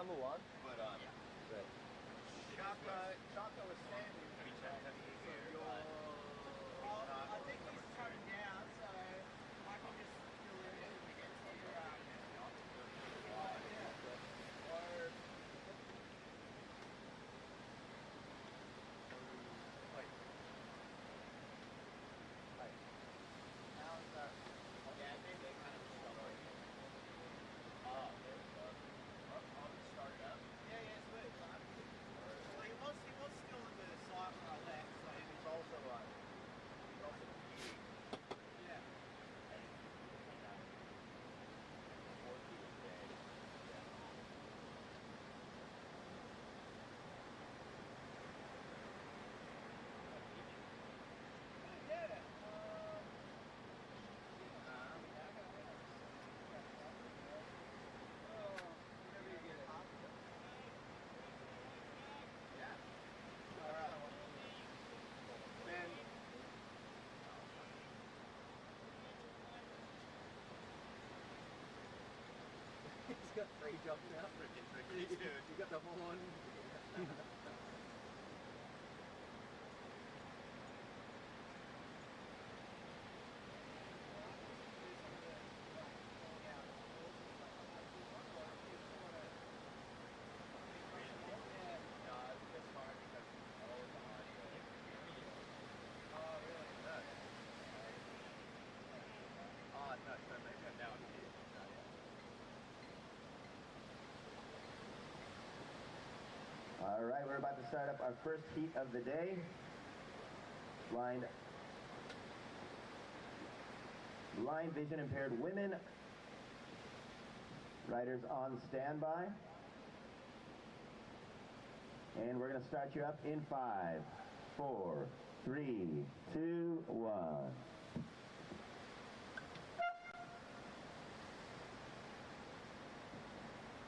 number one. But Right. Shaka was standing. I think he's coming down, so I can just fill it in to get to your How's that? Yeah, maybe they kind of start. Oh, there we go. I'll just start it up. Yeah, sweet. Well, he was still in the site when I left, so He's also competing. yeah. He's got 3 jumps now. Freaking tricky, dude. You got the horn. All right, we're about to start up our first heat of the day. Blind vision impaired women. Riders on standby. And we're going to start you up in 5, 4, 3, 2, 1.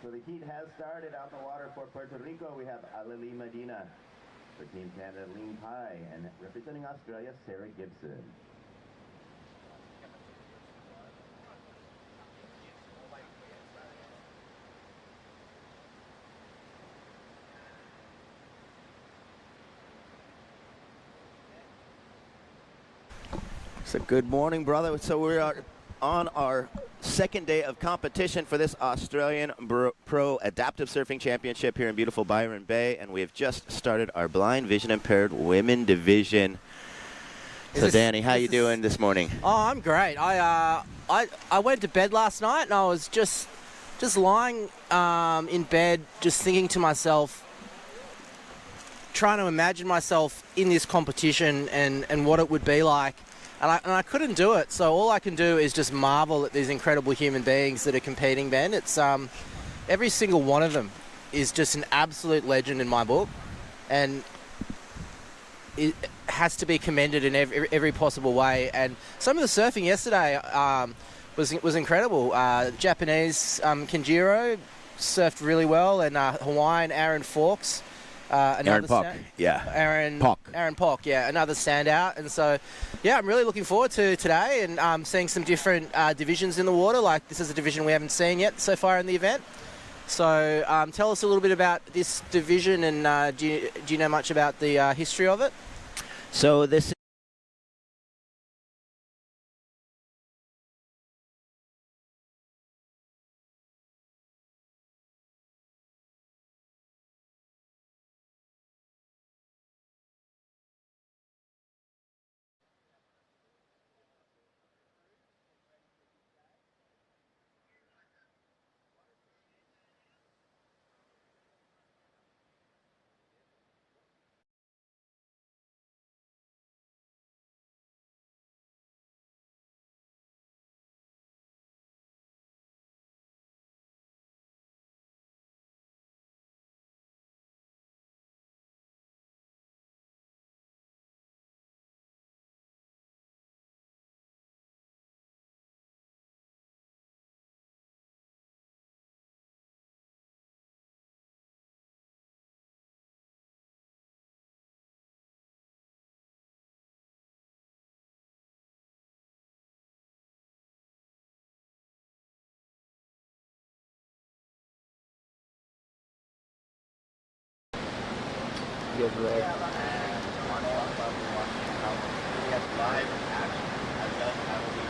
So the heat has started out in the water for Puerto Rico. We have Alili Medina. For Team Canada, Lean Pie. And representing Australia, Sarah Gibson. So good morning, brother. So we are on our second day of competition for this Australian Pro Adaptive Surfing Championship here in beautiful Byron Bay, and we have just started our blind vision impaired women division. So Danny, how you doing this morning? Oh, I'm great. I went to bed last night and I was just lying in bed, just thinking to myself, trying to imagine myself in this competition and what it would be like. And I couldn't do it, so all I can do is just marvel at these incredible human beings that are competing, Ben. It's every single one of them is just an absolute legend in my book, and it has to be commended in every possible way. And some of the surfing yesterday was incredible. Japanese Kenjiro surfed really well, and Hawaiian Aaron Fawkes. Aaron Pock, Aaron Pock, yeah, another standout. And so, yeah, I'm really looking forward to today and seeing some different divisions in the water. Like, this is a division we haven't seen yet so far in the event. So tell us a little bit about this division, and do you know much about the history of it? So this good red. And on top of we have live action as does Nautical.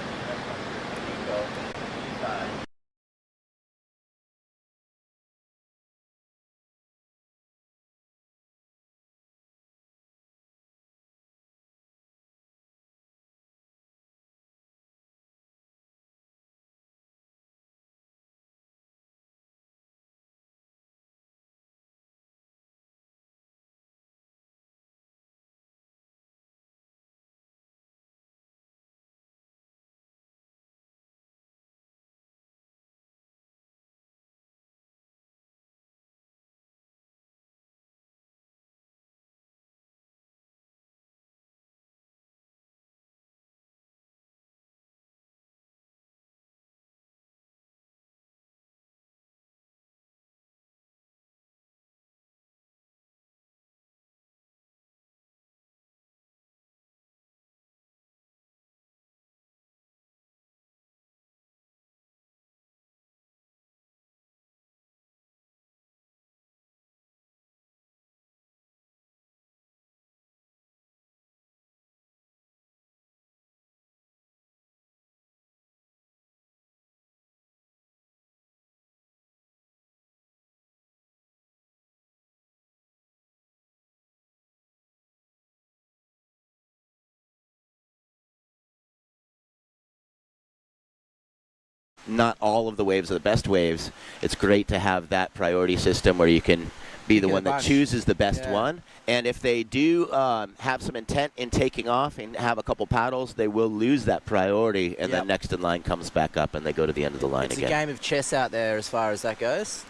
Not all of the waves are the best waves. It's great to have that priority system where you can be the one that chooses the best one. And if they do have some intent in taking off and have a couple paddles, they will lose that priority, and then next in line comes back up and they go to the end of the line again. It's a game of chess out there as far as that goes.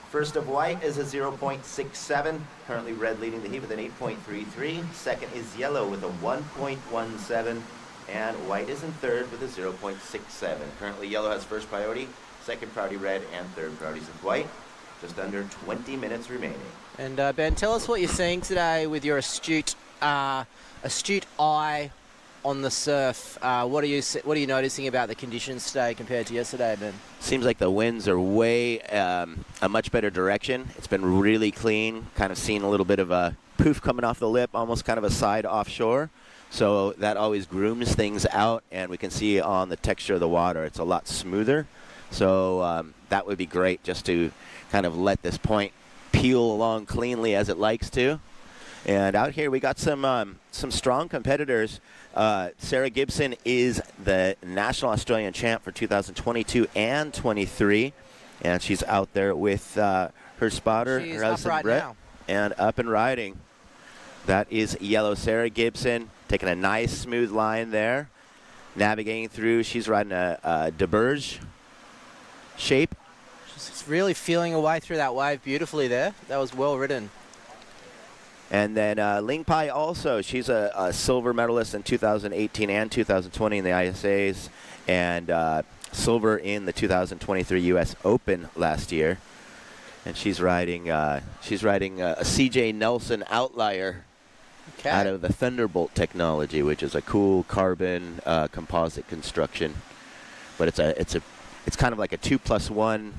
First of white is a 0.67. Currently red leading the heat with an 8.33. Second is yellow with a 1.17. And white is in third with a 0.67. Currently yellow has first priority, second priority red, and third priority is white. Just under 20 minutes remaining. And Ben, tell us what you're seeing today with your astute eye on the surf. What are you noticing about the conditions today compared to yesterday, Ben? Seems like the winds are way a much better direction. It's been really clean. Kind of seen a little bit of a poof coming off the lip, almost kind of a side offshore. So that always grooms things out, and we can see on the texture of the water it's a lot smoother. So that would be great, just to kind of let this point peel along cleanly as it likes to. And out here we got some strong competitors. Sarah Gibson is the National Australian Champ for 2022 and 23, and she's out there with her spotter, she's her husband right Brett, now. And up and riding. That is yellow Sarah Gibson, taking a nice smooth line there, navigating through. She's riding a de Berge shape. She's really feeling her way through that wave beautifully there. That was well ridden. And then Ling Pai also, she's a silver medalist in 2018 and 2020 in the ISAs, and silver in the 2023 U.S. Open last year. And she's riding a CJ Nelson Outlier out of the Thunderbolt technology, which is a cool carbon composite construction. But it's kind of like a 2+1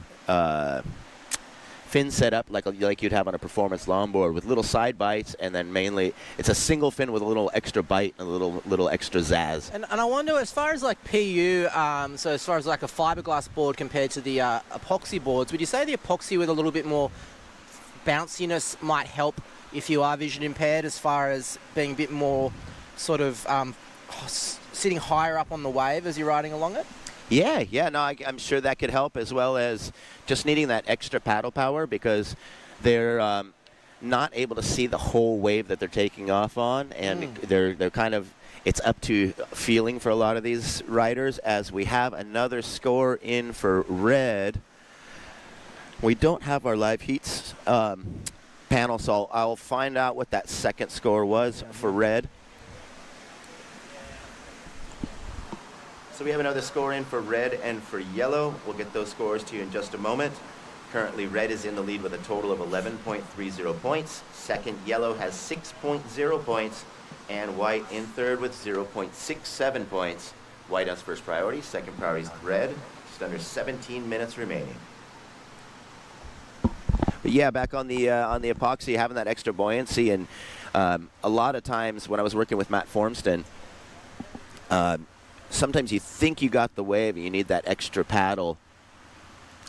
fin setup, like you'd have on a performance longboard, with little side bites, and then mainly it's a single fin with a little extra bite and a little extra zazz. And I wonder, as far as like PU, so as far as like a fiberglass board compared to the epoxy boards, would you say the epoxy with a little bit more bounciness might help if you are vision impaired, as far as being a bit more sort of sitting higher up on the wave as you're riding along it? Yeah, no, I'm sure that could help, as well as just needing that extra paddle power, because they're not able to see the whole wave that they're taking off on, and they're kind of, it's up to feeling for a lot of these riders. As we have another score in for red. We don't have our live heats panel, so I'll find out what that second score was for red. So we have another score in for red and for yellow. We'll get those scores to you in just a moment. Currently, red is in the lead with a total of 11.30 points. Second, yellow has 6.0 points. And white in third with 0.67 points. White has first priority. Second priority is red. Just under 17 minutes remaining. But yeah, back on the epoxy, having that extra buoyancy, and a lot of times when I was working with Matt Formston, sometimes you think you got the wave and you need that extra paddle,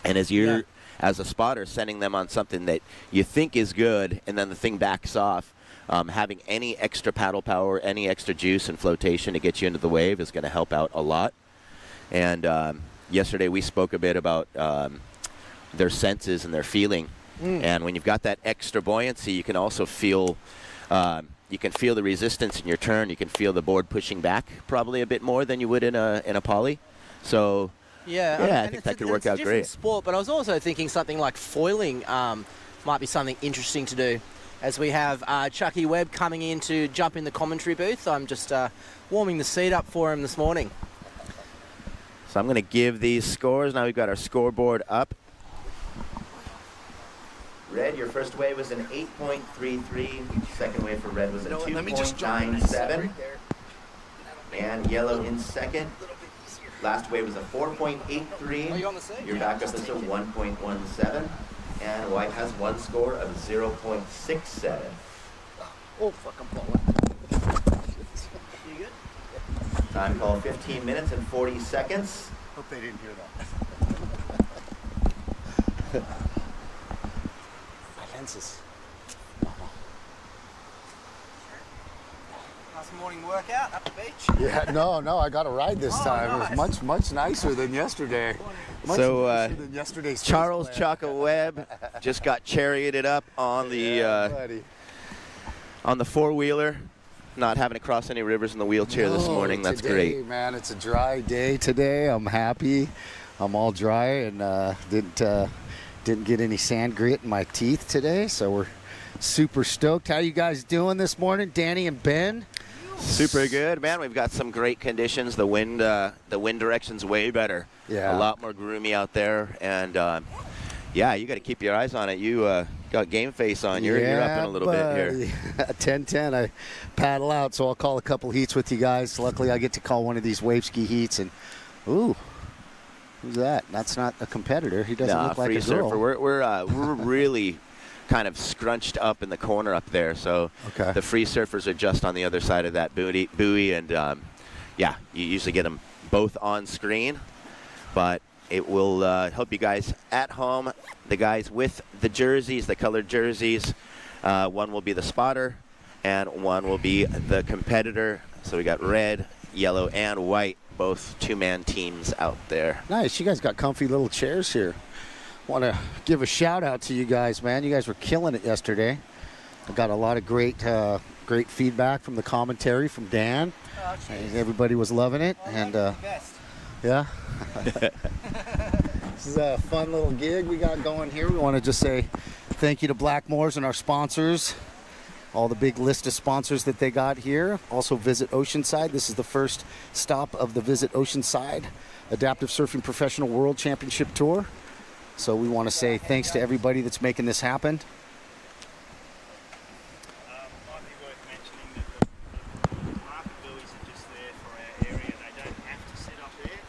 and as you're as a spotter sending them on something that you think is good, and then the thing backs off, having any extra paddle power, any extra juice and flotation to get you into the wave is going to help out a lot. And yesterday we spoke a bit about their senses and their feeling. And when you've got that extra buoyancy, you can also feel the resistance in your turn. You can feel the board pushing back probably a bit more than you would in a poly. So I think that could work out great. Sport, but I was also thinking something like foiling might be something interesting to do. As we have Chucky Webb coming in to jump in the commentary booth, I'm just warming the seat up for him this morning. So I'm going to give these scores. Now we've got our scoreboard up. Red, your first wave was an 8.33. Second wave for red was a 2.97. And yellow in second. Last wave was a 4.83. Your backup is a 1.17. And white has one score of 0.67. Oh, fucking ball. You good? Time call 15 minutes and 40 seconds. Hope they didn't hear that. My lenses. Nice morning workout up the beach. Yeah, no, I got a ride this time. Nice. It was much nicer than yesterday. Much So, nicer than yesterday's Charles first plan. Chaka Webb just got charioted up on the four-wheeler, not having to cross any rivers in the wheelchair this morning. That's today, great. Man, it's a dry day today. I'm happy. I'm all dry and didn't get any sand grit in my teeth today, so we're super stoked. How you guys doing this morning, Danny and Ben? Super good, man. We've got some great conditions. The wind direction's way better. Yeah. A lot more groomy out there, and you got to keep your eyes on it. You got game face on. You're up in a little bit here. 10-10. I paddle out, so I'll call a couple heats with you guys. Luckily, I get to call one of these wave ski heats, and ooh, who's that? That's not a competitor. He doesn't look like free a girl. surfer. We're really kind of scrunched up in the corner up there, so the free surfers are just on the other side of that buoy, and you usually get them both on screen, but it will help you guys at home. The guys with the jerseys, the colored jerseys, one will be the spotter and one will be the competitor. So we got red, yellow, and white, both two-man teams out there. Nice. You guys got comfy little chairs here. Want to give a shout out to you guys, man. You guys were killing it yesterday. I got a lot of great feedback from the commentary from Dan. Oh, Everybody was loving it, and best. yeah. This is a fun little gig we got going here. We want to just say thank you to Blackmores and our sponsors, all the big list of sponsors that they got here. Also Visit Oceanside. This is the first stop of the Visit Oceanside Adaptive Surfing Professional World Championship Tour. So we want to say thanks to everybody that's making this happen. Might be worth mentioning that the market buoys are just there for our area. They don't have to sit up there.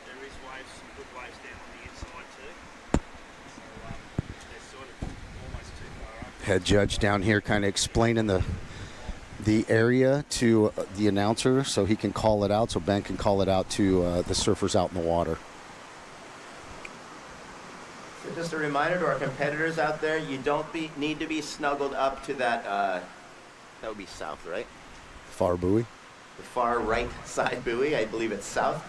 There is waves, some good waves down on the inside too. So they're sort of almost too far up. Head judge down here kind of explaining the area to the announcer so he can call it out, so Ben can call it out to the surfers out in the water. So just a reminder to our competitors out there, you don't need to be snuggled up to that, that would be south, right? Far buoy. The far right side buoy, I believe it's south.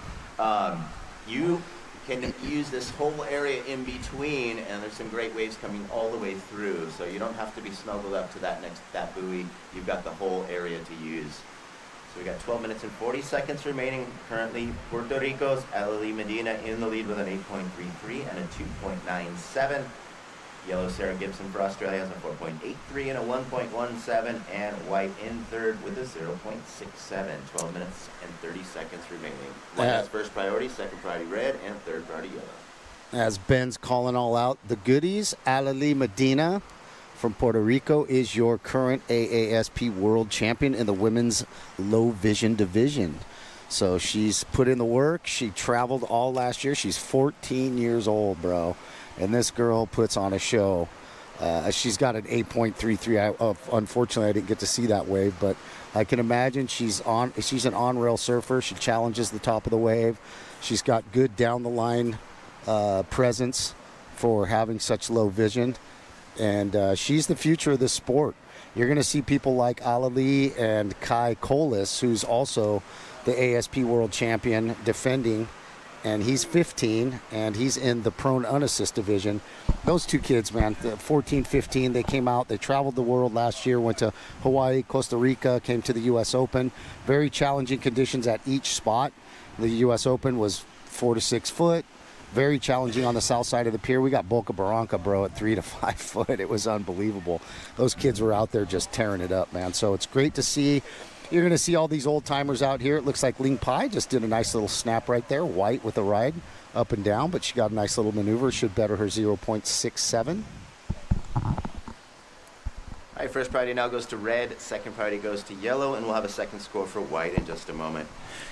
You can use this whole area in between, and there's some great waves coming all the way through, so you don't have to be snuggled up to that buoy. You've got the whole area to use. So we got 12 minutes and 40 seconds remaining. Currently, Puerto Rico's Alali Medina in the lead with an 8.33 and a 2.97. Yellow Sarah Gibson for Australia has a 4.83 and a 1.17, and white in third with a 0.67. 12 minutes and 30 seconds remaining. White has first priority, second priority red, and third priority yellow. As Ben's calling all out the goodies, Alali Medina from Puerto Rico is your current AASP world champion in the women's low vision division. So she's put in the work. She traveled all last year. She's 14 years old, bro. And this girl puts on a show. She's got an 8.33. Unfortunately, I didn't get to see that wave, but I can imagine she's an on-rail surfer. She challenges the top of the wave. She's got good down-the-line presence for having such low vision, and she's the future of this sport. You're going to see people like Alali and Kai Colas, who's also the ASP World Champion defending, and he's 15, and he's in the Pron Unassisted division. Those two kids, man, 14, 15, they came out, they traveled the world last year, went to Hawaii, Costa Rica, came to the U.S. Open. Very challenging conditions at each spot. The U.S. Open was 4 to 6 foot. Very challenging on the south side of the pier. We got Boca Barranca, bro, at 3 to 5 foot. It was unbelievable. Those kids were out there just tearing it up, man. So it's great to see. You're going to see all these old timers out here. It looks like Ling Pai just did a nice little snap right there, white with a ride up and down, but she got a nice little maneuver. Should better her 0.67. All right, first priority now goes to red, second priority goes to yellow, and we'll have a second score for white in just a moment.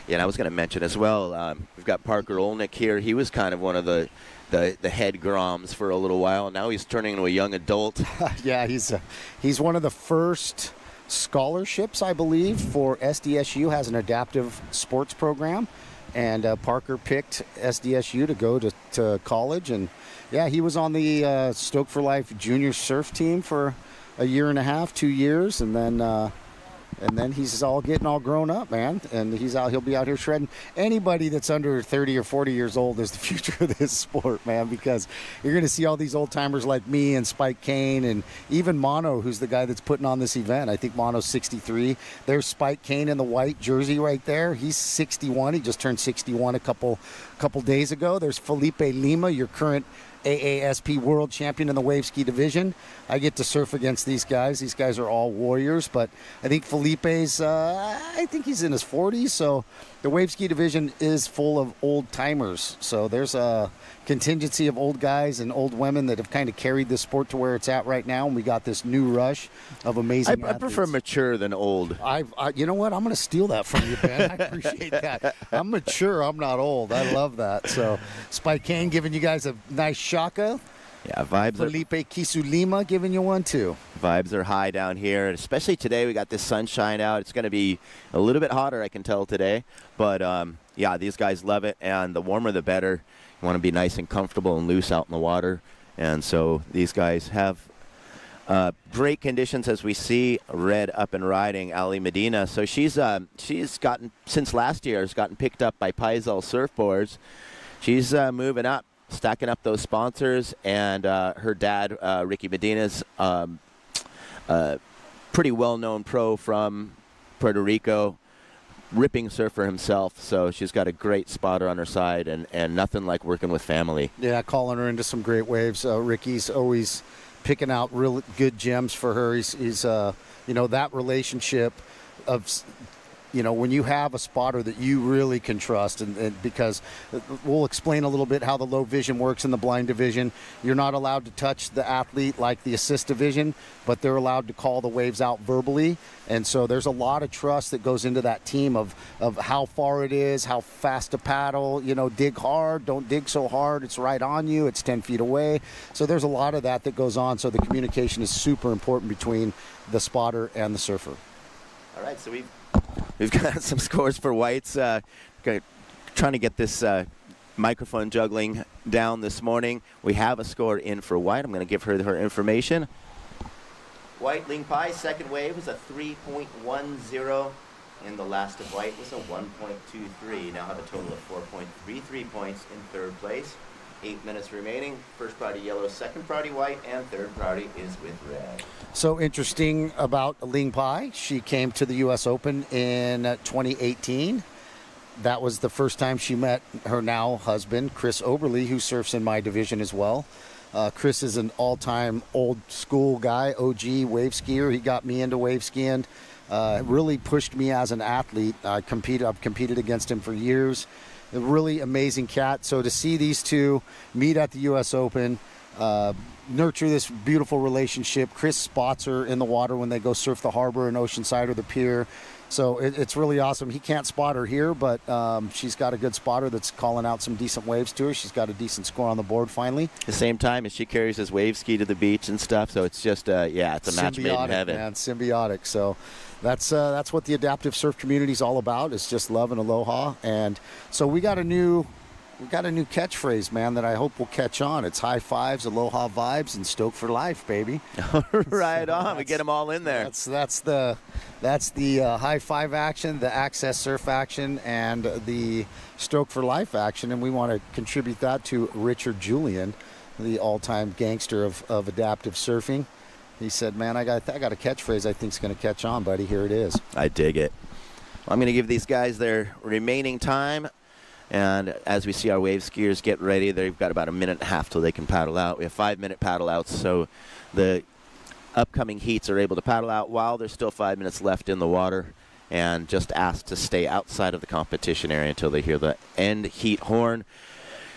Yeah, and I was going to mention as well, we've got Parker Olnick here. He was kind of one of the head groms for a little while. Now he's turning into a young adult. Yeah, he's one of the first scholarships, I believe, for SDSU. Has an adaptive sports program, and Parker picked SDSU to go to college. And yeah, he was on the Stoke for Life junior surf team for a year and a half, 2 years, and then he's all getting all grown up, man, and he'll be out here shredding. Anybody that's under 30 or 40 years old is the future of this sport, man, because you're going to see all these old timers like me and Spike Kane and even Mono, who's the guy that's putting on this event. I think Mono's 63. There's Spike Kane in the white jersey right there. He's 61. He just turned 61 a couple days ago. There's Felipe Lima, your current AASP World Champion in the wave ski division. I get to surf against these guys. These guys are all warriors, but I think Felipe's, I think he's in his 40s, so the wave ski division is full of old timers. So there's a contingency of old guys and old women that have kind of carried this sport to where it's at right now, and we got this new rush of amazing I prefer mature than old. You know what? I'm going to steal that from you, Ben. I appreciate that. I'm mature. I'm not old. I love that. So Spike Kane giving you guys a nice shaka. Yeah, vibes. Felipe Kisulima giving you one too. Vibes are high down here, and especially today. We got this sunshine out. It's going to be a little bit hotter, I can tell today. But yeah, these guys love it, and the warmer the better. You want to be nice and comfortable and loose out in the water, and so these guys have great conditions as we see. Red up and riding, Ali Medina. So she's gotten, since last year, has gotten picked up by Paisel Surfboards. She's moving up, stacking up those sponsors, and her dad, Ricky Medina's pretty well-known pro from Puerto Rico, ripping surfer himself, so she's got a great spotter on her side, and nothing like working with family. Yeah, calling her into some great waves. Ricky's always picking out real good gems for her. He's that relationship of, when you have a spotter that you really can trust, and because we'll explain a little bit how the low vision works in the blind division. You're not allowed to touch the athlete like the assist division, but they're allowed to call the waves out verbally. And so there's a lot of trust that goes into that team of how far it is, how fast to paddle, dig hard, don't dig so hard, it's right on you, it's 10 feet away. So there's a lot of that goes on. So the communication is super important between the spotter and the surfer. All right, so we've got some scores for whites. Trying to get this microphone juggling down this morning. We have a score in for white. I'm going to give her information. White Ling Pai, second wave was a 3.10, and the last of white was a 1.23. Now have a total of 4.33 points in third place. 8 minutes remaining. First priority yellow, second priority white, and third priority is with red. So interesting about Ling Pai. She came to the U.S. Open in 2018. That was the first time she met her now husband, Chris Oberle, who surfs in my division as well. Chris is an all-time old school guy, OG wave skier. He got me into wave skiing. Really pushed me as an athlete. I've competed against him for years. A really amazing cat. So to see these two meet at the U.S. Open, nurture this beautiful relationship. Chris spots her in the water when they go surf the harbor in Oceanside or the pier. So it's really awesome. He can't spot her here, but she's got a good spotter that's calling out some decent waves to her. She's got a decent score on the board finally. At the same time as she carries his wave ski to the beach and stuff, so it's just, it's a match made in heaven. Man, symbiotic. So that's what the adaptive surf community is all about. It's just love and aloha. And so we got a new catchphrase, man, that I hope will catch on. It's high fives, aloha vibes, and stoke for life, baby. Right on. We get them all in there. That's the high five action, the access surf action, and the stoke for life action. And we want to contribute that to Richard Julian, the all-time gangster of adaptive surfing. He said, man, I got a catchphrase I think is going to catch on, buddy. Here it is. I dig it. Well, I'm going to give these guys their remaining time. And as we see our wave skiers get ready, they've got about a minute and a half till they can paddle out. We have 5-minute paddle outs, so the upcoming heats are able to paddle out while there's still 5 minutes left in the water, and just asked to stay outside of the competition area until they hear the end heat horn.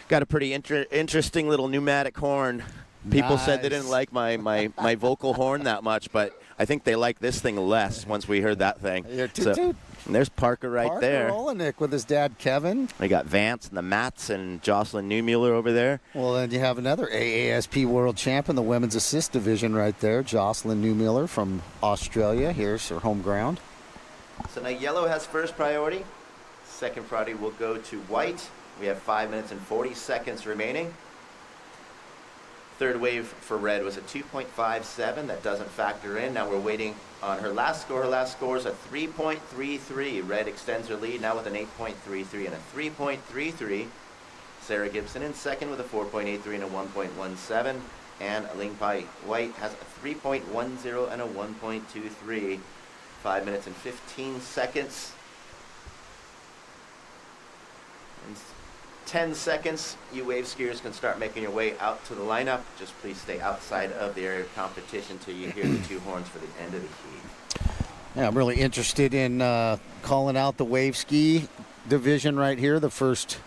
Got a pretty interesting little pneumatic horn. People said they didn't like my vocal horn that much, but I think they like this thing less once we heard that thing. And there's Parker there. Parker Olenek with his dad, Kevin. We got Vance and the Mats and Jocelyn Neumuller over there. Well, then you have another AASP world champ in the women's assist division right there, Jocelyn Neumuller from Australia. Here's her home ground. So now yellow has first priority. Second priority will go to white. We have 5 minutes and 40 seconds remaining. Third wave for red was a 2.57. That doesn't factor in. Now we're waiting on her last score. Her last score is a 3.33. Red extends her lead now with an 8.33 and a 3.33. Sarah Gibson in second with a 4.83 and a 1.17. And Ling Pai White has a 3.10 and a 1.23. 5 minutes and 15 seconds. And 10 seconds, you wave skiers can start making your way out to the lineup. Just please stay outside of the area of competition till you hear the two horns for the end of the heat. Yeah, I'm really interested in calling out the wave ski division right here. The first,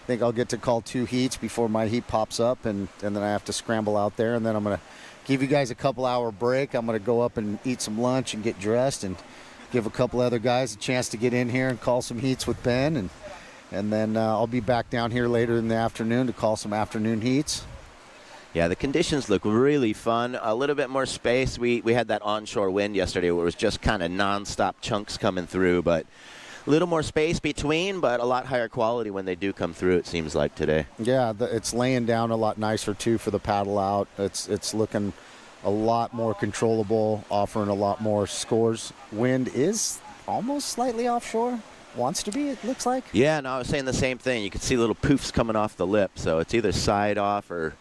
I think I'll get to call 2 heats before my heat pops up, and then I have to scramble out there, and then I'm going to give you guys a couple-hour break. I'm going to go up and eat some lunch and get dressed and give a couple other guys a chance to get in here and call some heats with Ben, and then I'll be back down here later in the afternoon to call some afternoon heats. Yeah, the conditions look really fun. A little bit more space. We had that onshore wind yesterday where it was just kind of non-stop chunks coming through, but a little more space between, but a lot higher quality when they do come through, it seems like today. Yeah, it's laying down a lot nicer, too, for the paddle out. It's looking a lot more controllable, offering a lot more scores. Wind is almost slightly offshore. Wants to be, it looks like. Yeah, no, I was saying the same thing. You can see little poofs coming off the lip, so it's either side off or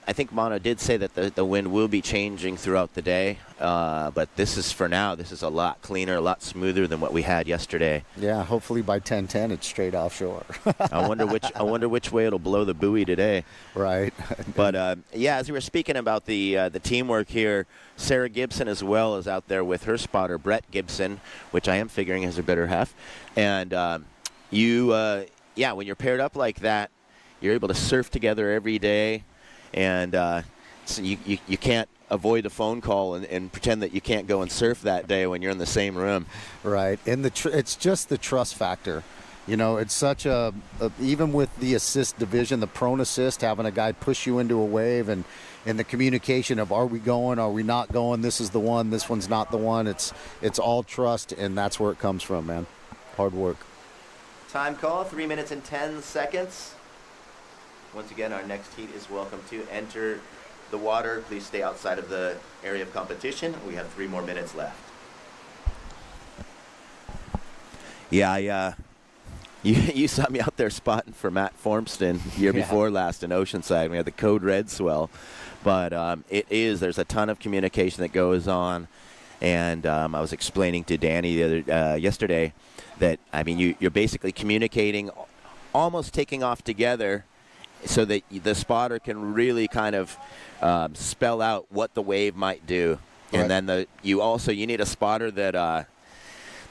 I think Mono did say that the wind will be changing throughout the day, but this is, for now, this is a lot cleaner, a lot smoother than what we had yesterday. Yeah, hopefully by 10:10 it's straight offshore. I wonder which way it'll blow the buoy today. Right. But yeah, as we were speaking about the teamwork here, Sarah Gibson as well is out there with her spotter Brett Gibson, which I am figuring is her better half. And when you're paired up like that, you're able to surf together every day, and so you can't avoid a phone call and pretend that you can't go and surf that day when you're in the same room. Right, and it's just the trust factor. You know, it's such even with the assist division, the prone assist, having a guy push you into a wave, and the communication of, are we going, are we not going, this is the one, this one's not the one. It's all trust, and that's where it comes from, man. Hard work. Time call, 3 minutes and 10 seconds. Once again, our next heat is welcome to enter the water. Please stay outside of the area of competition. We have 3 more minutes left. Yeah, you saw me out there spotting for Matt Formston year before last in Oceanside. We had the Code Red swell. But there's a ton of communication that goes on. And I was explaining to Danny yesterday that, I mean, you're basically communicating, almost taking off together, so that the spotter can really kind of spell out what the wave might do. Right. And then you need a spotter that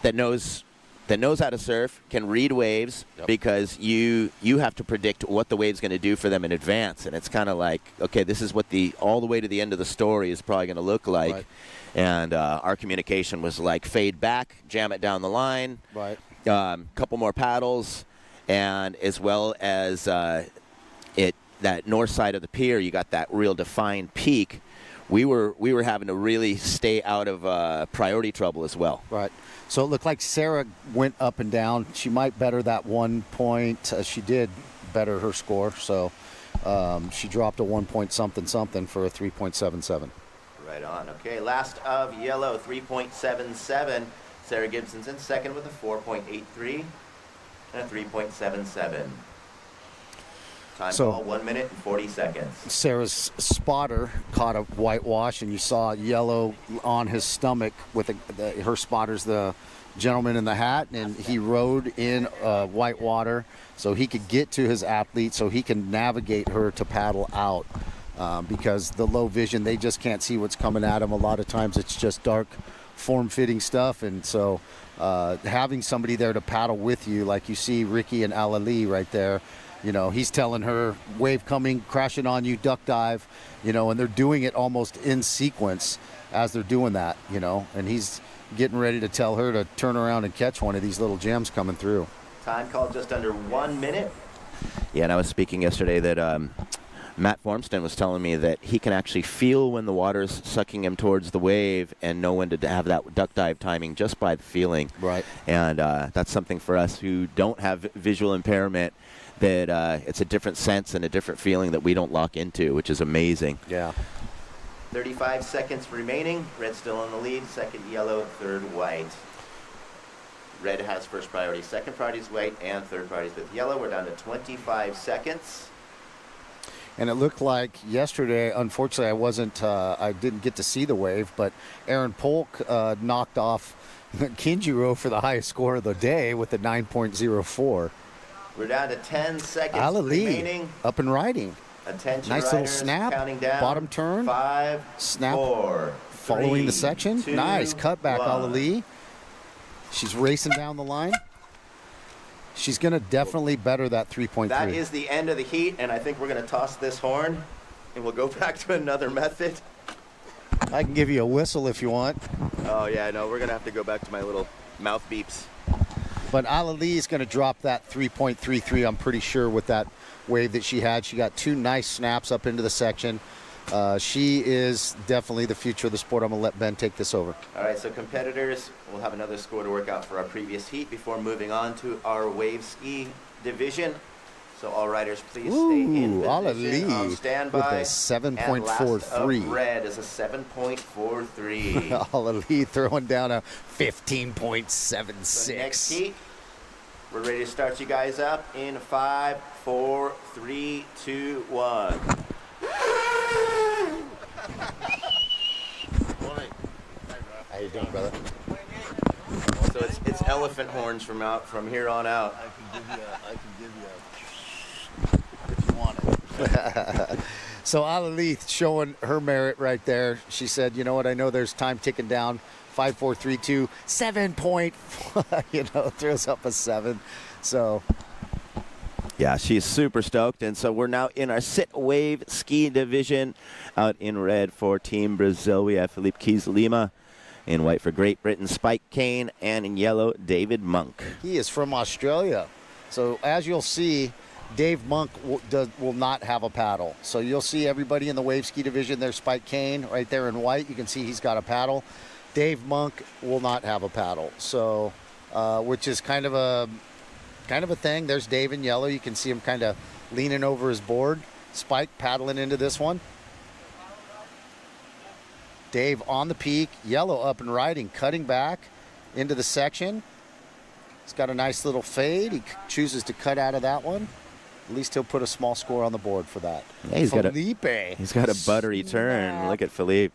knows that knows how to surf, can read waves, because you have to predict what the wave's going to do for them in advance. And it's kind of like, okay, this is what all the way to the end of the story is probably going to look like. Right. And our communication was like, fade back, jam it down the line, Right. Couple more paddles, and as well as that north side of the pier, you got that real defined peak. We were having to really stay out of priority trouble as well. Right. So it looked like Sarah went up and down. She might better that 1 point. She did better her score. So she dropped a 1 point something for a 3.77. Right on. Okay, last of yellow, 3.77. Sarah Gibson's in second with a 4.83 and a 3.77. Time call, 1 minute and 40 seconds. Sarah's spotter caught a whitewash, and you saw yellow on his stomach with her spotter's the gentleman in the hat, and he rode in white water so he could get to his athlete so he can navigate her to paddle out, because the low vision, they just can't see what's coming at them. A lot of times it's just dark form-fitting stuff, and so having somebody there to paddle with you, like you see Ricky and Alali right there, you know, he's telling her, wave coming, crashing on you, duck dive, you know, and they're doing it almost in sequence as they're doing that, you know, and he's getting ready to tell her to turn around and catch one of these little gems coming through. Time call just under 1 minute. Yeah, and I was speaking yesterday that Matt Formston was telling me that he can actually feel when the water's sucking him towards the wave and know when to have that duck dive timing just by the feeling. Right. And that's something for us who don't have visual impairment, that it's a different sense and a different feeling that we don't lock into, which is amazing. Yeah. 35 seconds remaining. Red still in the lead. Second yellow, third white. Red has first priority, second priority is white, and third priority is with yellow. We're down to 25 seconds. And it looked like yesterday, unfortunately, I didn't get to see the wave, but Aaron Polk knocked off Kinjiro for the highest score of the day with a 9.04. We're down to 10 seconds Alali, remaining. up and riding. Attention, Nice little riders, snap, counting down. bottom turn, 5, snap, 4, following 3, the section. 2, Nice cutback, 1. Alali. She's racing down the line. She's going to definitely better that 3.3. That is the end of the heat, and I think we're going to toss this horn, and we'll go back to another method. I can give you a whistle if you want. Oh, yeah, no, we're going to have to go back to my little mouth beeps. But Alali is going to drop that 3.33, I'm pretty sure, with that wave that she had. She got two nice snaps up into the section. She is definitely the future of the sport. I'm going to let Ben take this over. All right, so competitors, we'll have another score to work out for our previous heat before moving on to our wave ski division. So all riders, please stay in position on standby. with a And 7.43. last of red is a 7.43. Alali throwing down a 15.76. So next heat, we're ready to start you guys up in 5, 4, 3, 2, 1. How you doing, brother? So it's elephant horns from here on out. I can give you if you want it. So Alali showing her merit right there. She said, you know what, I know there's time ticking down. 5, 4, 3, 2, 7 point, throws up a 7. So Yeah, she's super stoked, and so we're now in our sit wave ski division. Out in red for Team Brazil, we have Felipe Keys Lima. In white for Great Britain, Spike Kane, and in yellow, David Monk. he is from Australia. So as you'll see, Dave Monk will not have a paddle. So you'll see everybody in the wave ski division. There's Spike Kane right there in white. You can see he's got a paddle. Dave Monk will not have a paddle. So, which is kind of a thing. There's Dave in yellow. You can see him kind of leaning over his board. Spike paddling into this one. Dave on the peak, yellow up and riding, cutting back into the section. He's got a nice little fade. He chooses to cut out of that one. At least he'll put a small score on the board for that. Yeah, he's got a buttery turn. Snap. Look at Felipe.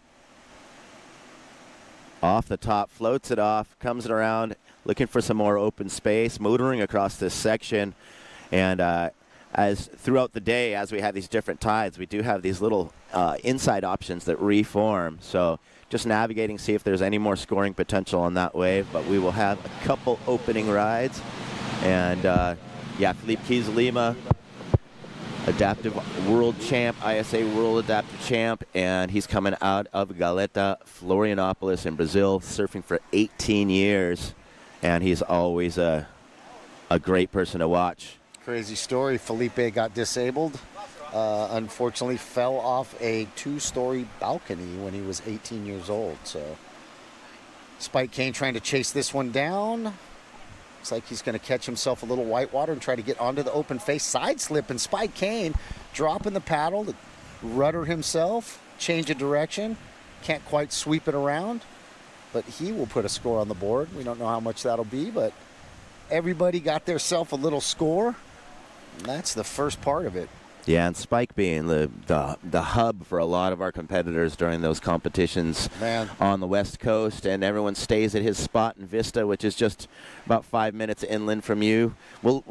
Off the top, floats it off, comes it around, looking for some more open space, motoring across this section. And as throughout the day, as we have these different tides, we do have these little inside options that reform. So just navigating, see if there's any more scoring potential on that wave. But we will have a couple opening rides. And, yeah, Felipe Keys Lima, adaptive world champ, ISA world adaptive champ, and he's coming out of Galeta, Florianopolis in Brazil, surfing for 18 years. And he's always a great person to watch. Crazy story. Felipe got disabled. Unfortunately, fell off a 2-story balcony when he was 18 years old. So, Spike Kane trying to chase this one down. Looks like he's going to catch himself a little whitewater and try to get onto the open face. Side slip, and Spike Kane dropping the paddle to rudder himself, change of direction. Can't quite sweep it around, but he will put a score on the board. We don't know how much that'll be, but everybody got theirself a little score. And that's the first part of it. Yeah, and Spike being the hub for a lot of our competitors during those competitions on the West Coast, and everyone stays at his spot in Vista, which is just about 5 minutes inland from you. We'll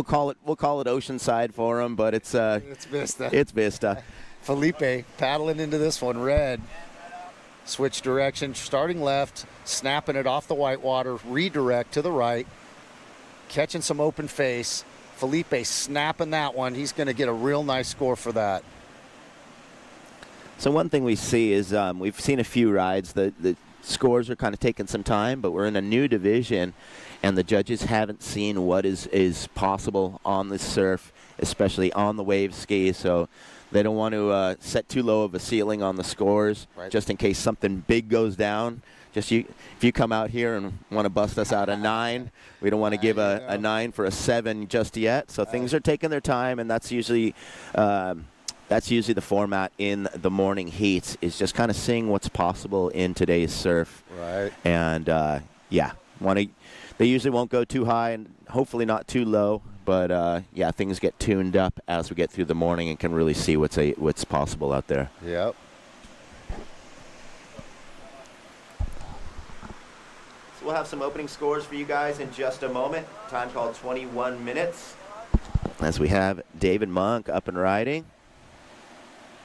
call it Oceanside for him, but it's Vista. It's Vista. Felipe paddling into this one, red. Switch direction, starting left, snapping it off the whitewater, redirect to the right, catching some open face. Felipe snapping that one. He's going to get a real nice score for that. So one thing we see is we've seen a few rides. The scores are kind of taking some time, but we're in a new division, and the judges haven't seen what is possible on the surf, especially on the wave ski. So they don't want to set too low of a ceiling on the scores, just in case something big goes down. If you come out here and want to bust us out a 9, we don't want to give a 9 for a 7 just yet. So things are taking their time, and that's usually the format in the morning heats, is just kind of seeing what's possible in today's surf. Right. And yeah, they usually won't go too high and hopefully not too low. But yeah, things get tuned up as we get through the morning and can really see what's possible out there. Yep. We'll have some opening scores for you guys in just a moment. Time called 21 minutes. As we have David Monk up and riding.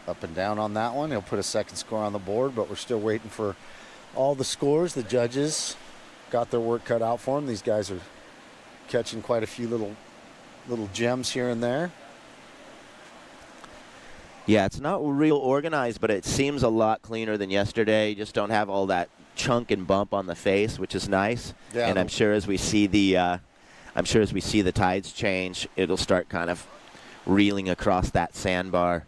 Up and down on that one. He'll put a second score on the board, but we're still waiting for all the scores. The judges got their work cut out for them. These guys are catching quite a few little gems here and there. Yeah, it's not real organized, but it seems a lot cleaner than yesterday. You just don't have all that chunk and bump on the face, which is nice. Yeah, and I'm sure as we see the tides change, it'll start kind of reeling across that sandbar.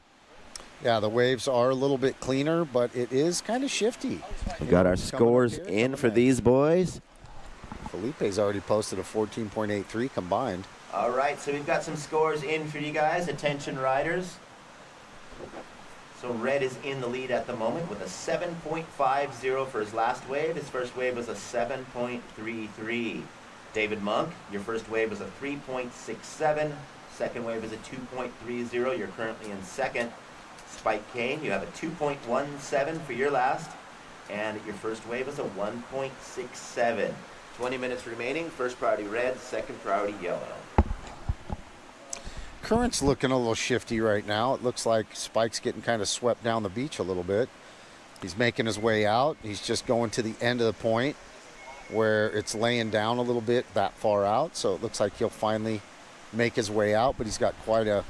Yeah, the waves are a little bit cleaner, but it is kind of shifty. We got our scores in for these boys. Felipe's already posted a 14.83 combined. All right, so we've got some scores in for you guys. Attention riders. So Red is in the lead at the moment with a 7.50 for his last wave. His first wave was a 7.33. David Monk, your first wave was a 3.67. Second wave is a 2.30. You're currently in second. Spike Kane, you have a 2.17 for your last. And your first wave is a 1.67. 20 minutes remaining. First priority red, second priority yellow. Current's looking a little shifty right now. It looks like Spike's getting kind of swept down the beach a little bit. He's making his way out. He's just going to the end of the point where it's laying down a little bit that far out. So it looks like he'll finally make his way out, but he's got quite a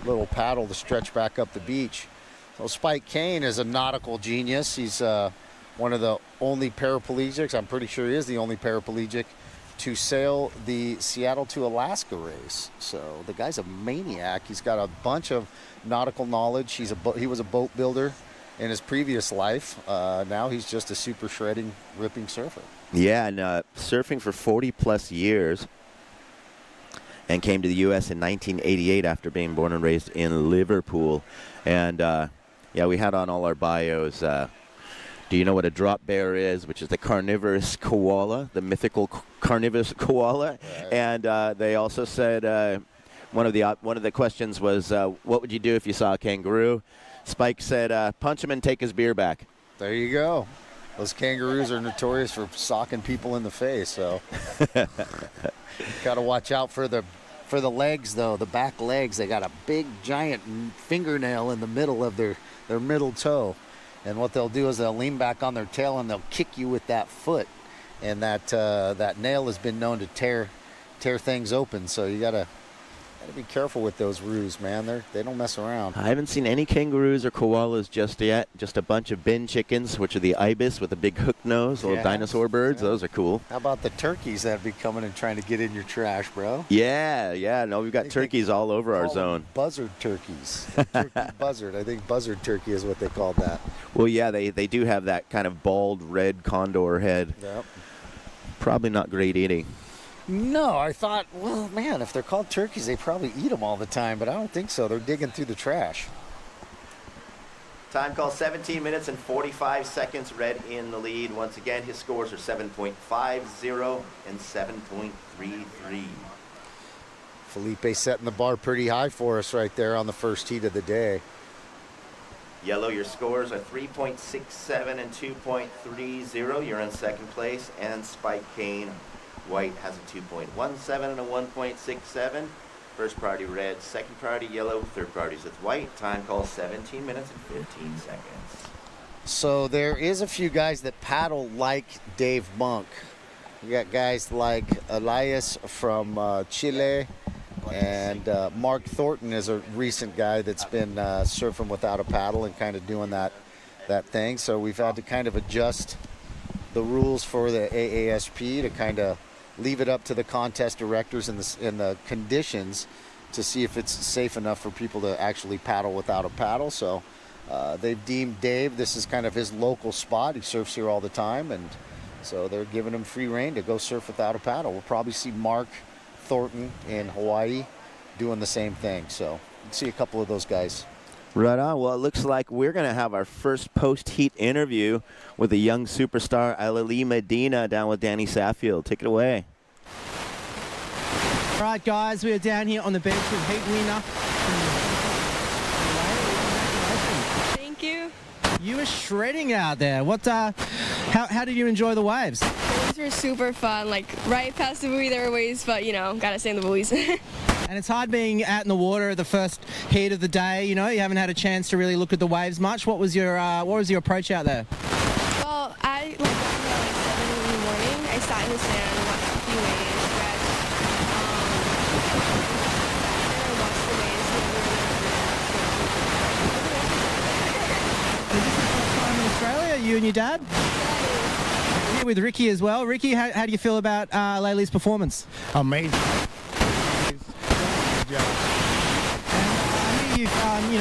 little paddle to stretch back up the beach. So Spike Kane is a nautical genius. He's one of the only paraplegics, I'm pretty sure he is the only paraplegic, to sail the Seattle to Alaska race. So the guy's a maniac. He's got a bunch of nautical knowledge. He was a boat builder in his previous life. Now he's just a super shredding, ripping surfer. Yeah, and surfing for 40-plus years, and came to the U.S. in 1988 after being born and raised in Liverpool. And, yeah, we had on all our bios. Do you know what a drop bear is, which is the carnivorous koala, the mythical carnivorous koala? Right. And they also said one of the questions was, what would you do if you saw a kangaroo? Spike said, punch him and take his beer back. There you go. Those kangaroos are notorious for socking people in the face, so got to watch out for For the legs, though, the back legs, they got a big, giant fingernail in the middle of their middle toe. And what they'll do is they'll lean back on their tail and they'll kick you with that foot. And that nail has been known to tear things open. So you gotta be careful with those roos, man. They don't mess around. I haven't seen any kangaroos or koalas just yet. Just a bunch of bin chickens, which are the ibis with a big hook nose, little dinosaur birds. Yeah. Those are cool. How about the turkeys that be coming and trying to get in your trash, bro? Yeah. No, we've got turkeys all over our zone. Buzzard turkeys. Turkey buzzard. I think buzzard turkey is what they called that. Well, yeah, they do have that kind of bald red condor head. Yep. Probably not great eating. No, I thought, well, man, if they're called turkeys, they probably eat them all the time, but I don't think so. They're digging through the trash. Time call 17 minutes and 45 seconds. Red in the lead. Once again, his scores are 7.50 and 7.33. Felipe setting the bar pretty high for us right there on the first heat of the day. Yellow, your scores are 3.67 and 2.30. You're in second place. And Spike Kane White has a 2.17 and a 1.67. First priority red, second priority yellow, third priority is with white. Time call 17 minutes and 15 seconds. So there is a few guys that paddle like Dave Monk. You got guys like Elias from Chile, and Mark Thornton is a recent guy that's been surfing without a paddle and kind of doing that thing. So we've had to kind of adjust the rules for the AASP to kind of leave it up to the contest directors and the conditions to see if it's safe enough for people to actually paddle without a paddle. So they've deemed Dave, this is kind of his local spot. He surfs here all the time, and so they're giving him free rein to go surf without a paddle. We'll probably see Mark Thornton in Hawaii doing the same thing. So we'll see a couple of those guys. Right on. Well, it looks like we're going to have our first post-heat interview with the young superstar Alali Medina down with Danny Saffield. Take it away. All right, guys, we are down here on the beach with heat winner. Thank you. You were shredding out there. How did you enjoy the waves? The waves were super fun. Like right past the buoy, there were waves, but gotta stay in the buoys. And it's hard being out in the water at the first heat of the day. You haven't had a chance to really look at the waves much. What was your approach out there? Well, I got here at 7 in the morning. I sat in the sand and watched a few waves, stretched. Watched the waves. Is this your first time in Australia? You and your dad? We're here with Ricky as well. Ricky, how do you feel about Laylee's performance? Amazing. And I knew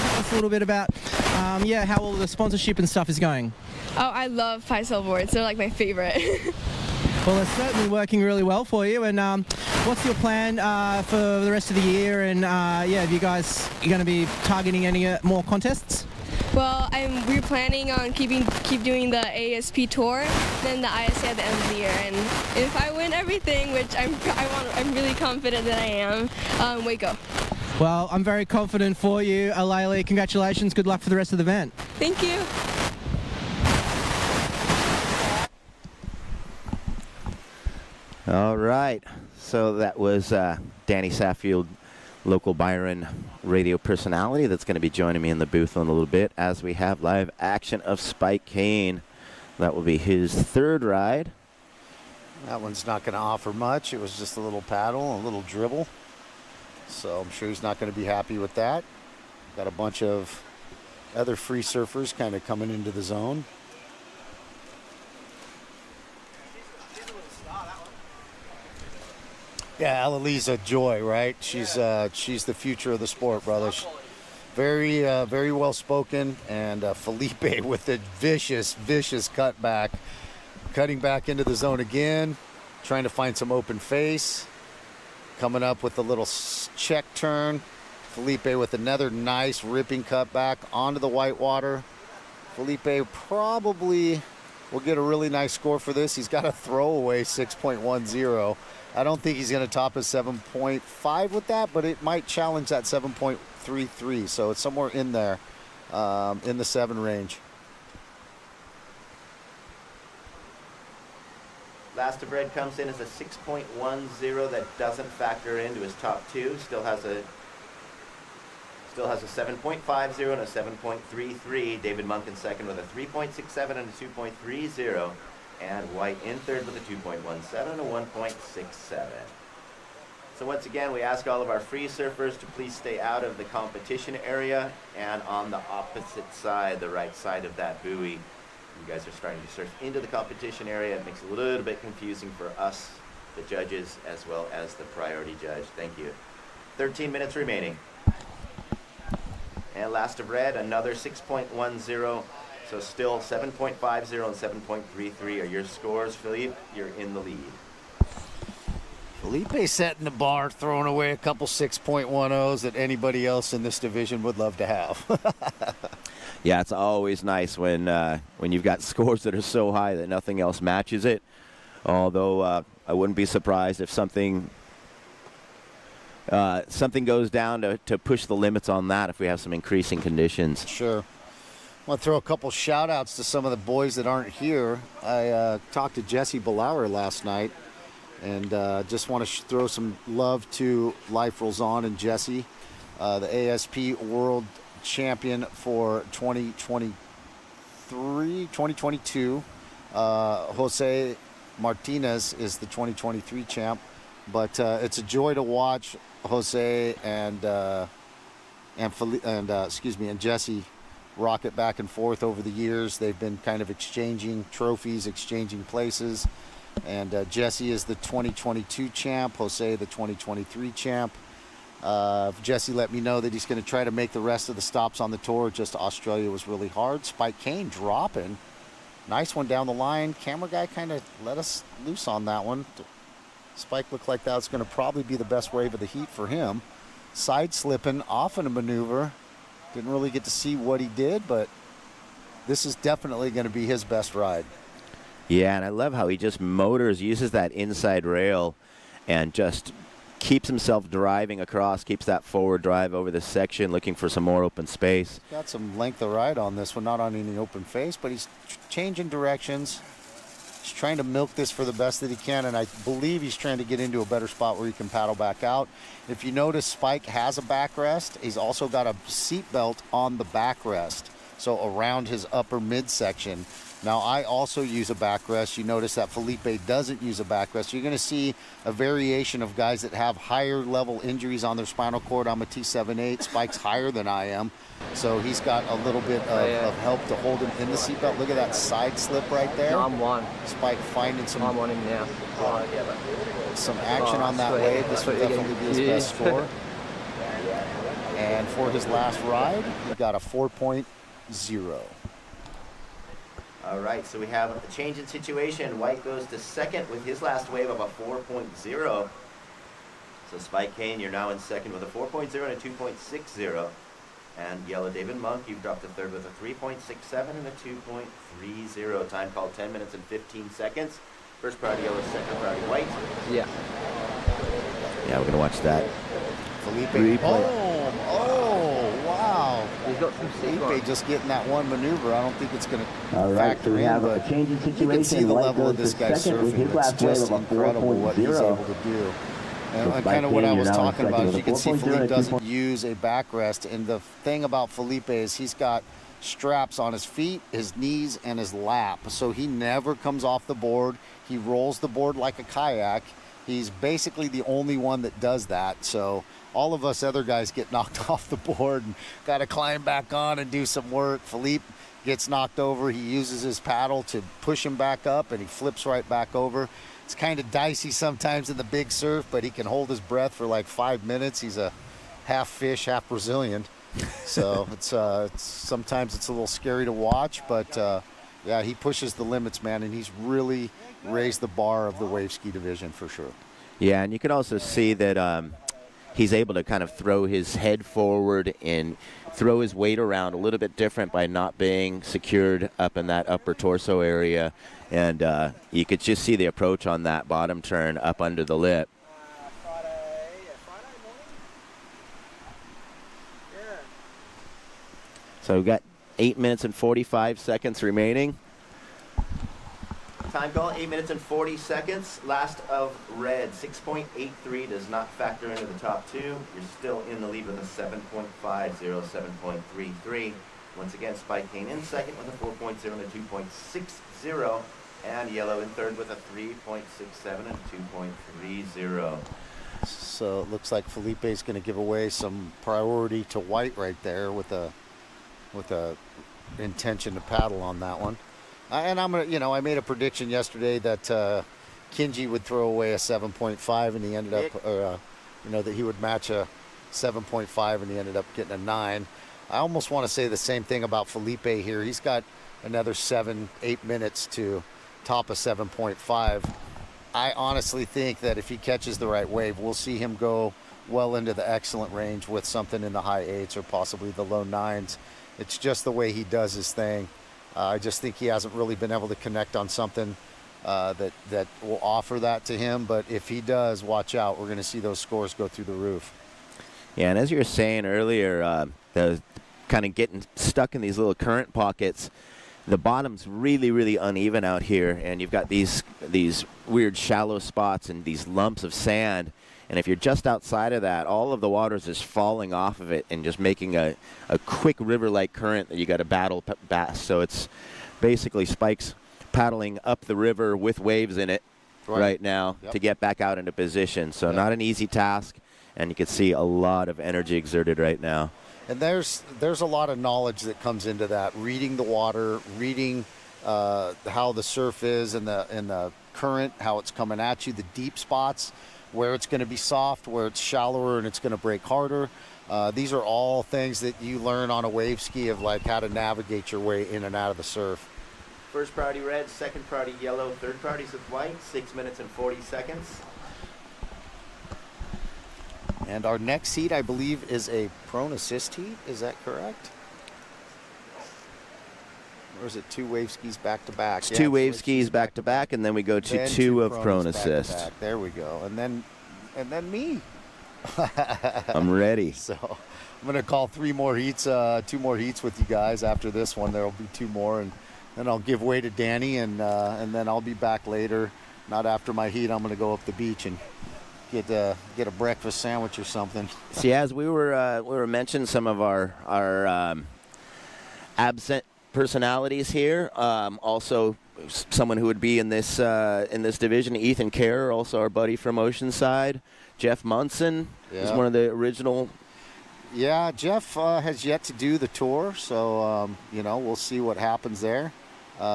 tell us a little bit about how all the sponsorship and stuff is going. Oh, I love Pi Sailboards. They're like my favorite. Well, it's certainly working really well for you. And what's your plan for the rest of the year? And have you guys going to be targeting any more contests? Well, we're planning on keep doing the ASP tour, then the ISA at the end of the year, and if I win everything, which I'm really confident that I am, Waco. Well, I'm very confident for you, Laylee. Congratulations. Good luck for the rest of the event. Thank you. All right. So that was Danny Saffield, local Byron radio personality, that's going to be joining me in the booth in a little bit as we have live action of Spike Kane. That will be his third ride. That one's not going to offer much. It was just a little paddle, a little dribble. So I'm sure he's not going to be happy with that. Got a bunch of other free surfers kind of coming into the zone. Yeah, Alali's a joy, right? She's the future of the sport, brother. Very well spoken, and Felipe with the vicious cutback, cutting back into the zone again, trying to find some open face, coming up with a little check turn. Felipe with another nice ripping cutback onto the whitewater. Felipe probably will get a really nice score for this. He's got a throwaway 6.10. I don't think he's going to top his 7.5 with that, but it might challenge that 7.33. So it's somewhere in there, in the 7 range. Last of Red comes in as a 6.10 that doesn't factor into his top two. Still has a 7.50 and a 7.33. David Monk in second with a 3.67 and a 2.30. And White in third with a 2.17 and a 1.67. So once again, we ask all of our free surfers to please stay out of the competition area and on the opposite side, the right side of that buoy. You guys are starting to surf into the competition area. It makes it a little bit confusing for us, the judges, as well as the priority judge. Thank you. 13 minutes remaining. And Last of Red, another 6.10. So still 7.50 and 7.33 are your scores. Philippe, you're in the lead. Felipe setting the bar, throwing away a couple 6.10s that anybody else in this division would love to have. Yeah, it's always nice when you've got scores that are so high that nothing else matches it. Although I wouldn't be surprised if something goes down to push the limits on that if we have some increasing conditions. Sure. I want to throw a couple shout outs to some of the boys that aren't here. I talked to Jesse Ballauer last night, and just want to throw some love to Life Rolls On and Jesse, the ASP World Champion for 2022. Jose Martinez is the 2023 champ, but it's a joy to watch Jose and Jesse rock it back and forth over the years. They've been kind of exchanging trophies, exchanging places. And Jesse is the 2022 champ, Jose the 2023 champ. Jesse let me know that he's going to try to make the rest of the stops on the tour. Just Australia was really hard. Spike Kane dropping. Nice one down the line. Camera guy kind of let us loose on that one. Spike looked like that was going to probably be the best wave of the heat for him. Side slipping off in a maneuver. Didn't really get to see what he did, but this is definitely going to be his best ride. Yeah, and I love how he just uses that inside rail and just keeps himself driving across, keeps that forward drive over this section, looking for some more open space. Got some length of ride on this one, not on any open face, but he's changing directions. He's trying to milk this for the best that he can, and I believe he's trying to get into a better spot where he can paddle back out. If you notice, Spike has a backrest. He's also got a seat belt on the backrest, so around his upper midsection. Now, I also use a backrest. You notice that Felipe doesn't use a backrest. You're going to see a variation of guys that have higher level injuries on their spinal cord. I'm a T7-8. Spike's higher than I am. So he's got a little bit of help to hold him in the seatbelt. Look at that side slip right there. No, I'm one. Spike finding some, I'm on him now. some action on that wave. This would definitely be his best score. And for his last ride, he got a 4.0. All right, so we have a change in situation. White goes to second with his last wave of a 4.0. So Spike Kane, you're now in second with a 4.0 and a 2.60. And Yellow David Monk, you've dropped to third with a 3.67 and a 2.30. Time called 10 minutes and 15 seconds. First priority Yellow, second priority White. Yeah. Yeah, we're going to watch that. Felipe. Oh, wow. He's got some Felipe just getting that one maneuver. I don't think it's going to So we have a change in situation. you can see the White level of goes this to guy's second with surfing. his It's last wave just of a incredible what he's 4.0. able to do. And Spike kind of what I Kane, was you're now in talking about second is you with can a see 4.0 Felipe and a doesn't use a backrest. And the thing about Felipe is he's got straps on his feet, his knees, and his lap. So he never comes off the board. He rolls the board like a kayak. He's basically the only one that does that. So all of us other guys get knocked off the board and got to climb back on and do some work. Philippe gets knocked over. He uses his paddle to push him back up, and he flips right back over. It's kind of dicey sometimes in the big surf, but he can hold his breath for like 5 minutes. He's a half fish, half Brazilian. So it's sometimes it's a little scary to watch, but yeah, he pushes the limits, man, and he's really raised the bar of the wave ski division for sure. Yeah, and you can also see that he's able to kind of throw his head forward and throw his weight around a little bit different by not being secured up in that upper torso area. And you could just see the approach on that bottom turn up under the lip. Friday morning. Yeah. So we've got 8 minutes and 45 seconds remaining. time call, 8 minutes and 40 seconds. Last of red, 6.83 does not factor into the top two. You're still in the lead with a 7.50, 7.33. Once again, Spike Kane in second with a 4.0 and a 2.60. And yellow in third with a 3.67 and a 2.30. So it looks like Felipe's going to give away some priority to white right there with a intention to paddle on that one. And I'm gonna, I made a prediction yesterday that Kinji would throw away a 7.5, and he ended up, that he would match a 7.5, and he ended up getting a 9. I almost want to say the same thing about Felipe here. He's got another 7-8 minutes to top a 7.5. I honestly think that if he catches the right wave, we'll see him go well into the excellent range with something in the high 8s or possibly the low 9s. It's just the way he does his thing. I just think he hasn't really been able to connect on something that will offer that to him. But if he does, watch out. We're going to see those scores go through the roof. Yeah, and as you were saying earlier, the kind of getting stuck in these little current pockets, the bottom's really, really uneven out here, and you've got these weird shallow spots and these lumps of sand. And if you're just outside of that, all of the water's just falling off of it and just making a quick river-like current that you got to battle past. So it's basically Spike's paddling up the river with waves in it right now to get back out into position. So not an easy task, and you can see a lot of energy exerted right now. And there's a lot of knowledge that comes into that. Reading the water, reading how the surf is and the current, how it's coming at you, the deep spots, where it's going to be soft, where it's shallower and it's going to break harder. These are all things that you learn on a wave ski of like how to navigate your way in and out of the surf. First priority red, second priority yellow, third priority's with white, 6 minutes and 40 seconds. And our next heat, I believe, is a Pron assist heat. Is that correct? Or is it 2 wave skis back to back? It's 2 wave skis back to back, and then we go to 2 of Pron assist. There we go. And then me. I'm ready. So I'm going to call 3 more heats, 2 more heats with you guys after this one. There will be 2 more, and then I'll give way to Danny, and then I'll be back later. Not after my heat. I'm going to go up the beach and get a breakfast sandwich or something. See, as we were mentioning some of our absent personalities here. Also, someone who would be in this division, Ethan Kerr, also our buddy from Oceanside. Jeff Munson is one of the original. Yeah, Jeff has yet to do the tour, so we'll see what happens there.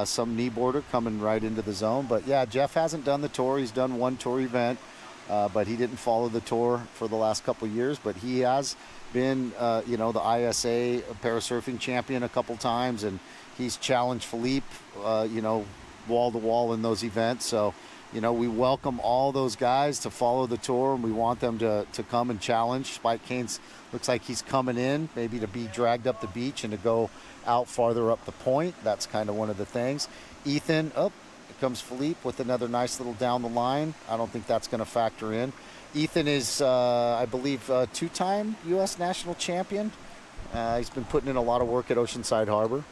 Some knee boarder coming right into the zone, but yeah, Jeff hasn't done the tour. He's done 1 tour event, but he didn't follow the tour for the last couple of years. But he has been, the ISA parasurfing champion a couple times, and he's challenged Philippe, wall to wall in those events. So, we welcome all those guys to follow the tour, and we want them to come and challenge. Spike Kane's looks like he's coming in, maybe to be dragged up the beach and to go out farther up the point. That's kind of one of the things. Ethan, here comes Philippe with another nice little down the line. I don't think that's going to factor in. Ethan is, I believe, 2-time U.S. national champion. He's been putting in a lot of work at Oceanside Harbor.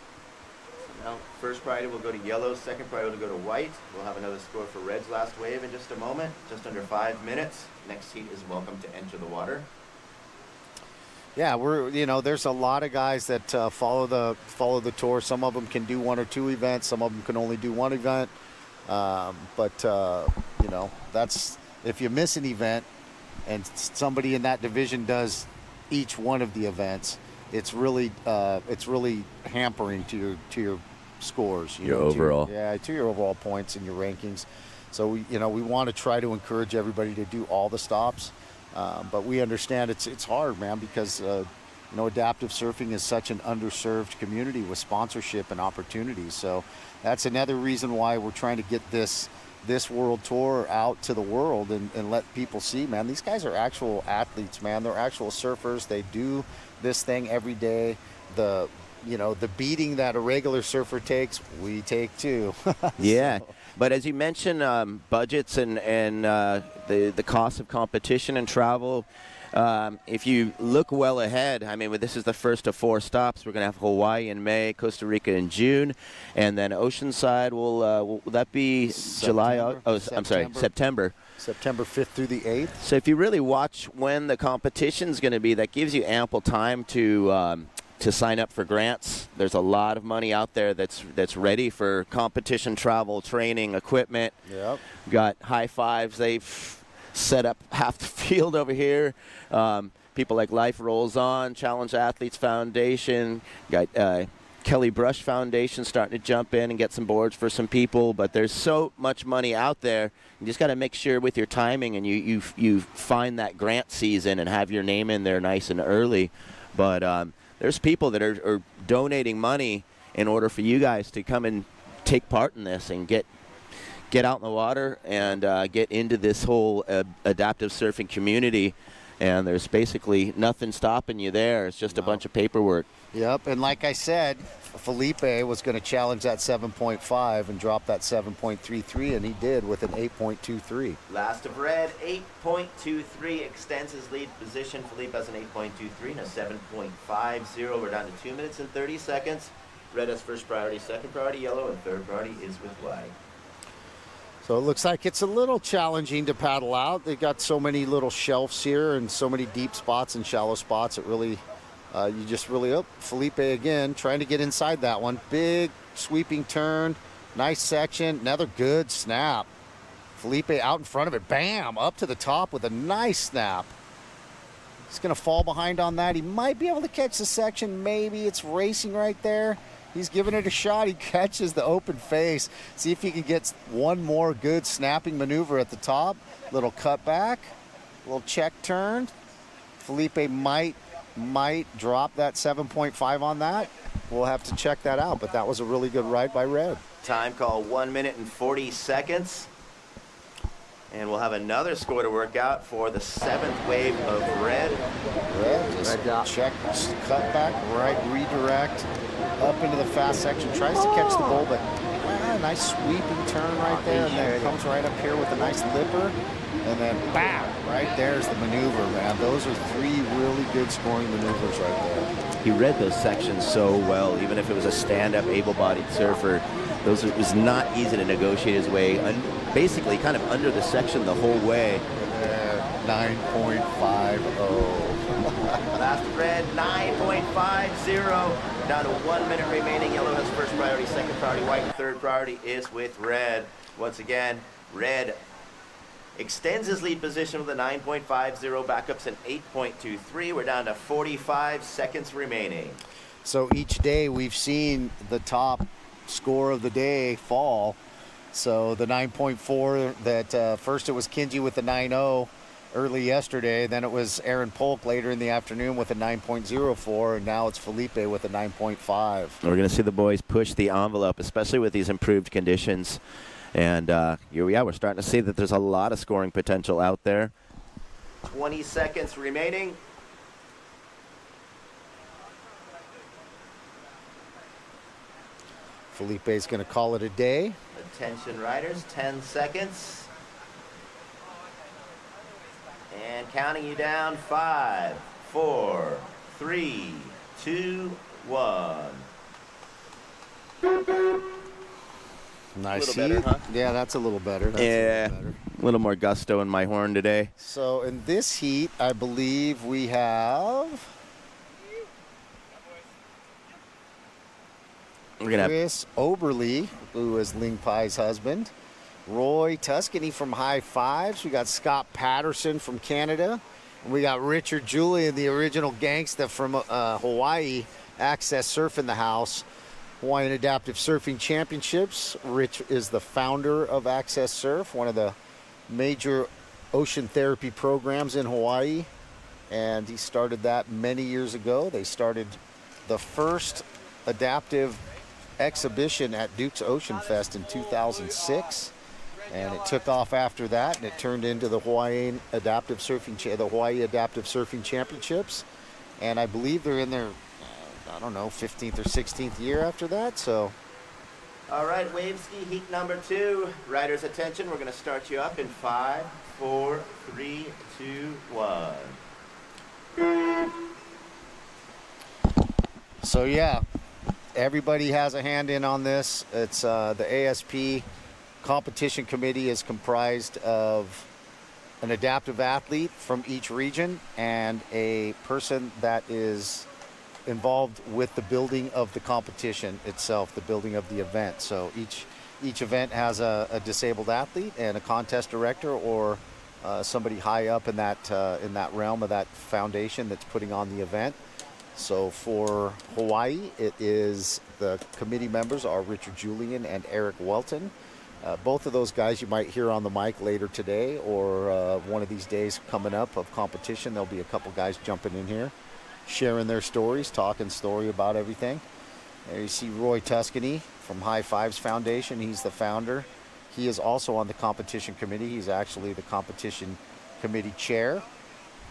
Now, first priority will go to yellow, second priority will go to white. We'll have another score for red's last wave in just a moment, just under 5 minutes. Next heat is welcome to enter the water. Yeah, there's a lot of guys that follow the tour. Some of them can do 1 or 2 events. Some of them can only do 1 event. That's if you miss an event and somebody in that division does each one of the events, it's really hampering to your scores. Your overall. To your overall points and your rankings. So we want to try to encourage everybody to do all the stops. But we understand it's hard, man, because adaptive surfing is such an underserved community with sponsorship and opportunities. So that's another reason why we're trying to get this world tour out to the world and let people see, man, these guys are actual athletes, man. They're actual surfers. They do this thing every day. The beating that a regular surfer takes, we take too. Yeah. But as you mentioned, budgets and the cost of competition and travel, If you look well ahead, I mean, this is the first of 4 stops. We're going to have Hawaii in May, Costa Rica in June, and then Oceanside will that be July? Oh, I'm sorry, September. September 5th through the 8th. So if you really watch when the competition's going to be, that gives you ample time to sign up for grants. There's a lot of money out there that's ready for competition travel, training, equipment. Yep. Got High Fives. They've set up half the field over here. People like Life Rolls On, Challenge Athletes Foundation, got Kelly Brush Foundation starting to jump in and get some boards for some people. But there's so much money out there. You just got to make sure with your timing and you find that grant season and have your name in there nice and early. But there's people that are donating money in order for you guys to come and take part in this and get out in the water and get into this whole adaptive surfing community. And there's basically nothing stopping you there. It's just a bunch of paperwork. Yep, and like I said, Felipe was going to challenge that 7.5 and drop that 7.33, and he did with an 8.23. Last of red, 8.23 extends his lead position. Felipe has an 8.23 and a 7.50. We're down to 2 minutes and 30 seconds. Red has first priority, second priority yellow, and third priority is with white. So it looks like it's a little challenging to paddle out. They got so many little shelves here and so many deep spots and shallow spots. It really, you just really, Felipe again, trying to get inside that one. Big sweeping turn, nice section, another good snap. Felipe out in front of it, bam, up to the top with a nice snap. He's gonna fall behind on that. He might be able to catch the section, maybe. It's racing right there. He's giving it a shot. He catches the open face. See if he can get one more good snapping maneuver at the top. Little cut back, little check turn. Felipe might drop that 7.5 on that. We'll have to check that out, but that was a really good ride by Red. Time call 1 minute and 40 seconds. And we'll have another score to work out for the 7th wave of red. Red just check, cut back, right redirect, up into the fast section. Tries to catch the bull, but nice sweeping turn right there. And then comes right up here with a nice lipper. And then bam, right there's the maneuver, man. Those are 3 really good scoring maneuvers right there. He read those sections so well, even if it was a stand-up, able-bodied surfer. It was not easy to negotiate his way, basically kind of under the section the whole way. 9.50. Last red, 9.50. Down to 1 minute remaining. Yellow has first priority, second priority, white, and third priority is with red. Once again, red extends his lead position with a 9.50. Backups an 8.23. We're down to 45 seconds remaining. So each day we've seen the top score of the day fall. So the 9.4 that first it was Kinji with the 9.0 early yesterday, then it was Aaron Polk later in the afternoon with a 9.04, and now it's Felipe with a 9.5. We're going to see the boys push the envelope, especially with these improved conditions. And here we are. We're starting to see that there's a lot of scoring potential out there. 20 seconds remaining. Felipe's going to call it a day. Attention riders, 10 seconds. And counting you down, 5, 4, 3, 2, 1. Nice heat. Better, huh? Yeah, that's a little better. That's a little more gusto in my horn today. So in this heat, I believe we have Chris Oberly, who is Ling Pai's husband. Roy Tuscany from High Fives. We got Scott Patterson from Canada. And we got Richard Julian, the original gangsta from Hawaii. Access Surf in the house. Hawaiian Adaptive Surfing Championships. Rich is the founder of Access Surf, one of the major ocean therapy programs in Hawaii. And he started that many years ago. They started the first adaptive exhibition at Duke's Ocean Fest in 2006, and it took off after that, and it turned into the Hawaii Adaptive Surfing Championships, and I believe they're in their, I don't know, 15th or 16th year after that. So, all right, wave ski heat number 2. Riders, attention. We're going to start you up in 5, 4, 3, 2, 1. So yeah, everybody has a hand in on this. It's the ASP competition committee is comprised of an adaptive athlete from each region and a person that is involved with the building of the competition itself, the building of the event. So each event has a disabled athlete and a contest director or somebody high up in that realm of that foundation that's putting on the event. So for Hawaii, it is the committee members are Richard Julian and Eric Welton. Both of those guys you might hear on the mic later today or one of these days coming up of competition. There'll be a couple guys jumping in here, sharing their stories, talking story about everything. There you see Roy Tuscany from High Fives Foundation. He's the founder. He is also on the competition committee. He's actually the competition committee chair.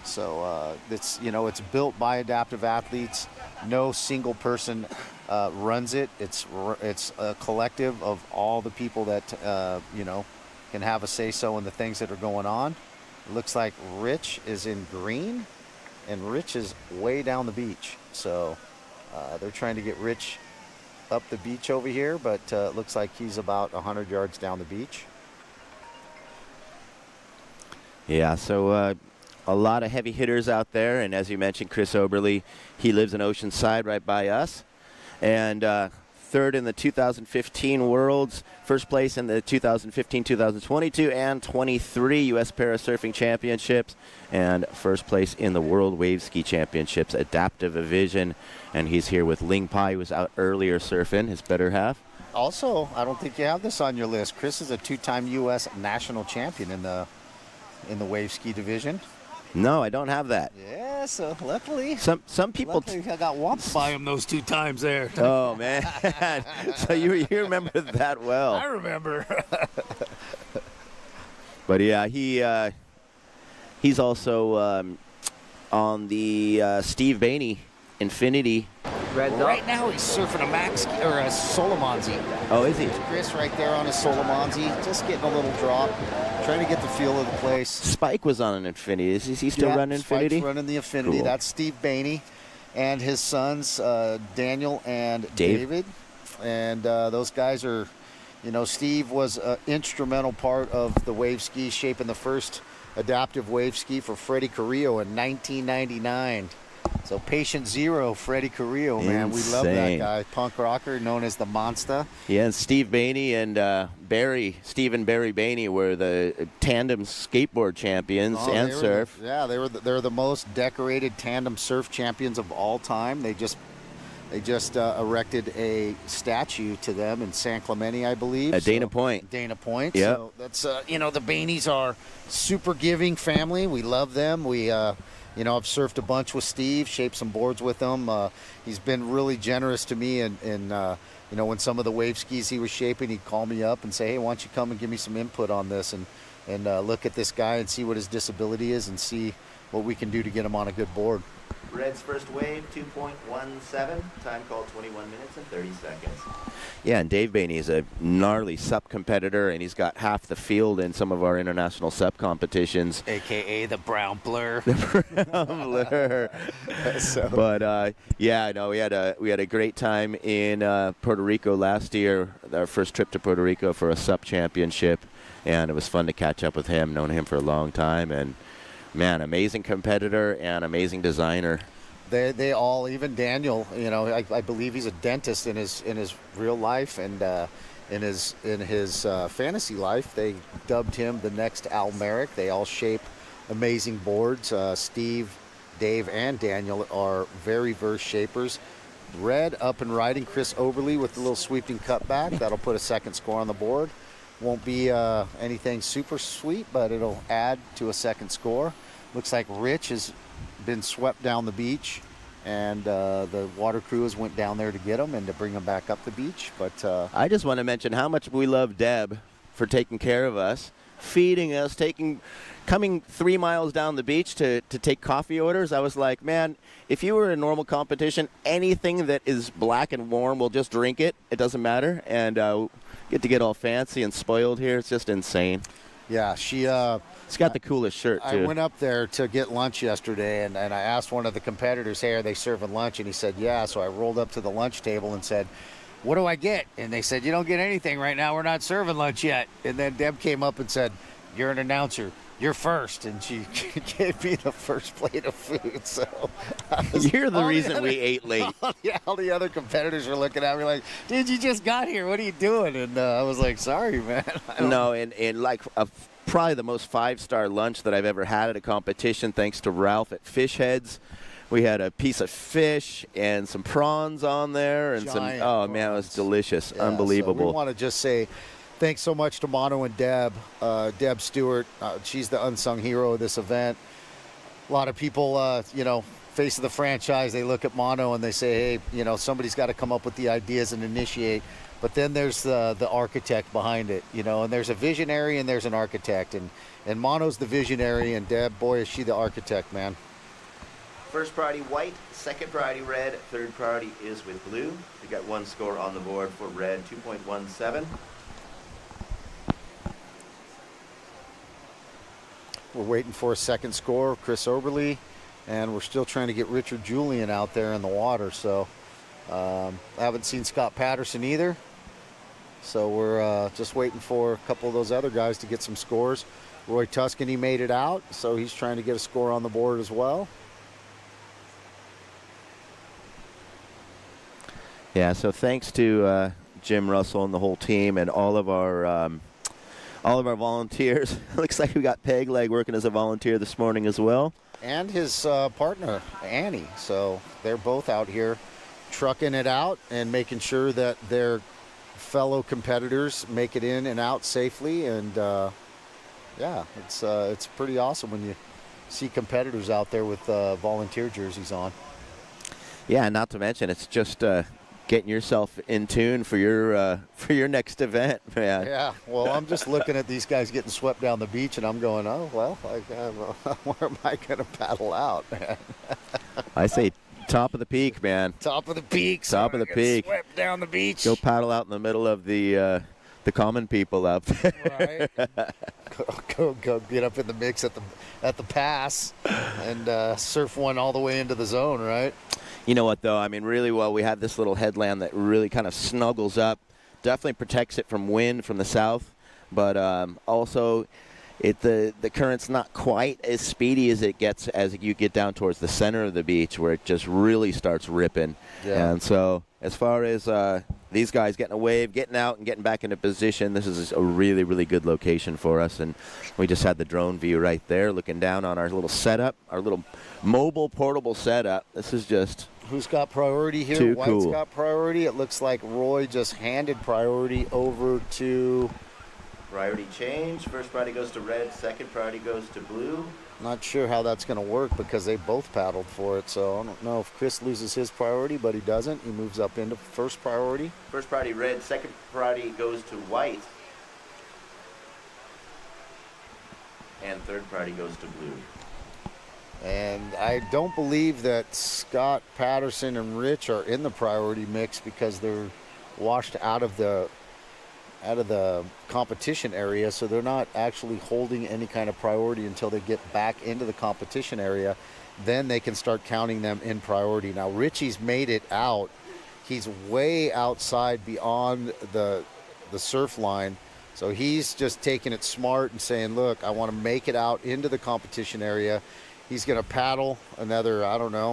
So it's built by adaptive athletes. No single person runs it. It's a collective of all the people that can have a say-so in the things that are going on. It looks like Rich is in green, and Rich is way down the beach. So they're trying to get Rich up the beach over here, but it looks like he's about 100 yards down the beach. Yeah, so a lot of heavy hitters out there, and as you mentioned, Chris Oberly, he lives in Oceanside right by us, and third in the 2015 Worlds, first place in the 2015, 2022, and 23 U.S. Parasurfing Championships, and first place in the World Wave Ski Championships Adaptive Division, and he's here with Ling Pai, who was out earlier surfing, his better half. Also, I don't think you have this on your list. Chris is a two-time U.S. national champion in the wave ski division. No, I don't have that. Yeah, so luckily. Some people. Luckily I got whomped by him those 2 times there. Oh man, so you remember that well. I remember. But yeah, he's also on the Steve Bainey Infinity. Right now he's surfing a max or a Solomonzi. Oh, is he? Chris right there on his Solomonzi, just getting a little drop, trying to get the feel of the place. Spike was on an Infinity. Is he still running Infinity? Spike's running the Infinity. Cool. That's Steve Bainey and his sons Daniel and David. And those guys are, Steve was an instrumental part of the wave ski, shaping the first adaptive wave ski for Freddie Carrillo in 1999. So patient zero, Freddie Carrillo, man. We love that guy. Punk rocker known as the Monster. Yeah, and Steve Bainey and Steve and Barry Bainey were the tandem skateboard champions and surf. They're the most decorated tandem surf champions of all time. They just erected a statue to them in San Clemente, I believe. At Dana Point. Dana Point. Yeah. So that's the Baineys are super giving family. We love them. We I've surfed a bunch with Steve, shaped some boards with him. He's been really generous to me, and when some of the wave skis he was shaping, he'd call me up and say, "Hey, why don't you come and give me some input on this and look at this guy and see what his disability is and see what we can do to get him on a good board." Red's first wave, 2.17. Time called 21 minutes and 30 seconds. Yeah, and Dave Bainey is a gnarly SUP competitor, and he's got half the field in some of our international SUP competitions. AKA the Brown Blur. The Brown Blur. But we had a great time in Puerto Rico last year. Our first trip to Puerto Rico for a SUP championship, and it was fun to catch up with him. Known him for a long time, and man, amazing competitor and amazing designer. They all, even Daniel, I believe he's a dentist in his real life, and in his fantasy life, they dubbed him the next Al Merrick. They all shape amazing boards. Steve, Dave, and Daniel are very versed shapers. Red up and riding, Chris Oberly with the little sweeping cutback. That'll put a second score on the board. Won't be anything super sweet, but it'll add to a second score. Looks like Rich has been swept down the beach, and the water crew has went down there to get him and to bring him back up the beach. But I just want to mention how much we love Deb for taking care of us, feeding us, coming 3 miles down the beach to take coffee orders. I was like, man, if you were in a normal competition, anything that is black and warm, we'll just drink it. It doesn't matter. And get all fancy and spoiled here. It's just insane. Yeah, she. It's got the coolest shirt, too. I went up there to get lunch yesterday, and I asked one of the competitors, hey, are they serving lunch? And he said, yeah. So I rolled up to the lunch table and said, what do I get? And they said, you don't get anything right now. We're not serving lunch yet. And then Deb came up and said, you're an announcer. You're first. And she gave me the first plate of food. So you're the reason we ate late. All the other competitors were looking at me like, dude, you just got here. What are you doing? And I was like, sorry, man. No, and like probably the most 5-star lunch that I've ever had at a competition, thanks to Ralph at Fish Heads. We had a piece of fish and some prawns on there, and Giant man, it was delicious, Yeah, unbelievable. So we want to just say thanks so much to Mono and Deb. Deb Stewart, she's the unsung hero of this event. A lot of people, face of the franchise, they look at Mono and they say, hey, somebody's got to come up with the ideas and initiate. But then there's the architect behind it, and there's a visionary and there's an architect. And Mono's the visionary, and Deb, boy, is she the architect, man. First priority white, second priority red, third priority is with blue. We got one score on the board for red, 2.17. We're waiting for a second score, Chris Oberle, and we're still trying to get Richard Julian out there in the water. So I haven't seen Scott Patterson either. So we're just waiting for a couple of those other guys to get some scores. Roy Tuscany made it out, so he's trying to get a score on the board as well. Yeah, so thanks to Jim Russell and the whole team and all of our volunteers. Looks like we got Peg Leg working as a volunteer this morning as well. And his partner, Annie. So they're both out here trucking it out and making sure that their fellow competitors make it in and out safely. And it's pretty awesome when you see competitors out there with volunteer jerseys on. Yeah, not to mention it's just getting yourself in tune for your next event, man. Yeah, well, I'm just looking at these guys getting swept down the beach, and I'm going, oh, well, where am I going to paddle out, man? I say top of the peak, man. Top of the peak. Top of the peak. Swept down the beach. Go paddle out in the middle of the common people out there. Right. Go get up in the mix at the pass and surf one all the way into the zone, right? You know what, though? I mean, really well, we have this little headland that really kind of snuggles up, definitely protects it from wind from the south, but also the current's not quite as speedy as it gets as you get down towards the center of the beach, where it just really starts ripping. Yeah. And so as far as these guys getting a wave, getting out and getting back into position, this is a really, really good location for us. And we just had the drone view right there looking down on our little setup, our little mobile portable setup. This is just... Who's got priority here? Too White's cool. got priority. It looks like Roy just handed priority over to... Priority change. First priority goes to red, second priority goes to blue. Not sure how that's going to work because they both paddled for it. So I don't know if Chris loses his priority, but he doesn't. He moves up into first priority. First priority red, second priority goes to white. And third priority goes to blue. And I don't believe that Scott Patterson and Rich are in the priority mix because they're washed out of the competition area, so they're not actually holding any kind of priority until they get back into the competition area. Then they can start counting them in priority. Now Richie's made it out. He's way outside beyond the surf line, so he's just taking it smart and saying, look, I want to make it out into the competition area. He's going to paddle another,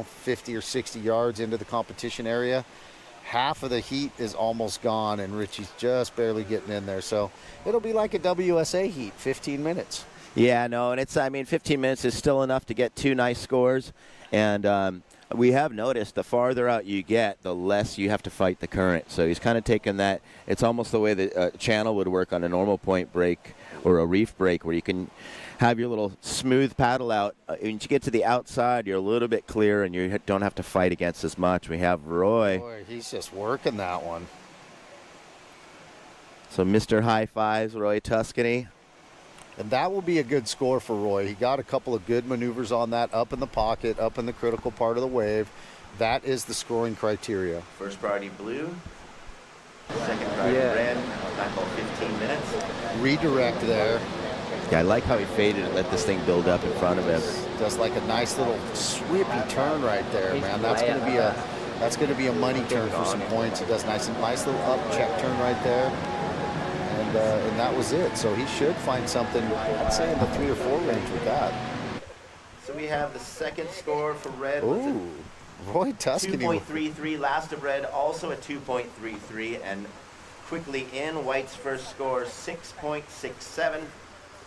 50 or 60 yards into the competition area. Half of the heat is almost gone, and Richie's just barely getting in there. So it'll be like a WSA heat, 15 minutes. Yeah, no, and 15 minutes is still enough to get 2 nice scores. And we have noticed the farther out you get, the less you have to fight the current. So he's kind of taken that. It's almost the way the channel would work on a normal point break or a reef break, where you can have your little smooth paddle out. When you get to the outside, you're a little bit clear, and you don't have to fight against as much. We have Roy. Boy, he's just working that one. So Mr. High Fives, Roy Tuscany. And that will be a good score for Roy. He got a couple of good maneuvers on that, up in the pocket, up in the critical part of the wave. That is the scoring criteria. First priority blue, second priority red, time called 15 minutes. Redirect there. Yeah, I like how he faded and let this thing build up in front of him. Does like a nice little sweepy turn right there, man. That's going to be a money turn for some points. He does nice little up check turn right there, and that was it. So he should find something, I'd say, in the 3 or 4 range with that. So we have the second score for red. Ooh, Roy Tuscany. 2.33. Last of red also a 2.33, and quickly in white's first score 6.67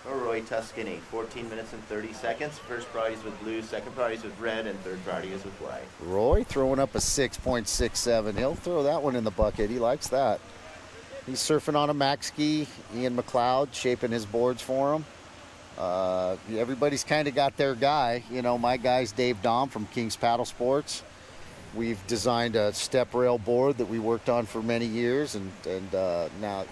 for Roy Tuscany. 14 minutes and 30 seconds. First priority is with blue, second priority is with red, and third priority is with white. Roy throwing up a 6.67. He'll throw that one in the bucket. He likes that. He's surfing on a max ski. Ian McLeod shaping his boards for him. Everybody's kind of got their guy. You know, my guy's Dave Dahm from King's Paddle Sports. We've designed a step rail board that we worked on for many years, and now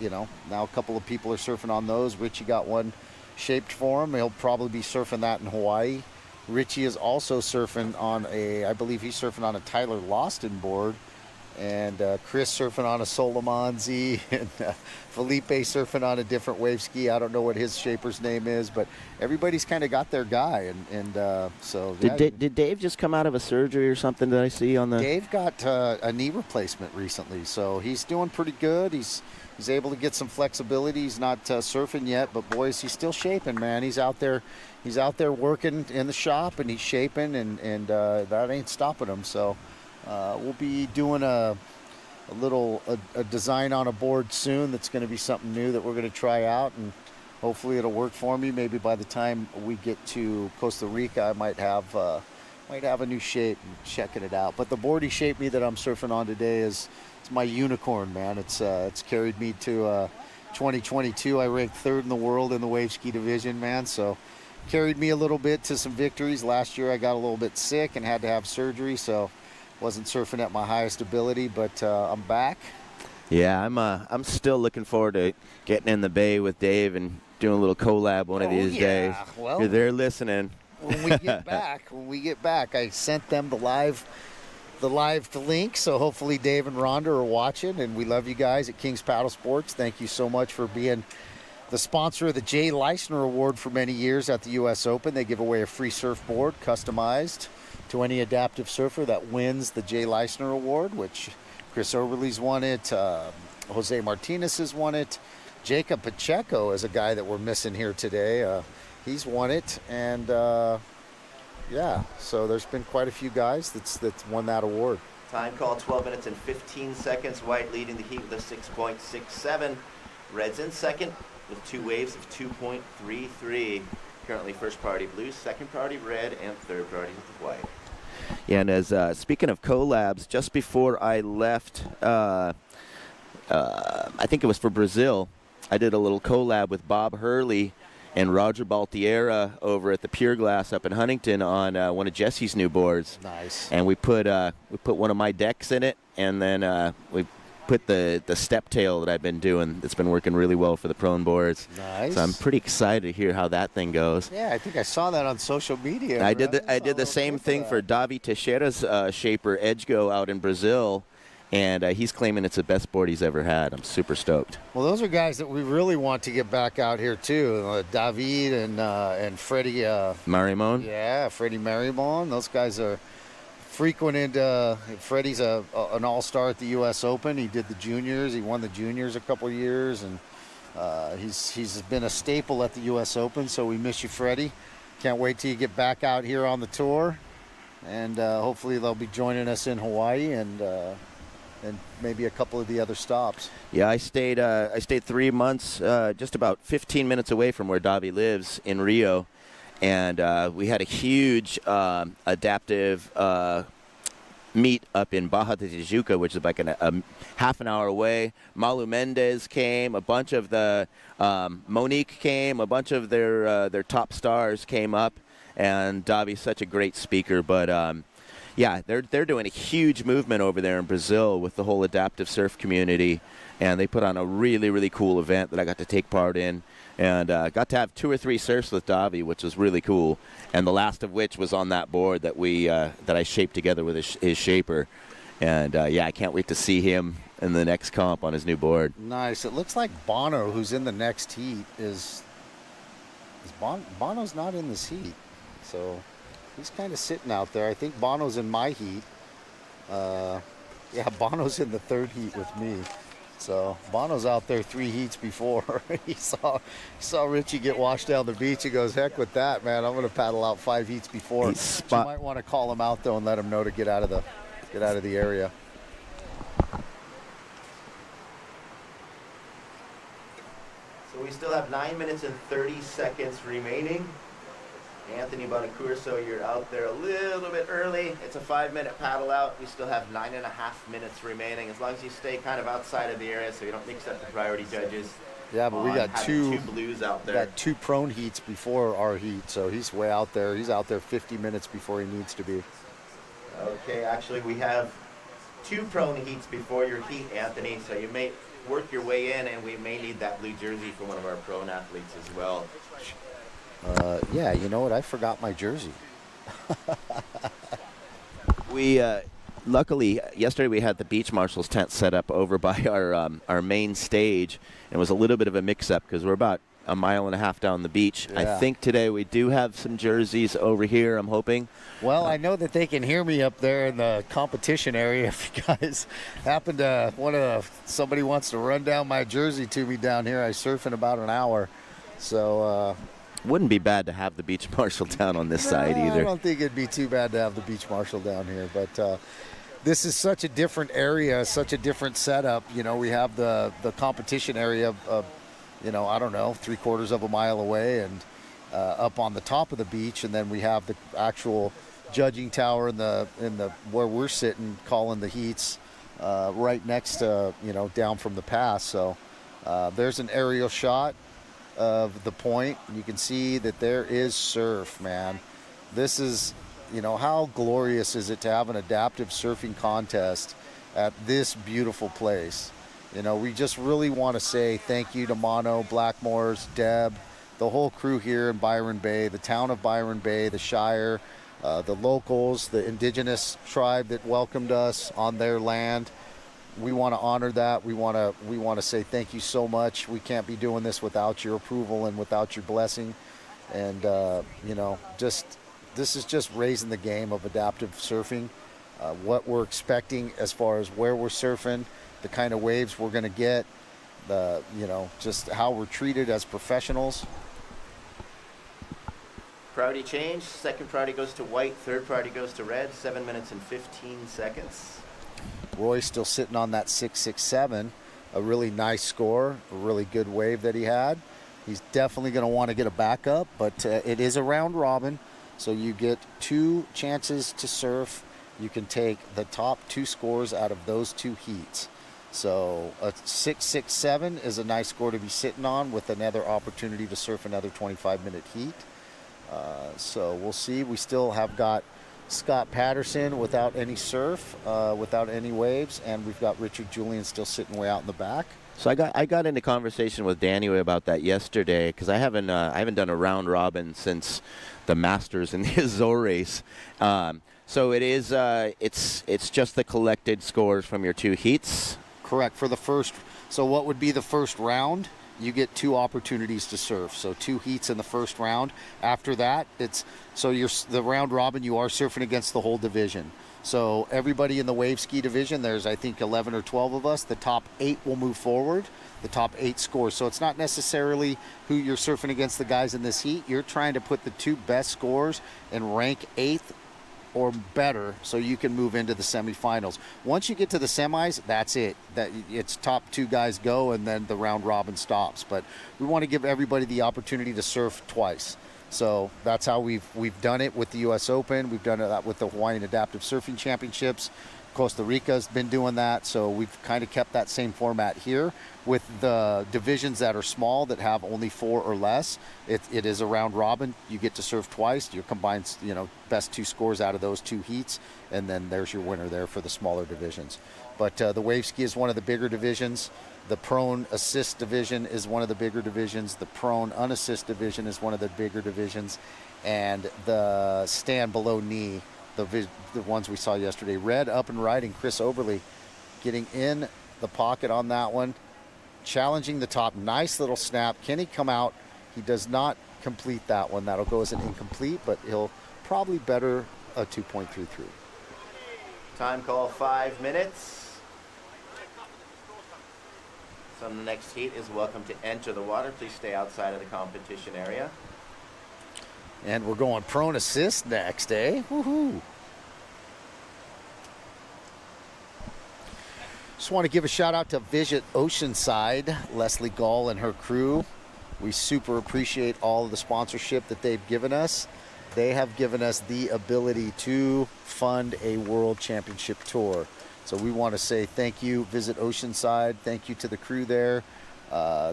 a couple of people are surfing on those. Richie got one shaped for him. He'll probably be surfing that in Hawaii. Richie is also surfing on I believe he's surfing on a Tyler Lawston board, and Chris surfing on a Solomonzi, and Felipe surfing on a different wave ski. I don't know what his shaper's name is, but everybody's kind of got their guy, and so. Did Dave just come out of a surgery or something that I see on the? Dave got a knee replacement recently, so he's doing pretty good. He's able to get some flexibility. He's not surfing yet, but boys, he's still shaping, man. He's out there working in the shop, and he's shaping, and that ain't stopping him. So we'll be doing a design on a board soon. That's going to be something new that we're going to try out, and hopefully it'll work for me. Maybe by the time we get to Costa Rica, I might have a new shape and checking it out. But the board he shaped me that I'm surfing on today it's my unicorn, man. It's carried me to 2022. I ranked 3rd in the world in the wave ski division, man. So carried me a little bit to some victories. Last year I got a little bit sick and had to have surgery, so wasn't surfing at my highest ability, but I'm back. Yeah, I'm still looking forward to getting in the bay with Dave and doing a little collab one of these days. Well, you're there listening. When we get back, I sent them the live link, so hopefully Dave and Rhonda are watching, and we love you guys at King's Paddle Sports. Thank you so much for being the sponsor of the Jay Leisner Award for many years at the U.S. Open. They give away a free surfboard customized to any adaptive surfer that wins the Jay Leisner Award, which Chris Oberle's won it, Jose Martinez has won it, Jacob Pacheco is a guy that we're missing here today. He's won it, and yeah, so there's been quite a few guys that's won that award. Time call 12 minutes and 15 seconds. White leading the heat with a 6.67. Red's in second with 2 waves of 2.33. Currently first priority blue, second priority red, and third priority with white. Yeah, and as speaking of collabs, just before I left, I think it was for Brazil, I did a little collab with Bob Hurley and Roger Baltiera over at the Pure Glass up in Huntington on one of Jesse's new boards. Nice. And we put one of my decks in it, and then we put the step tail that I've been doing that's been working really well for the prone boards. Nice. So I'm pretty excited to hear how that thing goes. Yeah, I think I saw that on social media. I did the same thing for Davi Teixeira's shaper Edgego out in Brazil, and he's claiming it's the best board he's ever had. I'm super stoked. Well, those are guys that we really want to get back out here too. David and Freddie Marimon. Yeah, Freddie Marimon. Those guys are frequented. Freddie's an all-star at the U.S. Open. He did the juniors. He won the juniors a couple years, and he's been a staple at the U.S. Open. So we miss you, Freddie. Can't wait till you get back out here on the tour, and hopefully they'll be joining us in Hawaii and maybe a couple of the other stops. Yeah, I stayed 3 months, just about 15 minutes away from where Davi lives in Rio. And we had a huge adaptive meet up in Baja de Tijuca, which is like a half an hour away. Malu Mendez came, a bunch of the Monique came, a bunch of their top stars came up, and Davi's such a great speaker. But yeah, they're doing a huge movement over there in Brazil with the whole adaptive surf community, and they put on a really, really cool event that I got to take part in. And got to have 2 or 3 surfs with Davi, which was really cool. And the last of which was on that board that I shaped together with his shaper. And yeah, I can't wait to see him in the next comp on his new board. Nice. It looks like Bono, who's in the next heat, is Bono's not in this heat, so he's kind of sitting out there. I think Bono's in my heat. Yeah, Bono's in the third heat with me. So Bono's out there 3 heats before. he saw Richie get washed down the beach. He goes, heck with that, man. I'm going to paddle out 5 heats before. You might want to call him out though and let him know to get out of the area. So we still have 9 minutes and 30 seconds remaining. Anthony Bonacurso, you're out there a little bit early. It's a 5-minute paddle out. We still have 9.5 minutes remaining. As long as you stay kind of outside of the area so you don't mix up the priority judges. Yeah, but we got two blues out there. We got 2 prone heats before our heat, so he's way out there. He's out there 50 minutes before he needs to be. Okay, actually we have 2 prone heats before your heat, Anthony, so you may work your way in, and we may need that blue jersey for one of our prone athletes as well. Yeah, you know what? I forgot my jersey. We luckily yesterday we had the beach marshal's tent set up over by our main stage, and it was a little bit of a mix-up because we're about a 1.5 miles down the beach. Yeah. I think today we do have some jerseys over here, I'm hoping. Well, I know that they can hear me up there in the competition area. If you guys happen to somebody wants to run down my jersey to me down here, I surf in about an hour. So wouldn't be bad to have the beach marshal down on this side either. I don't think it'd be too bad to have the beach marshal down here, but this is such a different area, such a different setup. You know, we have the competition area you know, I don't know, 3/4 of a mile away and up on the top of the beach, and then we have the actual judging tower in the where we're sitting calling the heats right next to, you know, down from the pass. So there's an aerial shot of the point. You can see that there is surf, man. This is, you know, how glorious is it to have an adaptive surfing contest at this beautiful place. You know, we just really want to say thank you to Mono, Blackmores, Deb, the whole crew here in Byron Bay, the town of Byron Bay, the Shire, the locals, the indigenous tribe that welcomed us on their land. We want to honor that. We want to say thank you so much. We can't be doing this without your approval and without your blessing. And you know, this is just raising the game of adaptive surfing. What we're expecting as far as where we're surfing, the kind of waves we're going to get, you know, just how we're treated as professionals. Priority change. Second priority goes to white. Third priority goes to red. 7 minutes and 15 seconds. Roy's still sitting on that 667, a really nice score, a really good wave that he had. He's definitely going to want to get a backup, but it is a round robin, so you get 2 chances to surf. You can take the top 2 scores out of those 2 heats. So a 667 is a nice score to be sitting on with another opportunity to surf another 25-minute heat. So we'll see. We still have got Scott Patterson without any surf, without any waves, and we've got Richard Julian still sitting way out in the back. So I got into conversation with Danny about that yesterday because I haven't done a round robin since the Masters in the Azores. So it is it's just the collected scores from your 2 heats. Correct. For the first, so what would be the first round? You get 2 opportunities to surf. So 2 heats in the first round. After that, the round robin, you are surfing against the whole division. So everybody in the wave ski division, there's I think 11 or 12 of us. The top 8 will move forward. The top 8 scores. So it's not necessarily who you're surfing against the guys in this heat. You're trying to put the 2 best scores and rank 8th or better so you can move into the semifinals. Once you get to the semis, that's it. It's top 2 guys go, and then the round robin stops. But we want to give everybody the opportunity to surf twice. So that's how we've done it with the U.S. Open. We've done it with the Hawaiian Adaptive Surfing Championships. Costa Rica's been doing that, so we've kind of kept that same format here with the divisions that are small that have only 4 or less. It is a round robin. You get to surf twice. You combine, you know, best 2 scores out of those 2 heats, and then there's your winner there for the smaller divisions. But the wave ski is one of the bigger divisions. The Pron Assist division is one of the bigger divisions. The Pron Unassisted division is one of the bigger divisions, and the stand below knee, the ones we saw yesterday. Red up and riding. Chris Oberly getting in the pocket on that one, challenging the top. Nice little snap. Can he come out? He does not complete that one. That'll go as an incomplete, but he'll probably better a 2.33. Time call 5 minutes. So the next heat is welcome to enter the water. Please stay outside of the competition area. And we're going Pron Assist next, eh? Woohoo! Just want to give a shout out to Visit Oceanside, Leslie Gall and her crew. We super appreciate all of the sponsorship that they've given us. They have given us the ability to fund a World Championship tour. So we want to say thank you, Visit Oceanside. Thank you to the crew there.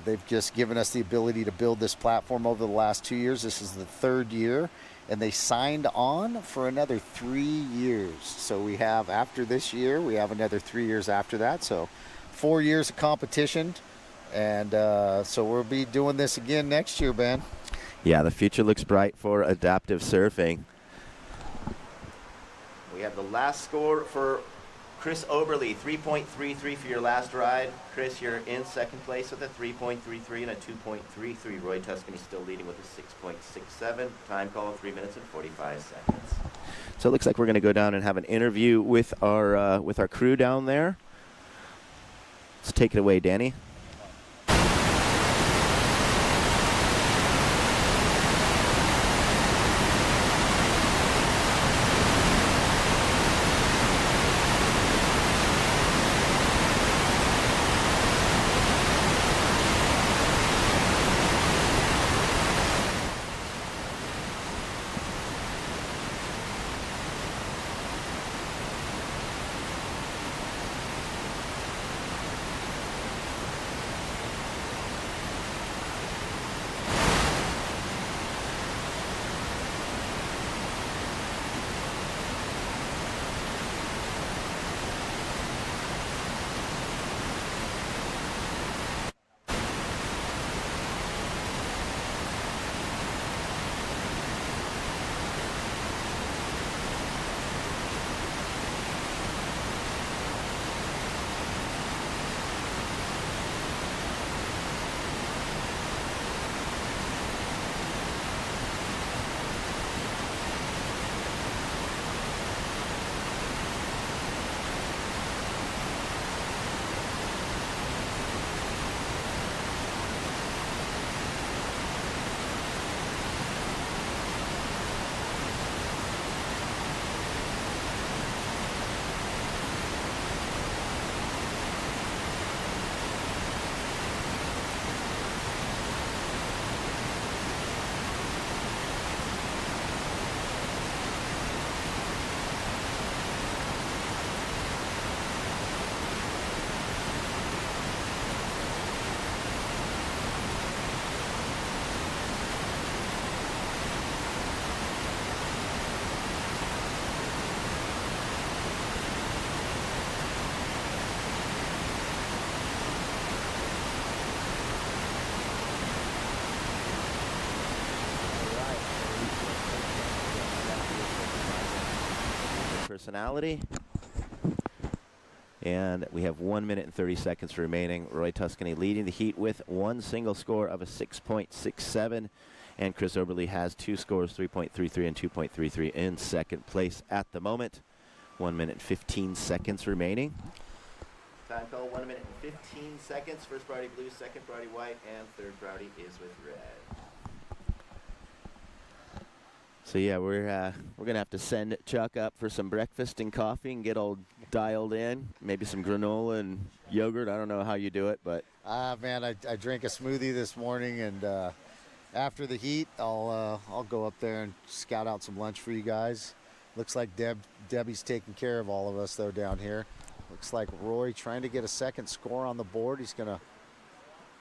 They've just given us the ability to build this platform over the last 2 years. This is the 3rd year, and they signed on for another 3 years. So we have, after this year, we have another 3 years after that. So 4 years of competition, and so we'll be doing this again next year, Ben. Yeah, the future looks bright for adaptive surfing. We have the last score for Chris Oberly, 3.33 for your last ride. Chris, you're in second place with a 3.33 and a 2.33. Roy Tuscany still leading with a 6.67. Time call 3 minutes and 45 seconds. So it looks like we're going to go down and have an interview with our crew down there. Let's take it away, Danny. Personality. And we have 1 minute and 30 seconds remaining. Roy Tuscany leading the heat with one single score of a 6.67. And Chris Oberly has two scores, 3.33 and 2.33 in second place at the moment. 1 minute and 15 seconds remaining. Time call 1 minute and 15 seconds. First priority blue, second priority white, and third priority is with red. So yeah, we're gonna have to send Chuck up for some breakfast and coffee and get all dialed in. Maybe some granola and yogurt. I don't know how you do it, but Man, I drank a smoothie this morning, and after the heat, I'll go up there and scout out some lunch for you guys. Looks like Debbie's taking care of all of us though down here. Looks like Roy trying to get a second score on the board. He's gonna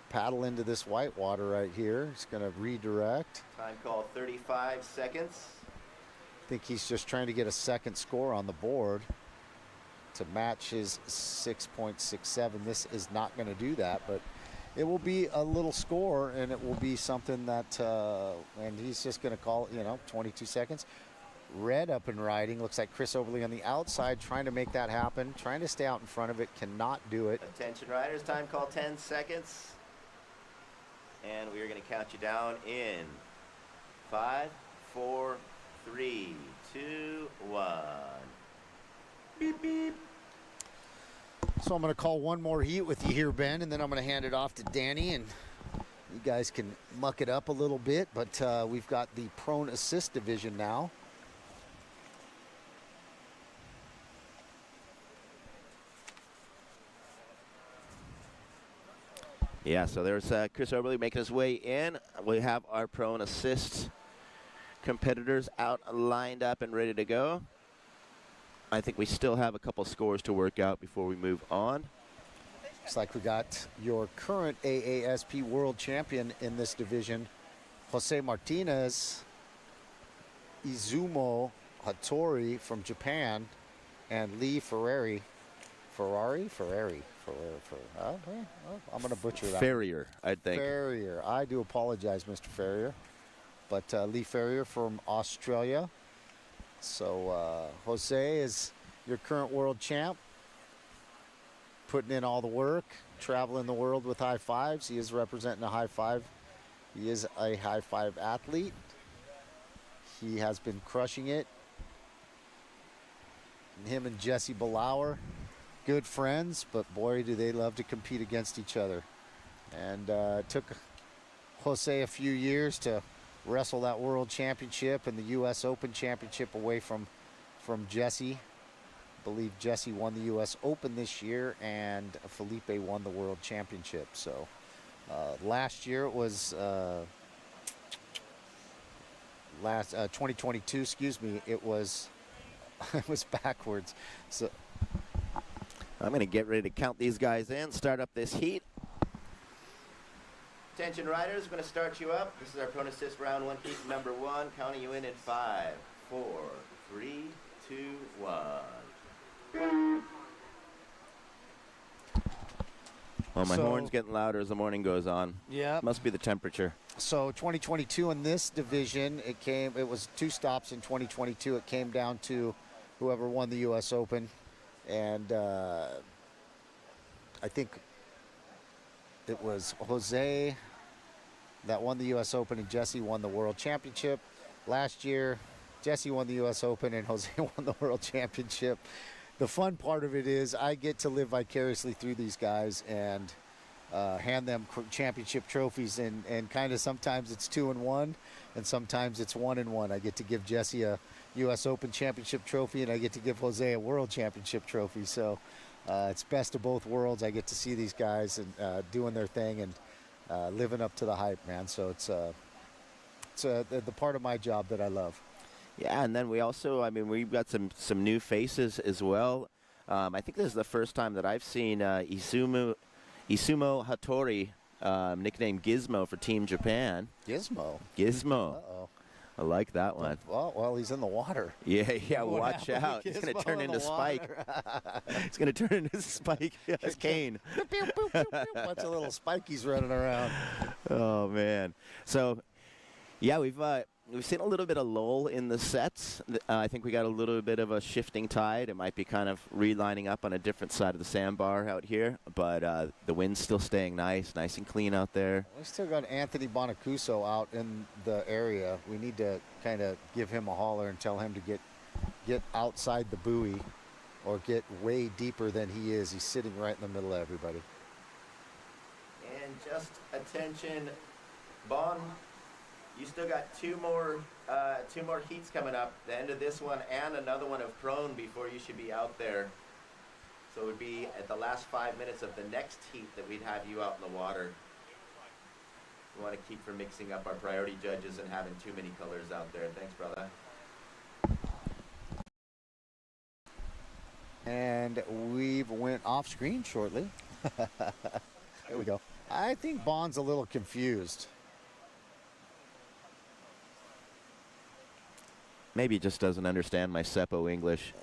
paddle into this white water right here. He's gonna redirect. Time call 35 seconds. I think he's just trying to get a second score on the board to match his 6.67. This is not going to do that, but it will be a little score, and it will be something that, and he's just going to call it, 22 seconds. Red up and riding. Looks like Chris Oberly on the outside trying to make that happen, trying to stay out in front of it, cannot do it. Attention riders, time call 10 seconds. And we are going to count you down in 5, 4, 3, 2, 1. Beep, beep. So I'm going to call one more heat with you here, Ben, and then I'm going to hand it off to Danny, and you guys can muck it up a little bit. But we've got the Pron Assist division now. Yeah, so there's Chris Oberle making his way in. We have our Pron Assist competitors out lined up and ready to go. I think we still have a couple scores to work out before we move on. Looks like we got your current AASP world champion in this division, Jose Martinez, Izumo Hattori from Japan, and Lee Ferrari. I'm going to butcher that. Farrier, I think. Farrier. I do apologize, Mr. Farrier. But Lee Farrier from Australia. So Jose is your current world champ, putting in all the work, traveling the world with high fives. He is representing a high five. He is a high five athlete. He has been crushing it. And him and Jesse Belauer, good friends, but boy, do they love to compete against each other. And it took Jose a few years to wrestle that world championship and the U.S. Open championship away from Jesse. I believe Jesse won the U.S. Open this year, and Felipe won the world championship. So last year it was 2022. Excuse me. It was it was backwards. So I'm going to get ready to count these guys in, start up this heat. Attention riders, we're going to start you up. This is our Pron Assist round 1 heat number 1. Counting you in 5, 4, 3, 2, 1. Well, my So- horn's getting louder as the morning goes on. yeah. Must be the temperature. So 2022 in this division, it was 2 stops in 2022. It came down to whoever won the U.S. Open, and I think it was Jose that won the U.S. Open, and Jesse won the World Championship. Last year, Jesse won the U.S. Open, and Jose won the World Championship. The fun part of it is I get to live vicariously through these guys and hand them championship trophies, and kind of sometimes it's 2-1, and sometimes it's 1-1. I get to give Jesse a U.S. Open championship trophy, and I get to give Jose a World Championship trophy. So it's best of both worlds. I get to see these guys and doing their thing and living up to the hype, man. So it's the part of my job that I love. Yeah, and then we also, I mean, we've got some new faces as well. I think this is the first time that I've seen Izumo Hattori, nicknamed Gizmo for Team Japan. Gizmo. Uh-oh. I like that one. Well, he's in the water. Yeah, watch out. He's going to turn into Spike. He's going to turn into Spike. Yes, Kane. Bunch of little spikies running around. Oh, man. So, yeah, we've seen a little bit of lull in the sets. I think we got a little bit of a shifting tide. It might be kind of relining up on a different side of the sandbar out here, but the wind's still staying nice and clean out there. We still got Anthony Bonacuso out in the area. We need to kind of give him a holler and tell him to get outside the buoy or get way deeper than he is. He's sitting right in the middle of everybody. And just attention, Bon, you still got two more heats coming up, the end of this one and another one of Pron before you should be out there. So it would be at the last 5 minutes of the next heat that we'd have you out in the water. We want to keep from mixing up our priority judges and having too many colors out there. Thanks, brother. And we went off screen shortly. There we go. I think Bond's a little confused. Maybe he just doesn't understand my Seppo English.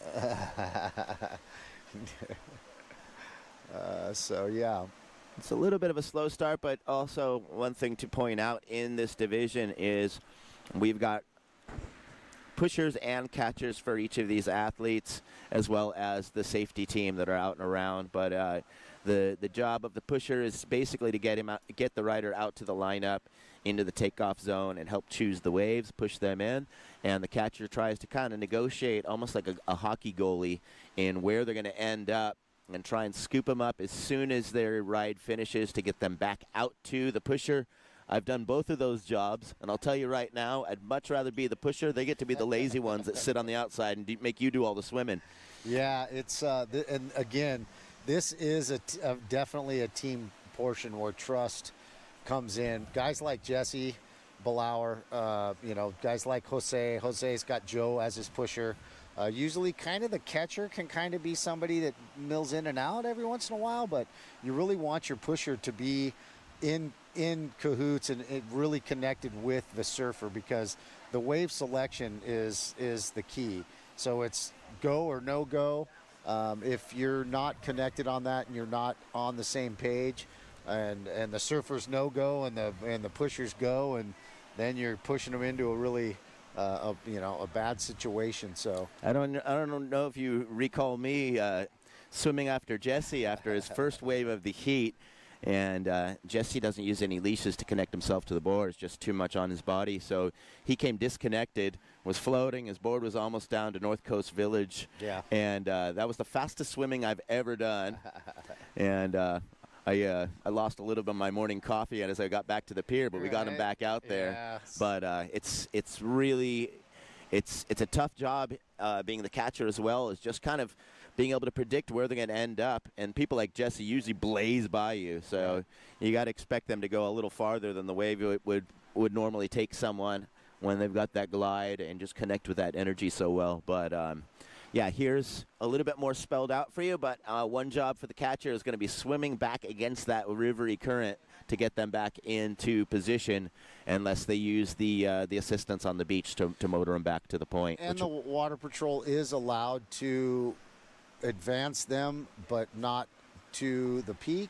So, yeah. It's a little bit of a slow start, but also one thing to point out in this division is we've got pushers and catchers for each of these athletes, as well as the safety team that are out and around. But the job of the pusher is basically to get the rider out to the lineup, into the takeoff zone, and help choose the waves, push them in. And the catcher tries to kind of negotiate, almost like a hockey goalie, in where they're going to end up, and try and scoop them up as soon as their ride finishes to get them back out to the pusher. I've done both of those jobs, and I'll tell you right now, I'd much rather be the pusher. They get to be the lazy ones that sit on the outside and make you do all the swimming. Yeah, it's and again, this is definitely a team portion where trust comes in. Guys like Jesse Belauer, guys like Jose. Jose's got Joe as his pusher. Usually kind of the catcher can kind of be somebody that mills in and out every once in a while, but you really want your pusher to be in cahoots and it really connected with the surfer, because the wave selection is the key. So it's go or no go. If you're not connected on that and you're not on the same page, and the surfers no go and the pushers go, and then you're pushing them into a really a bad situation. So I don't know if you recall me swimming after Jesse after his first wave of the heat. And Jesse doesn't use any leashes to connect himself to the board. It's just too much on his body. So he came disconnected, was floating. His board was almost down to North Coast Village. Yeah. And that was the fastest swimming I've ever done. And I lost a little bit of my morning coffee as I got back to the pier, but we got him back out there. Yes. But it's really a tough job being the catcher as well, as just kind of being able to predict where they're going to end up. And people like Jesse usually blaze by you, so you got to expect them to go a little farther than the wave would normally take someone when they've got that glide and just connect with that energy so well. But yeah, here's a little bit more spelled out for you, but one job for the catcher is going to be swimming back against that rivery current to get them back into position, unless they use the assistants on the beach to motor them back to the point. And the water patrol is allowed to advance them, but not to the peak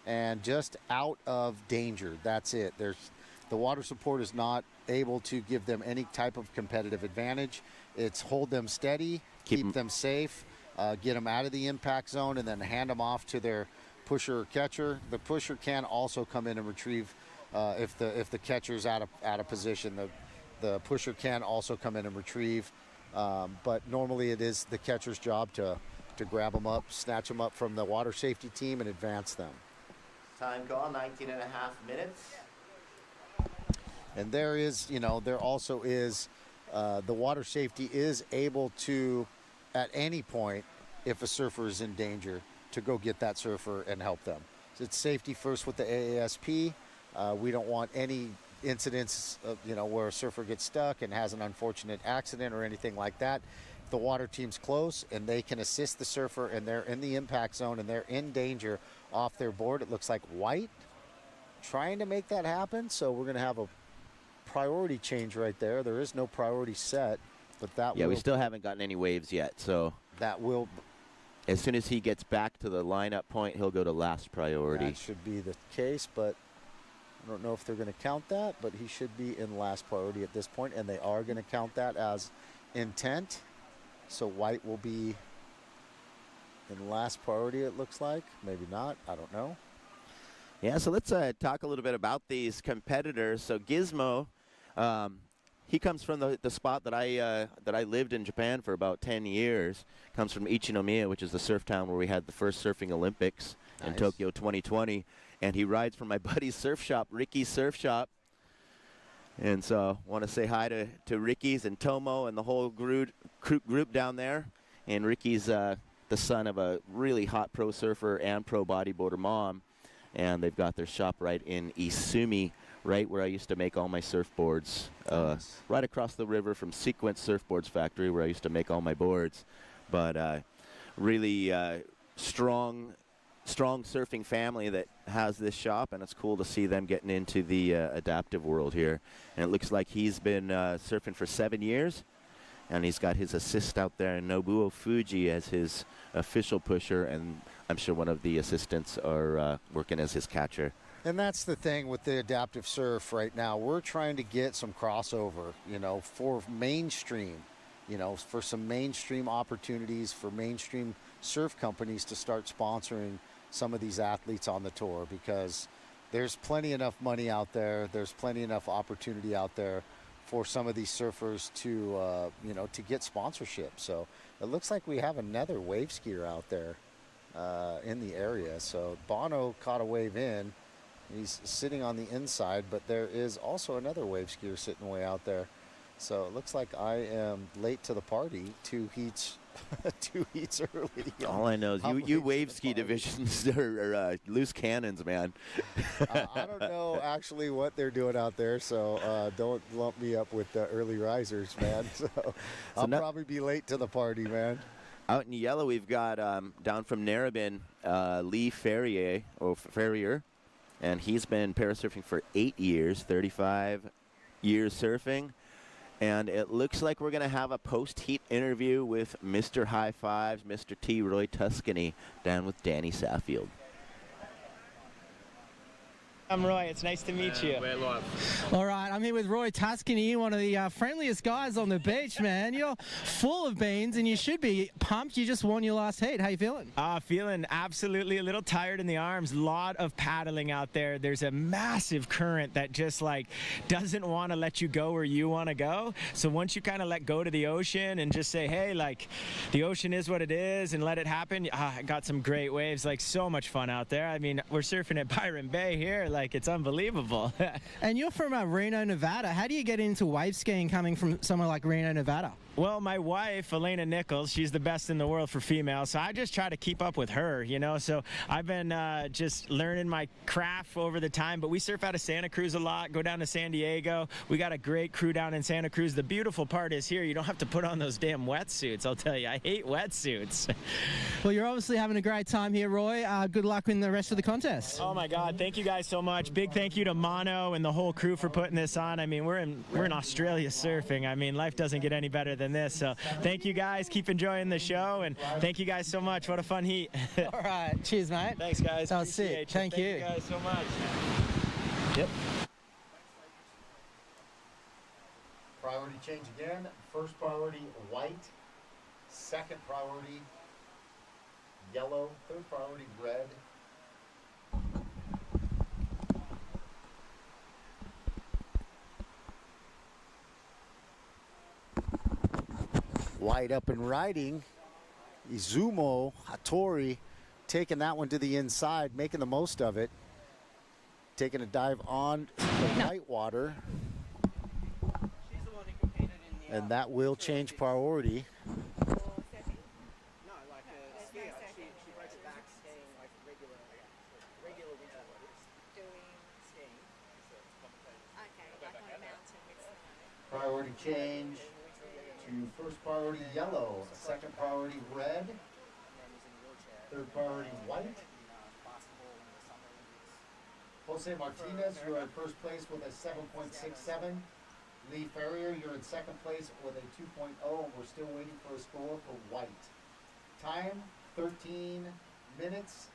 and just out of danger. That's it. The water support is not able to give them any type of competitive advantage. It's hold them steady, keep them safe, get them out of the impact zone, and then hand them off to their pusher or catcher. The pusher can also come in and retrieve if the catcher's out of position. The pusher can also come in and retrieve, but normally it is the catcher's job to grab them up, snatch them up from the water safety team, and advance them. Time call, 19 and a half minutes. And there also is the water safety is able to, at any point, if a surfer is in danger, to go get that surfer and help them. So it's safety first with the AASP. We don't want any incidents where a surfer gets stuck and has an unfortunate accident or anything like that. If the water team's close and they can assist the surfer and they're in the impact zone and they're in danger off their board, it looks like white trying to make that happen. So we're going to have a priority change right there. There is no priority set, but that we still haven't gotten any waves yet. So that will, as soon as he gets back to the lineup point, he'll go to last priority. That should be the case, but I don't know if they're going to count that, but he should be in last priority at this point, and they are going to count that as intent. So white will be in last priority, it looks like. Maybe not. I don't know. Yeah, so let's talk a little bit about these competitors. So Gizmo, he comes from the spot that I lived in Japan for about 10 years. Comes from Ichinomiya, which is the surf town where we had the first surfing Olympics in Tokyo 2020. And he rides from my buddy's surf shop, Ricky's Surf Shop. And so I want to say hi to Ricky's and Tomo and the whole group down there. And Ricky's the son of a really hot pro surfer and pro bodyboarder mom. And they've got their shop right in Isumi, right where I used to make all my surfboards. Right across the river from Sequence Surfboards Factory, where I used to make all my boards. But really strong surfing family that has this shop, and it's cool to see them getting into the adaptive world here. And it looks like he's been surfing for 7 years, and he's got his assist out there, Nobuo Fuji, as his official pusher, and I'm sure one of the assistants are working as his catcher. And that's the thing with the adaptive surf right now. We're trying to get some crossover, for mainstream. you know, for some mainstream opportunities for mainstream surf companies to start sponsoring some of these athletes on the tour, because there's plenty enough money out there. There's plenty enough opportunity out there for some of these surfers to, you know, to get sponsorship. So it looks like we have another wave skier out there in the area. So Bono caught a wave in. He's sitting on the inside, but there is also another wave skier sitting way out there. So it looks like I am late to the party, 2 heats 2 heats early. All I know is you wave ski divisions are loose cannons, man. I don't know actually what they're doing out there, so don't lump me up with the early risers, man. So I'll probably be late to the party, man. Out in yellow, we've got down from Narrabeen, Lee Ferrier, and he's been parasurfing for 8 years, 35 years surfing. And it looks like we're going to have a post-heat interview with Mr. High Fives, Mr. T. Roy Tuscany, down with Danny Saffield. I'm Roy. It's nice to meet you. We're live. All right, I'm here with Roy Tuscany, one of the friendliest guys on the beach, man. You're full of beans, and you should be pumped. You just won your last heat. How you feeling? Feeling absolutely a little tired in the arms. Lot of paddling out there. There's a massive current that just like doesn't want to let you go where you want to go. So once you kind of let go to the ocean and just say, hey, like the ocean is what it is, and let it happen. I got some great waves. Like so much fun out there. I mean, we're surfing at Byron Bay here. Like it's unbelievable. And you're from Reno, Nevada. How do you get into wave skiing coming from somewhere like Reno, Nevada? Well, my wife, Elena Nichols, she's the best in the world for females, so I just try to keep up with her, you know. So I've been just learning my craft over the time, but we surf out of Santa Cruz a lot, go down to San Diego. We got a great crew down in Santa Cruz. The beautiful part is here, you don't have to put on those damn wetsuits, I'll tell you. I hate wetsuits. Well, you're obviously having a great time here, Roy. Good luck in the rest of the contest. Oh, my God. Thank you guys so much. Big thank you to Mono and the whole crew for putting this on. I mean, we're in Australia surfing. I mean, life doesn't get any better than this. So thank you guys. Keep enjoying the show, and thank you guys so much. What a fun heat. All right. Cheers, mate. Thanks, guys. That was sick. Thank you. Thank you guys so much. Yep. Priority change again. First priority, white. Second priority, yellow. Third priority, red. White up and riding. Izumo Hattori taking that one to the inside, making the most of it. Taking a dive on the white water. She's the one who competed in the... And that will change priority. No, like a skier. She breaks it back skiing like regular winter Doing skiing. okay, like on a mountain with snow. Priority change to first priority yellow, second priority red, third priority white. Jose Martinez, you're in first place with a 7.67. Lee Ferrier, you're in second place with a 2.0. We're still waiting for a score for white. Time, 13 minutes.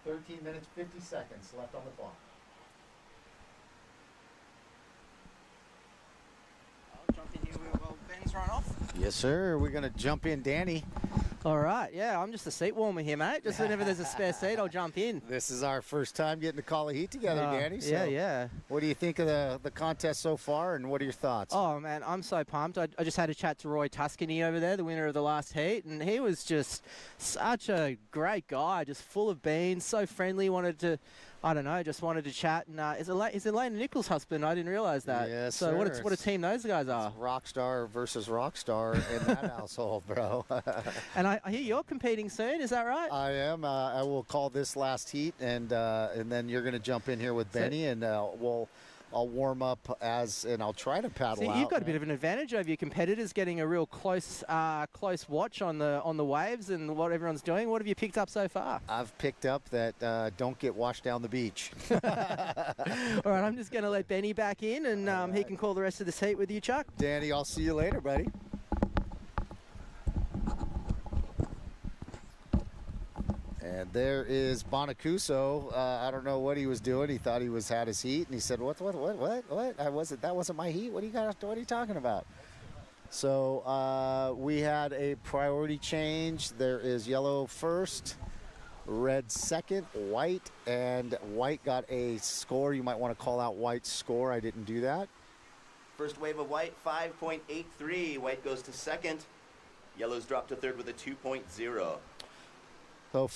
13 minutes, 50 seconds left on the clock. I'll jump in here while Ben's run off. Yes, sir. We're going to jump in, Danny. All right. Yeah, I'm just a seat warmer here, mate. Just whenever there's a spare seat, I'll jump in. This is our first time getting to call a heat together, Danny. So yeah. What do you think of the contest so far, and what are your thoughts? Oh, man, I'm so pumped. I just had a chat to Roy Tuscany over there, the winner of the last heat, and he was just such a great guy, just full of beans, so friendly, wanted to chat. And is Elena Nichols' husband? I didn't realize that. Yes, so sir. what a team those guys are. Rock star versus rock star in that household, bro. And I hear you're competing soon, is that right? I am. I will call this last heat, and then you're going to jump in here with Benny, and I'll warm up and I'll try to paddle out. You've got a bit of an advantage over your competitors, getting a real close watch on the waves and what everyone's doing. What have you picked up so far? I've picked up that don't get washed down the beach. All right, I'm just going to let Benny back in, and he can call the rest of this heat with you, Chuck. Danny, I'll see you later, buddy. And there is Bonacuso. I don't know what he was doing. He thought he had his heat, and he said, "What? That wasn't my heat. What are you talking about?" So we had a priority change. There is yellow first, red second, white, and white got a score. You might want to call out white's score. I didn't do that. First wave of white, 5.83. White goes to second. Yellow's dropped to third with a 2.0. So,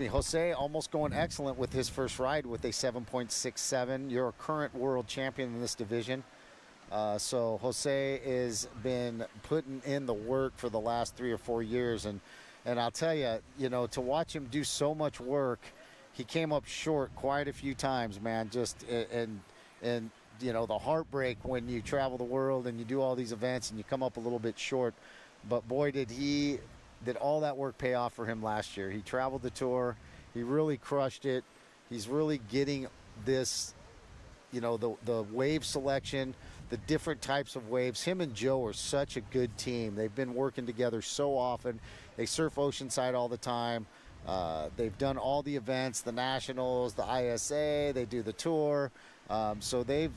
Jose almost going excellent with his first ride with a 7.67. You're a current world champion in this division. So Jose has been putting in the work for the last 3 or 4 years. And I'll tell you, to watch him do so much work, he came up short quite a few times, man. And the heartbreak when you travel the world and you do all these events and you come up a little bit short. But boy, did all that work pay off for him last year. He traveled the tour. He really crushed it. He's really getting this, the wave selection, the different types of waves. Him and Joe are such a good team. They've been working together so often. They surf Oceanside all the time. They've done all the events, the Nationals, the ISA. They do the tour. So they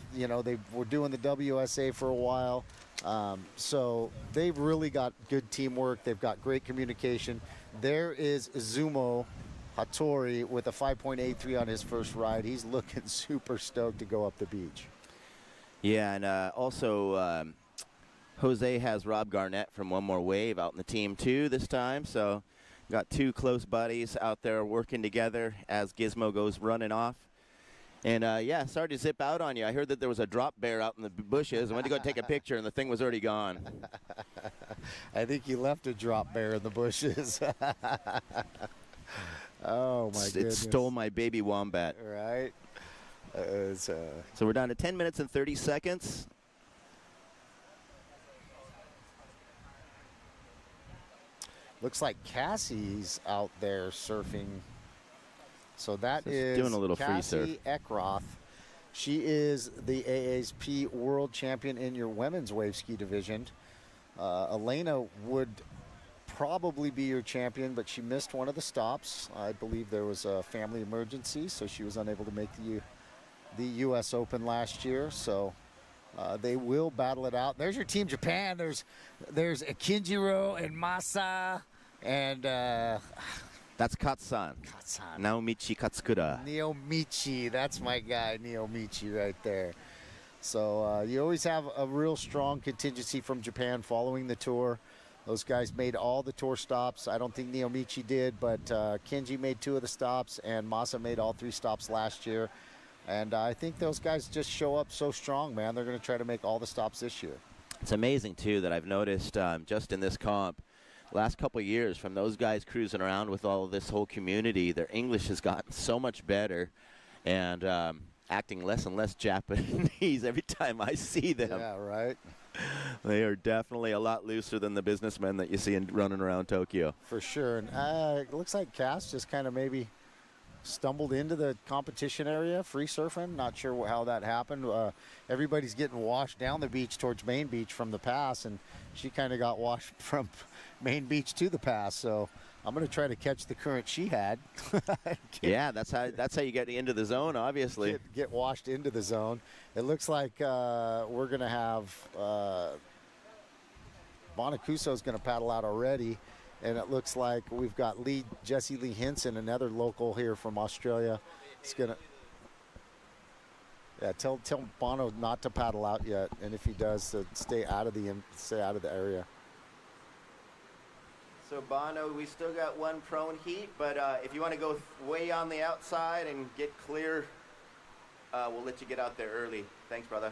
were doing the WSA for a while. So they've really got good teamwork. They've got great communication. There is Izumo Hattori with a 5.83 on his first ride. He's looking super stoked to go up the beach. Yeah, and also Jose has Rob Garnett from One More Wave out in the team too this time. So got two close buddies out there working together as Gizmo goes running off. And, yeah, sorry to zip out on you. I heard that there was a drop bear out in the bushes. I went to go take a picture, and the thing was already gone. I think you left a drop bear in the bushes. Oh, my goodness. It stole my baby wombat. Right. So we're down to 10 minutes and 30 seconds. Looks like Cassie's out there surfing. So that is doing a little free surf. Cassie Eckroth. She is the AASP World Champion in your women's wave ski division. Elena would probably be your champion, but she missed one of the stops. I believe there was a family emergency, so she was unable to make the U.S. Open last year. So they will battle it out. There's your Team Japan. There's Akinjiro and Masa and... That's Katsan. Naomichi Katsukura. Naomichi, that's my guy, Naomichi right there. So you always have a real strong contingency from Japan following the tour. Those guys made all the tour stops. I don't think Naomichi did, but Kenji made 2 of the stops, and Masa made all 3 stops last year. And I think those guys just show up so strong, man. They're going to try to make all the stops this year. It's amazing, too, that I've noticed just in this comp, last couple of years, from those guys cruising around with all of this whole community, their English has gotten so much better and acting less and less Japanese every time I see them. Yeah, right. They are definitely a lot looser than the businessmen that you see running around Tokyo. For sure. And it looks like Cass just kind of maybe stumbled into the competition area, free surfing. Not sure how that happened. Everybody's getting washed down the beach towards Main Beach from the pass, and she kind of got washed from Main Beach to the pass. So I'm going to try to catch the current she had. Yeah, that's how you get into the zone, obviously. Get washed into the zone. It looks like we're going to have Bonacuso's going to paddle out already. And it looks like we've got Jesse Lee Hinson, another local here from Australia. It's gonna, yeah. Tell Bono not to paddle out yet, and if he does, to stay out of the area. So Bono, we still got one prone heat, but if you want to go way on the outside and get clear, we'll let you get out there early. Thanks, brother.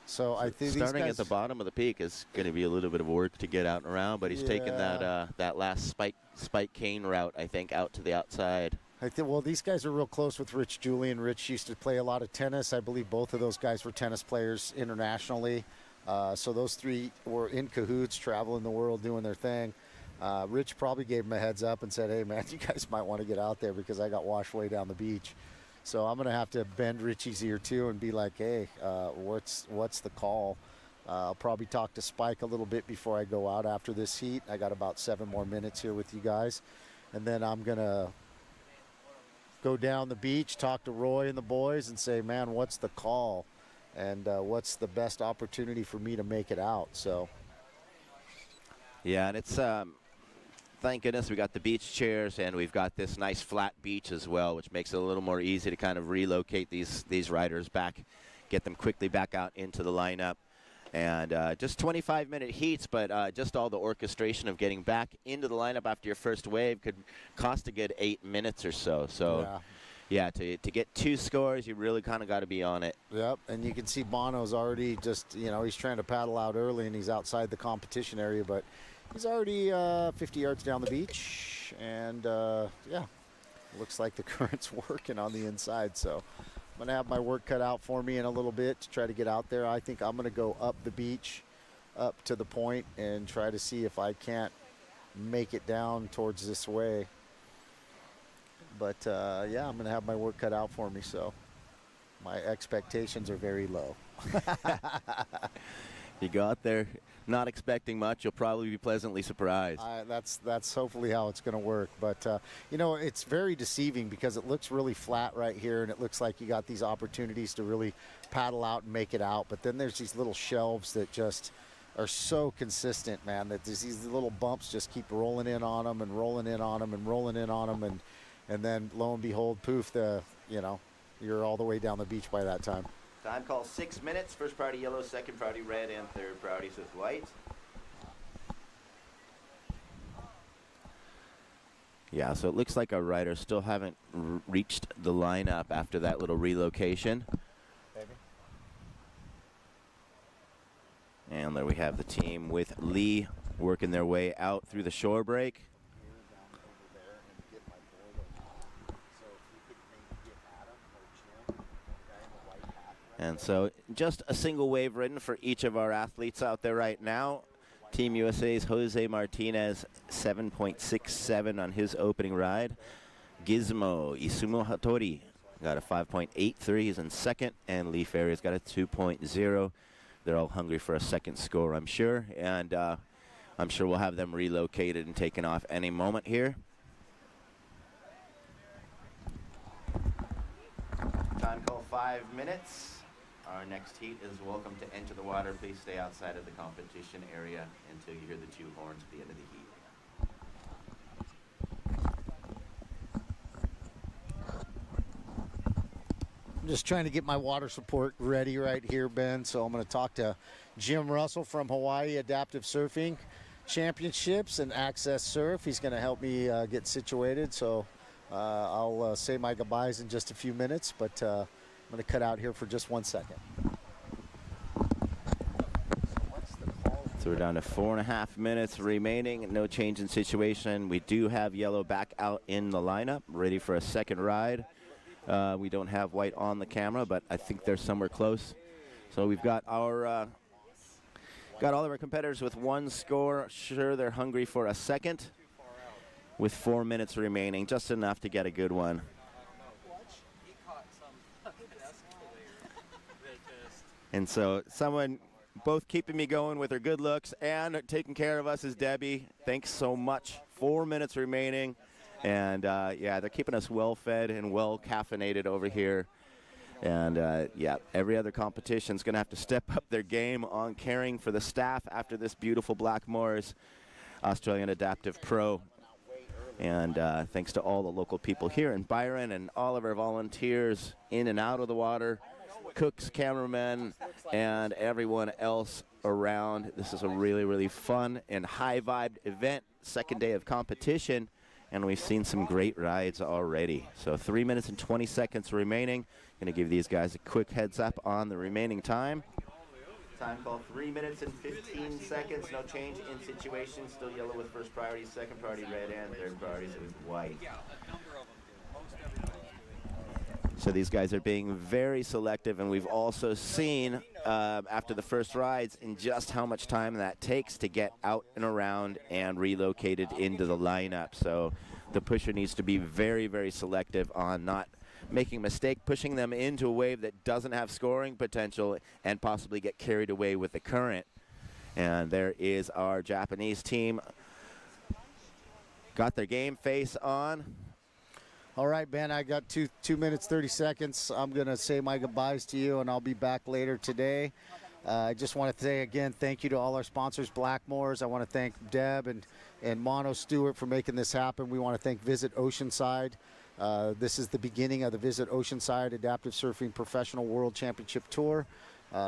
So I think starting at the bottom of the peak is going to be a little bit of work to get out and around, but he's taking that last spike cane route, I think, out to the outside. I think, well, these guys are real close with Rich Julian. Rich used to play a lot of tennis. I believe both of those guys were tennis players internationally. So those 3 were in cahoots, traveling the world, doing their thing. Rich probably gave him a heads up and said, hey, man, you guys might want to get out there because I got washed way down the beach. So I'm going to have to bend Richie's ear, too, and be like, hey, what's the call? I'll probably talk to Spike a little bit before I go out after this heat. I got about 7 more minutes here with you guys. And then I'm going to go down the beach, talk to Roy and the boys, and say, man, what's the call? and what's the best opportunity for me to make it out. So. Yeah, and it's thank goodness we got the beach chairs, and we've got this nice flat beach as well, which makes it a little more easy to kind of relocate these riders back, get them quickly back out into the lineup. And just 25-minute heats, but just all the orchestration of getting back into the lineup after your first wave could cost a good 8 minutes or so. So, yeah, to get 2 scores, you really kind of got to be on it. Yep, and you can see Bono's already just, he's trying to paddle out early, and he's outside the competition area, but he's already 50 yards down the beach, and, yeah, looks like the current's working on the inside, so I'm going to have my work cut out for me in a little bit to try to get out there. I think I'm going to go up the beach, up to the point, and try to see if I can't make it down towards this way. But, yeah, I'm going to have my work cut out for me, so my expectations are very low. You go out there not expecting much, you'll probably be pleasantly surprised. That's hopefully how it's going to work. But, it's very deceiving because it looks really flat right here, and it looks like you got these opportunities to really paddle out and make it out. But then there's these little shelves that just are so consistent, man, that these little bumps just keep rolling in on them and rolling in on them and rolling in on them. And then, lo and behold, poof, you're all the way down the beach by that time. Time call 6 minutes. First priority yellow, second priority red, and third priorities with white. Yeah, so it looks like our riders still haven't reached the lineup after that little relocation. Baby. And there we have the team with Lee working their way out through the shore break. And so just a single wave ridden for each of our athletes out there right now. Team USA's Jose Martinez, 7.67 on his opening ride. Gizmo Isumu Hattori got a 5.83. He's in second. And Lee Ferry's got a 2.0. They're all hungry for a second score, I'm sure. And I'm sure we'll have them relocated and taken off any moment here. Time call 5 minutes. Our next heat is welcome to enter the water. Please stay outside of the competition area until you hear the 2 horns at the end of the heat. I'm just trying to get my water support ready right here, Ben. So I'm going to talk to Jim Russell from Hawaii Adaptive Surfing Championships and Access Surf. He's going to help me get situated. So I'll say my goodbyes in just a few minutes, but I'm going to cut out here for just 1 second. So we're down to 4.5 minutes remaining. No change in situation. We do have yellow back out in the lineup, ready for a second ride. We don't have white on the camera, but I think they're somewhere close. So we've got our got all of our competitors with 1 score. Sure, they're hungry for a second. With 4 minutes remaining, just enough to get a good one. And so someone both keeping me going with her good looks and taking care of us is Debbie. Thanks so much. 4 minutes remaining. And, yeah, they're keeping us well-fed and well-caffeinated over here. And, yeah, every other competition's going to have to step up their game on caring for the staff after this beautiful Blackmores Australian Adaptive Pro. And thanks to all the local people here in Byron and all of our volunteers in and out of the water, cooks, cameramen, and everyone else around. This is a really, really fun and high-vibed event, second day of competition, and we've seen some great rides already. So 3 minutes and 20 seconds remaining. Going to give these guys a quick heads up on the remaining time. Time call 3 minutes and 15 seconds. No change in situation. Still yellow with first priority, second priority red, and third priorities with white. So these guys are being very selective, and we've also seen after the first rides in just how much time that takes to get out and around and relocated into the lineup. So the pusher needs to be very, very selective on not making a mistake, pushing them into a wave that doesn't have scoring potential and possibly get carried away with the current. And there is our Japanese team. Got their game face on. All right, Ben, I got 2 minutes, 30 seconds. I'm going to say my goodbyes to you, and I'll be back later today. I just want to say again, thank you to all our sponsors, Blackmores. I want to thank Deb and Mono Stewart for making this happen. We want to thank Visit Oceanside. This is the beginning of the Visit Oceanside Adaptive Surfing Professional World Championship Tour.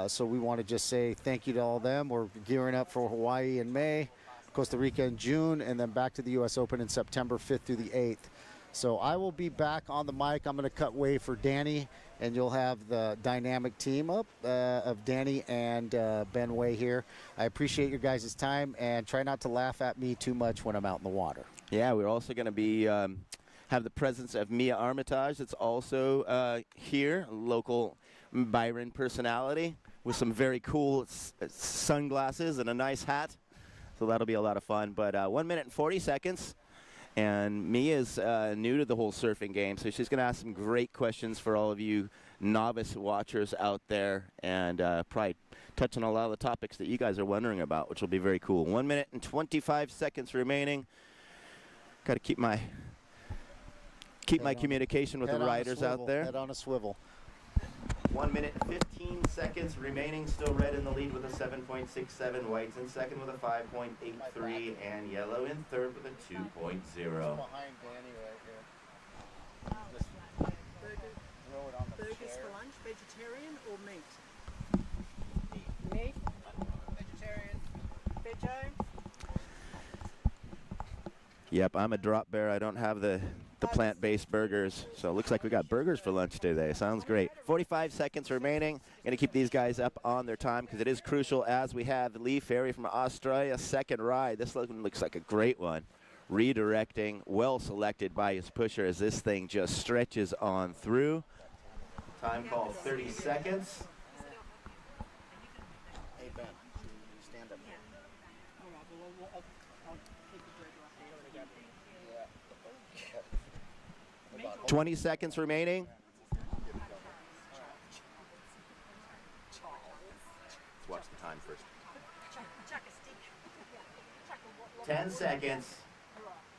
So we want to just say thank you to all of them. We're gearing up for Hawaii in May, Costa Rica in June, and then back to the U.S. Open in September 5th through the 8th. So I will be back on the mic. I'm going to cut way for Danny, and you'll have the dynamic team up of Danny and Ben Way here. I appreciate your guys' time, and try not to laugh at me too much when I'm out in the water. Yeah, we're also going to be have the presence of Mia Armitage. That's also here, a local Byron personality with some very cool sunglasses and a nice hat. So that'll be a lot of fun. But 1 minute and 40 seconds. And Mia's new to the whole surfing game, so she's going to ask some great questions for all of you novice watchers out there, and probably touch on a lot of the topics that you guys are wondering about, which will be very cool. 1 minute and 25 seconds remaining. Got to keep my communication with the riders out there. Head on a swivel. 1 minute and 15 seconds remaining. Still red in the lead with a 7.67. White's in second with a 5.83. And yellow in third with a 2.0. Behind Danny right here. Just throw it on the Burgers chair. for lunch, vegetarian or meat? Meat. Vegetarian. Veggie. Yep, I'm a drop bear. I don't have the plant-based burgers, so it looks like we got burgers for lunch today. Sounds great. 45 seconds remaining. Going to keep these guys up on their time because it is crucial as we have Lee Ferry from Australia, second ride. This looks like a great one. Redirecting, well selected by his pusher as this thing just stretches on through. Time call 30 seconds. Hey, Ben, stand up here. All right, well, I'll keep the bread right here. 20 seconds remaining. Let's watch the time first. 10 seconds.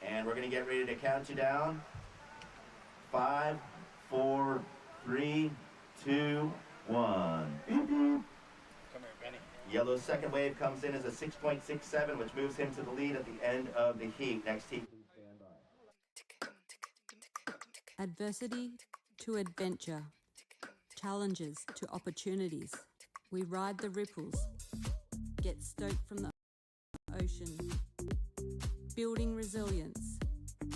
And we're going to get ready to count you down. 5, 4, 3, 2, 1. Come here, Benny. Yellow's second wave comes in as a 6.67, which moves him to the lead at the end of the heat. Next heat. Adversity to adventure, challenges to opportunities. We ride the ripples, get stoked from the ocean, building resilience,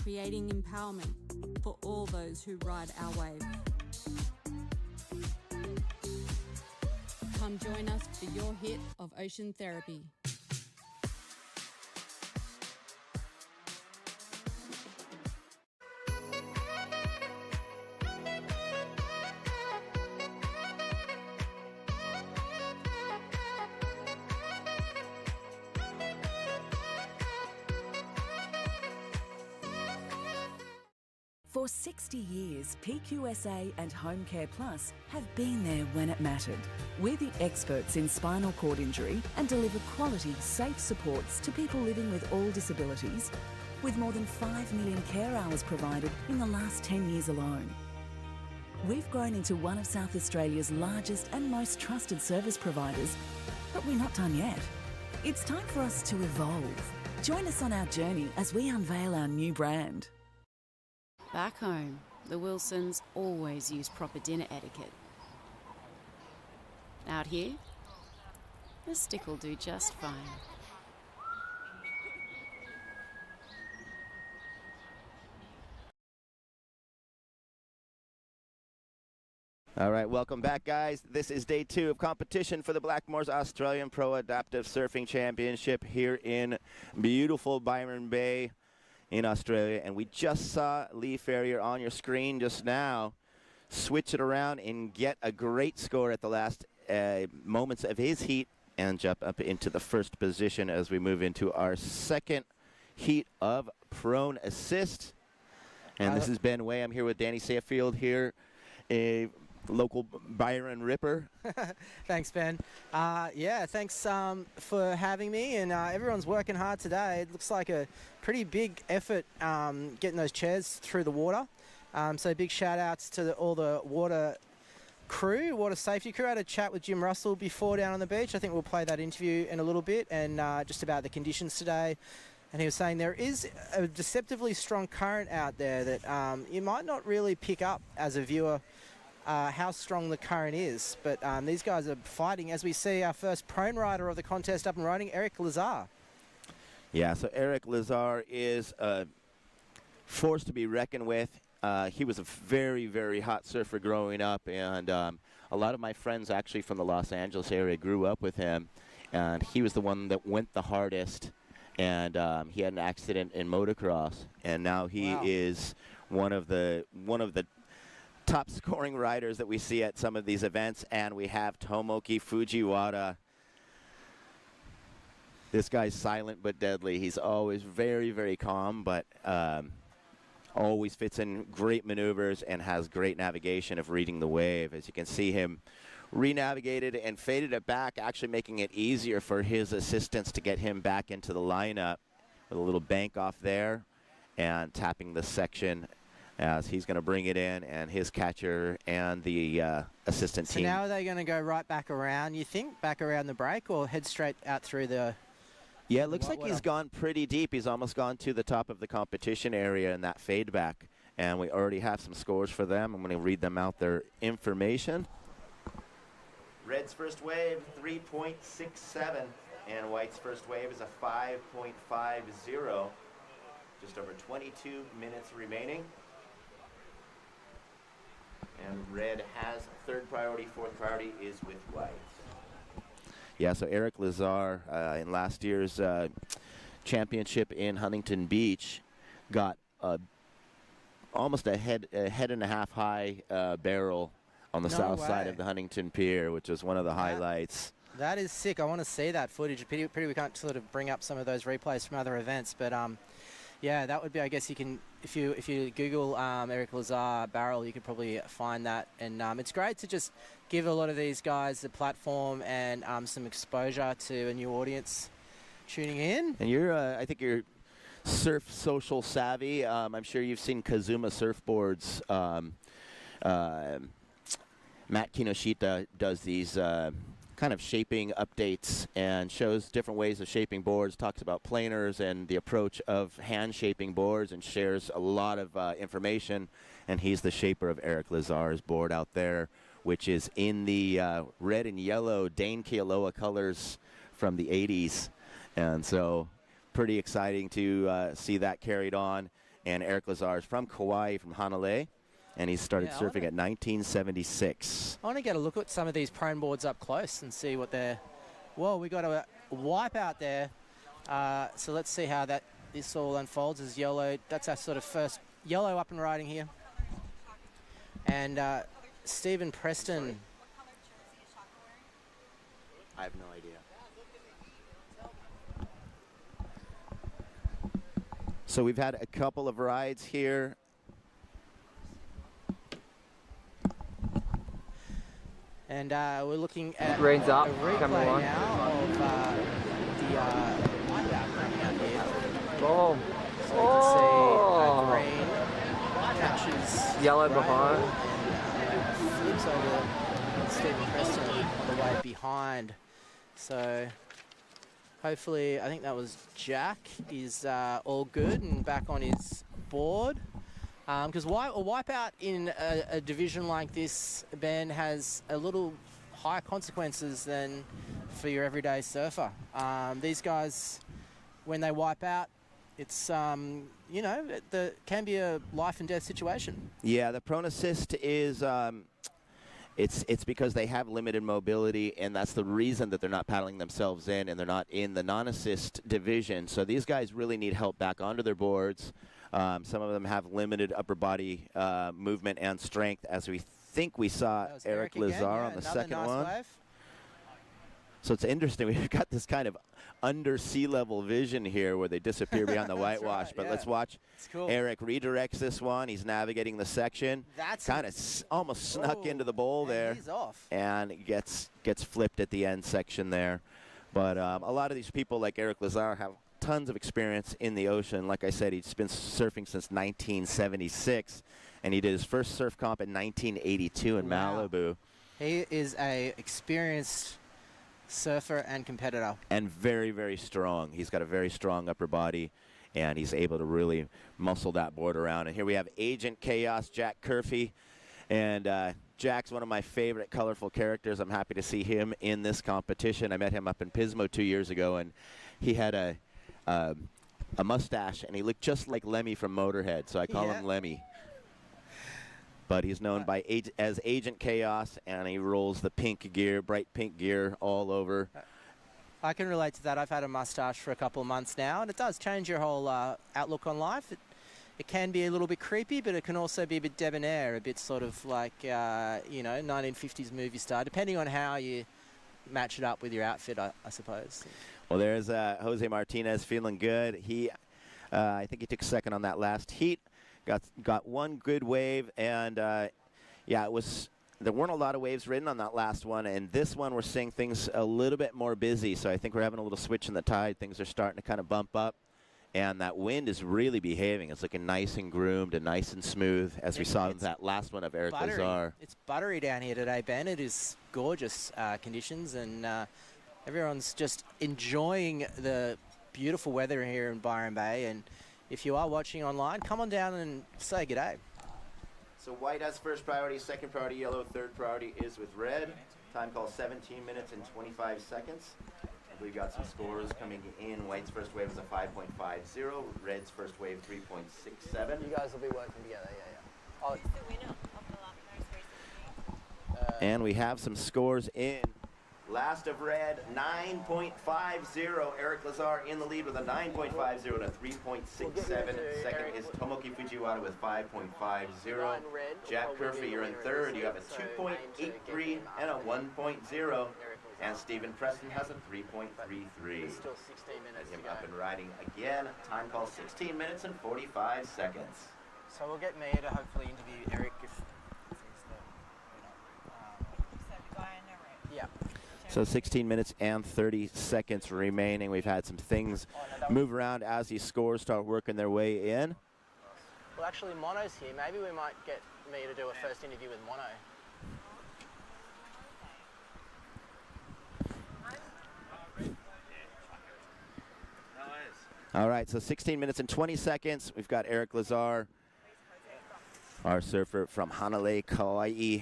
creating empowerment for all those who ride our wave. Come join us for your hit of ocean therapy. For 60 years, PQSA and Home Care Plus have been there when it mattered. We're the experts in spinal cord injury and deliver quality, safe supports to people living with all disabilities, with more than 5 million care hours provided in the last 10 years alone. We've grown into one of South Australia's largest and most trusted service providers, but we're not done yet. It's time for us to evolve. Join us on our journey as we unveil our new brand. Back home, the Wilsons always use proper dinner etiquette. Out here, the stick will do just fine. All right, welcome back, guys. This is day 2 of competition for the Blackmores Australian Pro Adaptive Surfing Championship here in beautiful Byron Bay in Australia. And we just saw Lee Ferrier on your screen just now switch it around and get a great score at the last moments of his heat and jump up into the first position as we move into our second heat of Pron Assist. And this is Ben Way. I'm here with Danny Saffield here, a local Byron Ripper. Thanks, Ben. Yeah, thanks for having me. And everyone's working hard today. It looks like a pretty big effort getting those chairs through the water. So big shout outs to all the water crew, water safety crew. I had a chat with Jim Russell before down on the beach. I think we'll play that interview in a little bit, and just about the conditions today. And he was saying there is a deceptively strong current out there that you might not really pick up as a viewer how strong the current is. But these guys are fighting as we see our first prone rider of the contest up and riding, Eric Lazar. Yeah, so Eric Lazar is a force to be reckoned with. He was a very, very hot surfer growing up, and a lot of my friends actually from the Los Angeles area grew up with him, and he was the one that went the hardest, and he had an accident in motocross, and now he is one of the top scoring riders that we see at some of these events. And we have Tomoki Fujiwara. This guy's silent but deadly. He's always very, very calm, but always fits in great maneuvers and has great navigation of reading the wave. As you can see, him re-navigated and faded it back, actually making it easier for his assistants to get him back into the lineup with a little bank off there and tapping the section as he's going to bring it in, and his catcher and the assistant team. So now are they going to go right back around, you think, back around the break, or head straight out through the... Yeah, it looks like he's gone pretty deep. He's almost gone to the top of the competition area in that fade back. And we already have some scores for them. I'm going to read them out their information. Red's first wave, 3.67. And White's first wave is a 5.50. Just over 22 minutes remaining. And Red has third priority, fourth priority is with White. Yeah, so Eric Lazar in last year's championship in Huntington Beach got almost a head and a half high barrel on the south side of the Huntington Pier, which was one of the highlights. That is sick. I want to see that footage. Pity we can't sort of bring up some of those replays from other events, but yeah, that would be, I guess you can, if you Google Eric Lazar barrel, you could probably find that. And it's great to just give a lot of these guys a platform and some exposure to a new audience tuning in. And you're, I think you're surf social savvy. I'm sure you've seen Kazuma surfboards. Matt Kinoshita does these kind of shaping updates and shows different ways of shaping boards, talks about planers and the approach of hand shaping boards, and shares a lot of information. And he's the shaper of Eric Lazar's board out there, which is in the red and yellow Dane Kealoha colors from the 80s. And so pretty exciting to see that carried on. And Eric Lazar is from Kauai, from Hanalei, and he started surfing at 1976. I want to get a look at some of these prone boards up close and see what they're... Well, we got a wipe out there. So let's see how this all unfolds as yellow. That's our sort of first yellow up and riding here. And Stephen Preston. I have no idea. So we've had a couple of rides here. And we're looking at Rains up, a replay coming along. now of the wipeout coming out here. Oh. So you can see green catches Yellow rail behind. and flips over Stephen Preston on the way behind. So hopefully, I think that was Jack, is all good and back on his board. Because a wipeout in a division like this, Ben, has a little higher consequences than for your everyday surfer. These guys, when they wipe out, it's, you know, it can be a life and death situation. Yeah, the prone assist is, it's because they have limited mobility, and that's the reason that they're not paddling themselves in, and they're not in the non-assist division. So these guys really need help back onto their boards. Some of them have limited upper body movement and strength, as we think we saw Eric Lazar on the second one. Wave. So it's interesting. We've got this kind of under sea level vision here where they disappear behind the whitewash. Right, but let's watch. Cool. Eric redirects this one. He's navigating the section. That's kind of almost snuck into the bowl there. He's off. And gets flipped at the end section there. But a lot of these people like Eric Lazar have tons of experience in the ocean. Like I said, he's been surfing since 1976. and he did his first surf comp in 1982 in Malibu. He is a experienced surfer and competitor. And very, very strong. He's got a very strong upper body, and he's able to really muscle that board around. And here we have Agent Chaos, Jack Curfey. And Jack's one of my favorite colorful characters. I'm happy to see him in this competition. I met him up in Pismo 2 years ago, and he had a mustache, and he looked just like Lemmy from Motorhead, so I call him Lemmy. But he's known as Agent Chaos, and he rolls the pink gear, bright pink gear all over. I can relate to that. I've had a mustache for a couple of months now, and it does change your whole outlook on life. It can be a little bit creepy, but it can also be a bit debonair, a bit sort of like, 1950s movie star, depending on how you match it up with your outfit, I suppose. Well, there's Jose Martinez feeling good. He, I think he took second on that last heat. Got one good wave, and there weren't a lot of waves ridden on that last one, and this one we're seeing things a little bit more busy, so I think we're having a little switch in the tide. Things are starting to kind of bump up, and that wind is really behaving. It's looking nice and groomed and nice and smooth, as we saw in that last one of Eric Lazar. It's buttery down here today, Ben. It is gorgeous conditions, and everyone's just enjoying the beautiful weather here in Byron Bay. And if you are watching online, come on down and say g'day. So white has first priority, second priority yellow, third priority is with red. Time call 17 minutes and 25 seconds. We've got some scores coming in. White's first wave is a 5.50. Red's first wave 3.67. You guys will be working together, yeah. Who's the winner of the most recent? And we have some scores in. Last of red, 9.50. Eric Lazar in the lead with a 9.50 and a 3.67. Second is Tomoki Fujiwara with 5.50. Jack Curfey, you're in third. You have a 2.83 and a 1.0. And Stephen Preston has a 3.33. Still 16 minutes Him up and riding again. Time call 16 minutes and 45 seconds. So we'll get Mia to hopefully interview Eric if he's the guy in the red. Yeah. So 16 minutes and 30 seconds remaining. We've had some things move around as these scores start working their way in. Well, actually, Mono's here. Maybe we might get Mia to do a first interview with Mono. All right, so 16 minutes and 20 seconds. We've got Eric Lazar, our surfer from Hanalei, Kauai,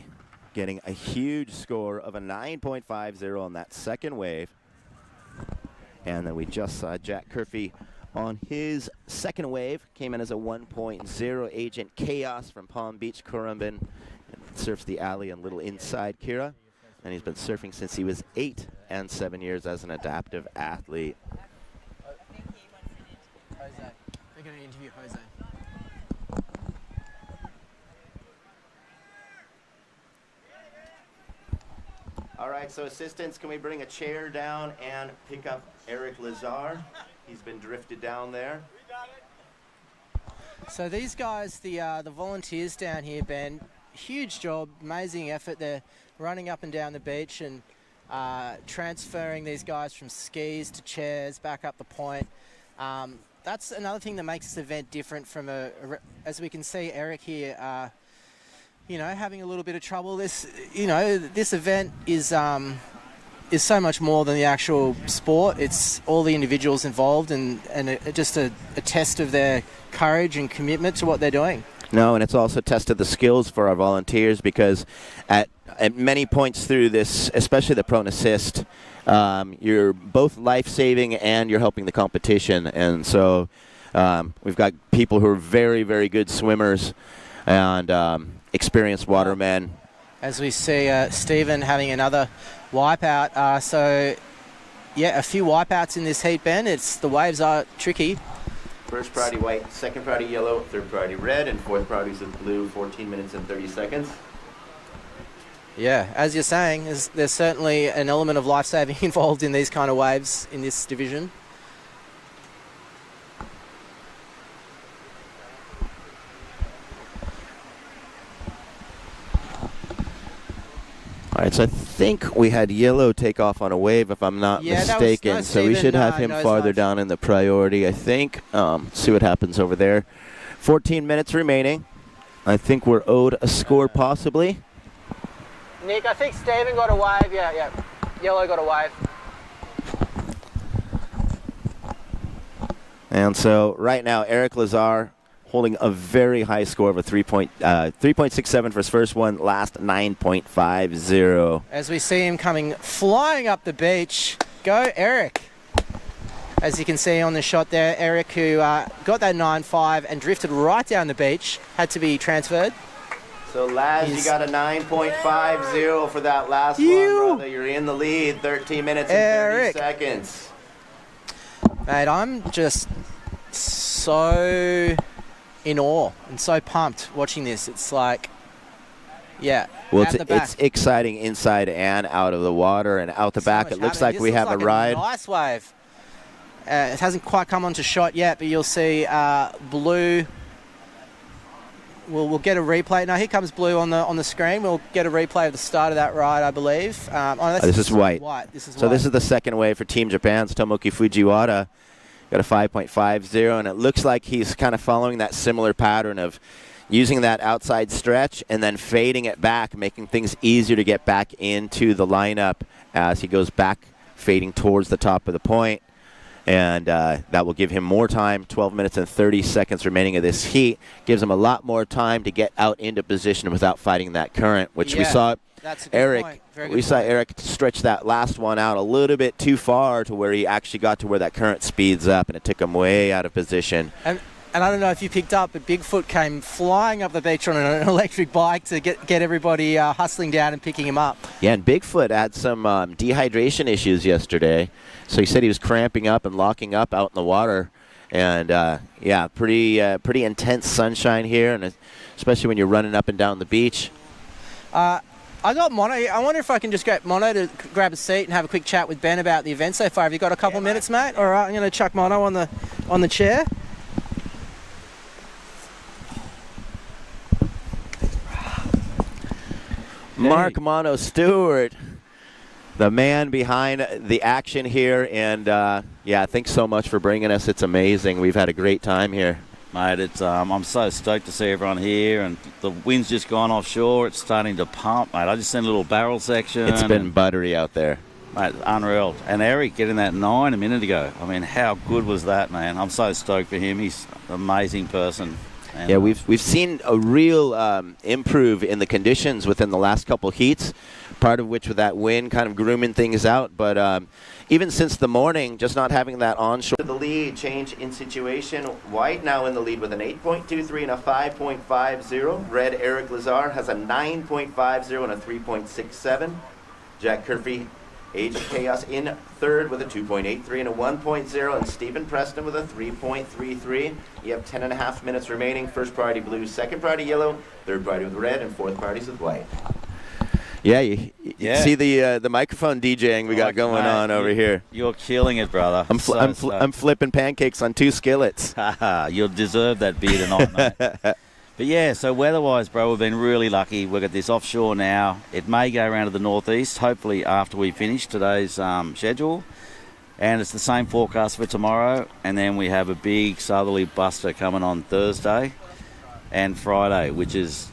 getting a huge score of a 9.50 on that second wave. And then we just saw Jack Curfey on his second wave. Came in as a 1.0. Agent Chaos from Palm Beach, Currumbin, and surfs the alley and little inside Kira. And he's been surfing since he was 8 and 7 years as an adaptive athlete. Jose. We're going to interview Jose. All right, so assistants, can we bring a chair down and pick up Eric Lazar? He's been drifted down there. So these guys, the volunteers down here, Ben, huge job, amazing effort. They're running up and down the beach and transferring these guys from skis to chairs back up the point. That's another thing that makes this event different from as we can see, Eric here, having a little bit of trouble. This event is so much more than the actual sport. It's all the individuals involved and just a test of their courage and commitment to what they're doing. No, and it's also tested the skills for our volunteers because at many points through this, especially the Pron Assist, you're both life-saving and you're helping the competition. And so we've got people who are very, very good swimmers and experienced watermen. As we see Stephen having another wipeout. A few wipeouts in this heat, Ben. The waves are tricky. First priority white, second priority yellow, third priority red, and fourth priority is blue, 14 minutes and 30 seconds. Yeah, as you're saying, there's certainly an element of life-saving involved in these kind of waves in this division. All right, so I think we had yellow take off on a wave, if I'm not mistaken. So we should have him farther down in the priority, I think. See what happens over there. 14 minutes remaining. I think we're owed a score possibly. Nick, I think Stephen got a wave. Yeah. Yellow got a wave. And so right now, Eric Lazar holding a very high score of a 3.67 for his first one, last 9.50. As we see him coming flying up the beach. Go, Eric. As you can see on the shot there, Eric, who got that 9.5 and drifted right down the beach, had to be transferred. So, Laz, you got a 9.50 for that last one, brother. You're in the lead, 13 minutes and 30 seconds. Mate, I'm just so in awe and so pumped watching this. It's like, yeah. Well, it's exciting inside and out of the water and out the back. It looks like we have a ride. Nice wave. It hasn't quite come onto shot yet, but you'll see Blue. We'll get a replay. Now here comes Blue on the screen. We'll get a replay of the start of that ride, I believe. This is white. This is so white. This is the second wave for Team Japan's Tomoki Fujiwara. Got a 5.50, and it looks like he's kind of following that similar pattern of using that outside stretch and then fading it back, making things easier to get back into the lineup as he goes back, fading towards the top of the point. And that will give him more time, 12 minutes and 30 seconds remaining of this heat. Gives him a lot more time to get out into position without fighting that current, which we saw Eric. We saw Eric stretch that last one out a little bit too far to where he actually got to where that current speeds up, and it took him way out of position. And I don't know if you picked up, but Bigfoot came flying up the beach on an electric bike to get everybody hustling down and picking him up. Yeah, and Bigfoot had some dehydration issues yesterday. So he said he was cramping up and locking up out in the water. And, yeah, pretty intense sunshine here, and especially when you're running up and down the beach. I got Mono. I wonder if I can just get Mono to grab a seat and have a quick chat with Ben about the event so far. Have you got a couple minutes, mate? All right, I'm going to chuck Mono on the chair. Mark Mono Stewart, the man behind the action here, and yeah, thanks so much for bringing us. It's amazing. We've had a great time here. Mate, it's I'm so stoked to see everyone here, and the wind's just gone offshore. It's starting to pump, mate. I just seen a little barrel section. It's been buttery out there. Mate, unreal. And Eric getting that 9 a minute ago. I mean, how good was that, man? I'm so stoked for him. He's an amazing person. And yeah, we've seen a real improve in the conditions within the last couple heats, part of which with that wind kind of grooming things out. But even since the morning, just not having that onshore. The lead change in situation. White now in the lead with an 8.23 and a 5.50. Red Eric Lazar has a 9.50 and a 3.67. Jack Curfey, Age of Chaos in third with a 2.83 and a 1.0, and Stephen Preston with a 3.33. You have 10.5 minutes remaining. First priority blue, second priority yellow, third priority with red, and fourth priorities with white. Yeah, you see the microphone DJing we got going on over here. You're killing it, brother. I'm flipping pancakes on 2 skillets. You'll deserve that beer tonight, mate. But yeah, so weather-wise, bro, we've been really lucky. We've got this offshore now. It may go around to the northeast, hopefully after we finish today's schedule. And it's the same forecast for tomorrow. And then we have a big southerly buster coming on Thursday and Friday, which is,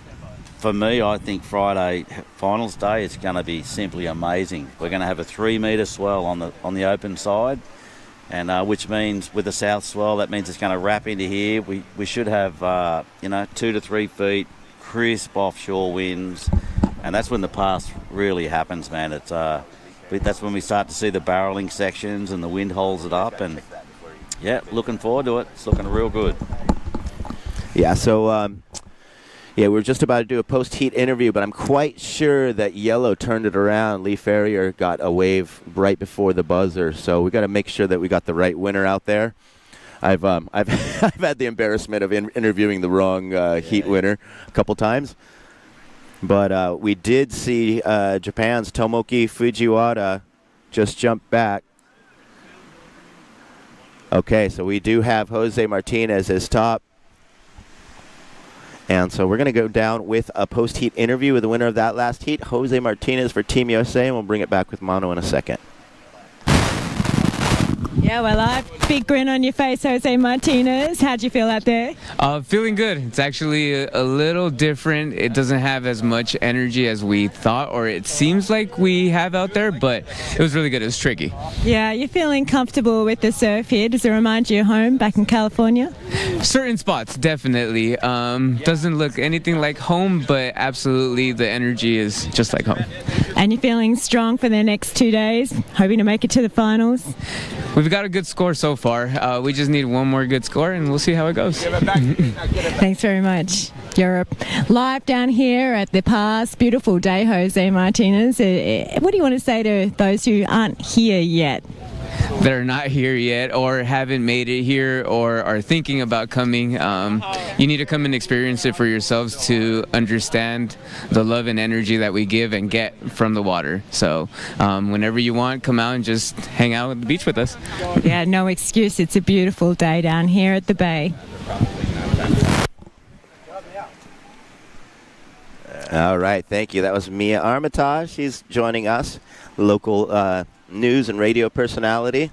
for me, I think Friday, finals day, it's going to be simply amazing. We're going to have a 3-metre swell on the open side. And which means with the south swell, that means it's going to wrap into here. We should have 2 to 3 feet, crisp offshore winds, and that's when the pass really happens, man. It's that's when we start to see the barreling sections and the wind holds it up, and yeah, looking forward to it. It's looking real good. Yeah. So. Yeah, we're just about to do a post-heat interview, but I'm quite sure that yellow turned it around. Lee Ferrier got a wave right before the buzzer, so we got to make sure that we got the right winner out there. I've I've had the embarrassment of interviewing the wrong heat winner a couple times, but we did see Japan's Tomoki Fujiwara just jump back. Okay, so we do have Jose Martinez as top. And so we're going to go down with a post-heat interview with the winner of that last heat, Jose Martinez for Team USA, and we'll bring it back with Mono in a second. Yeah, well, big grin on your face, Jose Martinez. How'd you feel out there? Feeling good. It's actually a little different. It doesn't have as much energy as we thought, or it seems like we have out there, but it was really good. It was tricky. Yeah, you're feeling comfortable with the surf here. Does it remind you of home back in California? Certain spots, definitely. Doesn't look anything like home, but absolutely the energy is just like home. And you're feeling strong for the next 2 days, hoping to make it to the finals? We've got a good score so far. We just need one more good score, and we'll see how it goes. Thanks very much. You're live down here at the pass. Beautiful day, Jose Martinez. What do you want to say to those who aren't here yet? That are not here yet or haven't made it here or are thinking about coming. You need to come and experience it for yourselves to understand the love and energy that we give and get from the water. So whenever you want, come out and just hang out at the beach with us. Yeah, no excuse. It's a beautiful day down here at the bay. All right, thank you. That was Mia Armitage. She's joining us, local news and radio personality.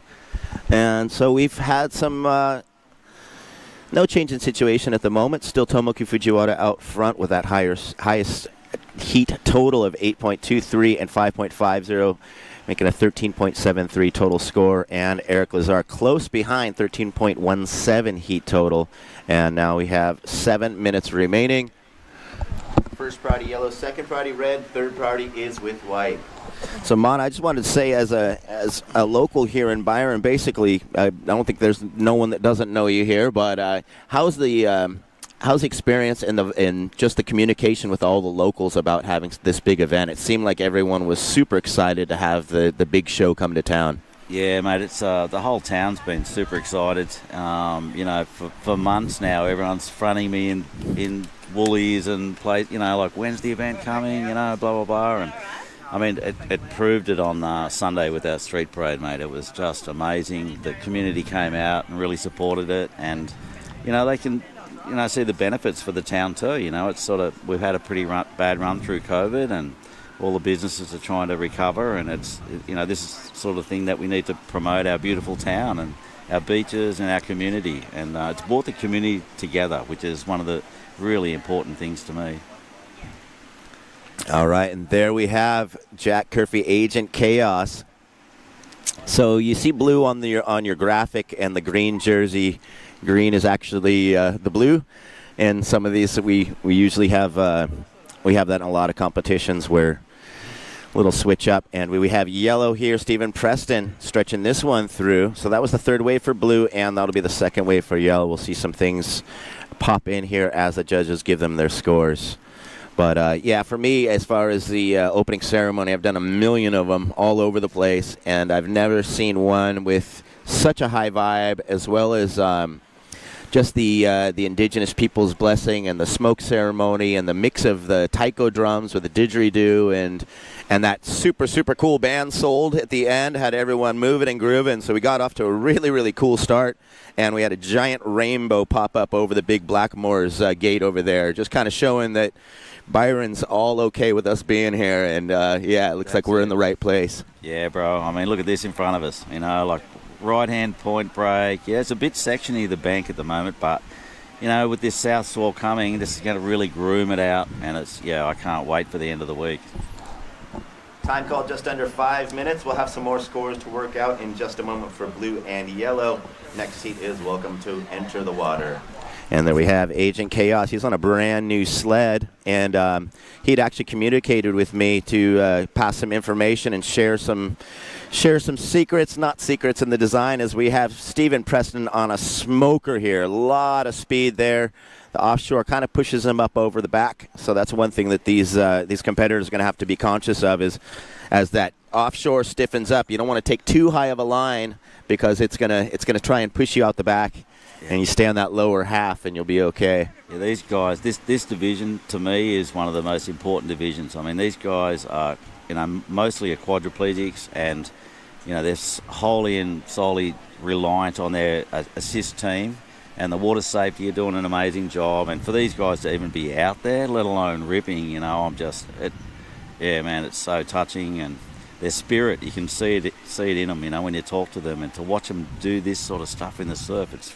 And so we've had some no change in situation at the moment. Still Tomoki Fujiwara out front with that highest heat total of 8.23 and 5.50, making a 13.73 total score. And Eric Lazar close behind, 13.17 heat total. And now we have 7 minutes remaining. First priority yellow, second priority red, third priority is with white. So, Mon, I just wanted to say, as a local here in Byron, basically, I don't think there's no one that doesn't know you here. But how's the experience in just the communication with all the locals about having this big event? It seemed like everyone was super excited to have the big show come to town. Yeah, mate, it's the whole town's been super excited. You know, for months now, everyone's fronting me in Woolies and place. You know, like, when's the event coming? You know, blah blah blah. And I mean, it proved it on Sunday with our street parade, mate. It was just amazing. The community came out and really supported it, and you know, they can, you know, see the benefits for the town too. You know, it's sort of, we've had a pretty bad run through COVID, and all the businesses are trying to recover, and it's, you know, this is sort of thing that we need to promote our beautiful town and our beaches and our community, and it's brought the community together, which is one of the really important things to me. All right, and there we have Jack Curfey, Agent Chaos. So you see blue on your graphic, and the green jersey. Green is actually the blue, and some of these we usually have we have that in a lot of competitions where little switch up, and we have yellow here. Stephen Preston stretching this one through. So that was the third wave for blue, and that'll be the second wave for yellow. We'll see some things pop in here as the judges give them their scores. But, yeah, for me, as far as the opening ceremony, I've done a million of them all over the place, and I've never seen one with such a high vibe, as well as just the indigenous people's blessing and the smoke ceremony and the mix of the taiko drums with the didgeridoo and that super, super cool band sold at the end, had everyone moving and grooving. So we got off to a really, really cool start, and we had a giant rainbow pop up over the big Blackmores gate over there, just kind of showing that Byron's all okay with us being here, and yeah, it looks like we're in the right place. Yeah, bro. I mean, look at this in front of us. You know, like right-hand point break. Yeah, it's a bit sectiony, the bank at the moment, but, you know, with this south swell coming, this is going to really groom it out, and it's, yeah, I can't wait for the end of the week. Time call just under 5 minutes. We'll have some more scores to work out in just a moment for blue and yellow. Next seat is welcome to enter the water. And there we have Agent Chaos. He's on a brand new sled, and he'd actually communicated with me to pass some information and share some secrets, not secrets, in the design, as we have Stephen Preston on a smoker here. A lot of speed there. The offshore kind of pushes him up over the back, so that's one thing that these competitors are going to have to be conscious of, is as that offshore stiffens up, you don't want to take too high of a line, because it's gonna try and push you out the back. And you stay on that lower half, and you'll be okay. Yeah, these guys, this division to me is one of the most important divisions. I mean, these guys are, you know, mostly quadriplegics, and, you know, they're wholly and solely reliant on their assist team, and the water safety are doing an amazing job. And for these guys to even be out there, let alone ripping, you know, yeah, man, it's so touching, and their spirit, you can see see it in them, you know, when you talk to them, and to watch them do this sort of stuff in the surf, it's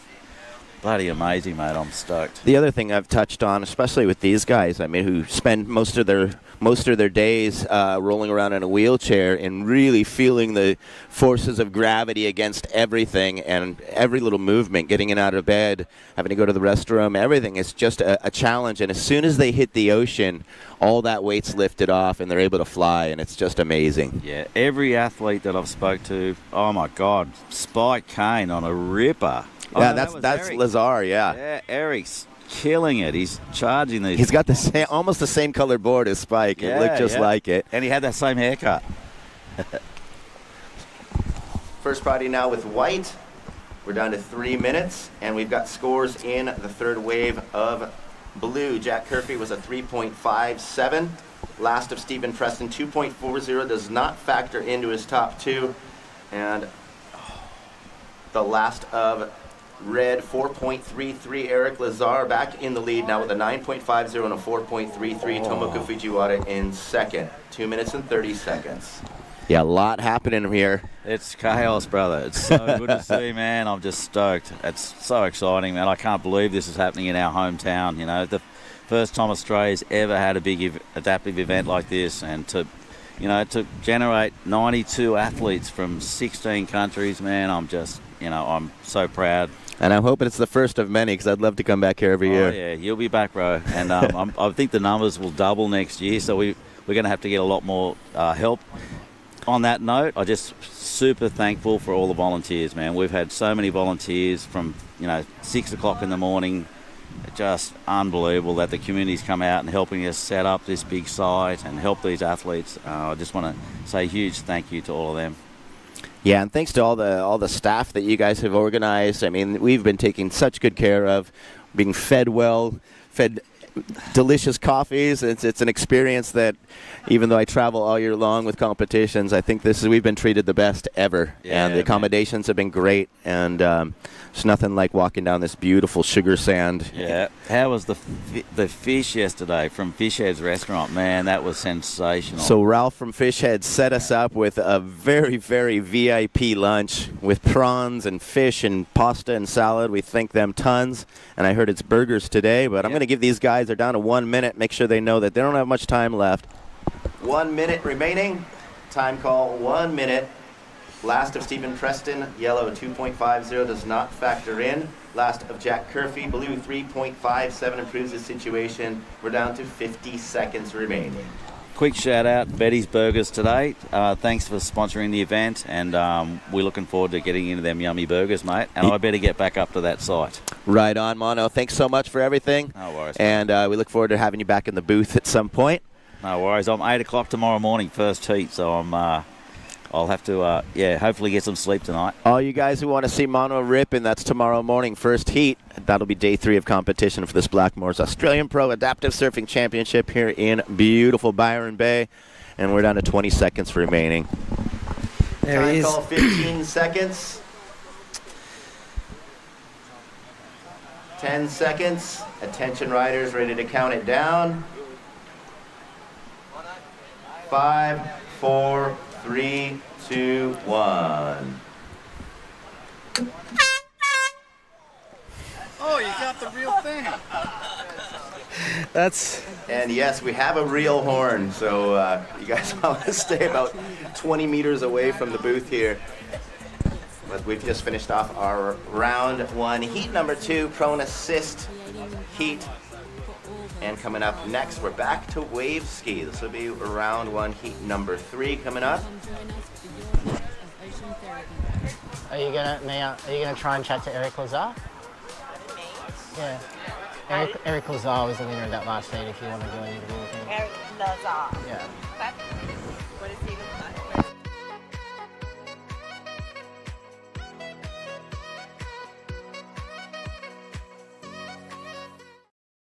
bloody amazing, mate. I'm stoked. The other thing I've touched on, especially with these guys, I mean, who spend most of their days rolling around in a wheelchair and really feeling the forces of gravity against everything and every little movement, getting in and out of bed, having to go to the restroom, everything is just a challenge. And as soon as they hit the ocean, all that weight's lifted off and they're able to fly, and it's just amazing. Yeah, every athlete that I've spoke to, oh my God, Spike Kane on a ripper. Yeah, no, that's Eric. Lazar, yeah. Yeah, Eric's killing it. He's charging these. He's got the same, almost the same colored board as Spike. It looked just like it. And he had that same haircut. First priority now with white. We're down to 3 minutes, and we've got scores in the third wave of blue. Jack Curfey was a 3.57. Last of Stephen Preston, 2.40, does not factor into his top two. And the last of red, 4.33, Eric Lazar back in the lead now with a 9.50 and a 4.33. Tomoko Fujiwara in second. 2 minutes and 30 seconds. Yeah, a lot happening here. It's chaos, brother. It's so good to see, man. I'm just stoked. It's so exciting, man. I can't believe this is happening in our hometown. You know, the first time Australia's ever had a big adaptive event like this, and to generate 92 athletes from 16 countries, man, I'm just, I'm so proud. And I'm hoping it's the first of many, because I'd love to come back here every year. Oh, yeah, you'll be back, bro. And I think the numbers will double next year, so we're going to have to get a lot more help. On that note, I'm just super thankful for all the volunteers, man. We've had so many volunteers from, 6 o'clock in the morning. Just unbelievable that the community's come out and helping us set up this big site and help these athletes. I just want to say a huge thank you to all of them. Yeah, and thanks to all the staff that you guys have organized. I mean, we've been taken such good care of, being fed well, fed delicious coffees. It's an experience that, even though I travel all year long with competitions, I think we've been treated the best ever. Yeah, and the accommodations have been great, and there's nothing like walking down this beautiful sugar sand. Yeah. How was the fish yesterday from Fishhead's restaurant? Man, that was sensational. So Ralph from Fishhead set us up with a very, very VIP lunch with prawns and fish and pasta and salad. We thank them tons. And I heard it's burgers today, but I'm going to give these guys, they're down to 1 minute, make sure they know that they don't have much time left. 1 minute remaining. Time call, 1 minute. Last of Stephen Preston, yellow 2.50, does not factor in. Last of Jack Curfey, blue 3.57, improves the situation. We're down to 50 seconds remaining. Quick shout out, Betty's Burgers today. Thanks for sponsoring the event, and we're looking forward to getting into them yummy burgers, mate. And I better get back up to that site. Right on, Mono. Thanks so much for everything. No worries. And we look forward to having you back in the booth at some point. No worries. I'm 8 o'clock tomorrow morning, first heat, so I'll have to, hopefully get some sleep tonight. All you guys who want to see Mono rip, and that's tomorrow morning, first heat. That'll be day 3 of competition for this Blackmores Australian Pro Adaptive Surfing Championship here in beautiful Byron Bay. And we're down to 20 seconds remaining. There he is. Time call, 15 seconds. 10 seconds. Attention riders, ready to count it down. 5, 4, 3, 2, 1. Oh, you got the real thing. And yes, we have a real horn, so you guys want to stay about 20 meters away from the booth here. But we've just finished off our round 1, heat number 2, Pron Assist heat. And coming up next, we're back to wave ski. This will be round 1, heat number 3 coming up. Are you gonna try and chat to Eric Lazar? Yeah. Eric Lazar was the winner of that last heat. If you want to do an interview with him. Eric Lazar. Yeah. Okay. What does he look like?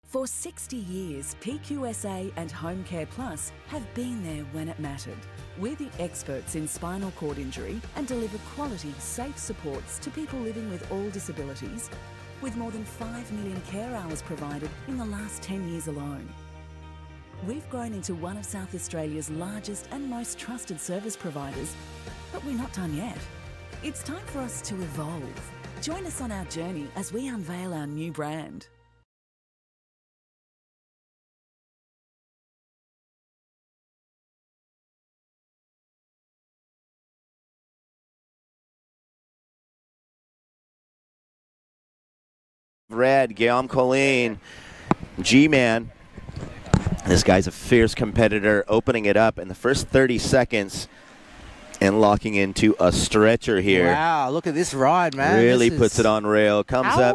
For 60 years, PQSA and Home Care Plus have been there when it mattered. We're the experts in spinal cord injury and deliver quality, safe supports to people living with all disabilities, with more than 5 million care hours provided in the last 10 years alone. We've grown into one of South Australia's largest and most trusted service providers, But we're not done yet. It's time for us to evolve. Join us on our journey as we unveil our new brand. Red, Guillaume Colleen, G-Man. This guy's a fierce competitor, opening it up in the first 30 seconds and locking into a stretcher here. Wow, look at this ride, man. Really puts it on rail, comes up,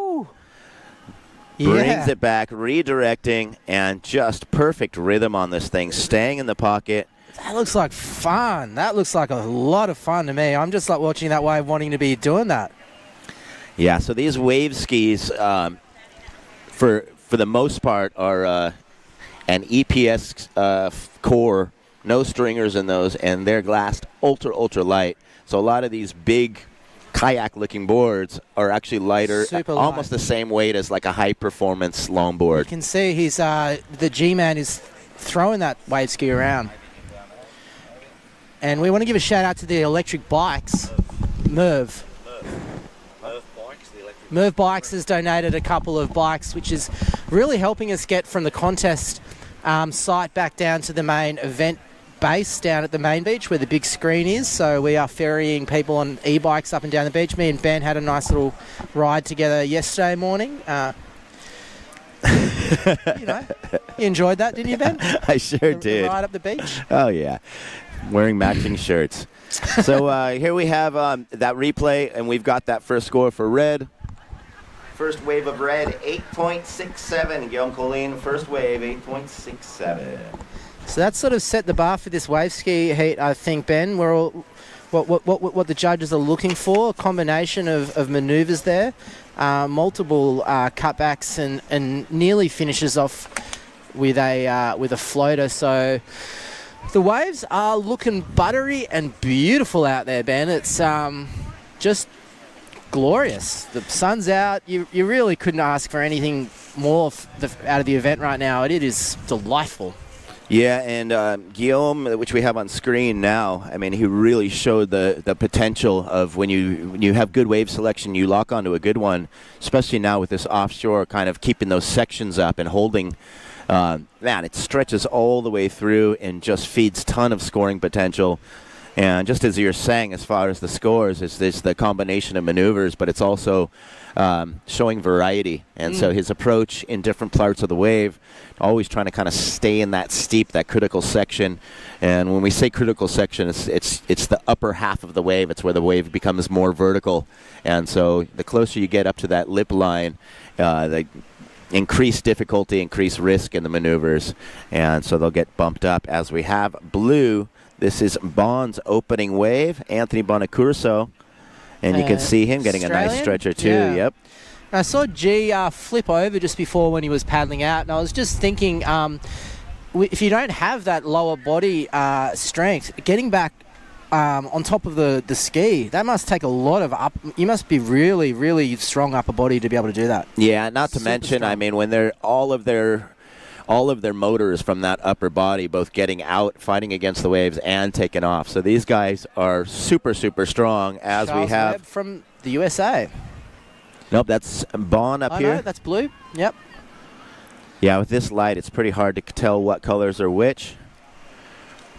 brings it back, redirecting, and just perfect rhythm on this thing, staying in the pocket. That looks like fun. That looks like a lot of fun to me. I'm just like watching that wave, wanting to be doing that. Yeah, so these wave skis, for the most part, are an EPS core, no stringers in those, and they're glassed ultra light. So a lot of these big kayak-looking boards are actually lighter, almost the same weight as like a high-performance longboard. You can see he's the G-Man is throwing that wave ski around. And we want to give a shout out to the electric bikes, Merv. Merv Bikes has donated a couple of bikes, which is really helping us get from the contest site back down to the main event base down at the main beach where the big screen is. So we are ferrying people on e-bikes up and down the beach. Me and Ben had a nice little ride together yesterday morning. You know, you enjoyed that, didn't you, Ben? I sure did. The ride up the beach? Oh, yeah. Wearing matching shirts. So here we have that replay, and we've got that first score for red. First wave of red, 8.67. Guillaume Colleen, first wave, 8.67. So that sort of set the bar for this wave ski heat, I think, Ben. We're all, what the judges are looking for, a combination of manoeuvres there, multiple cutbacks, and nearly finishes off with a floater. So the waves are looking buttery and beautiful out there, Ben. It's just glorious. The sun's out. You really couldn't ask for anything more out of the event right now. It is delightful. Yeah, and Guillaume, which we have on screen now, I mean, he really showed the potential of when you have good wave selection, you lock onto a good one, especially now with this offshore kind of keeping those sections up and holding. Man, it stretches all the way through and just feeds ton of scoring potential. And just as you're saying, as far as the scores, it's the combination of maneuvers, but it's also showing variety. And so his approach in different parts of the wave, always trying to kind of stay in that steep, that critical section. And when we say critical section, it's the upper half of the wave. It's where the wave becomes more vertical. And so the closer you get up to that lip line, the increased difficulty, increased risk in the maneuvers. And so they'll get bumped up as we have blue. This is Bond's opening wave, Anthony Bonacurso, and you can see him getting Australian? a nice stretcher too. Yeah. Yep. I saw G flip over just before when he was paddling out, and I was just thinking, if you don't have that lower body strength, getting back on top of the ski, that must take a lot of up. You must be really, really strong upper body to be able to do that. Yeah, not to mention, I mean, when they're all of their motors from that upper body, both getting out, fighting against the waves, and taking off. So these guys are super, super strong. As Charles we have Webb from the USA. Nope, that's Bond up here. No, that's blue. Yep. Yeah, with this light, it's pretty hard to tell what colors are which.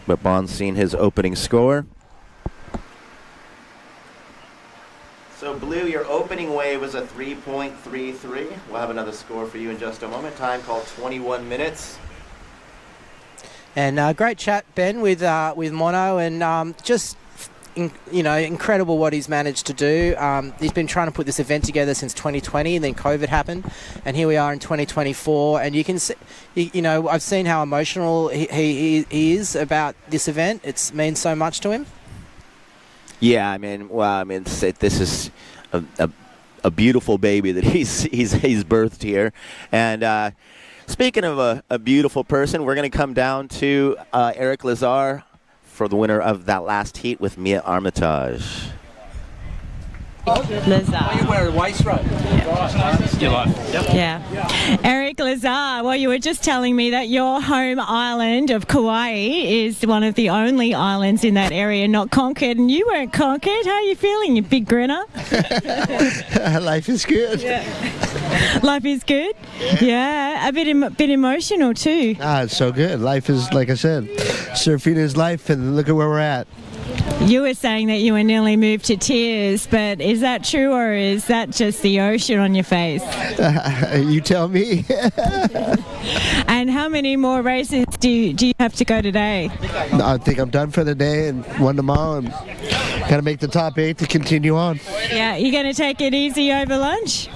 But Bond's seen his opening score. So blue, your opening wave was a 3.33. We'll have another score for you in just a moment. Time called 21 minutes. And great chat, Ben, with Mono, and just incredible what he's managed to do. He's been trying to put this event together since 2020, and then COVID happened, and here we are in 2024. And you can see, I've seen how emotional he is about this event. It means so much to him. Yeah, this is a beautiful baby that he's birthed here. And speaking of a beautiful person, we're going to come down to Eric Lazar for the winner of that last heat with Mia Armitage. Lazar. Oh, you wear a waist rope. Your life. Yeah. Eric Lazar, well, you were just telling me that your home island of Kauai is one of the only islands in that area not conquered, and you weren't conquered. How are you feeling, you big grinner? Life is good. Life is good? Yeah. A bit emotional too. It's so good. Life is, like I said, surfing is life, and look at where we're at. You were saying that you were nearly moved to tears, but is that true, or is that just the ocean on your face? You tell me. And how many more races do you have to go today? I think I'm done for the day, and one tomorrow, and got to make the top 8 to continue on. Yeah, you going to take it easy over lunch?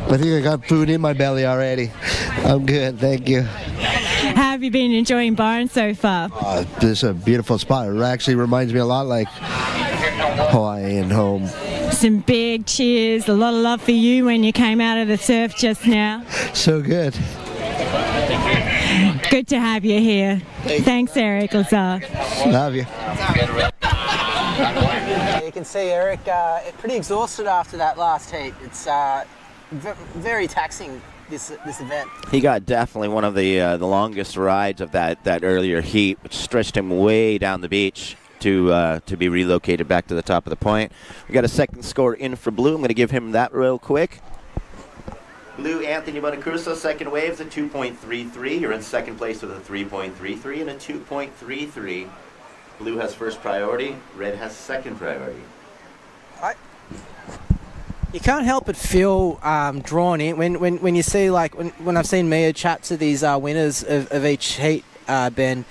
I think I got food in my belly already. I'm good, thank you. How have you been enjoying Byron so far? This is a beautiful spot. It actually reminds me a lot like Hawaii and home. Some big cheers, a lot of love for you when you came out of the surf just now. So good. Good to have you here. Thanks, Eric Lazar. Love you. You can see Eric pretty exhausted after that last heat. It's very taxing, this event. He got definitely one of the longest rides of that earlier heat, which stretched him way down the beach to be relocated back to the top of the point. We got a second score in for Blue. I'm going to give him that real quick. Blue, Anthony Bonacruso, second waves at 2.33. You're in second place with a 3.33 and a 2.33. Blue has first priority. Red has second priority. You can't help but feel drawn in when you see, like, when I've seen Mia chat to these winners of each heat, Ben.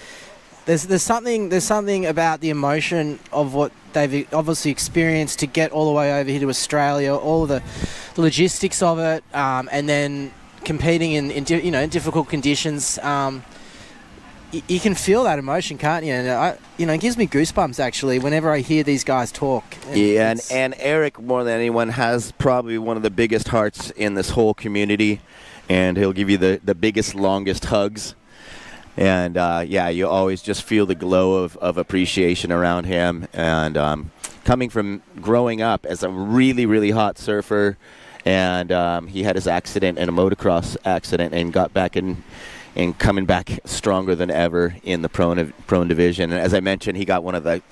There's something about the emotion of what they've obviously experienced to get all the way over here to Australia, all the logistics of it, and then competing in difficult conditions. You can feel that emotion, can't you? And it gives me goosebumps actually whenever I hear these guys talk. And Eric, more than anyone, has probably one of the biggest hearts in this whole community, and he'll give you the biggest, longest hugs. And you always just feel the glow of appreciation around him. And coming from growing up as a really, really hot surfer, and he had his accident in a motocross accident and got back in. And coming back stronger than ever in the prone division. And as I mentioned, he got one of the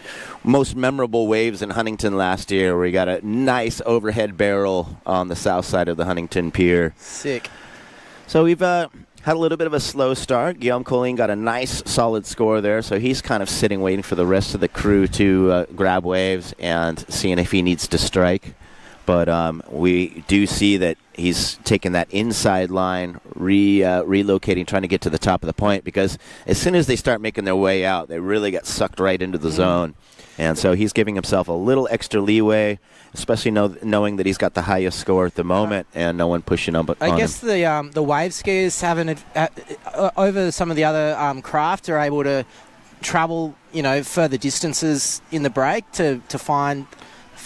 most memorable waves in Huntington last year, where he got a nice overhead barrel on the south side of the Huntington Pier. Sick. So we've had a little bit of a slow start. Guillaume Colleen got a nice, solid score there, so he's kind of sitting, waiting for the rest of the crew to grab waves and seeing if he needs to strike. But we do see that he's taking that inside line, relocating, trying to get to the top of the point, because as soon as they start making their way out, they really get sucked right into the zone. And so he's giving himself a little extra leeway, especially knowing that he's got the highest score at the moment and no one pushing up on him. I guess the wave skiers over some of the other craft are able to travel, further distances in the break to find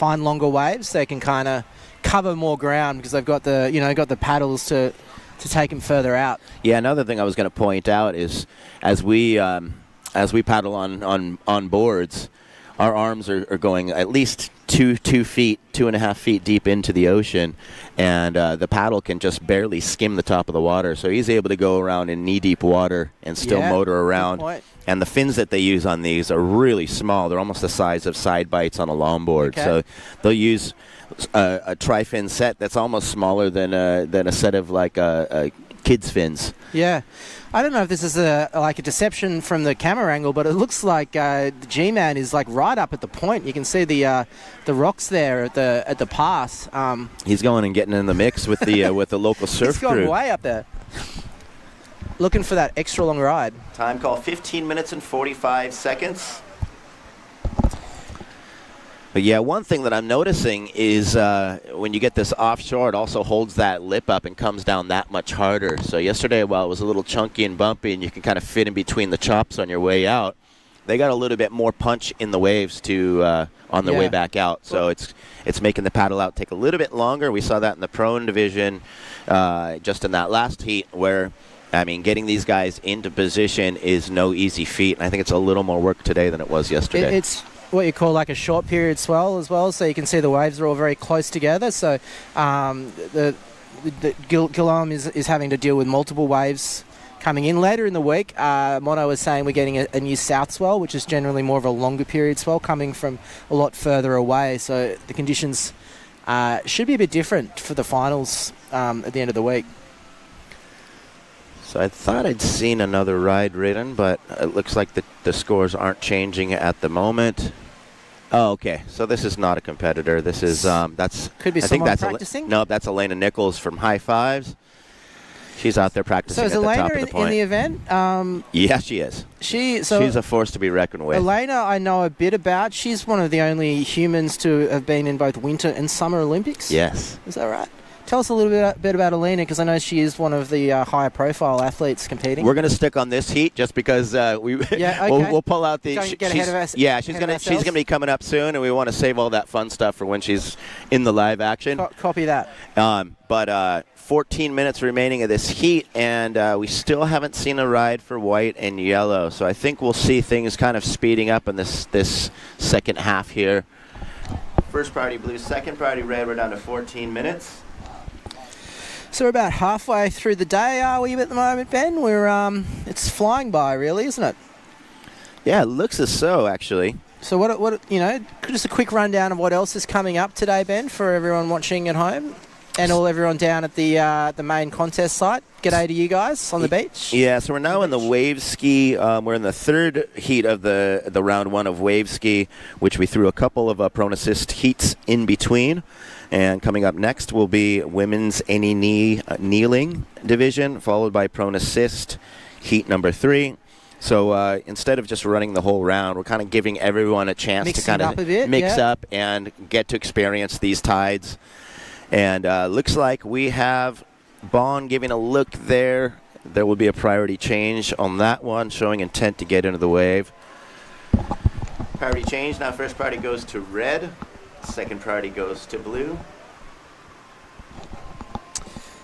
longer waves. They can kind of cover more ground because they've got the paddles to take them further out. Yeah, another thing I was going to point out is as we paddle on boards, our arms are going at least 2.5 feet deep into the ocean, and the paddle can just barely skim the top of the water. So he's able to go around in knee-deep water and still motor around. And the fins that they use on these are really small. They're almost the size of side bites on a longboard. Okay. So they'll use a tri-fin set that's almost smaller than a set of like kids' fins. Yeah. I don't know if this is a deception from the camera angle, but it looks like the G-Man is like right up at the point. You can see the rocks there at the pass. He's going and getting in the mix with the local surf crew. He's gone way up there. Looking for that extra long ride. Time call 15 minutes and 45 seconds. But yeah, one thing that I'm noticing is when you get this offshore, it also holds that lip up and comes down that much harder. So yesterday, while it was a little chunky and bumpy and you can kind of fit in between the chops on your way out, they got a little bit more punch in the waves on their way back out. So it's making the paddle out take a little bit longer. We saw that in the prone division just in that last heat where, I mean, getting these guys into position is no easy feat. And I think it's a little more work today than it was yesterday. what you call like a short period swell as well, so you can see the waves are all very close together. So the Guillaume is having to deal with multiple waves coming in later in the week. Mono was saying we're getting a new south swell, which is generally more of a longer period swell coming from a lot further away. So the conditions should be a bit different for the finals at the end of the week. So I thought I'd seen another ride ridden, but it looks like the scores aren't changing at the moment. Oh, okay. So this is not a competitor. This is that's could be I think someone that's practicing. No, that's Elena Nichols from High Fives. She's out there practicing So is at the top Elena of the point. in the event? Yeah, she is. She's a force to be reckoned with. Elena, I know a bit about. She's one of the only humans to have been in both Winter and Summer Olympics. Yes. Is that right? Tell us a little bit about Elena, because I know she is one of the higher profile athletes competing. We're going to stick on this heat just because we'll pull out the. Don't get ahead of us. Yeah, she's going to be coming up soon, and we want to save all that fun stuff for when she's in the live action. Copy that. But 14 minutes remaining of this heat, and we still haven't seen a ride for white and yellow. So I think we'll see things kind of speeding up in this second half here. First priority blue, second priority red. We're down to 14 minutes. So we're about halfway through the day, are we at the moment, Ben? We're it's flying by, really, isn't it? Yeah, it looks as so, actually. So what just a quick rundown of what else is coming up today, Ben, for everyone watching at home, and everyone down at the main contest site. G'day to you guys on the beach. Yeah, so we're now in the wave ski. We're in the third heat of the round one of wave ski, which we threw a couple of Pron Assist heats in between. And coming up next will be women's any knee kneeling division, followed by Pron Assist heat number 3. So instead of just running the whole round, we're kind of giving everyone a chance to kind of mix up and get to experience these tides. And looks like we have Bond giving a look there. There will be a priority change on that one, showing intent to get into the wave. Priority change. Now first priority goes to red. Second priority goes to blue.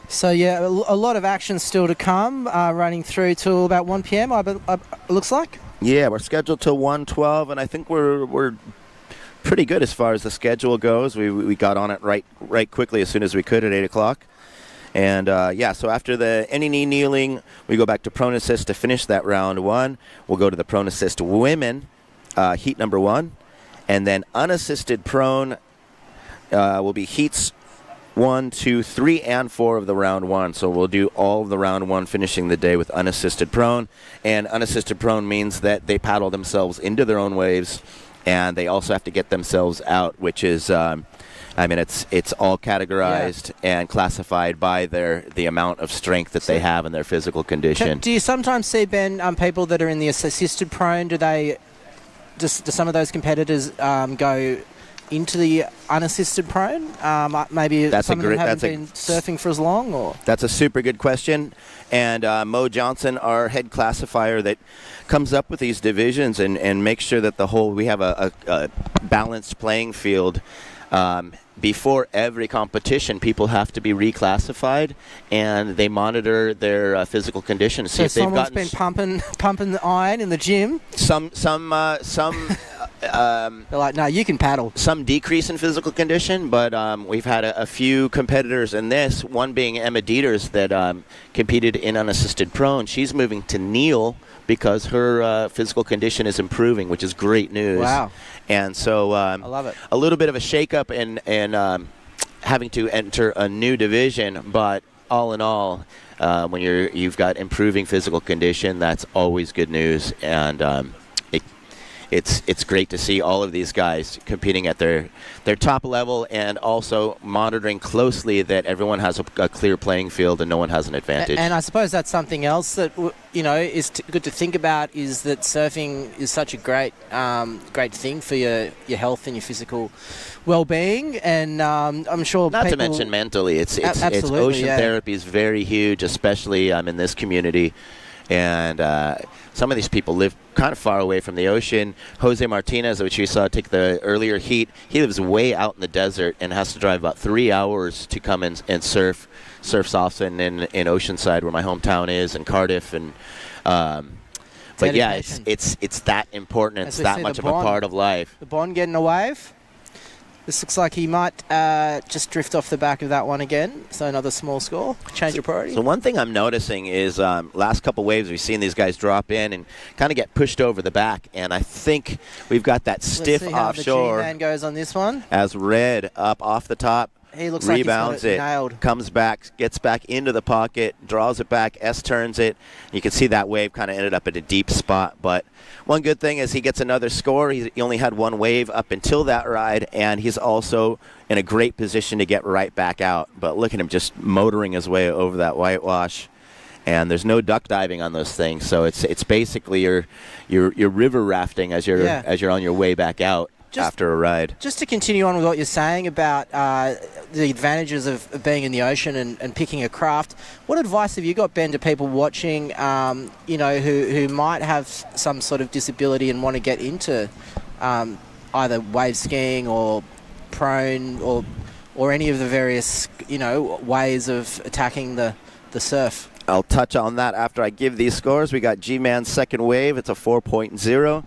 So yeah, a lot of action still to come, running through till about 1 p.m. It looks like. Yeah, we're scheduled till 1:12, and I think we're pretty good as far as the schedule goes. We got on it right quickly as soon as we could at 8 o'clock. And so after the any knee kneeling, we go back to Pron Assist to finish that round one. We'll go to the Pron Assist women heat number 1. And then unassisted prone will be heats 1, 2, 3, and 4 of the round one. So we'll do all of the round one, finishing the day with unassisted prone. And unassisted prone means that they paddle themselves into their own waves, and they also have to get themselves out, which is, it's all categorized and classified by the amount of strength that they have in their physical condition. Do you sometimes see, Ben, people that are in the assisted prone? Do some of those competitors go into the unassisted prone? Maybe some of them haven't been surfing for as long? Or that's a super good question. And Mo Johnson, our head classifier that comes up with these divisions and makes sure that we have a balanced playing field. Before every competition, people have to be reclassified, and they monitor their physical condition. So someone's been pumping the iron in the gym. Some they're like, no, you can paddle. Some decrease in physical condition, but we've had a few competitors in this, one being Emma Dieters that competed in unassisted prone. She's moving to kneel because her physical condition is improving, which is great news. Wow. And so I love it. A little bit of a shake-up and having to enter a new division, but all in all, when you've got improving physical condition, that's always good news. And it's great to see all of these guys competing at their top level, and also monitoring closely that everyone has a clear playing field and no one has an advantage. And I suppose that's something else that is good to think about, is that surfing is such a great thing for your health and your physical well-being, and I'm sure not to mention mentally, it's ocean therapy is very huge, especially in this community. And some of these people live kind of far away from the ocean. Jose Martinez, which you saw take the earlier heat, he lives way out in the desert and has to drive about 3 hours to come and surf. Surfs often in Oceanside, where my hometown is, and Cardiff. And But yeah, Dedication. it's that important. And As it's we that see much the of a Bond. part of life. The Bond getting a wave. This looks like he might just drift off the back of that one again. So another small score. Change your priority. So one thing I'm noticing is last couple waves we've seen these guys drop in and kind of get pushed over the back, and I think we've got that stiff Let's see how offshore the G-Man goes on this one. as Red up off the top. He looks like he's got rebounds it it, nailed. comes back, gets back into the pocket, draws it back, S-turns it. You can see that wave kind of ended up at a deep spot. But one good thing is he gets another score. He only had one wave up until that ride, and he's also in a great position to get right back out. But look at him just motoring his way over that whitewash. And there's no duck diving on those things, so it's basically your river rafting as you're on your way back out after a ride. Just to continue on with what you're saying about the advantages of being in the ocean and picking a craft, what advice have you got, Ben, to people watching, who might have some sort of disability and want to get into either wave skiing or prone or any of the various ways of attacking the surf? I'll touch on that after I give these scores. We got G-Man's second wave. It's a 4.0.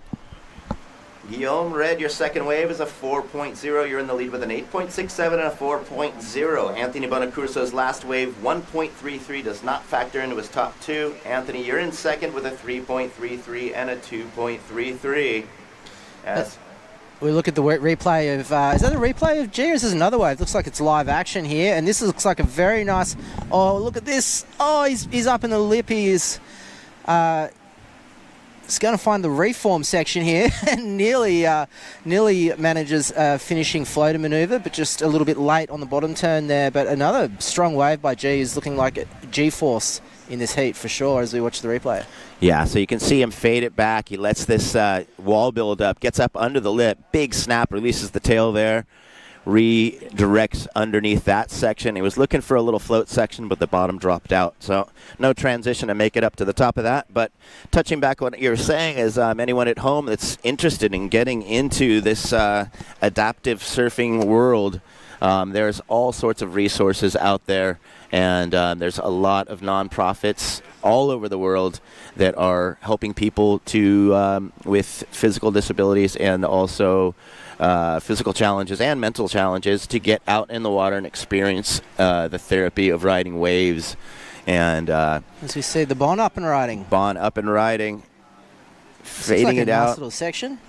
Guillaume, Red, your second wave is a 4.0. You're in the lead with an 8.67 and a 4.0. Anthony Bonacurso's last wave, 1.33, does not factor into his top two. Anthony, you're in second with a 3.33 and a 2.33. As We look at the replay of, is that a replay of G, or is this another wave? Looks like it's live action here, and this looks like a very nice, oh, look at this. Oh, he's up in the lip. He is, he's going to find the reform section here, and nearly manages finishing floater maneuver, but just a little bit late on the bottom turn there. But another strong wave by G is looking like a G-force in this heat for sure as we watch the replay. Yeah, so you can see him fade it back. He lets this wall build up, gets up under the lip, big snap, releases the tail there, redirects underneath that section. He was looking for a little float section, but the bottom dropped out. So no transition to make it up to the top of that. But touching back on what you were saying is anyone at home that's interested in getting into this adaptive surfing world, there's all sorts of resources out there, and there's a lot of nonprofits all over the world that are helping people to with physical disabilities and also physical challenges and mental challenges to get out in the water and experience the therapy of riding waves. And as we see the Bond up and riding. Bond up and riding, fading like it a out. nice little section.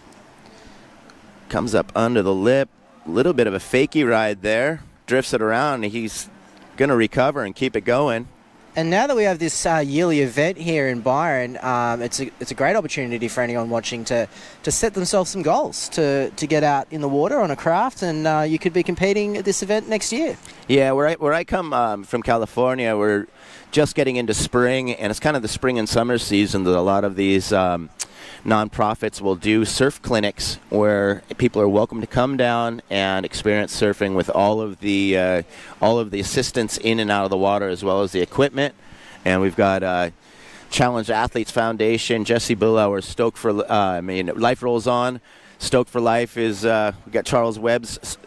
Comes up under the lip, little bit of a fakey ride there, drifts it around, and he's going to recover and keep it going. And now that we have this yearly event here in Byron, it's a great opportunity for anyone watching to set themselves some goals to get out in the water on a craft, and you could be competing at this event next year. Yeah, where I come from California, we're just getting into spring, and it's kind of the spring and summer season that a lot of these nonprofits will do surf clinics where people are welcome to come down and experience surfing with all of the assistance in and out of the water, as well as the equipment. And we've got Challenge Athletes Foundation, Jesse Bullauer, Stoke for Life Rolls On. Stoke for Life is we got Charles Webb's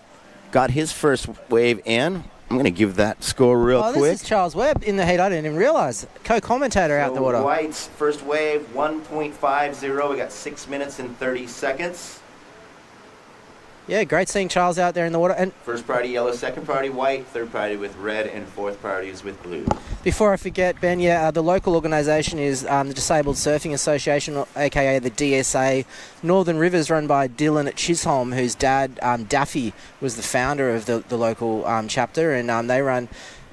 got his first wave in. I'm going to give that score real quick. This is Charles Webb in the heat. I didn't even realize. Co-commentator out the water. White's first wave, 1.50. We got 6 minutes and 30 seconds. Yeah, great seeing Charles out there in the water. And first priority yellow, second priority white, third priority with red, and fourth priority is with blue. Before I forget, Ben, the local organisation is the Disabled Surfing Association, aka the DSA Northern Rivers, run by Dylan at Chisholm, whose dad, Daffy, was the founder of the local chapter, and they run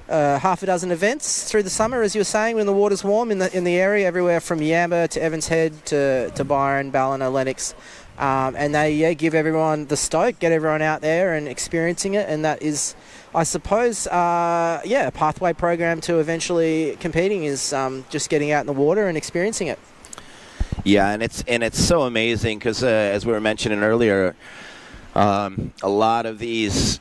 half a dozen events through the summer, as you were saying, when the water's warm in the area, everywhere from Yamba to Evans Head to Byron, Ballina, Lennox. And they give everyone the stoke, get everyone out there and experiencing it, and that is, I suppose, a pathway program to eventually competing is just getting out in the water and experiencing it. Yeah, and it's so amazing because as we were mentioning earlier, a lot of these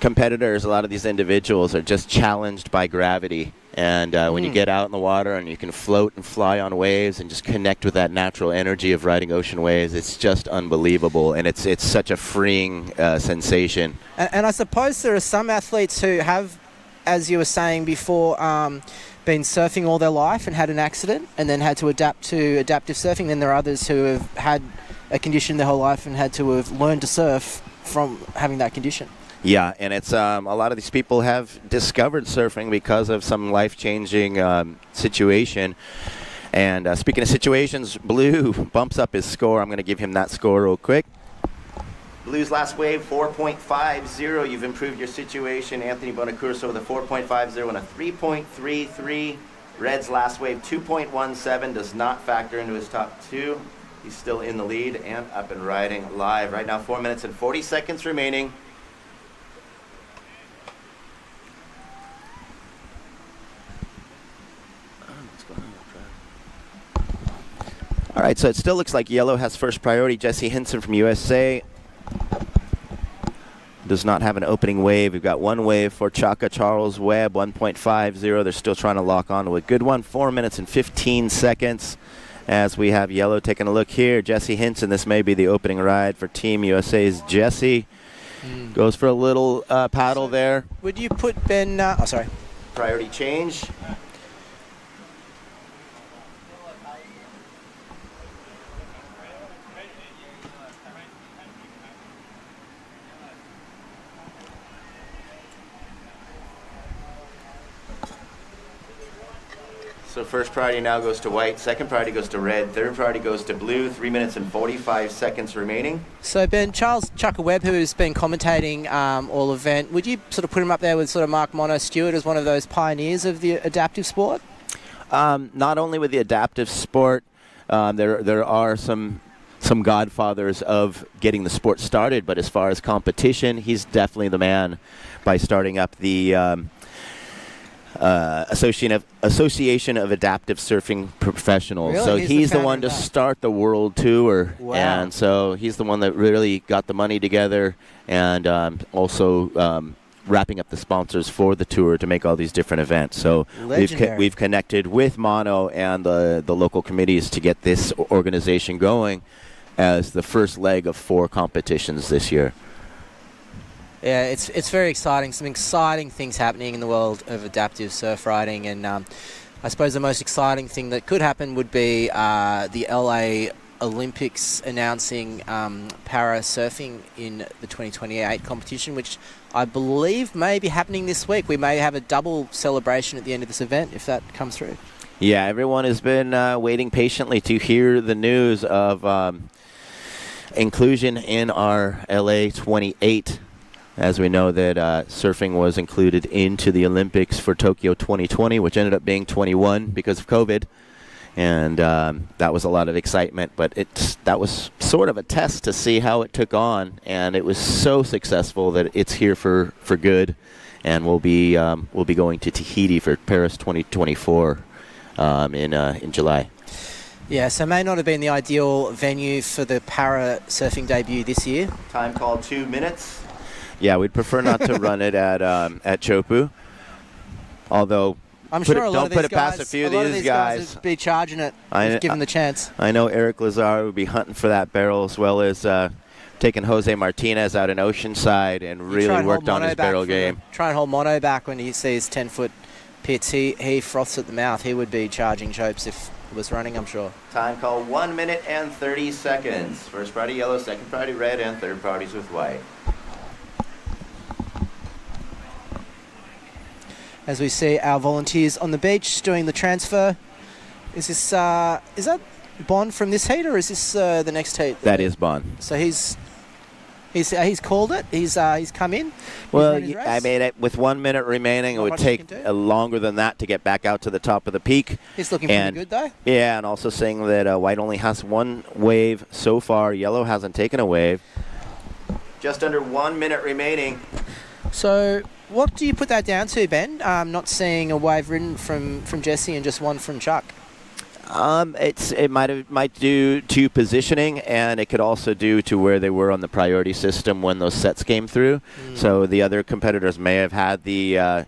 competitors, a lot of these individuals are just challenged by gravity. And when you get out in the water and you can float and fly on waves and just connect with that natural energy of riding ocean waves, it's just unbelievable. And it's such a freeing sensation. And I suppose there are some athletes who have as you were saying before, been surfing all their life and had an accident and then had to adapt to adaptive surfing. Then there are others who have had a condition their whole life and had to have learned to surf from having that condition. Yeah, and it's a lot of these people have discovered surfing because of some life-changing situation. And speaking of situations, Blue bumps up his score. I'm going to give him that score real quick. Blue's last wave, 4.50. You've improved your situation. Anthony Bonacurso with a 4.50 and a 3.33. Red's last wave, 2.17, does not factor into his top two. He's still in the lead and up and riding live. Right now, 4 minutes and 40 seconds remaining. All right, so it still looks like yellow has first priority. Jesse Hinson from USA does not have an opening wave. We've got one wave for Chaka Charles Webb, 1.50. They're still trying to lock on to a good one. 4 minutes and 15 seconds as we have yellow taking a look here. Jesse Hinson, this may be the opening ride for Team USA's Jesse. Goes for a little paddle there. Would you put Ben... sorry. Priority change. So first priority now goes to white, second priority goes to red, third priority goes to blue. 3 minutes and 45 seconds remaining. So Ben, Charles Chaka Webb, who has been commentating all event, would you sort of put him up there with sort of Mark Mono Stewart as one of those pioneers of the adaptive sport? Not only with the adaptive sport, there are some godfathers of getting the sport started, but as far as competition, he's definitely the man by starting up the Association of Adaptive Surfing Professionals. Really? So he's the founder one of to that. start the world tour. Wow. And so he's the one that really got the money together and also wrapping up the sponsors for the tour to make all these different events. So Legendary. we've connected with Mono and the local committees to get this organization going as the first leg of 4 competitions this year. Yeah, it's very exciting. Some exciting things happening in the world of adaptive surf riding, and I suppose the most exciting thing that could happen would be the LA Olympics announcing para surfing in the 2028 competition, which I believe may be happening this week. We may have a double celebration at the end of this event if that comes through. Yeah, everyone has been waiting patiently to hear the news of inclusion in our LA 28. As we know that surfing was included into the Olympics for Tokyo 2020, which ended up being 21 because of COVID. And that was a lot of excitement, but that was sort of a test to see how it took on. And it was so successful that it's here for good. And we'll be going to Tahiti for Paris 2024 in July. Yeah, so may not have been the ideal venue for the para surfing debut this year. Time call 2 minutes. Yeah, we'd prefer not to run it at Chopu. Although, I'm sure a lot don't of put these it past guys, a few of these guys. would be charging it if given the chance. I know Eric Lazar would be hunting for that barrel, as well as taking Jose Martinez out in Oceanside and really worked on his barrel game. Try and hold Mono back when he sees 10-foot pits. He froths at the mouth. He would be charging chopes if it was running, I'm sure. Time call 1 minute and 30 seconds. First priority yellow, second priority red, and third priorities with white. As we see our volunteers on the beach doing the transfer. Is this is that Bond from this heat, or is this the next heat? That is Bond. So he's called it. He's come in. Well, He's run his race? I mean, with 1 minute remaining, it would much take he can longer than that to get back out to the top of the peak. He's looking pretty good, though. Yeah, and also saying that white only has 1 wave so far. Yellow hasn't taken a wave. Just under 1 minute remaining. So what do you put that down to, Ben? Not seeing a wave ridden from Jesse and just one from Chuck. It might due to positioning, and it could also due to where they were on the priority system when those sets came through. So the other competitors may have had the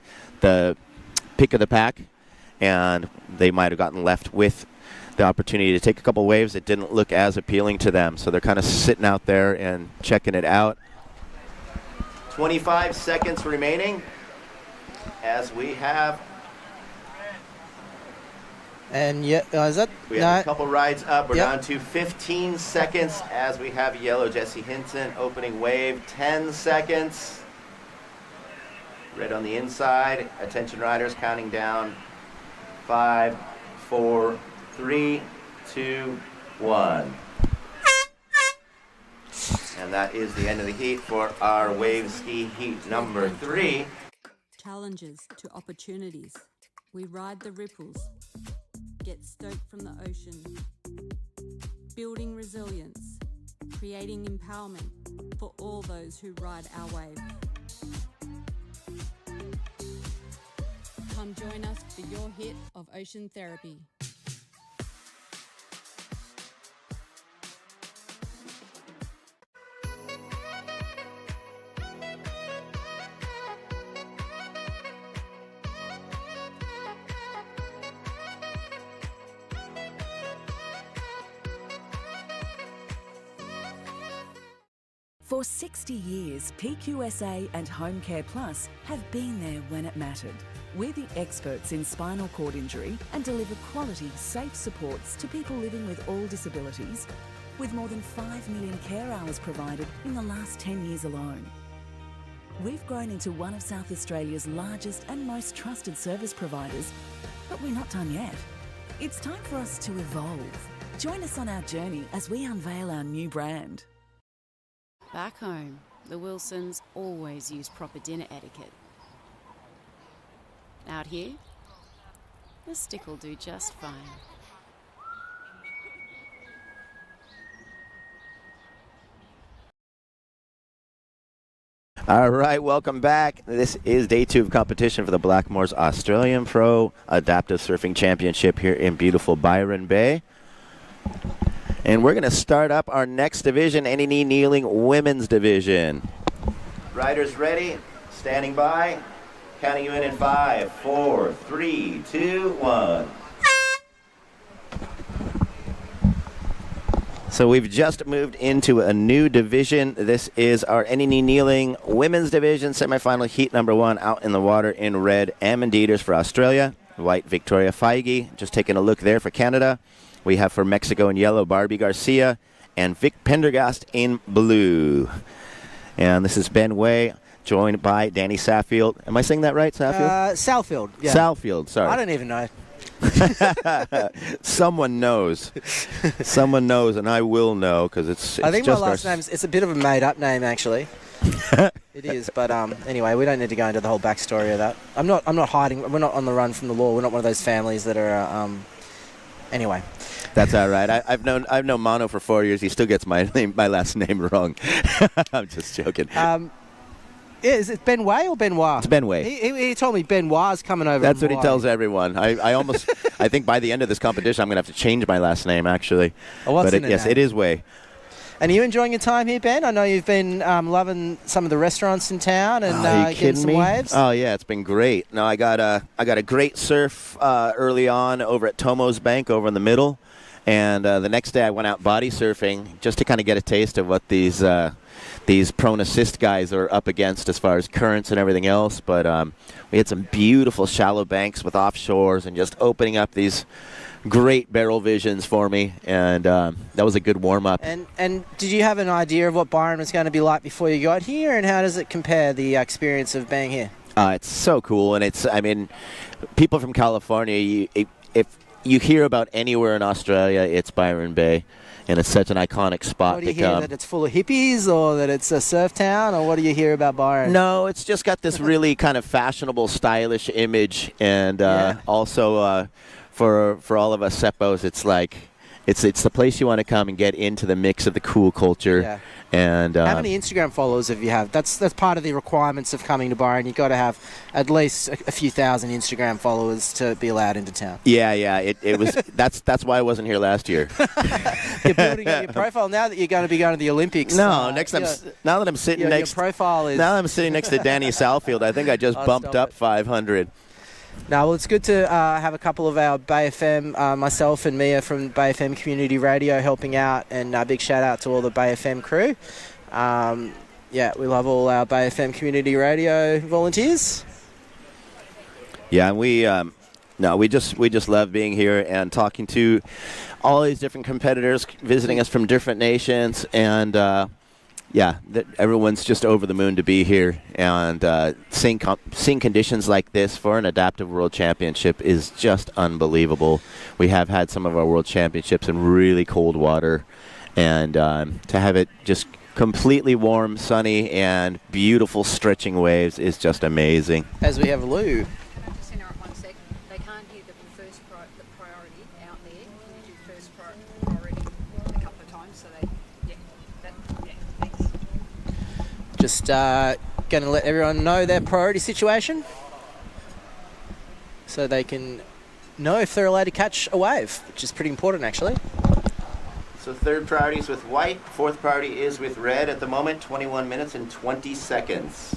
pick of the pack, and they might have gotten left with the opportunity to take a couple waves. It didn't look as appealing to them, so they're kind of sitting out there and checking it out. 25 seconds remaining. as we have And yeah, is that? we have a couple rides up. We're down to 15 seconds as we have yellow Jesse Hinton opening wave. 10 seconds. Red on the inside. Attention riders counting down. 5, 4, 3, 2, 1. And that is the end of the heat for our wave ski heat number 3. Challenges to opportunities. We ride the ripples. Get stoked from the ocean. Building resilience. Creating empowerment for all those who ride our wave. Come join us for your hit of ocean therapy. For 60 years, PQSA and Home Care Plus have been there when it mattered. We're the experts in spinal cord injury and deliver quality, safe supports to people living with all disabilities, with more than 5 million care hours provided in the last 10 years alone. We've grown into one of South Australia's largest and most trusted service providers, but we're not done yet. It's time for us to evolve. Join us on our journey as we unveil our new brand. Back home, the Wilsons always use proper dinner etiquette. Out here, the stick will do just fine. All right, welcome back. This is day 2 of competition for the Blackmores Australian Pro Adaptive Surfing Championship here in beautiful Byron Bay. And we're going to start up our next division, any knee kneeling women's division. Riders ready, standing by, counting you in 5, 4, 3, 2, 1. So we've just moved into a new division. This is our any knee kneeling women's division, semifinal heat number 1 out in the water in red. Amanda Dieters for Australia, white Victoria Feige. Just taking a look there for Canada. We have for Mexico in yellow Barbie Garcia and Vic Pendergast in blue. And this is Ben Way, joined by Danny Saffield. Am I saying that right, Saffield? Salfield. Yeah. Salfield, sorry. I don't even know. Someone knows. Someone knows, and I will know because it's I think just my last name's it's a bit of a made-up name actually. It is, but anyway, we don't need to go into the whole backstory of that. I'm not hiding. We're not on the run from the law. We're not one of those families that are. Anyway. That's all right. I've known Mono for 4 years. He still gets my last name wrong. I'm just joking. Is it Ben Way or Benoit? It's Ben Way. He told me Benoit's coming over. That's what he tells everyone. I almost I think by the end of this competition I'm going to have to change my last name actually. Oh, what's but yes, it is Way. And are you enjoying your time here, Ben? I know you've been loving some of the restaurants in town and getting some waves. Oh yeah, it's been great. No, I got a great surf early on over at Tomo's Bank over in the middle, and the next day I went out body surfing just to kind of get a taste of what these Pron Assist guys are up against as far as currents and everything else. But we had some beautiful shallow banks with offshores and just opening up these great barrel visions for me, and that was a good warm-up. And did you have an idea of what Byron was going to be like before you got here, and how does it compare the experience of being here? It's so cool, and I mean, people from California, if you hear about anywhere in Australia, it's Byron Bay, and it's such an iconic spot What do you hear, that it's full of hippies, or that it's a surf town, or what do you hear about Byron? No, it's just got this really kind of fashionable, stylish image, and also for all of us Seppos, it's like it's the place you want to come and get into the mix of the cool culture. Yeah. And how many Instagram followers have you have? That's part of the requirements of coming to Byron. You've got to have at least a few thousand Instagram followers to be allowed into town. Yeah. It was that's why I wasn't here last year. You're building up your profile now that you're going to be going to the Olympics. No, now that I'm sitting next. Your profile is. Now that I'm sitting next to Danny Salfield, I think I just bumped up 500. No, well, it's good to have a couple of our Bay FM, myself and Mia from Bay FM Community Radio helping out, and a big shout out to all the Bay FM crew. We love all our Bay FM Community Radio volunteers. Yeah, and we just love being here and talking to all these different competitors visiting us from different nations, and everyone's just over the moon to be here, and seeing conditions like this for an adaptive world championship is just unbelievable. We have had some of our world championships in really cold water, and to have it just completely warm, sunny, and beautiful stretching waves is just amazing. As we have Lou. Just interrupt 1 sec. They can't hear the first the priority out there. Can you do first priority a couple of times? So thanks. Just going to let everyone know their priority situation so they can know if they're allowed to catch a wave, which is pretty important actually. So third priority is with white, fourth priority is with red at the moment, 21 minutes and 20 seconds.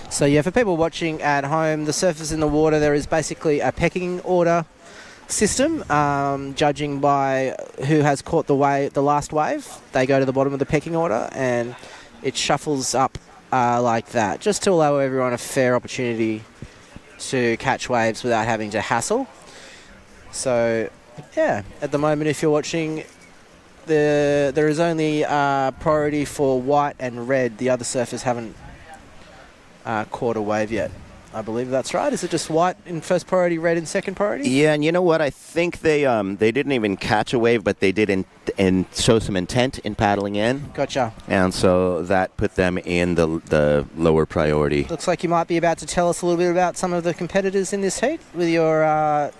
So yeah, for people watching at home, the surfers in the water, there is basically a pecking order system, judging by who has caught the last wave. They go to the bottom of the pecking order and it shuffles up like that, just to allow everyone a fair opportunity to catch waves without having to hassle. So yeah, at the moment if you're watching, there is only priority for white and red. The other surfers haven't caught a wave yet. I believe that's right. Is it just white in first priority, red in second priority? Yeah, and you know what? I think they didn't even catch a wave, but they did and show some intent in paddling in. Gotcha. And so that put them in the lower priority. Looks like you might be about to tell us a little bit about some of the competitors in this heat with your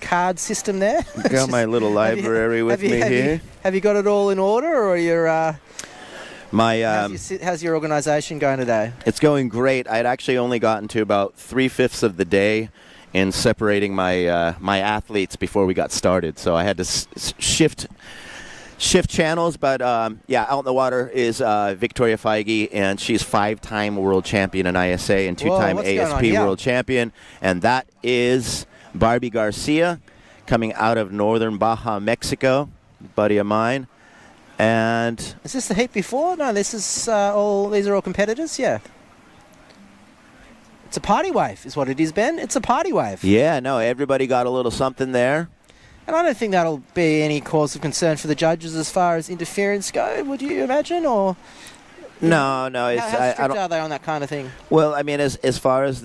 card system there. Got my little library with me here. Have you got it all in order, or you're... how's your organisation going today? It's going great. I'd actually only gotten to about 3/5 of the day in separating my my athletes before we got started, so I had to shift channels. But out in the water is Victoria Feige, and she's 5-time world champion in ISA and 2-time ASP world champion, and that is Barbie Garcia, coming out of northern Baja, Mexico, buddy of mine. And is this the heat before? No, this is these are all competitors. Yeah, it's a party wave, is what it is, Ben. It's a party wave. Yeah, no, everybody got a little something there. And I don't think that'll be any cause of concern for the judges as far as interference go. Would you imagine, or? No. How strict are they on that kind of thing? Well, I mean, as far as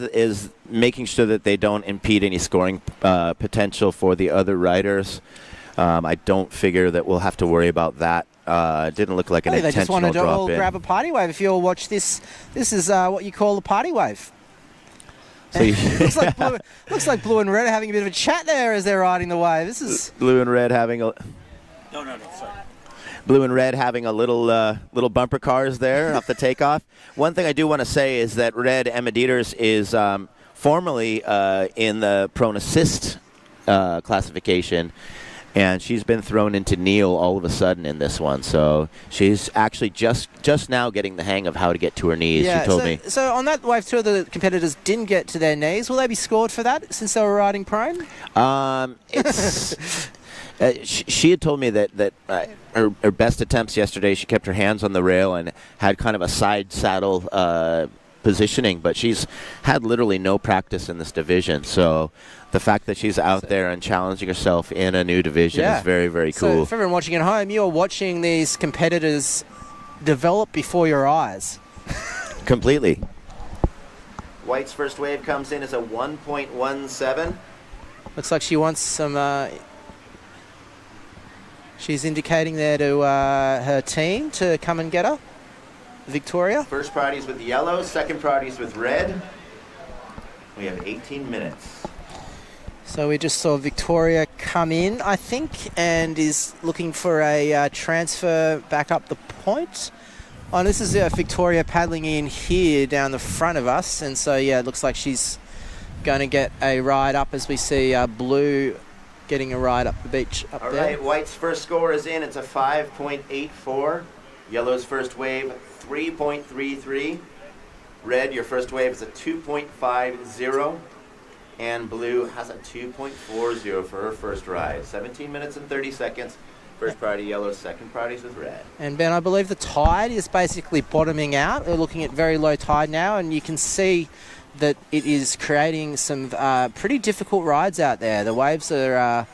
making sure that they don't impede any scoring potential for the other riders, I don't figure that we'll have to worry about that. It didn't look like an intentional drop in. They just wanted to all in. grab a party wave. If you all watch this, this is what you call a party wave. So looks like blue and red are having a bit of a chat there as they're riding the wave. This is blue and red having a... No, sorry. Blue and red having a little bumper cars there off the takeoff. One thing I do want to say is that Red Emma Dieters is formerly in the Pron Assist classification, and she's been thrown into Neil all of a sudden in this one. So she's actually just now getting the hang of how to get to her knees, she told me. So on that wave, two of the competitors didn't get to their knees. Will they be scored for that since they were riding prone? It's... she had told me that her best attempts yesterday, she kept her hands on the rail and had kind of a side saddle positioning, but she's had literally no practice in this division. So the fact that she's out there and challenging herself in a new division is very, very cool. So for everyone watching at home, you're watching these competitors develop before your eyes. Completely. White's first wave comes in as a 1.17. Looks like she wants some... she's indicating there to her team to come and get her. Victoria. First priority is with yellow, second priority is with red. We have 18 minutes. So we just saw Victoria come in, I think, and is looking for a transfer back up the point. Oh, this is Victoria paddling in here down the front of us, and so yeah, it looks like she's going to get a ride up as we see Blue getting a ride up the beach up there. All right, White's first score is in. It's a 5.84. Yellow's first wave, 3.33. Red, your first wave is a 2.50. And Blue has a 2.40 for her first ride. 17 minutes and 30 seconds. First priority yellow, second priority is with red. And Ben, I believe the tide is basically bottoming out. We're looking at very low tide now, and you can see that it is creating some pretty difficult rides out there. The waves are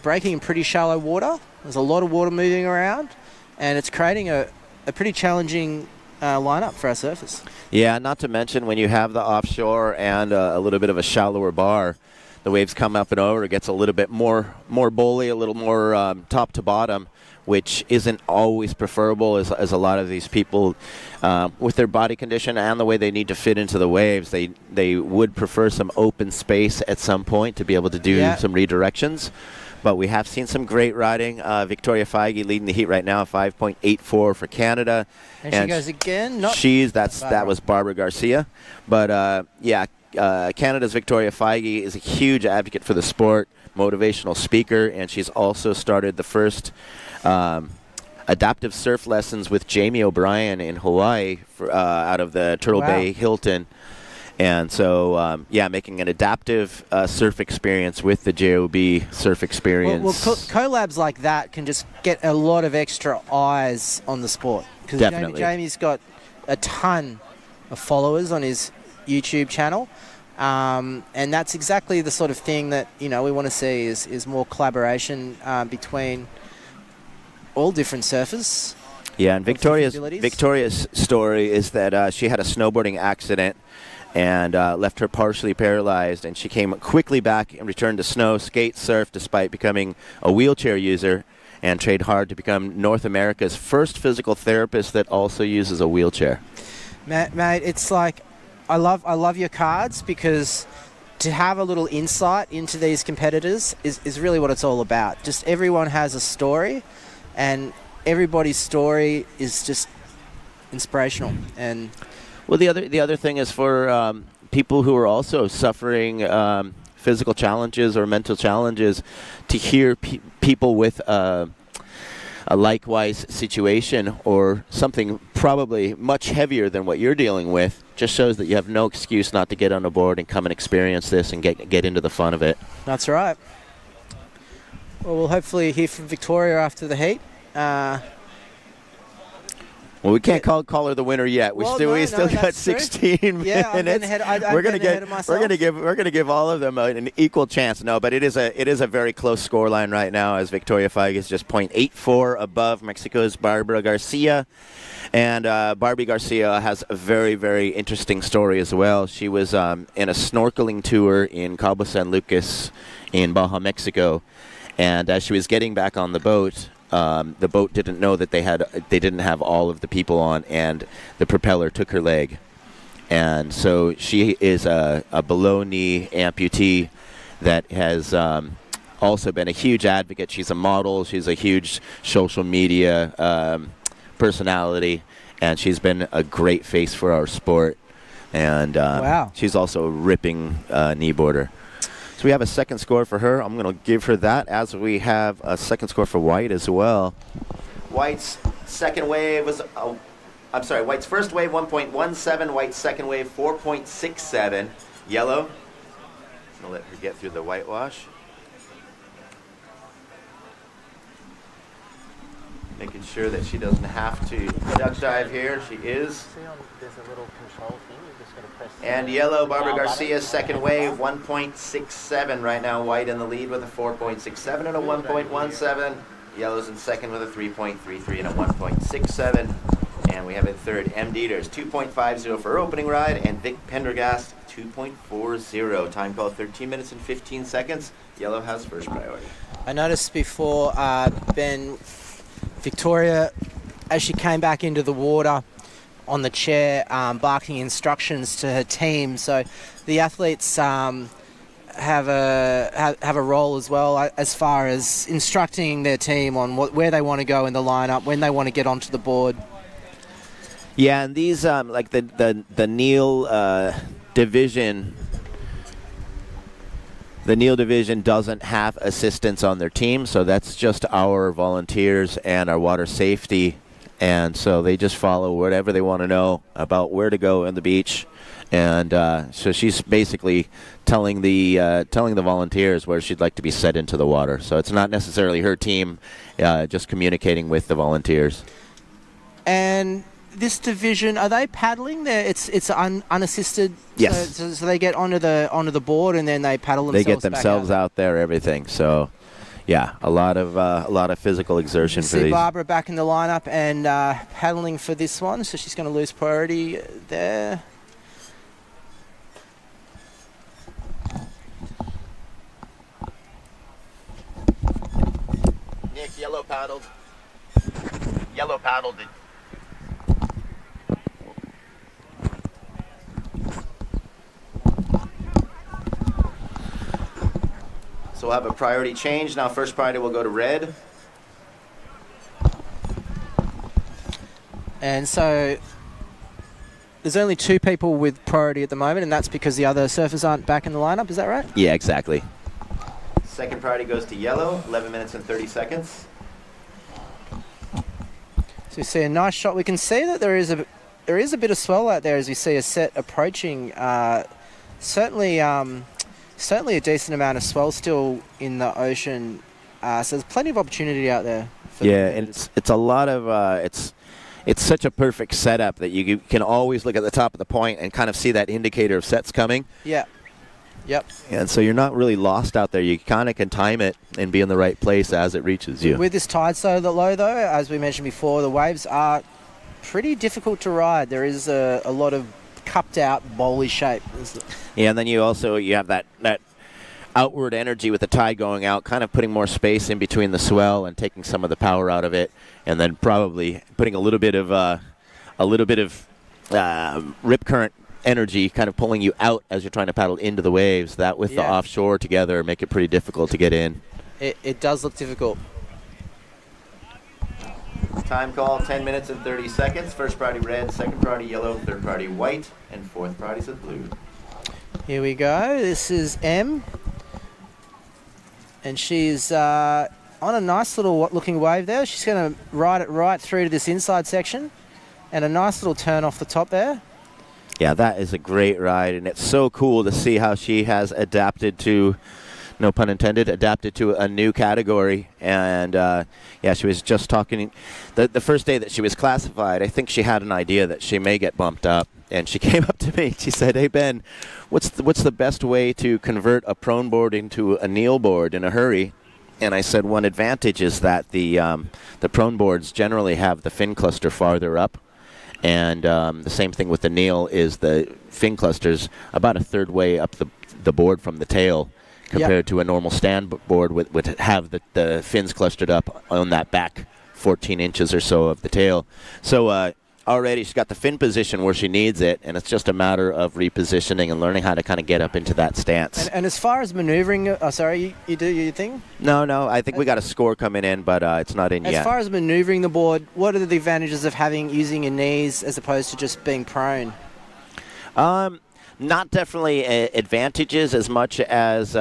breaking in pretty shallow water. There's a lot of water moving around, and it's creating a pretty challenging lineup for our surfers. Yeah, not to mention when you have the offshore and a little bit of a shallower bar, the waves come up and over. It gets a little bit more bowly, a little more top to bottom, which isn't always preferable as a lot of these people, with their body condition and the way they need to fit into the waves, they would prefer some open space at some point to be able to do some redirections. But we have seen some great riding. Victoria Feige leading the heat right now, 5.84 for Canada. And she goes again. That was Barbara Garcia. But Canada's Victoria Feige is a huge advocate for the sport, motivational speaker, and she's also started the first adaptive surf lessons with Jamie O'Brien in Hawaii out of the Turtle Bay Hilton. And so, making an adaptive surf experience with the JOB surf experience. Well, collabs like that can just get a lot of extra eyes on the sport. Because Jamie's got a ton of followers on his YouTube channel. And that's exactly the sort of thing that, we want to see is more collaboration between all different surfers. Yeah, and Victoria's story is that she had a snowboarding accident and left her partially paralyzed, and she came quickly back and returned to snow, skate, surf, despite becoming a wheelchair user, and trained hard to become North America's first physical therapist that also uses a wheelchair. Mate, it's like, I love your cards, because to have a little insight into these competitors is really what it's all about. Just everyone has a story, and everybody's story is just inspirational. And well, the other thing is for people who are also suffering physical challenges or mental challenges, to hear people with a likewise situation or something probably much heavier than what you're dealing with, just shows that you have no excuse not to get on a board and come and experience this and get into the fun of it. That's right. Well, we'll hopefully hear from Victoria after the heat. Well, we can't call her the winner yet. We still got 16 minutes. Yeah, we're going to give all of them an equal chance. No, but it is a very close scoreline right now, as Victoria Feige is just 0.84 above Mexico's Barbara Garcia, and Barbie Garcia has a very, very interesting story as well. She was in a snorkeling tour in Cabo San Lucas in Baja, Mexico, and as she was getting back on the boat didn't know that they didn't have all of the people on, and the propeller took her leg. And so she is a below-knee amputee that has also been a huge advocate. She's a model. She's a huge social media personality, and she's been a great face for our sport. And she's also a ripping kneeboarder. So we have a second score for her. I'm going to give her that, as we have a second score for White as well. White's second wave was, White's first wave 1.17, White's second wave 4.67. Yellow, I'm going to let her get through the whitewash. Making sure that she doesn't have to duck dive here. She is. There's a little control thing. You're just going to press. And yellow, Barbara Garcia's second wave, 1.67 right now. White in the lead with a 4.67 and a 1.17. Yellow's in second with a 3.33 and a 1.67. And we have in third, M. Dieters, 2.50 for her opening ride, and Vic Pendergast, 2.40. Time call 13 minutes and 15 seconds. Yellow has first priority. I noticed before, Ben, Victoria, as she came back into the water on the chair, barking instructions to her team. So the athletes have a role as well, as far as instructing their team on where they want to go in the lineup, when they want to get onto the board. Yeah, and these like the Neil division. The Neil division doesn't have assistants on their team, so that's just our volunteers and our water safety, and so they just follow whatever they want to know about where to go on the beach, and so she's basically telling the volunteers where she'd like to be set into the water. So it's not necessarily her team, just communicating with the volunteers. And this division, are they paddling there? It's unassisted. Yes. So they get onto the board and then they paddle themselves. They get themselves out there, everything. So, yeah, a lot of physical exertion for See these. Barbara back in the lineup and paddling for this one, so she's going to lose priority there. Nick, yellow paddled. Yellow paddled. So we'll have a priority change. Now first priority will go to red. And so there's only 2 people with priority at the moment, and that's because the other surfers aren't back in the lineup. Is that right? Yeah, exactly. Second priority goes to yellow, 11 minutes and 30 seconds. So we see a nice shot. We can see that there is a bit of swell out there as we see a set approaching. Certainly a decent amount of swell still in the ocean. So there's plenty of opportunity out there. Yeah, and it's a lot of it's such a perfect setup that you can always look at the top of the point and kind of see that indicator of sets coming. Yeah. Yep. And so you're not really lost out there. You kind of can time it and be in the right place as it reaches you. With this tide so low, though, as we mentioned before, the waves are pretty difficult to ride. There is a lot of cupped out, bowly shape. Yeah, and then you have that outward energy with the tide going out, kind of putting more space in between the swell and taking some of the power out of it, and then probably putting a little bit of rip current energy kind of pulling you out as you're trying to paddle into the waves. That with the offshore together make it pretty difficult to get in. It does look difficult. Time call, 10 minutes and 30 seconds. First priority red, second priority yellow, third priority white, and fourth priority is blue. Here we go. This is M. And she's on a nice little looking wave there. She's going to ride it right through to this inside section. And a nice little turn off the top there. Yeah, that is a great ride, and it's so cool to see how she has adapted to, no pun intended, adapted to a new category. And yeah, she was just talking, the first day that she was classified, I think she had an idea that she may get bumped up. And she came up to me. She said, "Hey Ben, what's the best way to convert a prone board into a kneel board in a hurry?" And I said, one advantage is that the prone boards generally have the fin cluster farther up. And the same thing with the kneel is the fin clusters about a third way up the board from the tail compared to a normal stand board would have the fins clustered up on that back 14 inches or so of the tail. So already she's got the fin position where she needs it, and it's just a matter of repositioning and learning how to kind of get up into that stance. And as far as maneuvering, you do your thing? No, I think we got a score coming in, but it's not in yet. As far as maneuvering the board, what are the advantages of using your knees as opposed to just being prone? Not definitely advantages as much as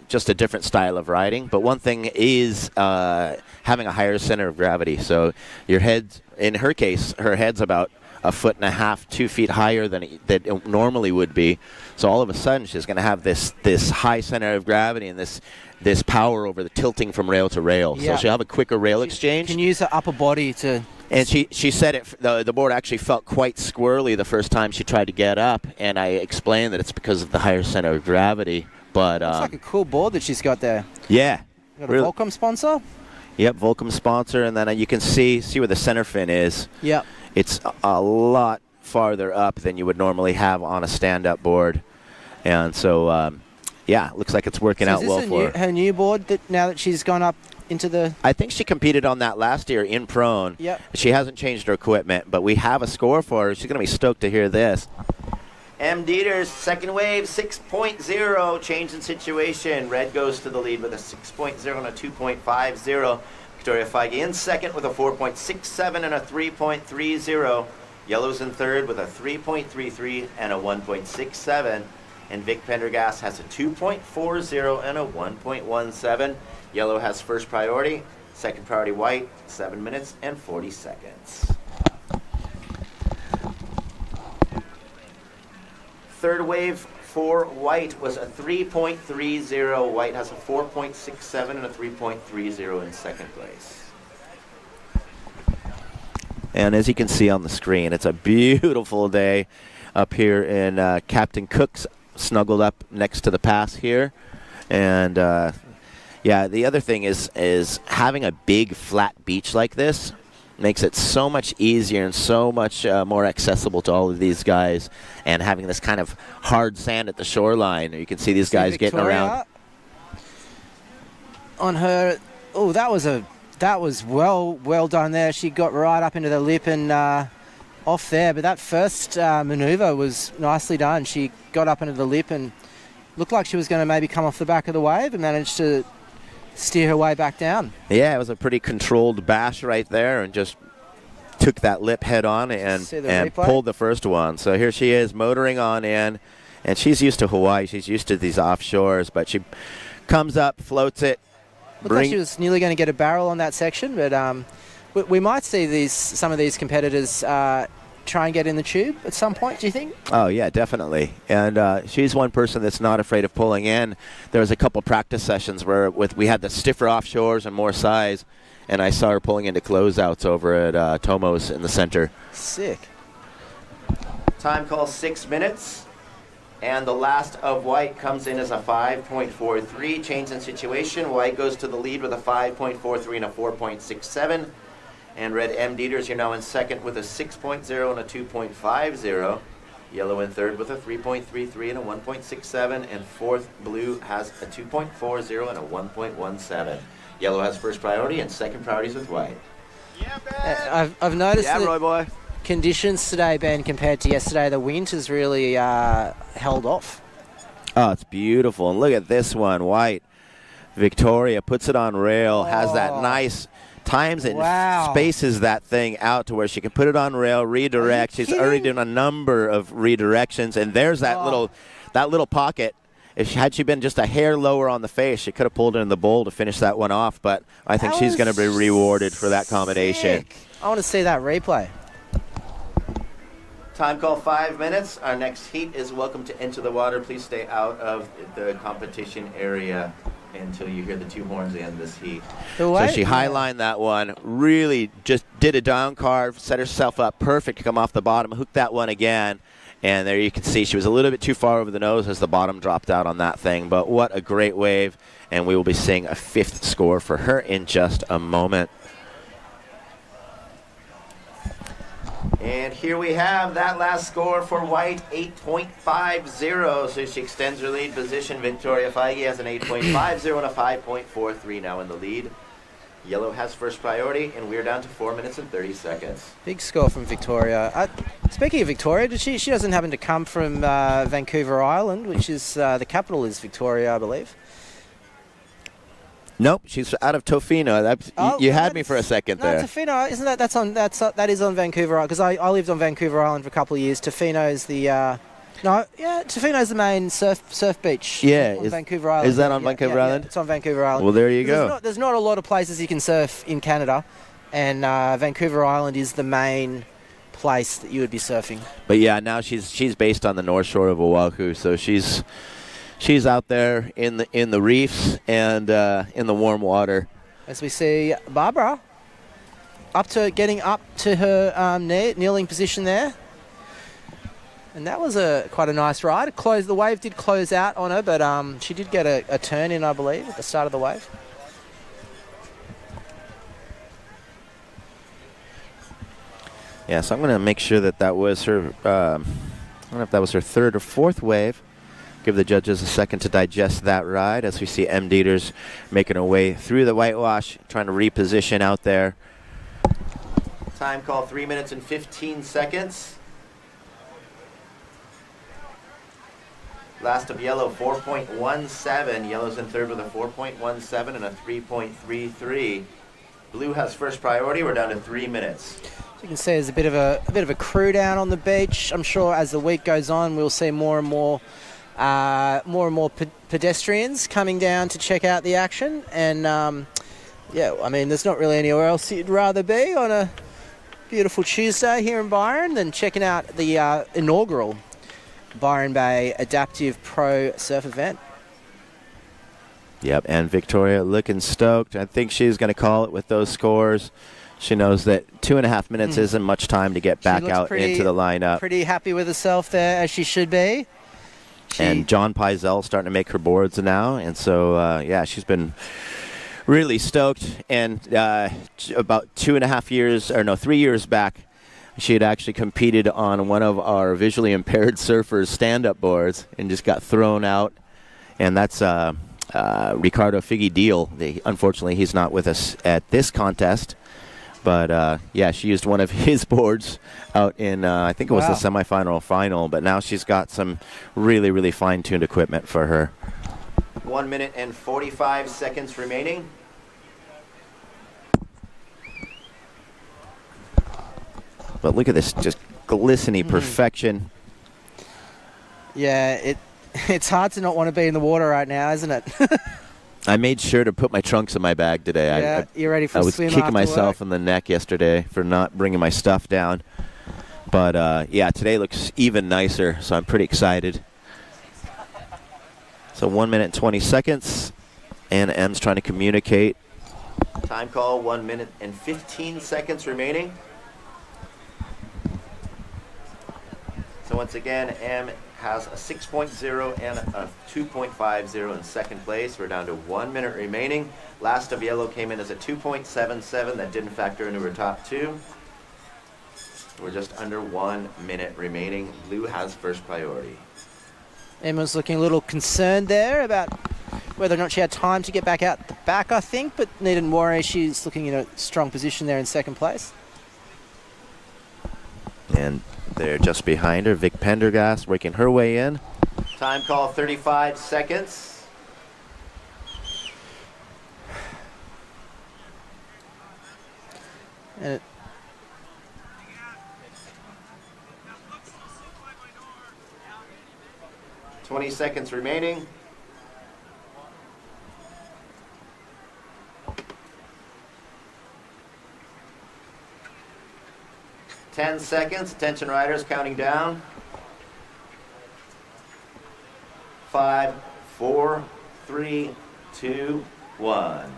just a different style of riding, but one thing is having a higher center of gravity. So your head, in her case, her head's about 1.5 feet, 2 feet higher than it normally would be. So all of a sudden she's going to have this high center of gravity and this power over the tilting from rail to rail. Yeah. So she'll have a quicker rail exchange. Can use her upper body to... And she said the board actually felt quite squirrely the first time she tried to get up, and I explained that it's because of the higher center of gravity. But Looks like a cool board that she's got there. Yeah. Got a Volcom sponsor? Yep, Volcom sponsor, and then you can see where the center fin is. Yep. It's a lot farther up than you would normally have on a stand-up board, and so yeah, looks like it's working out well for her. Her new board now that she's gone up into the... I think she competed on that last year in Prone. Yep. She hasn't changed her equipment, but we have a score for her. She's going to be stoked to hear this. M. Dieters, second wave, 6.0, change in situation. Red goes to the lead with a 6.0 and a 2.50. Victoria Feige in second with a 4.67 and a 3.30. Yellow's in third with a 3.33 and a 1.67. And Vic Pendergast has a 2.40 and a 1.17. Yellow has first priority, second priority white, 7 minutes and 40 seconds. Third wave for white was a 3.30. White has a 4.67 and a 3.30 in second place. And as you can see on the screen, it's a beautiful day up here in Captain Cook's, snuggled up next to the pass here. And yeah, the other thing is having a big flat beach like this makes it so much easier and so much more accessible to all of these guys. And having this kind of hard sand at the shoreline, you can see these guys getting around. On her, oh, that was well done there. She got right up into the lip and off there. But that first manoeuvre was nicely done. She got up into the lip and looked like she was going to maybe come off the back of the wave and managed to steer her way back down. Yeah, it was a pretty controlled bash right there and just took that lip head on and pulled the first one. So here she is motoring on in, and she's used to Hawaii. She's used to these offshores, but she comes up, floats it. Looked like she was nearly going to get a barrel on that section, but we might see some of these competitors try and get in the tube at some point, do you think? Oh, yeah, definitely. And she's one person that's not afraid of pulling in. There was a couple practice sessions where we had the stiffer offshores and more size, and I saw her pulling into closeouts over at Tomos in the center. Sick. Time call 6 minutes. And the last of white comes in as a 5.43. Change in situation. White goes to the lead with a 5.43 and a 4.67. And red M. Dieters, you're now in second with a 6.0 and a 2.50. Yellow in third with a 3.33 and a 1.67. And fourth, blue has a 2.40 and a 1.17. Yellow has first priority and second priorities with white. I've noticed that Roy boy. Conditions today, Ben, compared to yesterday, the wind has really held off. Oh, it's beautiful. And look at this one, white. Victoria puts it on rail, has that nice times and spaces that thing out to where she can put it on rail, redirect. She's already done a number of redirections, and there's that little pocket. Had she been just a hair lower on the face, she could have pulled it in the bowl to finish that one off, but I think she's going to be rewarded for that combination. Sick. I want to see that replay. Time call 5 minutes. Our next heat is welcome to enter the water. Please stay out of the competition area until you hear the two horns end this heat. So she highlined that one, really just did a down carve, set herself up perfect to come off the bottom, hooked that one again, and there you can see she was a little bit too far over the nose as the bottom dropped out on that thing, but what a great wave, and we will be seeing a fifth score for her in just a moment. And here we have that last score for white, 8.50. So she extends her lead position. Victoria Feige has an 8.50 and a 5.43 now in the lead. Yellow has first priority, and we're down to 4 minutes and 30 seconds. Big score from Victoria. Speaking of Victoria, she doesn't happen to come from Vancouver Island, which is the capital is Victoria, I believe. Nope, she's out of Tofino. You had me for a second there. No, Tofino, isn't that? That is on Vancouver Island, because I lived on Vancouver Island for a couple of years. Tofino's the Tofino's the main surf beach. Yeah, on Vancouver Island. Is that on Vancouver Island? Yeah, it's on Vancouver Island. Well, there you go. There's not a lot of places you can surf in Canada, and Vancouver Island is the main place that you would be surfing. But yeah, now she's based on the north shore of Oahu, so she's out there in the reefs and in the warm water. As we see Barbara getting up to her kneeling position there. And that was quite a nice ride. The wave did close out on her, but she did get a turn in, I believe, at the start of the wave. Yeah, so I'm going to make sure that was her, I don't know if that was her third or fourth wave. Give the judges a second to digest that ride as we see M. Dieters making her way through the whitewash, trying to reposition out there. Time call 3 minutes and 15 seconds. Last of yellow, 4.17. Yellow's in third with a 4.17 and a 3.33. Blue has first priority. We're down to 3 minutes. So you can see there's a bit of a crew down on the beach. I'm sure as the week goes on, we'll see more and more pedestrians coming down to check out the action. And I mean, there's not really anywhere else you'd rather be on a beautiful Tuesday here in Byron than checking out the inaugural Byron Bay Adaptive Pro Surf event. Yep, and Victoria looking stoked. I think she's going to call it with those scores. She knows that 2.5 minutes isn't much time to get back looks out into the lineup. Pretty happy with herself there, as she should be. And John Peisel starting to make her boards now. And so, yeah, she's been really stoked. And about 3 years back, she had actually competed on one of our visually impaired surfers' stand-up boards and just got thrown out. And that's Ricardo Figuedeal. Unfortunately, he's not with us at this contest. But, yeah, she used one of his boards out in, I think it was the semifinal final. But now she's got some really, really fine-tuned equipment for her. 1 minute and 45 seconds remaining. But look at this, just glistening perfection. Yeah, it's hard to not want to be in the water right now, isn't it? I made sure to put my trunks in my bag today. Yeah, you're ready for a swim I was kicking after myself work. in the neck yesterday for not bringing my stuff down. But, yeah, today looks even nicer, so I'm pretty excited. So 1 minute and 20 seconds. Anna M's trying to communicate. Time call, 1 minute and 15 seconds remaining. So once again, M has a 6.0 and a 2.50 in second place. We're down to 1 minute remaining. Last of yellow came in as a 2.77. That didn't factor into her top two. We're just under 1 minute remaining. Blue has first priority. Emma's looking a little concerned there about whether or not she had time to get back out the back, I think, but needn't worry. She's looking in a strong position there in second place. And they're just behind her. Vic Pendergast working her way in. Time call, 35 seconds. And 20 seconds remaining. Ten seconds. Attention riders, counting down. 5, 4, 3, 2, 1.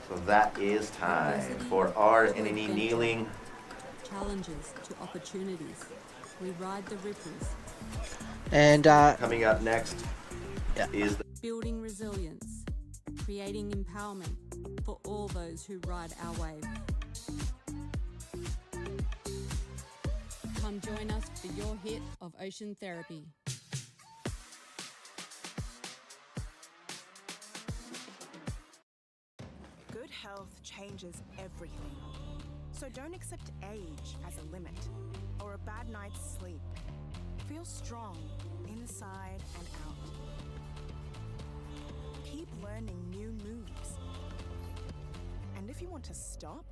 So that is time for R and any kneeling. Challenges to opportunities. We ride the ripples. And coming up next is building resilience, creating empowerment for all those who ride our wave. Come join us for your hit of ocean therapy. Good health changes everything. So don't accept age as a limit or a bad night's sleep. Feel strong inside and out. Keep learning new moves. And if you want to stop,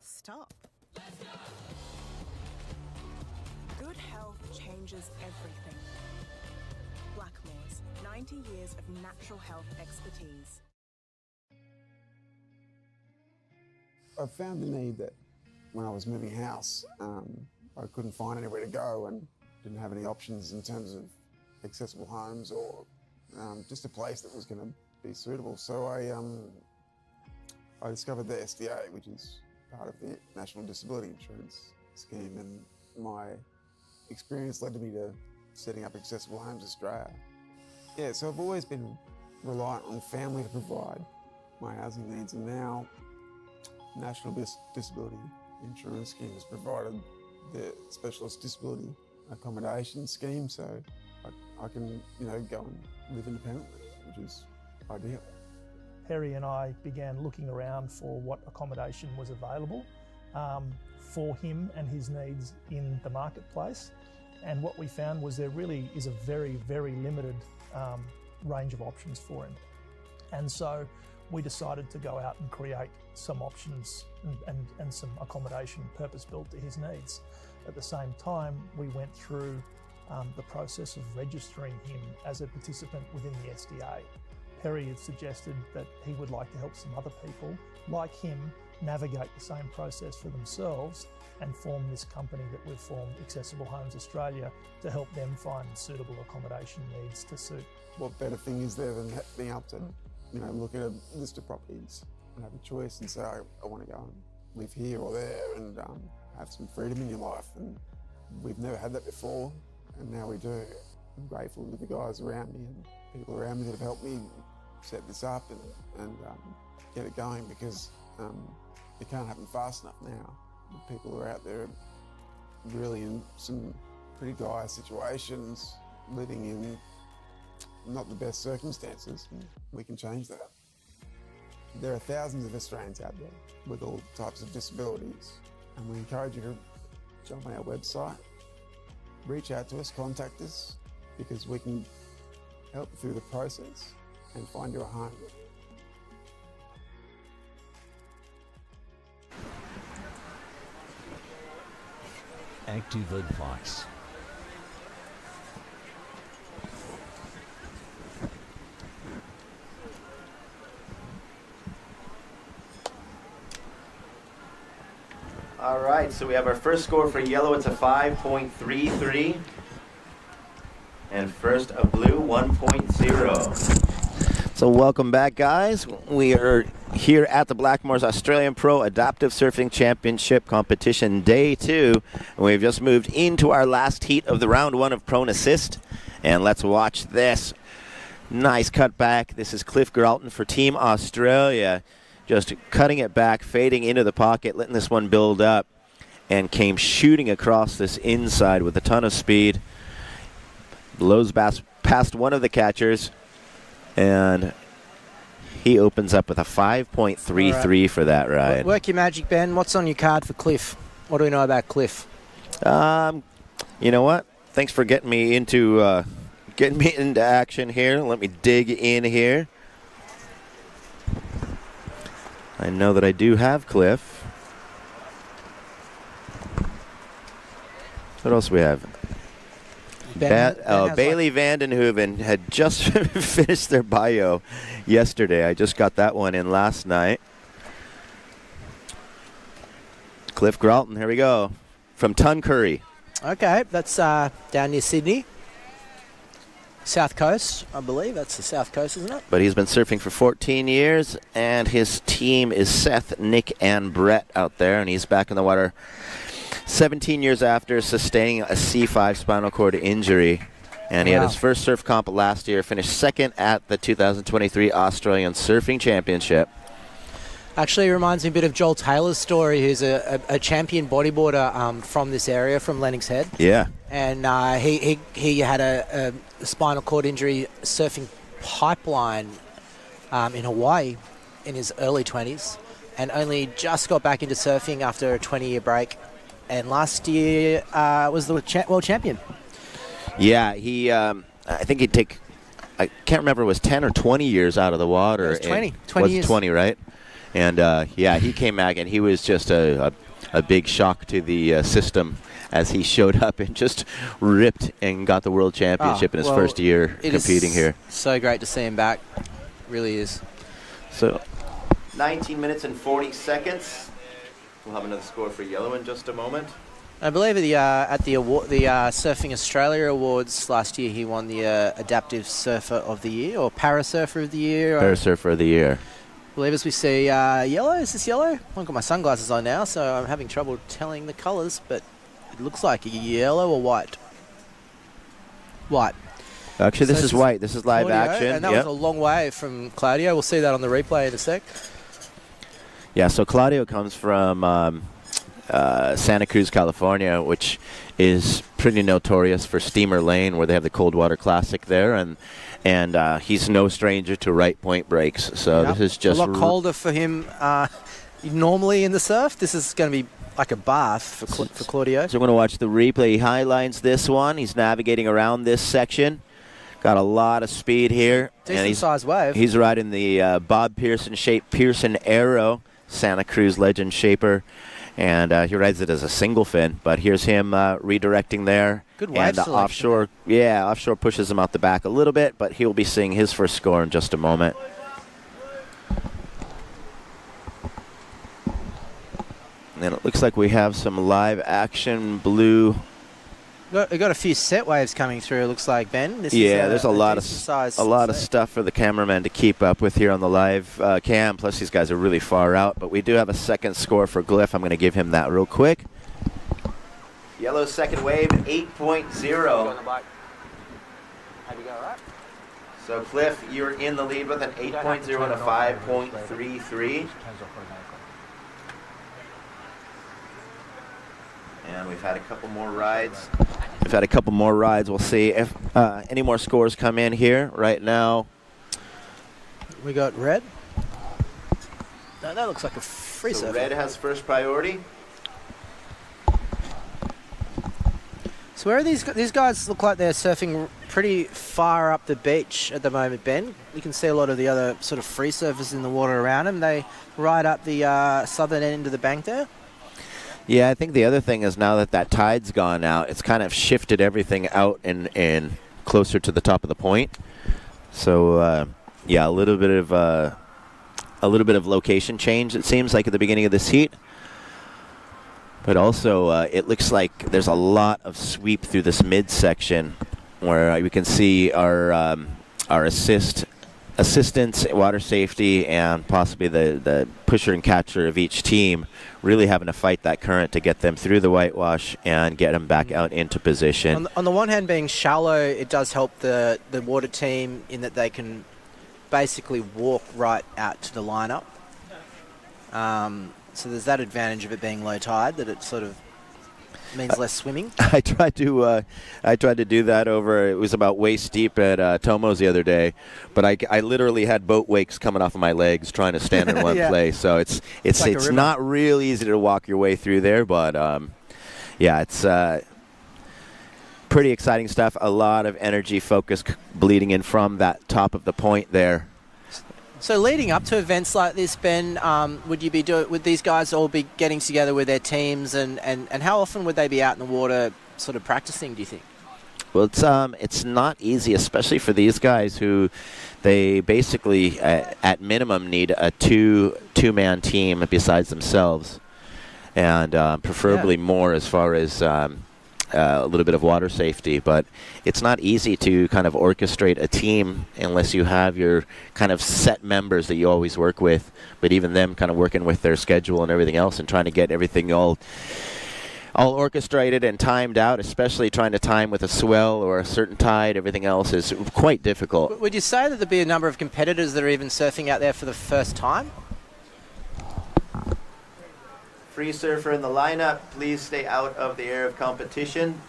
stop. Good health changes everything. Blackmores, 90 years of natural health expertise. I found the need that when I was moving house, I couldn't find anywhere to go and didn't have any options in terms of accessible homes or just a place that was going to be suitable. So I discovered the SDA, which is part of the National Disability Insurance Scheme, and my experience led me to setting up Accessible Homes Australia. Yeah, so I've always been reliant on family to provide my housing needs, and now National Disability Insurance Scheme has provided the Specialist Disability Accommodation Scheme, so I can, go and live independently, which is ideal. Perry and I began looking around for what accommodation was available for him and his needs in the marketplace. And what we found was there really is a very, very limited range of options for him. And so we decided to go out and create some options and some accommodation purpose-built to his needs. At the same time, we went through the process of registering him as a participant within the SDA. Perry had suggested that he would like to help some other people like him navigate the same process for themselves and form this company that we've formed, Accessible Homes Australia, to help them find suitable accommodation needs to suit. What better thing is there than being able to look at a list of properties and have a choice and say, I want to go and live here or there and have some freedom in your life. And we've never had that before, and now we do. I'm grateful to the guys around me and people around me that have helped me set this up and get it going, because it can't happen fast enough now. People are out there really in some pretty dire situations, living in not the best circumstances, and we can change that. There are thousands of Australians out there with all types of disabilities, and we encourage you to jump on our website, reach out to us, contact us, because we can help you through the process and find you a home. Active advice. All right, so we have our first score for yellow. It's a 5.33. And first of blue, 1.0. So welcome back, guys. We are here at the Blackmores Australian Pro Adaptive Surfing Championship competition day 2. And we've just moved into our last heat of the round 1 of Pron Assist. And let's watch this. Nice cut back. This is Cliff Geralton for Team Australia. Just cutting it back, fading into the pocket, letting this one build up, and came shooting across this inside with a ton of speed. Blows past one of the catchers, and he opens up with a 5.33 for that ride. Work your magic, Ben. What's on your card for Cliff? What do we know about Cliff? You know what? Thanks for getting me into action here. Let me dig in here. I know that I do have Cliff. What else do we have? Bailey Vandenhoeven had just finished their bio yesterday. I just got that one in last night. Cliff Geralton, here we go. From Tuncurry. Okay, that's down near Sydney. South Coast, I believe. That's the South Coast, isn't it? But he's been surfing for 14 years, and his team is Seth, Nick, and Brett out there, and he's back in the water 17 years after sustaining a C5 spinal cord injury. And he had his first surf comp last year, finished second at the 2023 Australian Surfing Championship. Actually, it reminds me a bit of Joel Taylor's story, who's a champion bodyboarder from this area, from Lennox Head. Yeah. And he had a spinal cord injury surfing pipeline in Hawaii in his early 20s, and only just got back into surfing after a 20-year break. And last year was the world champion. Yeah, he. I think he'd take. I can't remember. It was 10 or 20 years out of the water. It was 20. 20 was years. 20, right? And yeah, he came back, and he was just a big shock to the system as he showed up and just ripped and got the world championship in his first year competing here. So great to see him back. Really is. So 19 minutes and 40 seconds. We'll have another score for yellow in just a moment. I believe at the Surfing Australia Awards last year, he won the Adaptive Surfer of the Year, or Parasurfer of the Year. Parasurfer of the Year. I believe as we see yellow. Is this yellow? I've got my sunglasses on now, so I'm having trouble telling the colours, but it looks like yellow or white. White. Actually, this is white. This is live Claudio, action. And that was a long way from Claudio. We'll see that on the replay in a sec. Yeah, so Claudio comes from Santa Cruz, California, which is pretty notorious for Steamer Lane, where they have the Cold Water Classic there, and he's no stranger to right point breaks. So this is just a lot colder for him normally in the surf. This is going to be like a bath for Claudio. So we're going to watch the replay. He highlights this one. He's navigating around this section. Got a lot of speed here. Decent size wave. He's riding the Bob Pearson shape Pearson Arrow, Santa Cruz Legend Shaper. And he rides it as a single fin, but here's him redirecting there. Good wave and the selection. offshore pushes him out the back a little bit, but he'll be seeing his first score in just a moment. And it looks like we have some live action blue We've got a few set waves coming through. It looks like, Ben. This Yeah, is there's a lot of size stuff for the cameraman to keep up with here on the live cam. Plus, these guys are really far out. But we do have a second score for Glyph. I'm going to give him that real quick. Yellow second wave, 8.0. How'd you go, right? So Cliff, you're in the lead with an 8.0 and a 5.33. And we've had a couple more rides. We'll see if any more scores come in here right now. We got red. No, that looks like a free So surfer. red has first priority. So where are these guys? Look like they're surfing pretty far up the beach at the moment, Ben. You can see a lot of the other sort of free surfers in the water around them. They right up the southern end of the bank there. Yeah, I think the other thing is now that tide's gone out, it's kind of shifted everything out and closer to the top of the point. So yeah, a little bit of location change. It seems like at the beginning of this heat, but also it looks like there's a lot of sweep through this midsection where we can see our assistants, water safety, and possibly the pusher and catcher of each team really having to fight that current to get them through the whitewash and get them back out into position. On the one hand, being shallow, it does help the water team in that they can basically walk right out to the lineup. So there's that advantage of it being low tide, that it sort of means less swimming. I tried to do that over. It was about waist deep at Tomo's the other day, but I literally had boat wakes coming off of my legs trying to stand in one Yeah. place. So it's like not real easy to walk your way through there, but yeah, it's pretty exciting stuff. A lot of energy focus bleeding in from that top of the point there. So leading up to events like this, Ben, would these guys all be getting together with their teams, and how often would they be out in the water sort of practicing, do you think? Well, it's not easy, especially for these guys who they basically at minimum need a two-man team besides themselves, and preferably more as far as a little bit of water safety. But it's not easy to kind of orchestrate a team unless you have your kind of set members that you always work with, but even them kind of working with their schedule and everything else and trying to get everything all orchestrated and timed out, especially trying to time with a swell or a certain tide. Everything else is quite difficult. Would you say that there'd be a number of competitors that are even surfing out there for the first time? Free surfer in the lineup, please stay out of the area of competition.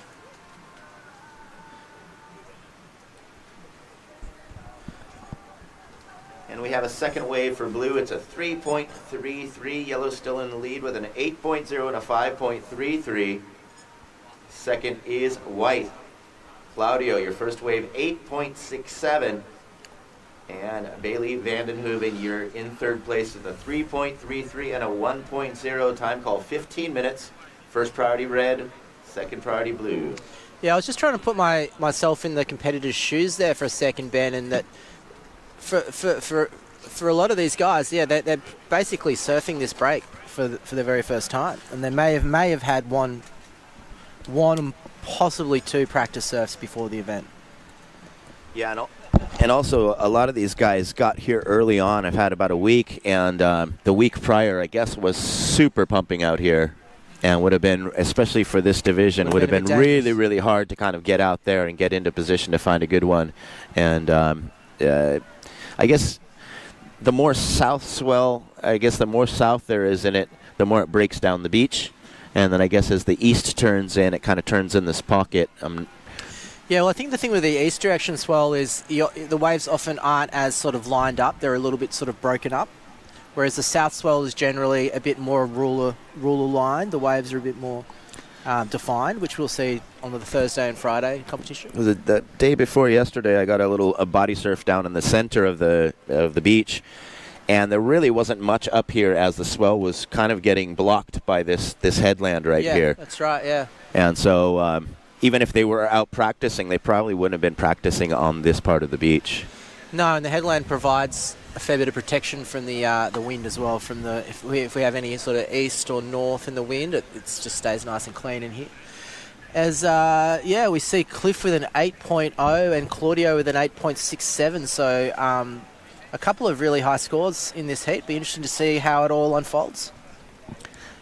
And we have a second wave for blue. It's a 3.33. Yellow still in the lead with an 8.0 and a 5.33. Second is white. Claudio, your first wave, 8.67. And Bailey Vandenhoeven, you're in third place with a 3.33 and a 1.0 time call, 15 minutes. First priority red, second priority blue. Yeah, I was just trying to put myself in the competitor's shoes there for a second, Ben, and that for a lot of these guys, yeah, they're basically surfing this break for the very first time, and they may have had one possibly two practice surfs before the event. Yeah, and also a lot of these guys got here early on. I've had about a week, and the week prior, I guess, was super pumping out here, and would have been, especially for this division, would have been really, really hard to kind of get out there and get into position to find a good one. And I guess the more south swell, the more south there is in it, the more it breaks down the beach. And then I guess as the east turns in, it kind of turns in this pocket. Yeah, well, I think the thing with the east direction swell is the waves often aren't as sort of lined up. They're a little bit sort of broken up. Whereas the south swell is generally a bit more ruler line. The waves are a bit more defined, which we'll see on the Thursday and Friday competition. Was it the day before yesterday? I got a body surf down in the center of the beach, and there really wasn't much up here as the swell was kind of getting blocked by this headland right here. Yeah, that's right. Yeah. And so even if they were out practicing, they probably wouldn't have been practicing on this part of the beach. No, and the headland provides a fair bit of protection from the wind as well. From if we have any sort of east or north in the wind, it just stays nice and clean in here. As, we see Cliff with an 8.0 and Claudio with an 8.67. So a couple of really high scores in this heat. Be interesting to see how it all unfolds.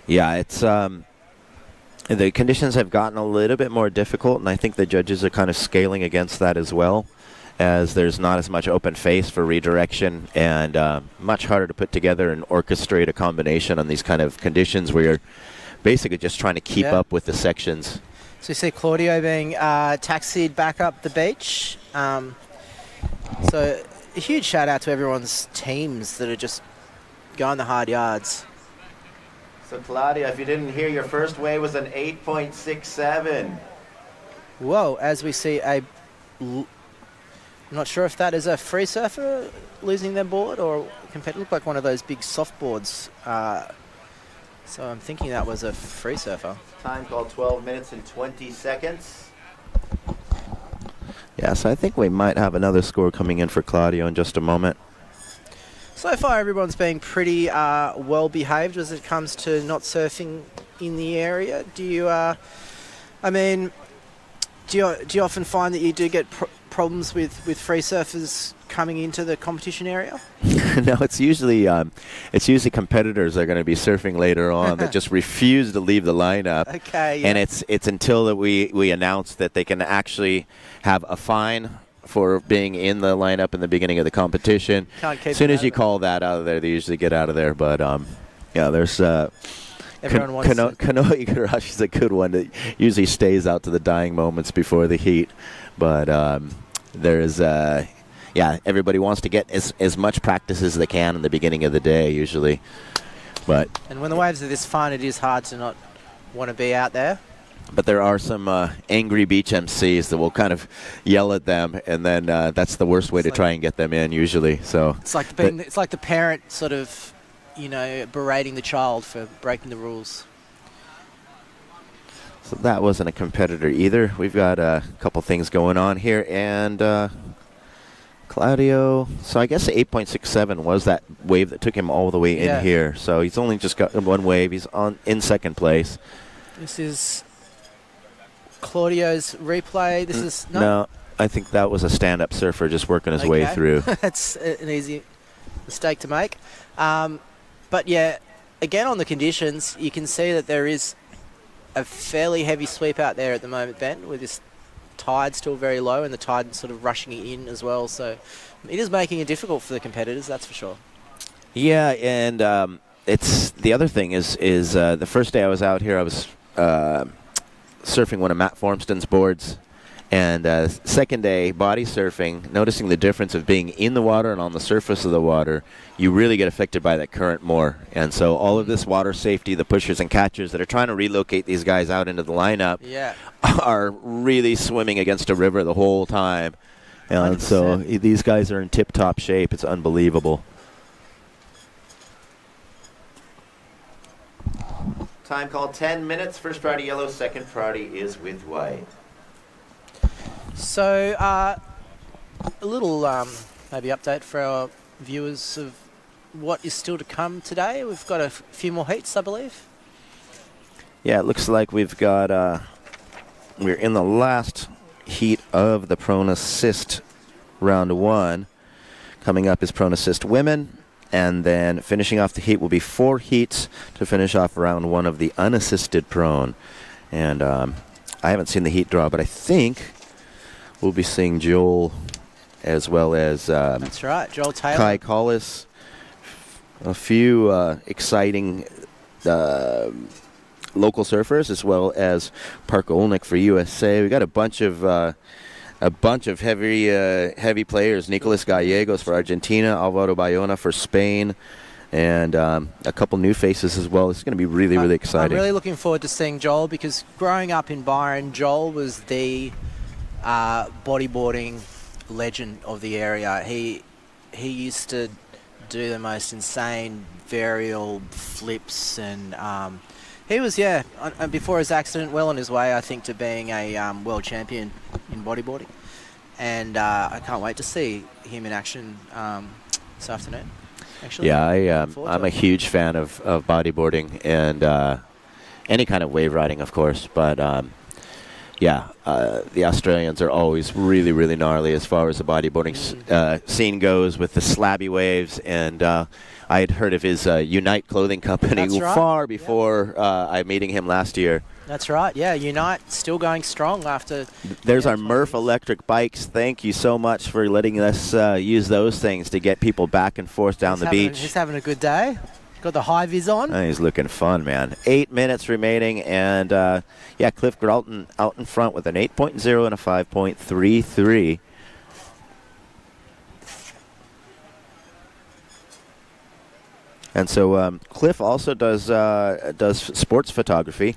Yeah, it's the conditions have gotten a little bit more difficult, and I think the judges are kind of scaling against that as well, as there's not as much open face for redirection, and much harder to put together and orchestrate a combination on these kind of conditions where you're basically just trying to keep up with the sections. So you see Claudio being taxied back up the beach. So a huge shout out to everyone's teams that are just going the hard yards. So Claudia, if you didn't hear, your first wave was an 8.67. Whoa, as we see I'm not sure if that is a free surfer losing their board or it looked like one of those big softboards. So I'm thinking that was a free surfer. Time called 12 minutes and 20 seconds. Yeah, so I think we might have another score coming in for Claudio in just a moment. So far, everyone's being pretty well behaved as it comes to not surfing in the area. Do you, do you often find that you do get problems with free surfers coming into the competition area? No, it's usually competitors that are going to be surfing later on that just refuse to leave the lineup. Okay, yeah. And it's until that we announce that they can actually have a fine for being in the lineup in the beginning of the competition. As soon as you call that out of there, they usually get out of there. But there's everyone wants Kanoa Igarashi is a good one that usually stays out to the dying moments before the heat. But there's everybody wants to get as much practice as they can in the beginning of the day usually. And when the waves are this fine, it is hard to not want to be out there. But there are some angry beach MCs that will kind of yell at them, and then that's the worst way to try and get them in usually. So it's like it's like the parent sort of, berating the child for breaking the rules. So that wasn't a competitor either. We've got a couple things going on here, and Claudio. So I guess 8.67 was that wave that took him all the way in here. So he's only just got one wave. He's in second place. This is Claudio's replay. This is no. I think that was a stand-up surfer just working his way through. That's an easy mistake to make. But yeah, again on the conditions, you can see that there is a fairly heavy sweep out there at the moment, Ben, with this tide still very low and the tide sort of rushing in as well. So it is making it difficult for the competitors, that's for sure. Yeah, and it's the other thing is the first day I was out here, I was surfing one of Matt Formston's boards, and second day body surfing, noticing the difference of being in the water and on the surface of the water, you really get affected by that current more. And so all of this water safety, the pushers and catchers that are trying to relocate these guys out into the lineup are really swimming against a river the whole time. And 100%. So these guys are in tip-top shape. It's unbelievable. Time called 10 minutes. First priority yellow, second priority is with white. So a little maybe update for our viewers of what is still to come today. We've got a few more heats, I believe. Yeah, it looks like we've got we're in the last heat of the Pron Assist round one. Coming up is Pron Assist women. And then finishing off the heat will be 4 heats to finish off round one of the unassisted Pron. And I haven't seen the heat draw, but I think we'll be seeing Joel as well as that's right, Joel Taylor, Kai Collis, a few exciting local surfers, as well as Park Olnick for USA. We got a bunch of heavy players. Nicolas Gallegos for Argentina, Alvaro Bayona for Spain, and a couple new faces as well. It's going to be really, really exciting. I'm really looking forward to seeing Joel, because growing up in Byron, Joel was the bodyboarding legend of the area. He used to do the most insane varial flips, and he was, before his accident, well on his way, I think, to being a world champion in bodyboarding. And I can't wait to see him in action this afternoon. Actually, yeah, I'm a huge fan of bodyboarding and any kind of wave riding, of course. But yeah, the Australians are always really, really gnarly as far as the bodyboarding scene goes with the slabby waves. And I had heard of his Unite clothing company far before I meeting him last year. That's right. Yeah, Unite still going strong after. There's our Murph electric bikes. Thank you so much for letting us use those things to get people back and forth down the beach. He's having a good day. Got the high vis on. Oh, he's looking fun, man. 8 minutes remaining, and yeah, Cliff Gralton out in front with an 8.0 and a 5.33. And so Cliff also does sports photography.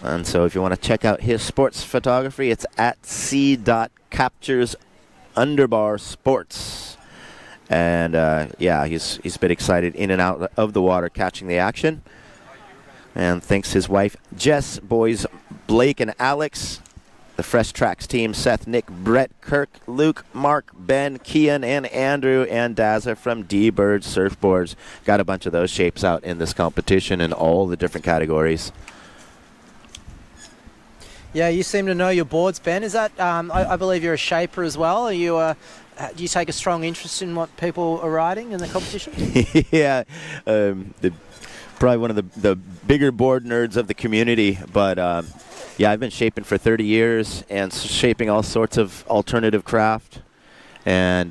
And so if you want to check out his sports photography, it's at c.captures_sports. And yeah, he's been excited in and out of the water catching the action. And thanks his wife Jess, boys Blake and Alex, the Fresh Tracks team, Seth, Nick, Brett, Kirk, Luke, Mark, Ben, Kian, and Andrew, and Daza from D-Bird Surfboards. Got a bunch of those shapes out in this competition in all the different categories. Yeah, you seem to know your boards, Ben. Is that, I believe you're a shaper as well. Are you, do you take a strong interest in what people are riding in the competition? Yeah, probably one of the bigger board nerds of the community. But yeah, I've been shaping for 30 years and shaping all sorts of alternative craft. And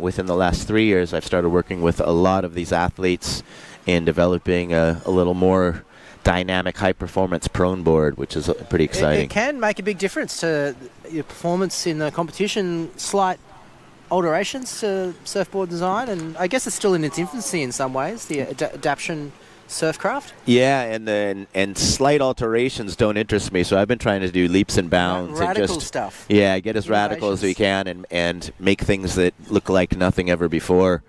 within the last 3 years, I've started working with a lot of these athletes in developing a little more dynamic high-performance prone board, which is pretty exciting. It can make a big difference to your performance in the competition. Slight alterations to surfboard design, and I guess it's still in its infancy in some ways, the adaptation surfcraft. Yeah, and slight alterations don't interest me, so I've been trying to do leaps and bounds. Radical and just, stuff. Yeah, get as radical as we can and make things that look like nothing ever before.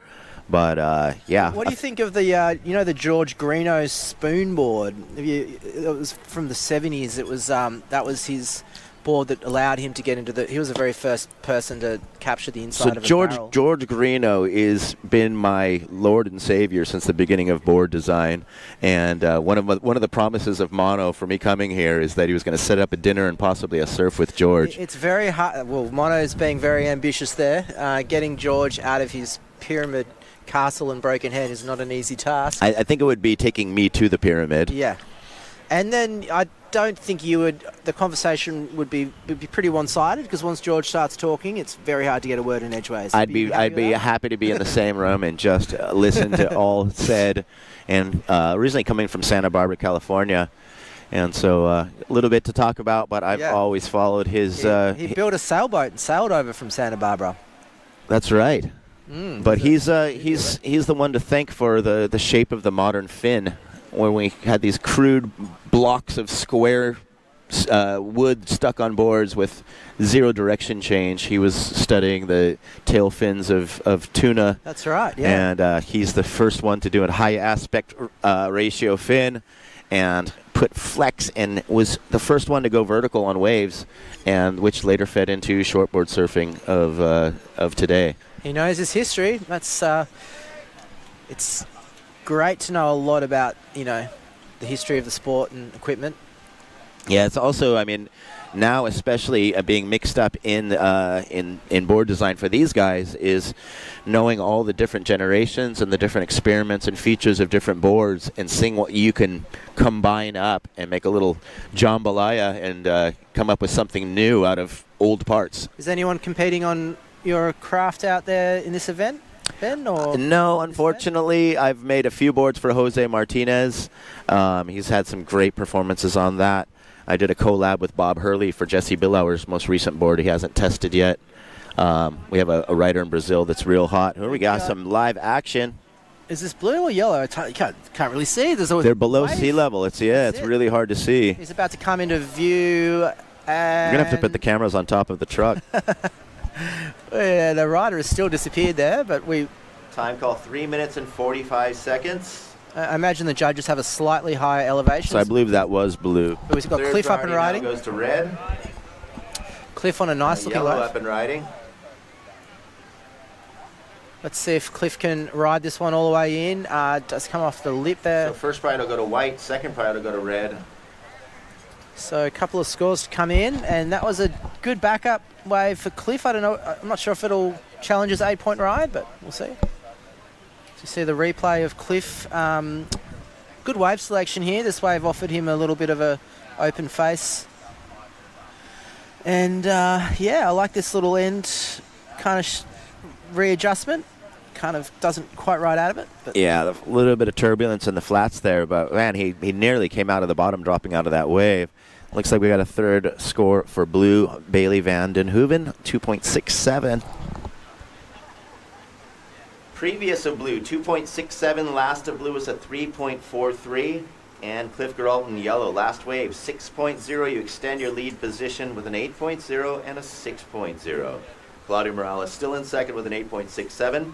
But yeah. What do you think of the the George Greeno spoon board? It was from the 70s. It was that was his board that allowed him to get into the. He was the very first person to capture the inside of a barrel. George Greeno has been my Lord and Savior since the beginning of board design, and one of the promises of Mono for me coming here is that he was going to set up a dinner and possibly a surf with George. It's very hard. Well, Mono's being very ambitious there. Getting George out of his pyramid castle and broken head is not an easy task. I think it would be taking me to the pyramid. Yeah. And then I don't think the conversation would be pretty one-sided, because once George starts talking, it's very hard to get a word in edgeways. I'd be happy to be in the same room and just listen to all said. And originally coming from Santa Barbara, California, and so a little bit to talk about, but I've always followed his... He built a sailboat and sailed over from Santa Barbara. That's right. But he's the one to thank for the shape of the modern fin, when we had these crude blocks of square wood stuck on boards with zero direction change. He was studying the tail fins of tuna. That's right, yeah. And he's the first one to do a high aspect ratio fin and put flex, and was the first one to go vertical on waves, and which later fed into shortboard surfing of today. He knows his history. That's it's great to know a lot about the history of the sport and equipment. Yeah, it's also, I mean, now especially being mixed up in board design for these guys is knowing all the different generations and the different experiments and features of different boards, and seeing what you can combine up and make a little jambalaya and come up with something new out of old parts. Is anyone competing on your craft out there in this event, Ben? Or no, unfortunately, I've made a few boards for Jose Martinez. He's had some great performances on that. I did a collab with Bob Hurley for Jesse Billauer's most recent board. He hasn't tested yet. We have a rider in Brazil that's real hot. Here we got some live action. Is this blue or yellow? You can't really see. They're below sea level. It's really hard to see. He's about to come into view. You're gonna have to put the cameras on top of the truck. Yeah, the rider has still disappeared there, but Time call 3 minutes and 45 seconds. I imagine the judges have a slightly higher elevation. So I believe that was blue. Oh, we've got Cliff up and riding. Goes to red. Cliff on a nice looking Yellow wave. up and riding. Let's see if Cliff can ride this one all the way in. Does come off the lip there. So first pride will go to white, second pride will go to red. So a couple of scores to come in, and that was a good backup wave for Cliff. I don't know, I'm not sure if it'll challenge his 8-point ride, but we'll see. So you see the replay of Cliff. Good wave selection here. This wave offered him a little bit of a open face. And yeah, I like this little end kind of readjustment. Kind of doesn't quite ride out of it. But Yeah, a little bit of turbulence in the flats there, but man, he nearly came out of the bottom, dropping out of that wave. Looks like we got a third score for Blue, Bailey van den Heuven, 2.67. Previous of Blue, 2.67. Last of Blue was a 3.43. And Cliff Geralton, yellow. Last wave, 6.0. You extend your lead position with an 8.0 and a 6.0. Claudio Morales still in second with an 8.67.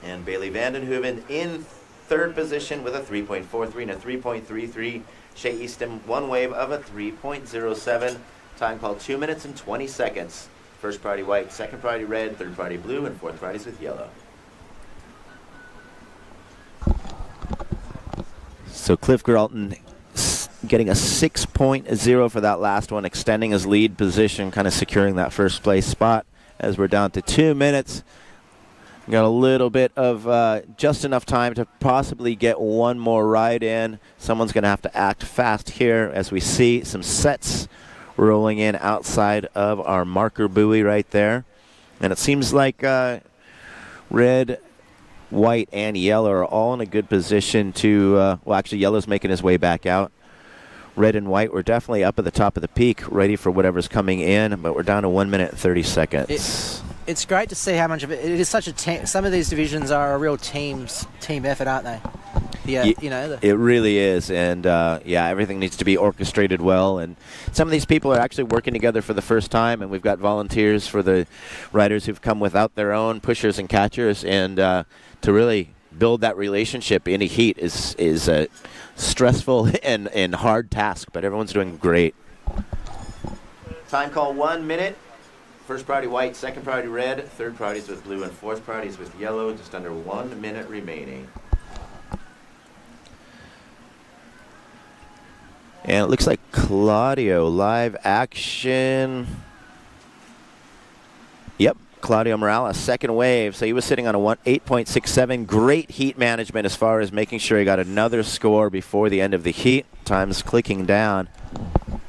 And Bailey van den Heuven in third position with a 3.43 and a 3.33. Shea Eastham, one wave of a 3.07. Time called 2 minutes and 20 seconds. First priority white, second priority red, third priority blue, and fourth priorities with yellow. So Cliff Geralton getting a 6.0 for that last one, extending his lead position, kind of securing that first place spot as we're down to 2 minutes. Got a little bit of just enough time to possibly get one more ride in. Someone's going to have to act fast here as we see some sets rolling in outside of our marker buoy right there. And it seems like red, white, and yellow are all in a good position to, well, actually yellow's making his way back out. Red and white, we're definitely up at the top of the peak, ready for whatever's coming in, but we're down to 1 minute and 30 seconds. It's great to see how much of it is such a team. Some of these divisions are a real team effort, aren't they? Yeah, you know. It really is, and yeah, everything needs to be orchestrated well. And some of these people are actually working together for the first time, and we've got volunteers for the riders who've come without their own pushers and catchers, and to really build that relationship in a heat is a stressful and hard task, but everyone's doing great. Time call 1 minute. First priority white, second priority red, third priorities with blue, and fourth priorities with yellow. Just under 1 minute remaining. And it looks like Claudio, live action. Yep, Claudio Morales, second wave. So he was sitting on a 8.67. Great heat management as far as making sure he got another score before the end of the heat. Time's clicking down.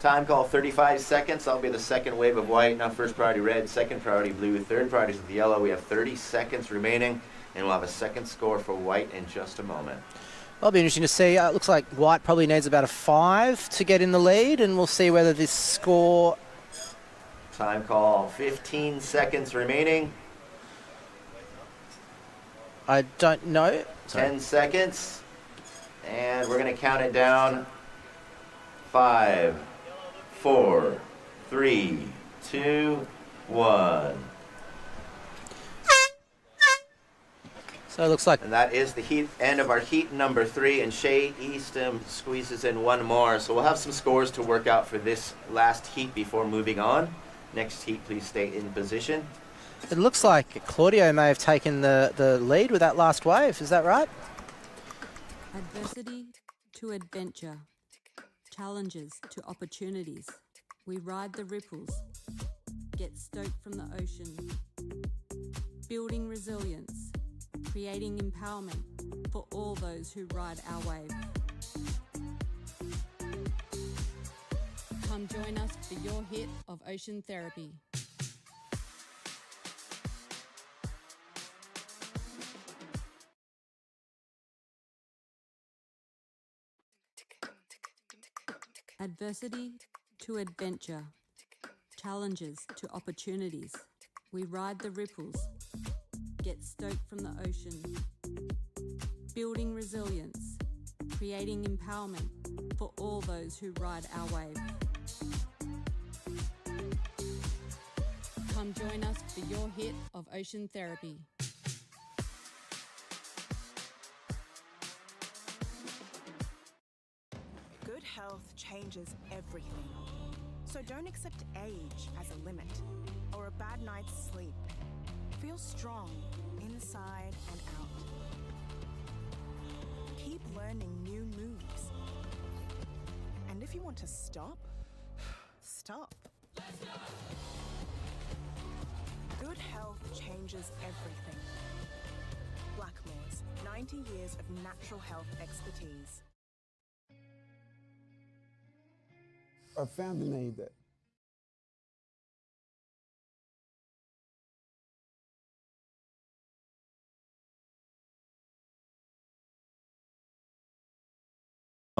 Time call 35 seconds. That'll be the second wave of white. Now first priority red, second priority blue, third priorities with yellow. We have 30 seconds remaining, and we'll have a second score for white in just a moment. That'll be interesting to see. It looks like white probably needs about a 5 to get in the lead, and we'll see whether this score... Time call 15 seconds remaining. I don't know. 10 seconds. And we're going to count it down. 5, 4, 3, 2, 1. So it looks like... And that is the heat end of our heat number 3, and Shea Eastham squeezes in one more. So we'll have some scores to work out for this last heat before moving on. Next heat, please stay in position. It looks like Claudio may have taken the lead with that last wave. Is that right? Adversity to adventure. Challenges to opportunities. We ride the ripples. Get stoked from the ocean. Building resilience. Creating empowerment for all those who ride our wave. Come join us for your hit of ocean therapy. Adversity to adventure. Challenges to opportunities. We ride the ripples. Get stoked from the ocean. Building resilience. Creating empowerment for all those who ride our wave. Come join us for your hit of ocean therapy. Good health changes everything. So don't accept age as a limit or a bad night's sleep. Feel strong inside and out. Keep learning new moves And if you want to stop, stop. Good health changes everything. Blackmores, 90 years of natural health expertise. I found the need that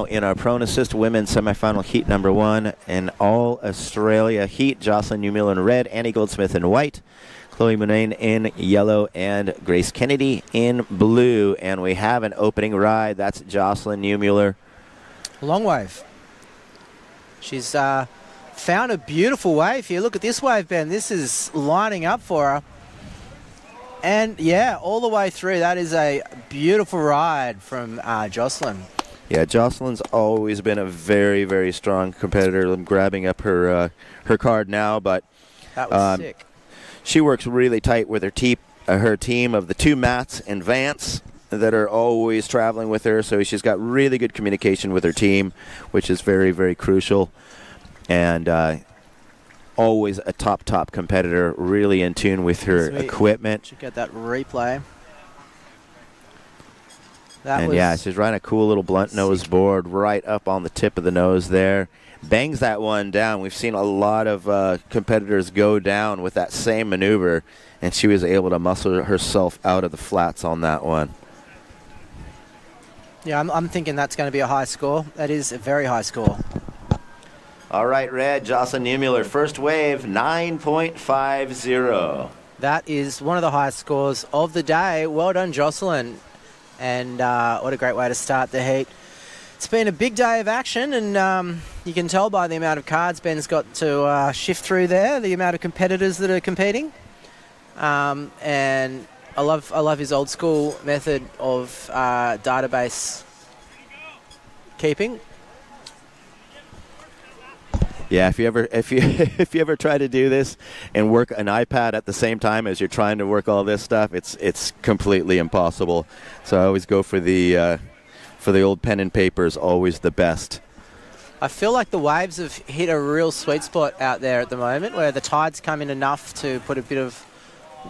in our Pron Assist Women's Semifinal Heat number 1 in All Australia Heat, Jocelyn Newmiller in red, Annie Goldsmith in white, Chloe Munane in yellow, and Grace Kennedy in blue. And we have an opening ride. That's Jocelyn Newmiller. Long wave. She's found a beautiful wave here. Look at this wave, Ben. This is lining up for her. And yeah, all the way through. That is a beautiful ride from Jocelyn. Yeah, Jocelyn's always been a very, very strong competitor. I'm grabbing up her card now, but that was sick. She works really tight with her team of the 2 Matts and Vance that are always traveling with her. So she's got really good communication with her team, which is very, very crucial. And always a top competitor, really in tune with her equipment. Should get that replay. Yeah, she's running a cool little blunt nose board right up on the tip of the nose there. Bangs that one down. We've seen a lot of competitors go down with that same maneuver, and she was able to muscle herself out of the flats on that one. Yeah, I'm thinking that's going to be a high score. That is a very high score. All right, Red, Jocelyn Newmiller, first wave, 9.50. That is one of the highest scores of the day. Well done, Jocelyn. And what a great way to start the heat. It's been a big day of action, and you can tell by the amount of cards Ben's got to shift through there, the amount of competitors that are competing. And I love his old school method of database keeping. Yeah, if you ever try to do this and work an iPad at the same time as you're trying to work all this stuff, it's completely impossible. So I always go for the old pen and paper is always the best. I feel like the waves have hit a real sweet spot out there at the moment, where the tides come in enough to put a bit of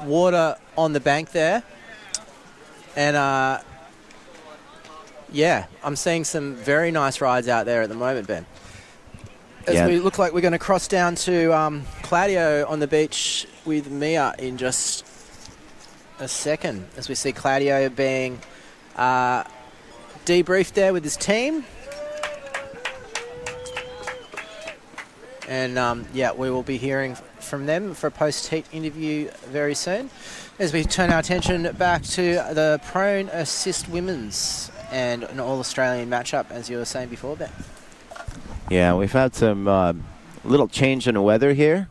water on the bank there. And yeah, I'm seeing some very nice rides out there at the moment, Ben. As we look like we're going to cross down to Claudio on the beach with Mia in just a second, as we see Claudio being debriefed there with his team. And yeah, we will be hearing from them for a post-heat interview very soon, as we turn our attention back to the Pron Assist Women's and an All-Australian matchup, as you were saying before, Ben. Yeah, we've had some little change in the weather here.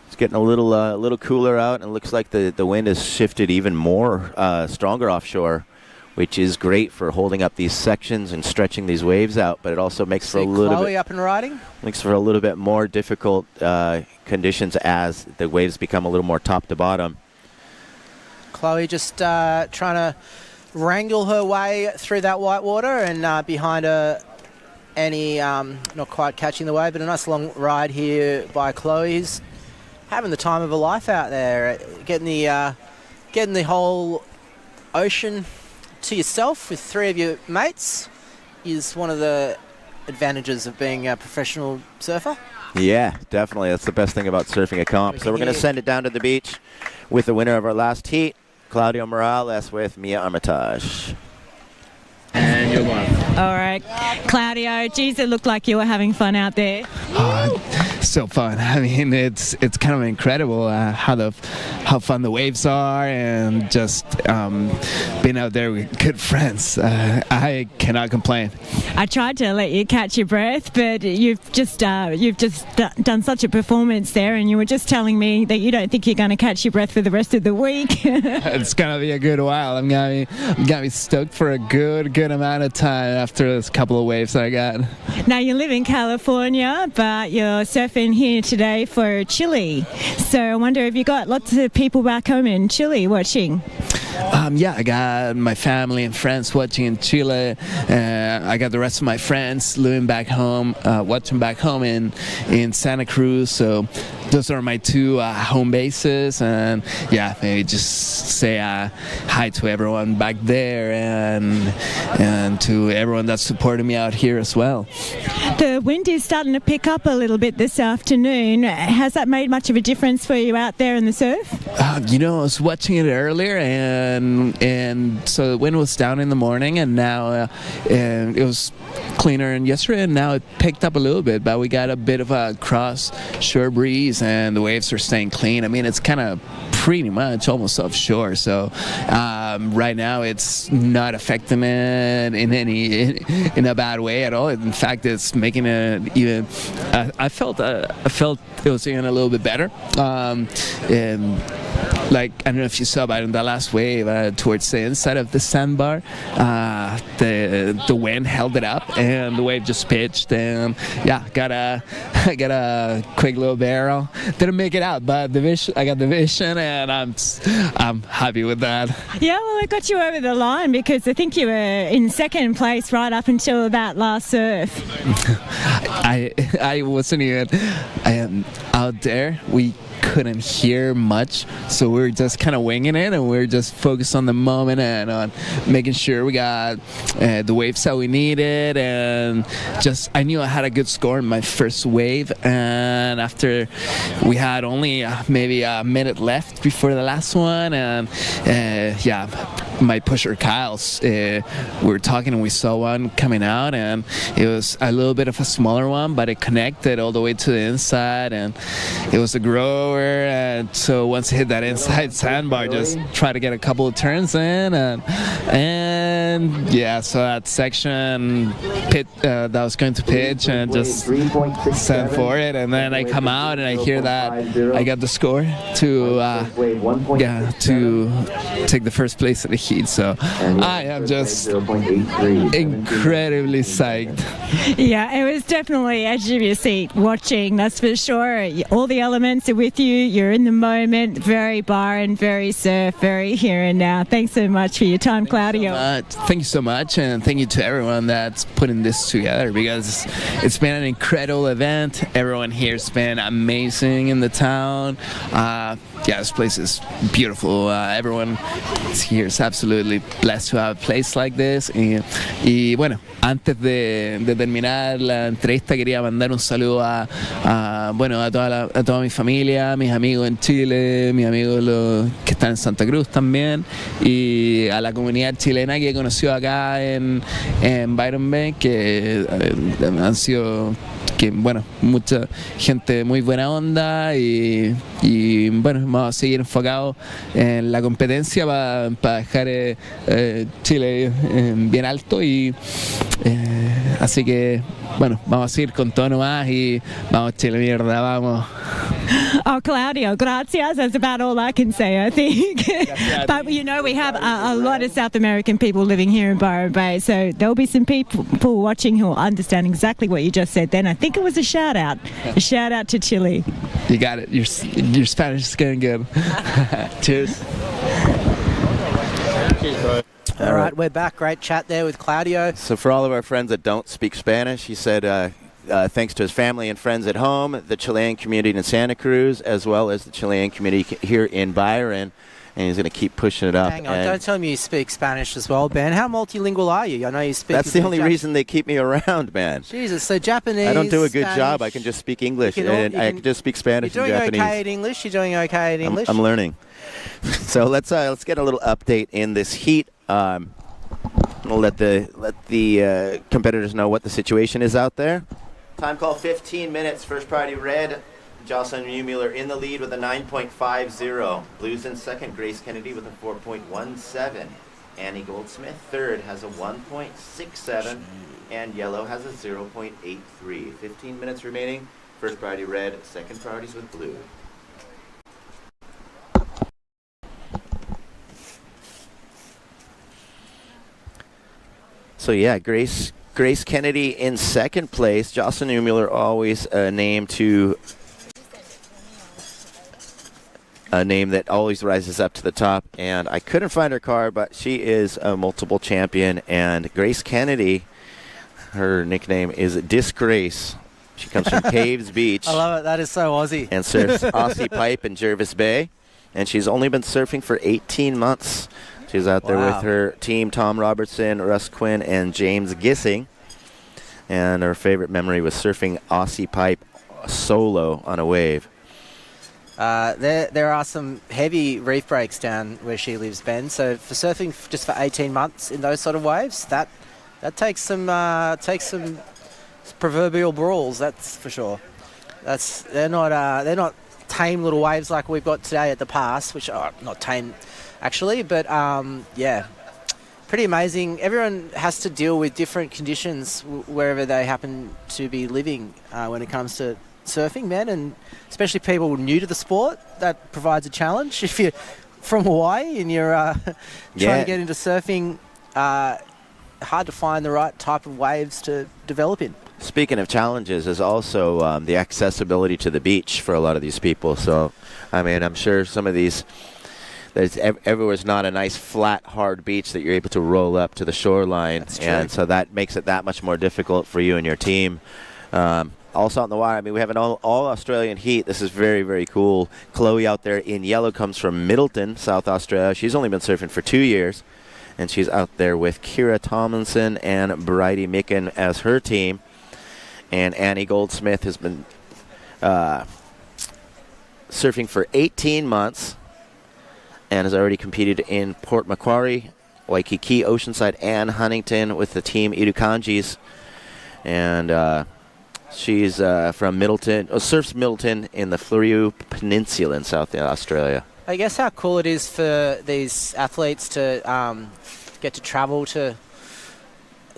It's getting a little cooler out, and it looks like the wind has shifted even more stronger offshore, which is great for holding up these sections and stretching these waves out. But it also makes for a little Chloe up and riding. Makes for a little bit more difficult conditions as the waves become a little more top to bottom. Chloe just trying to wrangle her way through that white water, and behind her, Annie not quite catching the wave, but a nice long ride here by Chloe, who's having the time of her life out there, getting the whole ocean to yourself with 3 of your mates is one of the advantages of being a professional surfer. Yeah, definitely. That's the best thing about surfing a comp. So we're going to send it down to the beach with the winner of our last heat, Claudio Morales with Mia Armitage. And you're one. All right, Claudio, geez, it looked like you were having fun out there. So fun. I mean, it's kind of incredible how fun the waves are, and just being out there with good friends. I cannot complain. I tried to let you catch your breath, but you've just done such a performance there, and you were just telling me that you don't think you're going to catch your breath for the rest of the week. It's going to be a good while. I'm gonna be stoked for a good amount of time after this couple of waves I got. Now, you live in California, but you're surfing here today for Chile. So I wonder if you got lots of people back home in Chile watching. Yeah, I got my family and friends watching in Chile. I got the rest of my friends living back home, watching back home in Santa Cruz. So those are my two home bases. And yeah, maybe just say hi to everyone back there and to everyone that's supporting me out here as well. The wind is starting to pick up a little bit this afternoon. Has that made much of a difference for you out there in the surf? I was watching it earlier, and so the wind was down in the morning, and now and it was cleaner than yesterday, and now it picked up a little bit, but we got a bit of a cross-shore breeze, and the waves are staying clean. I mean, it's kind of pretty much almost offshore, so right now it's not affecting it in a bad way at all. In fact, it's making it even. I felt it was even a little bit better. And like, I don't know if you saw, but in the last wave towards the inside of the sandbar, the wind held it up and the wave just pitched, and yeah, got a quick little barrel. Didn't make it out, but I got the vision, and I'm happy with that. Yeah, well, it got you over the line because I think you were in second place right up until that last surf. I wasn't even out there. We couldn't hear much, so we were just kind of winging it, and we were just focused on the moment and on making sure we got the waves that we needed, and just I knew I had a good score in my first wave, and after we had only maybe a minute left before the last one, and yeah, my pusher Kyle's we were talking and we saw one coming out, and it was a little bit of a smaller one, but it connected all the way to the inside, and it was a grower. And so once it hit that inside sandbar, just try to get a couple of turns in, and yeah, so that section that was going to pitch and just send for it, and then I come out and I hear that I got the score to take the first place in the heat. So I am just incredibly psyched. Yeah, it was definitely edge of your seat watching, that's for sure. All the elements are with you. You're in the moment, very bar and very surf, very here and now. Thanks so much for your time, Claudio. Thank you so much, and thank you to everyone that's putting this together, because it's been an incredible event. Everyone here's been amazing in the town. Yeah, this place is beautiful. Everyone here is absolutely blessed to have a place like this. Y bueno, antes de terminar la entrevista quería mandar un saludo a toda mi familia, mis amigos en Chile, mis amigos que están en Santa Cruz también, y a la comunidad chilena que he conocido acá en Byron Bay, que han sido mucha gente muy buena onda, y bueno, vamos a seguir enfocados en la competencia para dejar Chile bien alto, y así que bueno, vamos a seguir con todo nomás, y vamos Chile, mierda, vamos. Oh, Claudio, gracias. That's about all I can say, I think. But, we have a lot of South American people living here in Byron Bay, so there'll be some people watching who will understand exactly what you just said then. I think it was a shout-out. A shout-out to Chile. You got it. Your Spanish is going good. Cheers. All right, we're back. Great chat there with Claudio. So for all of our friends that don't speak Spanish, he said thanks to his family and friends at home, the Chilean community in Santa Cruz, as well as the Chilean community here in Byron, and he's going to keep pushing it up. Hang on, don't tell me you speak Spanish as well, Ben. How multilingual are you? I know you speak... That's the only reason they keep me around, man. Jesus, so Japanese, I don't do a good Spanish, job. I can just speak English, and I can just speak Spanish and Japanese. You're doing okay at English? You're doing okay at English? I'm learning. So let's get a little update in this heat. We'll let the competitors know what the situation is out there. Time call 15 minutes. First priority red. Jocelyn Mueller in the lead with a 9.50. Blues in second. Grace Kennedy with a 4.17. Annie Goldsmith third has a 1.67. And yellow has a 0.83. 15 minutes remaining. First priority red. Second priorities with blue. So yeah, Grace Kennedy in second place. Jocelyn Mueller always a name to a name that always rises up to the top. And I couldn't find her card, but she is a multiple champion. And Grace Kennedy, her nickname is Disgrace. She comes from Caves Beach. I love it. That is so Aussie. And surfs Aussie Pipe in Jervis Bay. And she's only been surfing for 18 months. She's out there with her team, Tom Robertson, Russ Quinn, and James Gissing. And her favorite memory was surfing Aussie Pipe solo on a wave. There are some heavy reef breaks down where she lives, Ben. So for surfing just for 18 months in those sort of waves, that takes some proverbial brawls. That's for sure. They're not tame little waves like we've got today at the pass, which are not tame actually, but yeah, pretty amazing. Everyone has to deal with different conditions wherever they happen to be living when it comes to surfing, man, and especially people new to the sport. That provides a challenge. If you're from Hawaii and you're trying to get into surfing, hard to find the right type of waves to develop in. Speaking of challenges, is also the accessibility to the beach for a lot of these people. So, I mean, I'm sure some of these, everywhere's not a nice, flat, hard beach that you're able to roll up to the shoreline. That's true. And so that makes it that much more difficult for you and your team. Also on the wire, I mean, we have an all-Australian heat. This is very, very cool. Chloe out there in yellow comes from Middleton, South Australia. She's only been surfing for 2 years. And she's out there with Kira Tomlinson and Bridie Micken as her team. And Annie Goldsmith has been surfing for 18 months and has already competed in Port Macquarie, Waikiki, Oceanside, and Huntington with the team Idukanjis. And she's from Middleton, surfs Middleton in the Fleurieu Peninsula in South Australia. I guess how cool it is for these athletes to get to travel to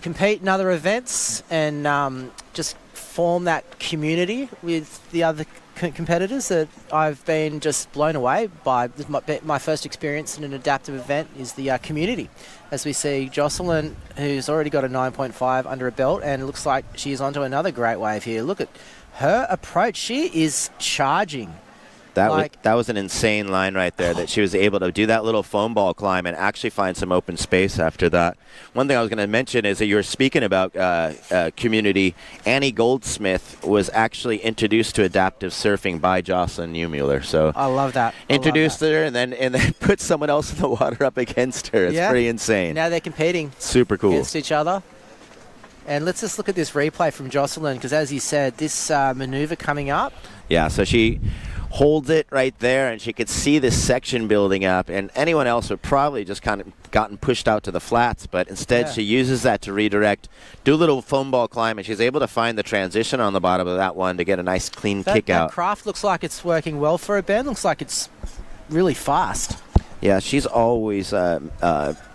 compete in other events and just form that community with the other competitors that I've been just blown away by. My first experience in an adaptive event is the community. As we see Jocelyn, who's already got a 9.5 under a belt, and it looks like she's onto another great wave here. Look at her approach. She is charging. That was an insane line right there, that she was able to do that little foam ball climb and actually find some open space after that. One thing I was going to mention is that you were speaking about community. Annie Goldsmith was actually introduced to adaptive surfing by Jocelyn Neumuller. So I love that. Introduced her and then put someone else in the water up against her. It's pretty insane. Now they're competing. Super cool. Against each other. And let's just look at this replay from Jocelyn, because as you said, this maneuver coming up. Yeah, so she holds it right there, and she could see this section building up, and anyone else would probably just kind of gotten pushed out to the flats, but instead she uses that to redirect, do a little foam ball climb, and she's able to find the transition on the bottom of that one to get a nice clean kick out. That craft looks like it's working well for her, Ben. Looks like it's really fast. Yeah, she's always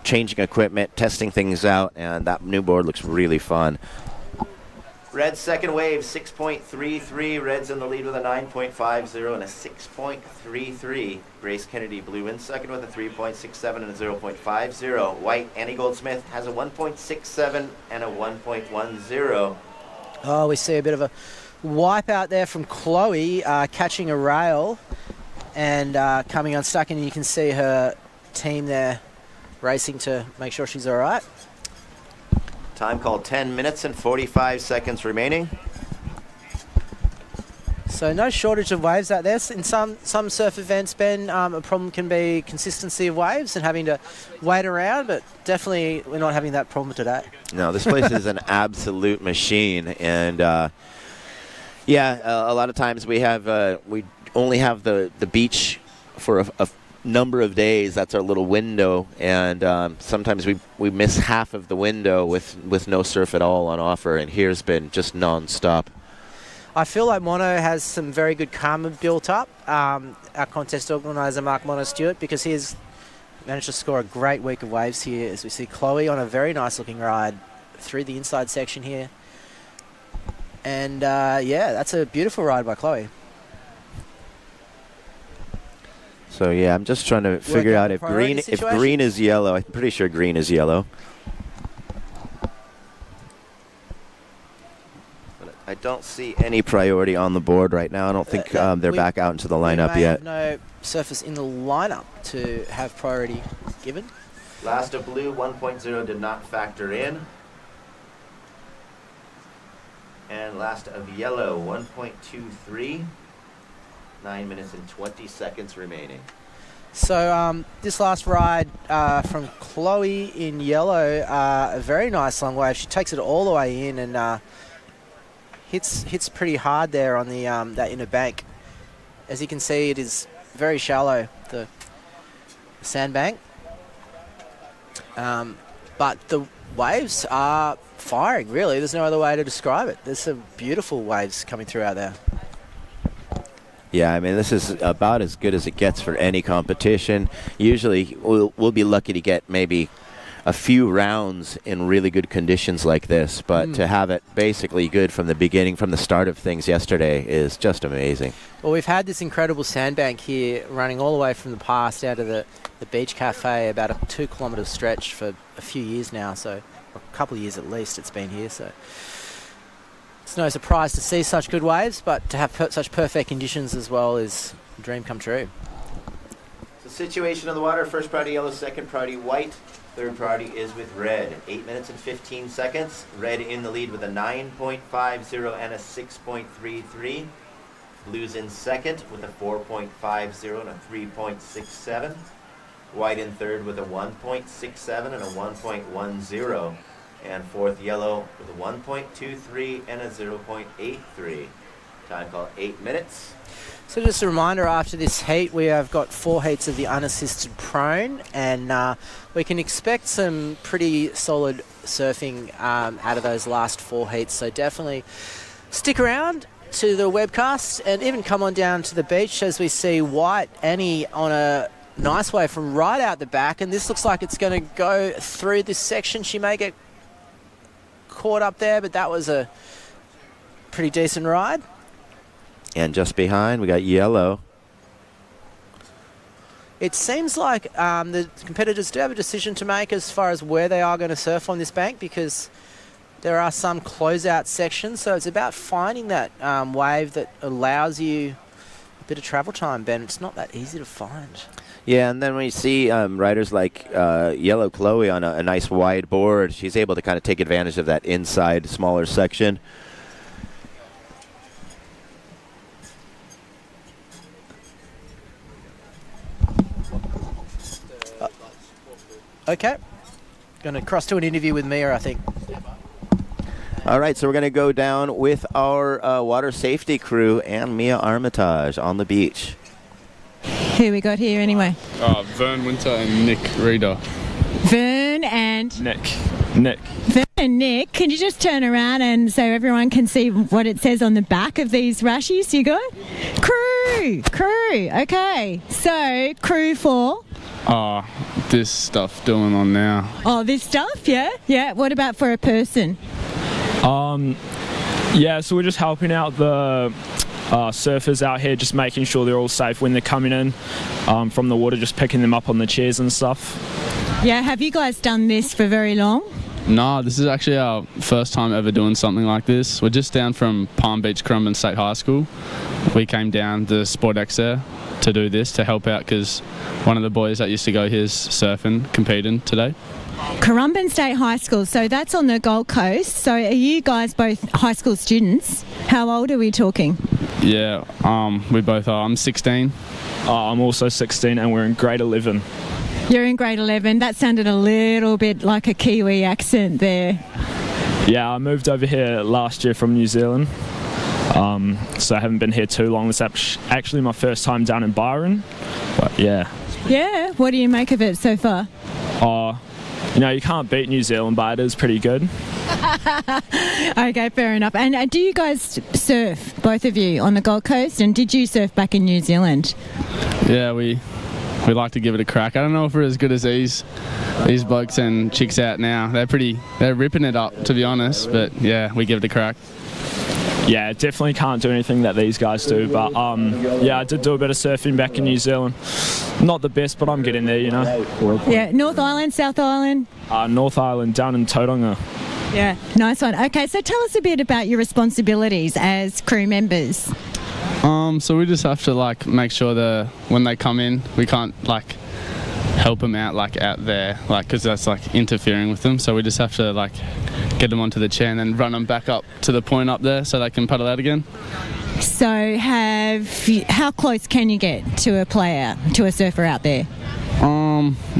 changing equipment, testing things out, and that new board looks really fun. Red's second wave, 6.33. Red's in the lead with a 9.50 and a 6.33. Grace Kennedy blue in second with a 3.67 and a 0.50. White, Annie Goldsmith has a 1.67 and a 1.10. Oh, we see a bit of a wipe out there from Chloe, catching a rail and coming unstuck, and you can see her team there racing to make sure she's all right. Time called 10 minutes and 45 seconds remaining. So no shortage of waves out there. In some surf events, Ben, a problem can be consistency of waves and having to wait around, but definitely we're not having that problem today. No, this place is an absolute machine, and a lot of times we only have the beach for a number of days. That's our little window, and sometimes we miss half of the window with no surf at all on offer, and here's been just non-stop. I feel like Mono has some very good karma built up, our contest organiser Mark Mono Stewart, because he's managed to score a great week of waves here, as we see Chloe on a very nice looking ride through the inside section here, and that's a beautiful ride by Chloe. So yeah, I'm just trying to figure out if green is yellow. I'm pretty sure green is yellow. But I don't see any priority on the board right now. I don't think they're back out into the lineup yet. No surface in the lineup to have priority given. Last of blue, 1.0 did not factor in. And last of yellow, 1.23. 9 minutes and 20 seconds remaining. So this last ride from Chloe in yellow, a very nice long wave. She takes it all the way in and hits pretty hard there on the that inner bank. As you can see, it is very shallow, the sandbank. But the waves are firing, really. There's no other way to describe it. There's some beautiful waves coming through out there. Yeah, I mean, this is about as good as it gets for any competition. Usually, we'll be lucky to get maybe a few rounds in really good conditions like this, but to have it basically good from the beginning, from the start of things yesterday is just amazing. Well, we've had this incredible sandbank here running all the way from the past out of the beach cafe, about a 2 kilometre stretch for a few years now, so a couple of years at least it's been here, so it's no surprise to see such good waves, but to have such perfect conditions as well is a dream come true. So situation of the water, first priority yellow, second priority white, third priority is with red. 8 minutes and 15 seconds. Red in the lead with a 9.50 and a 6.33. Blues in second with a 4.50 and a 3.67. White in third with a 1.67 and a 1.10. And fourth yellow with a 1.23 and a 0.83. Time called 8 minutes. So just a reminder, after this heat we have got 4 heats of the unassisted prone, and we can expect some pretty solid surfing out of those last 4 heats, so definitely stick around to the webcast and even come on down to the beach as we see White Annie on a nice wave from right out the back, and this looks like it's going to go through this section. She may get caught up there, but that was a pretty decent ride. And just behind, we got yellow. It seems like the competitors do have a decision to make as far as where they are going to surf on this bank, because there are some closeout sections, so it's about finding that wave that allows you a bit of travel time, Ben. It's not that easy to find. Yeah, and then when you see riders like Yellow Chloe on a nice wide board, she's able to kind of take advantage of that inside smaller section. Okay. Going to cross to an interview with Mia, I think. All right, so we're going to go down with our water safety crew and Mia Armitage on the beach. Who we got here anyway? Vern Winter and Nick Reeder. Vern and... Nick. Vern and Nick, can you just turn around and so everyone can see what it says on the back of these rashies you got? Crew! Okay, so crew for? This stuff going on now. Oh, this stuff, yeah? Yeah, what about for a person? Yeah, so we're just helping out the surfers out here, just making sure they're all safe when they're coming in from the water, just picking them up on the chairs and stuff. Yeah, have you guys done this for very long? No, this is actually our first time ever doing something like this. We're just down from Palm Beach Currumbin State High School. We came down to Sport X there to do this, to help out, because one of the boys that used to go here's surfing, competing today. Currumbin State High School, so that's on the Gold Coast. So are you guys both high school students? How old are we talking? Yeah, we both are. I'm 16. I'm also 16 and we're in grade 11. You're in grade 11. That sounded a little bit like a Kiwi accent there. Yeah, I moved over here last year from New Zealand. So I haven't been here too long. It's actually my first time down in Byron. But yeah. Yeah, what do you make of it so far? You know, you can't beat New Zealand, but it is pretty good. Okay, fair enough. And do you guys surf, both of you, on the Gold Coast? And did you surf back in New Zealand? Yeah, we like to give it a crack. I don't know if we're as good as these blokes and chicks out now. They're ripping it up, to be honest. But yeah, we give it a crack. Yeah, definitely can't do anything that these guys do, but yeah, I did do a bit of surfing back in New Zealand. Not the best, but I'm getting there, you know. Yeah, North Island, South Island? North Island, down in Tauranga. Yeah, nice one. Okay, so tell us a bit about your responsibilities as crew members. So we just have to like make sure that when they come in, we can't like help them out like out there, like because that's like interfering with them. So we just have to like get them onto the chair and then run them back up to the point up there so they can paddle out again. So how close can you get to a player, to a surfer out there?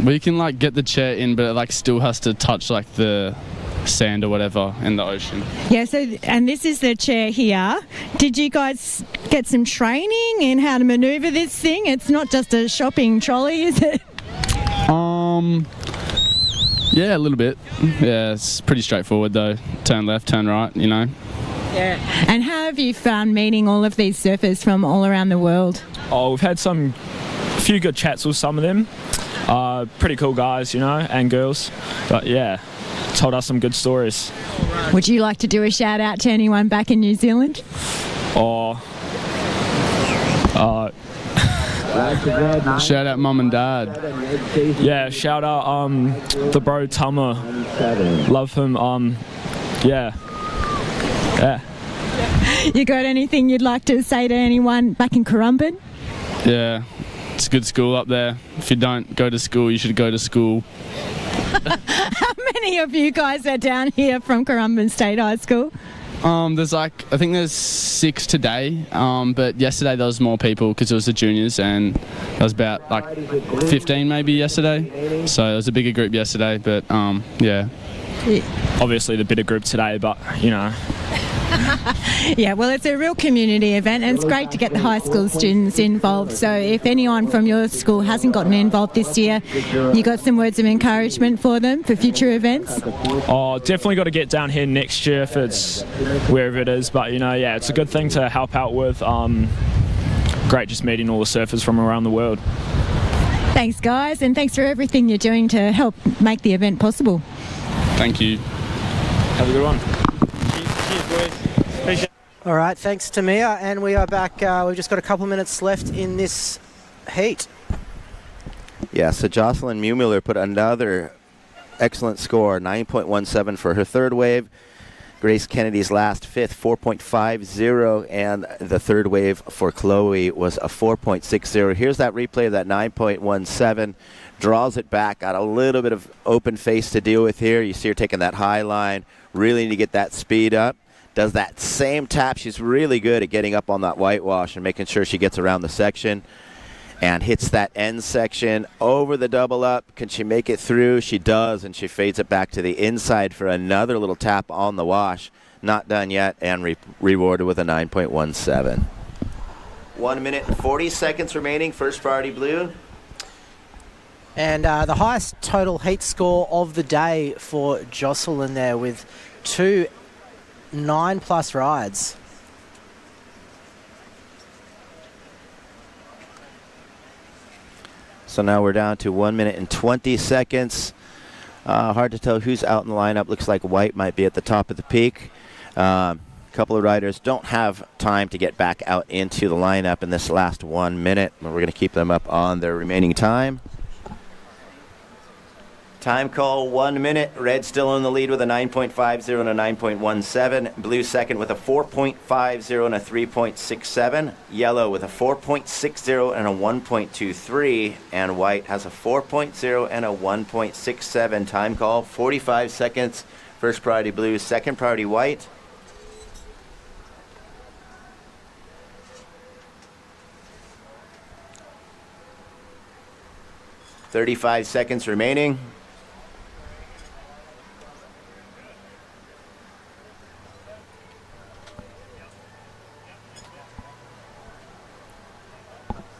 We can like get the chair in, but it like still has to touch like the sand or whatever in the ocean. Yeah, so, and this is the chair here. Did you guys get some training in how to manoeuvre this thing? It's not just a shopping trolley, is it? Yeah, a little bit. Yeah, it's pretty straightforward though. Turn left, turn right, you know. Yeah. And how have you found meeting all of these surfers from all around the world? Oh, we've had a few good chats with some of them. Pretty cool guys, you know, and girls. But yeah, told us some good stories. Would you like to do a shout out to anyone back in New Zealand? Shout out mum and dad. Yeah, shout out the bro Tama. Love him. Yeah. You got anything you'd like to say to anyone back in Currumbin? Yeah, it's a good school up there. If you don't go to school, you should go to school. How many of you guys are down here from Currumbin State High School? There's I think there's 6 today, but yesterday there was more people because it was the juniors, and there was about like 15 maybe yesterday. So it was a bigger group yesterday, but yeah. Obviously the bigger group today, but you know. Yeah, well, it's a real community event, and it's great to get the high school students involved. So if anyone from your school hasn't gotten involved this year, you got some words of encouragement for them for future events? Oh, definitely got to get down here next year if it's wherever it is. But, you know, yeah, it's a good thing to help out with. Great just meeting all the surfers from around the world. Thanks, guys, and thanks for everything you're doing to help make the event possible. Thank you. Have a good one. All right, thanks to Mia, and we are back. We've just got a couple minutes left in this heat. Yeah, so Jocelyn Mewmiller put another excellent score, 9.17 for her third wave. Grace Kennedy's last fifth, 4.50, and the third wave for Chloe was a 4.60. Here's that replay of that 9.17. Draws it back, got a little bit of open face to deal with here. You see her taking that high line, really need to get that speed up. Does that same tap. She's really good at getting up on that whitewash and making sure she gets around the section and hits that end section over the double up. Can she make it through? She does, and she fades it back to the inside for another little tap on the wash. Not done yet, and rewarded with a 9.17. 1 minute and 40 seconds remaining. First priority blue. And the highest total heat score of the day for Jocelyn there with 2 9+ rides. So now we're down to 1 minute and 20 seconds. Hard to tell who's out in the lineup. Looks like White might be at the top of the peak. A couple of riders don't have time to get back out into the lineup in this last 1 minute. But we're going to keep them up on their remaining time. Time call 1 minute. Red still in the lead with a 9.50 and a 9.17. Blue second with a 4.50 and a 3.67. Yellow with a 4.60 and a 1.23. And white has a 4.0 and a 1.67. Time call 45 seconds. First priority blue, second priority white. $35 seconds remaining.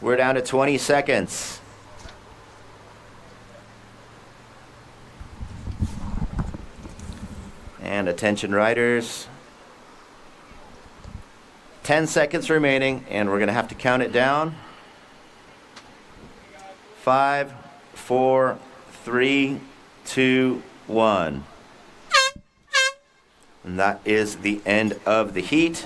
We're down to 20 seconds. And attention riders. 10 seconds remaining, and we're going to have to count it down. 5, 4, 3, 2, 1. And that is the end of the heat.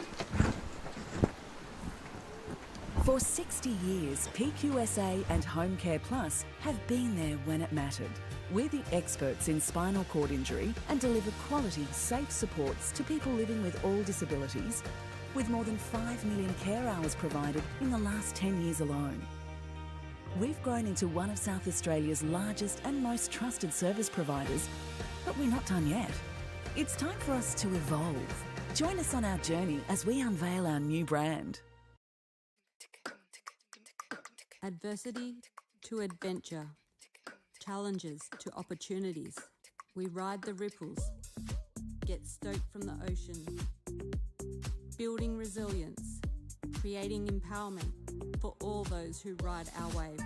For 60 years, PQSA and Home Care Plus have been there when it mattered. We're the experts in spinal cord injury and deliver quality, safe supports to people living with all disabilities. with more than 5 million care hours provided in the last 10 years alone. We've grown into one of South Australia's largest and most trusted service providers, but we're not done yet. It's time for us to evolve. Join us on our journey as we unveil our new brand. Adversity to adventure. Challenges to opportunities. We ride the ripples. Get stoked from the ocean. Building resilience. Creating empowerment for all those who ride our wave.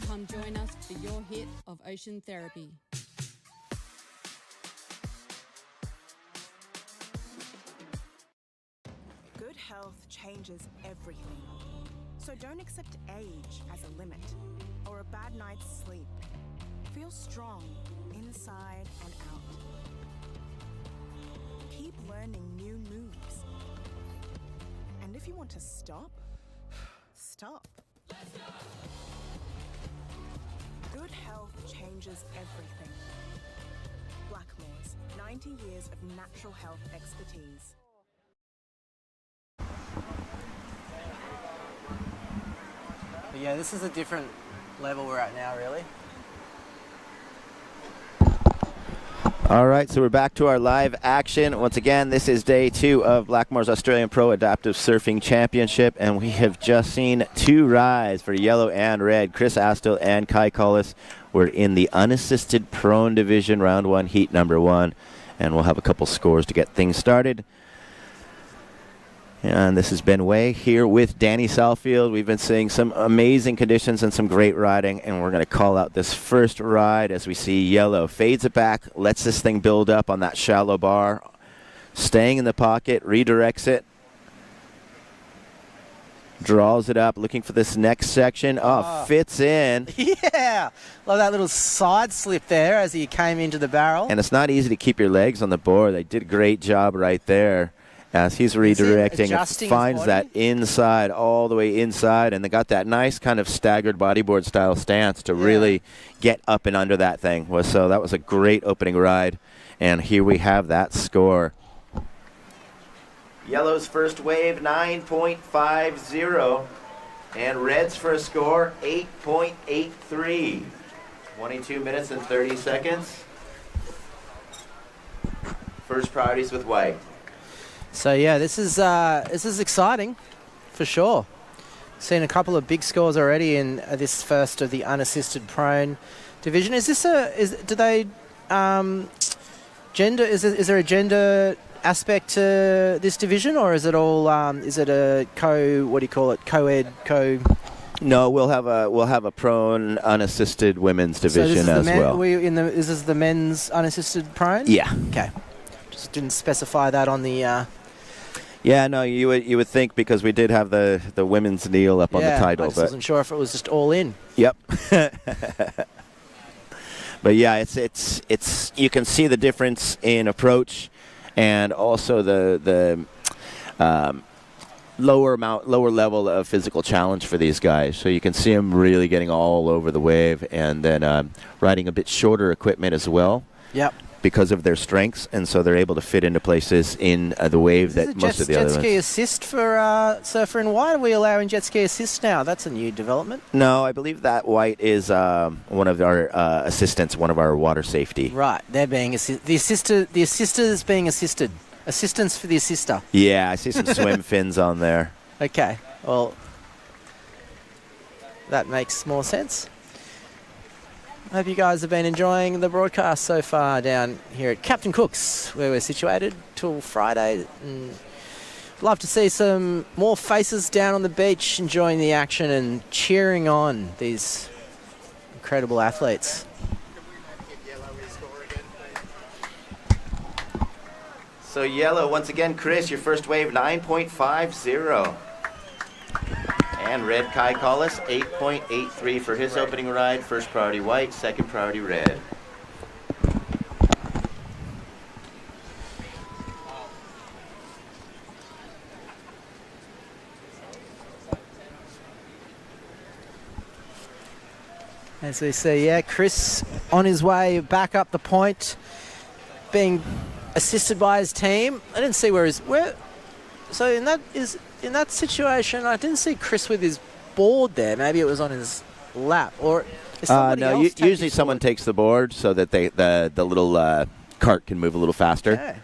Come join us for your hit of ocean therapy. Good health changes everything. So don't accept age as a limit or a bad night's sleep. Feel strong inside and out. Keep learning new moves. And if you want to stop, stop. Good health changes everything. Blackmores, 90 years of natural health expertise. But yeah, this is a different level we're at now, really. All right, so we're back to our live action. Once again, this is day 2 of Blackmores Australian Pro Adaptive Surfing Championship, and we have just seen 2 rides for yellow and red. Chris Astle and Kai Collis were in the unassisted Pron division, round 1, heat number 1, and we'll have a couple scores to get things started. And this has been Way here with Danny Southfield. We've been seeing some amazing conditions and some great riding, and we're going to call out this first ride as we see yellow. Fades it back, lets this thing build up on that shallow bar. Staying in the pocket, redirects it. Draws it up, looking for this next section. Oh, fits in. Yeah! Love that little side slip there as he came into the barrel. And it's not easy to keep your legs on the board. They did a great job right there. As he's redirecting, it finds that inside, all the way inside, and they got that nice kind of staggered bodyboard style stance to really get up and under that thing. So that was a great opening ride, and here we have that score. Yellow's first wave, 9.50. And red's first score, 8.83. 22 minutes and 30 seconds. First priorities with white. So yeah, this is exciting, for sure. Seen a couple of big scores already in this first of the unassisted prone division. Is this gender? Is there a gender aspect to this division, or is it all? Is it a co-ed? No, we'll have a prone unassisted women's division as well. Is this the men's unassisted prone? Yeah. Okay. Just didn't specify that on the. Yeah, no, you would think because we did have the women's kneel up on the title. I just wasn't sure if it was just all in. Yep. But yeah, it's you can see the difference in approach, and also the lower level of physical challenge for these guys. So you can see them really getting all over the wave, and then riding a bit shorter equipment as well. Yep. Because of their strengths, and so they're able to fit into places in the wave that most of the other ones. Jet ski assist for surfer in white. Are we allowing jet ski assist now? That's a new development. No, I believe that white is one of our assistants, one of our water safety. Right, they're being the assister is being assisted. Assistance for the assister. Yeah, I see some swim fins on there. Okay, well, that makes more sense. I hope you guys have been enjoying the broadcast so far down here at Captain Cook's, where we're situated till Friday. And love to see some more faces down on the beach enjoying the action and cheering on these incredible athletes. So yellow, once again, Chris, your first wave, 9.50. And red, Kai Collis, 8.83 for his opening ride. First priority white, second priority red. As we see, yeah, Chris on his way back up the point, being assisted by his team. I didn't see where. So in that situation, I didn't see Chris with his board there. Maybe it was on his lap, or is somebody no. else take Usually his someone board? takes the board so that the little cart can move a little faster. Okay.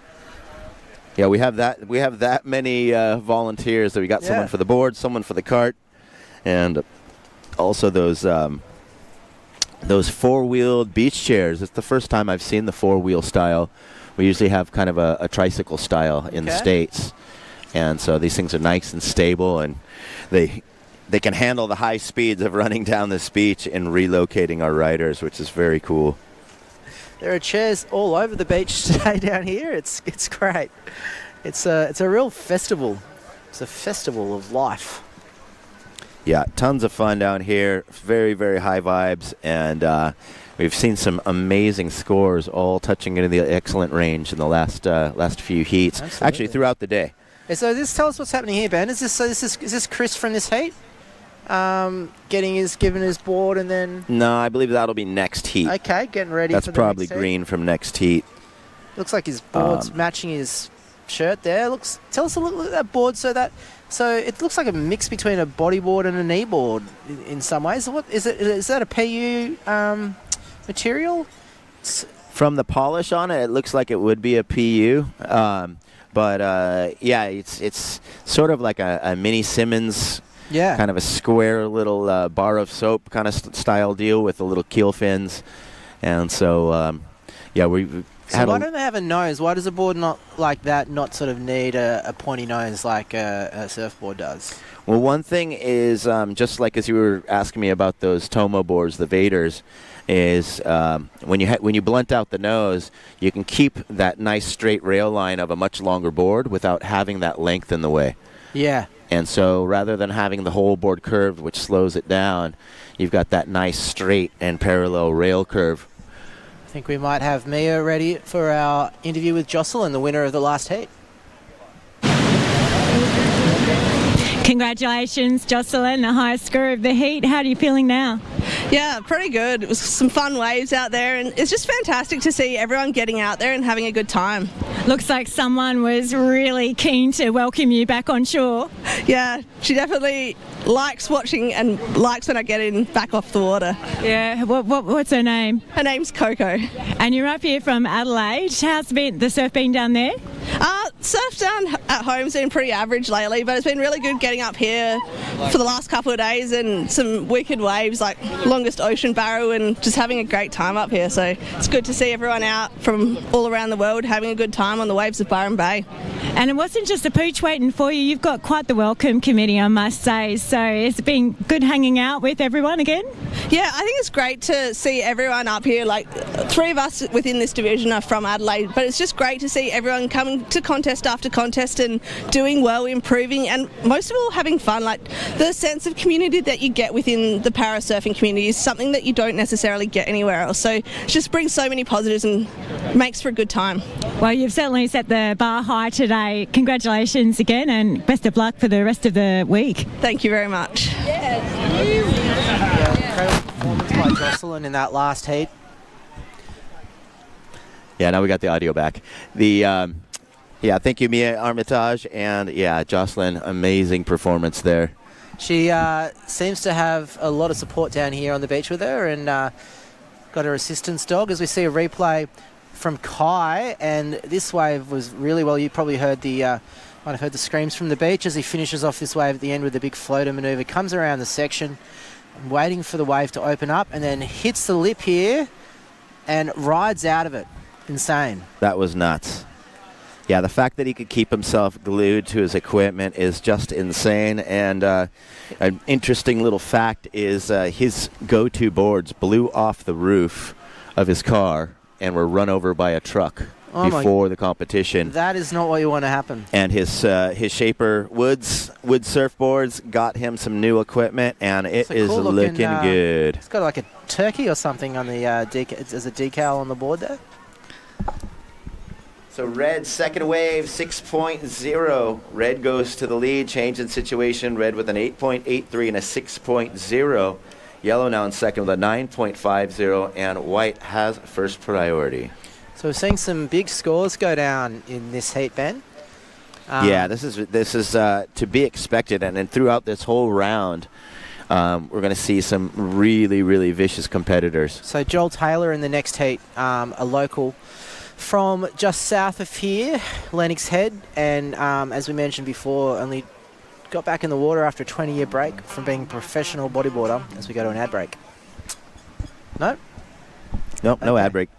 Yeah, we have that many volunteers. That we got someone for the board, someone for the cart, and also those four-wheeled beach chairs. It's the first time I've seen the four-wheel style. We usually have kind of a tricycle style in the States, and so these things are nice and stable, and they can handle the high speeds of running down this beach and relocating our riders, which is very cool. There are chairs all over the beach today down here. It's great. It's a real festival. It's a festival of life. Yeah, tons of fun down here. Very, very high vibes, and we've seen some amazing scores, all touching into the excellent range in the last few heats. Absolutely. Actually, throughout the day. So tell us what's happening here, Ben. Is this Chris from this heat? Giving his board and then. No, I believe that'll be next heat. Okay, getting ready. That's for the probably next heat. green from next heat. Looks like his board's matching his shirt there. Tell us a little at that board. So it looks like a mix between a bodyboard and a knee board in some ways. What is it? Is that a PU material? From the polish on it, it looks like it would be a PU. But yeah, it's sort of like a mini Simmons. Yeah. Kind of a square little bar of soap kind of style deal with the little keel fins. And so, yeah, we've So why don't they have a nose? Why does a board not like that not sort of need a pointy nose like a surfboard does? Well, one thing is, just like as you were asking me about those Tomo boards, the Vaders, is when you blunt out the nose, you can keep that nice straight rail line of a much longer board without having that length in the way. Yeah. And so rather than having the whole board curved, which slows it down, you've got that nice straight and parallel rail curve. I think we might have Mia ready for our interview with Jocelyn, the winner of the last heat. Congratulations, Jocelyn, the highest score of the heat. How are you feeling now? Yeah, pretty good. It was some fun waves out there, and it's just fantastic to see everyone getting out there and having a good time. Looks like someone was really keen to welcome you back on shore. Yeah, she definitely likes watching and likes when I get in back off the water. Yeah, what's her name? Her name's Coco. And you're up here from Adelaide. How's the surf been down there? Surf down at home's been pretty average lately, but it's been really good getting up here for the last couple of days, and some wicked waves like longest ocean barrow, and just having a great time up here. So it's good to see everyone out from all around the world having a good time on the waves of Byron Bay. And it wasn't just a pooch waiting for you. You've got quite the welcome committee, I must say. So it's been good hanging out with everyone again? Yeah, I think it's great to see everyone up here. Like, 3 of us within this division are from Adelaide, but it's just great to see everyone coming to contest after contest and doing well, improving, and most of all having fun. Like, the sense of community that you get within the parasurfing community is something that you don't necessarily get anywhere else. So it just brings so many positives and makes for a good time. Well, you've certainly set the bar high today. Congratulations again, and best of luck for the rest of the week. Thank you very much. Incredible performance by Jocelyn in that last heat. Yeah, now we got the audio back. Yeah, thank you, Mia Armitage, and yeah, Jocelyn, amazing performance there. She seems to have a lot of support down here on the beach with her, and got her assistance dog. As we see a replay from Kai, and this wave was really well. You probably heard might have heard the screams from the beach as he finishes off this wave at the end with a big floater manoeuvre. Comes around the section, waiting for the wave to open up, and then hits the lip here and rides out of it. Insane. That was nuts. Yeah, the fact that he could keep himself glued to his equipment is just insane. And an interesting little fact is his go-to boards blew off the roof of his car and were run over by a truck before the competition. That is not what you want to happen. And his Shaper wood surfboards got him some new equipment, and it is cool looking good. It's got like a turkey or something on the as a decal on the board there. So Red, second wave, 6.0. Red goes to the lead, change in situation. Red with an 8.83 and a 6.0. Yellow now in second with a 9.50, and White has first priority. So we're seeing some big scores go down in this heat, Ben. Yeah, this is to be expected, and then throughout this whole round, we're going to see some really, really vicious competitors. So Joel Taylor in the next heat, a local from just south of here, Lennox Head, and as we mentioned before, only got back in the water after a 20-year break from being a professional bodyboarder. As we go to an ad break. No? Nope, no ad break.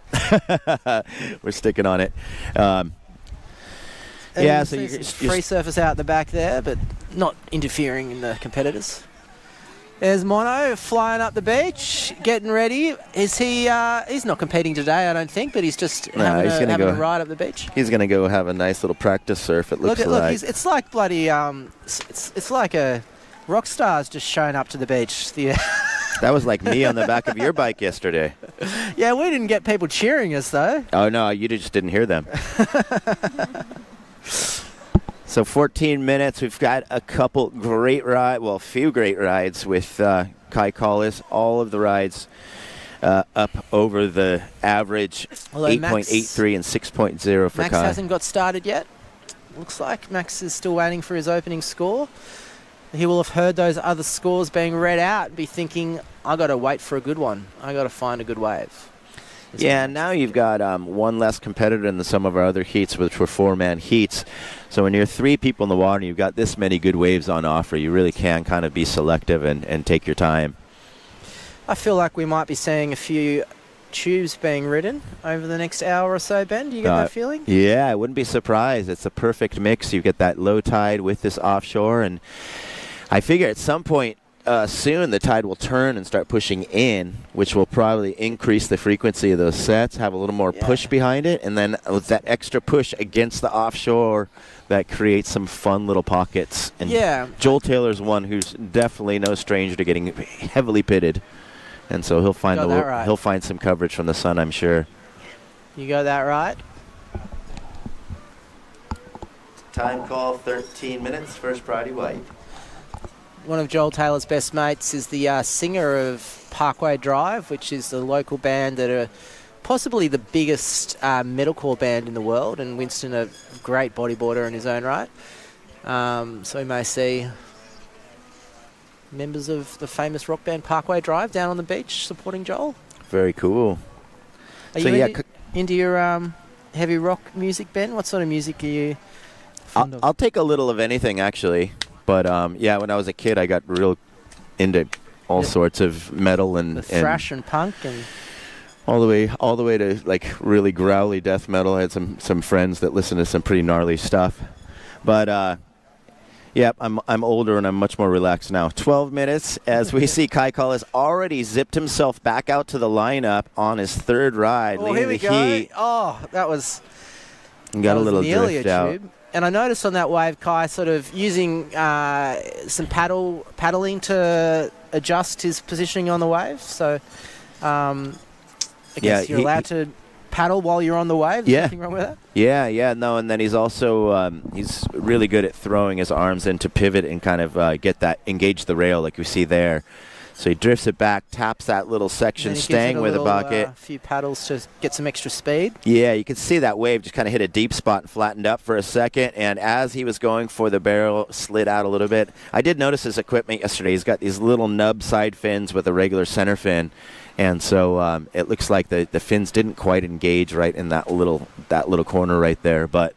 We're sticking on it. Yeah, so you're free surface out the back there, but not interfering in the competitors. There's Mono flying up the beach, getting ready. Is he? He's not competing today, I don't think, but he's just having a ride up the beach. He's going to go have a nice little practice surf. It looks like. Look, it's like bloody. It's like a rock star's just showing up to the beach. That was like me on the back of your bike yesterday. Yeah, we didn't get people cheering us though. Oh no, you just didn't hear them. So 14 minutes, we've got a couple great rides, well, a few great rides with Kai Collis. All of the rides up over the average 8.83 and 6.0 for Max Kai. hasn't got started yet. Looks like Max is still waiting for his opening score. He will have heard those other scores being read out and be thinking, I got to wait for a good one. I got to find a good wave. Yeah, now you've got one less competitor than some of our other heats, which were 4-man heats. So when you're 3 people in the water and you've got this many good waves on offer, you really can kind of be selective and take your time. I feel like we might be seeing a few tubes being ridden over the next hour or so, Ben. Do you get that feeling? Yeah, I wouldn't be surprised. It's a perfect mix. You get that low tide with this offshore, and I figure at some point soon the tide will turn and start pushing in, which will probably increase the frequency of those sets, have a little more push behind it, and then with that extra push against the offshore, that creates some fun little pockets. And Joel Taylor's one who's definitely no stranger to getting heavily pitted, and so he'll find he'll find some coverage from the sun, I'm sure. You got that right. Time call 13 minutes, first priority white. One of Joel Taylor's best mates is the singer of Parkway Drive, which is the local band that are possibly the biggest metalcore band in the world, and Winston a great bodyboarder in his own right. So we may see members of the famous rock band Parkway Drive down on the beach supporting Joel. Very cool. Are you into your heavy rock music, Ben? What sort of music are you fond of? I'll take a little of anything, actually. But yeah, when I was a kid, I got real into all sorts of metal and thrash and punk and all the way to like really growly death metal. I had some friends that listened to some pretty gnarly stuff. But yeah, I'm older and I'm much more relaxed now. 12 minutes as we see Kai Collis already zipped himself back out to the lineup on his third ride. Oh, here we go. Heat. Oh, that was. Got a little drift out. And I noticed on that wave, Kai sort of using some paddling to adjust his positioning on the wave. So I guess you're allowed to paddle while you're on the wave. There's nothing wrong with that? Yeah, no. And then he's also he's really good at throwing his arms in to pivot and kind of engage the rail like we see there. So he drifts it back, taps that little section, staying with a bucket. A few paddles to get some extra speed. Yeah, you can see that wave just kind of hit a deep spot and flattened up for a second. And as he was going for the barrel, slid out a little bit. I did notice his equipment yesterday. He's got these little nub side fins with a regular center fin. And so it looks like the fins didn't quite engage right in that little corner right there. But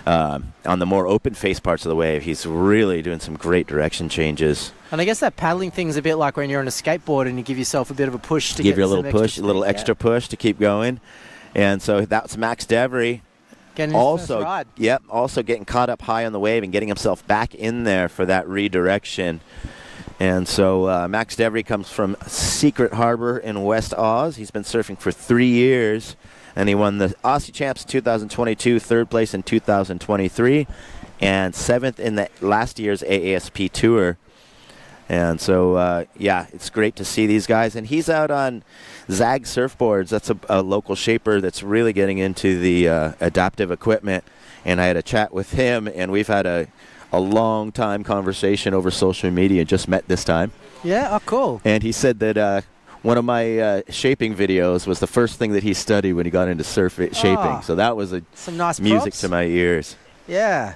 on the more open face parts of the wave, he's really doing some great direction changes. And I guess that paddling thing is a bit like when you're on a skateboard and you give yourself a bit of a push to give you a little push, a little extra push to keep going. And so that's Max Devery. Getting his first ride. Yep, also getting caught up high on the wave and getting himself back in there for that redirection. And so Max Devery comes from Secret Harbor in West Oz. He's been surfing for 3 years, and he won the Aussie Champs in 2022, third place in 2023, and 7th in the last year's AASP Tour. And so, yeah, it's great to see these guys. And he's out on Zag surfboards. That's a local shaper that's really getting into the adaptive equipment. And I had a chat with him, and we've had a long time conversation over social media, just met this time. Yeah, oh, cool. And he said that one of my shaping videos was the first thing that he studied when he got into shaping. So that was some nice music props to my ears. Yeah,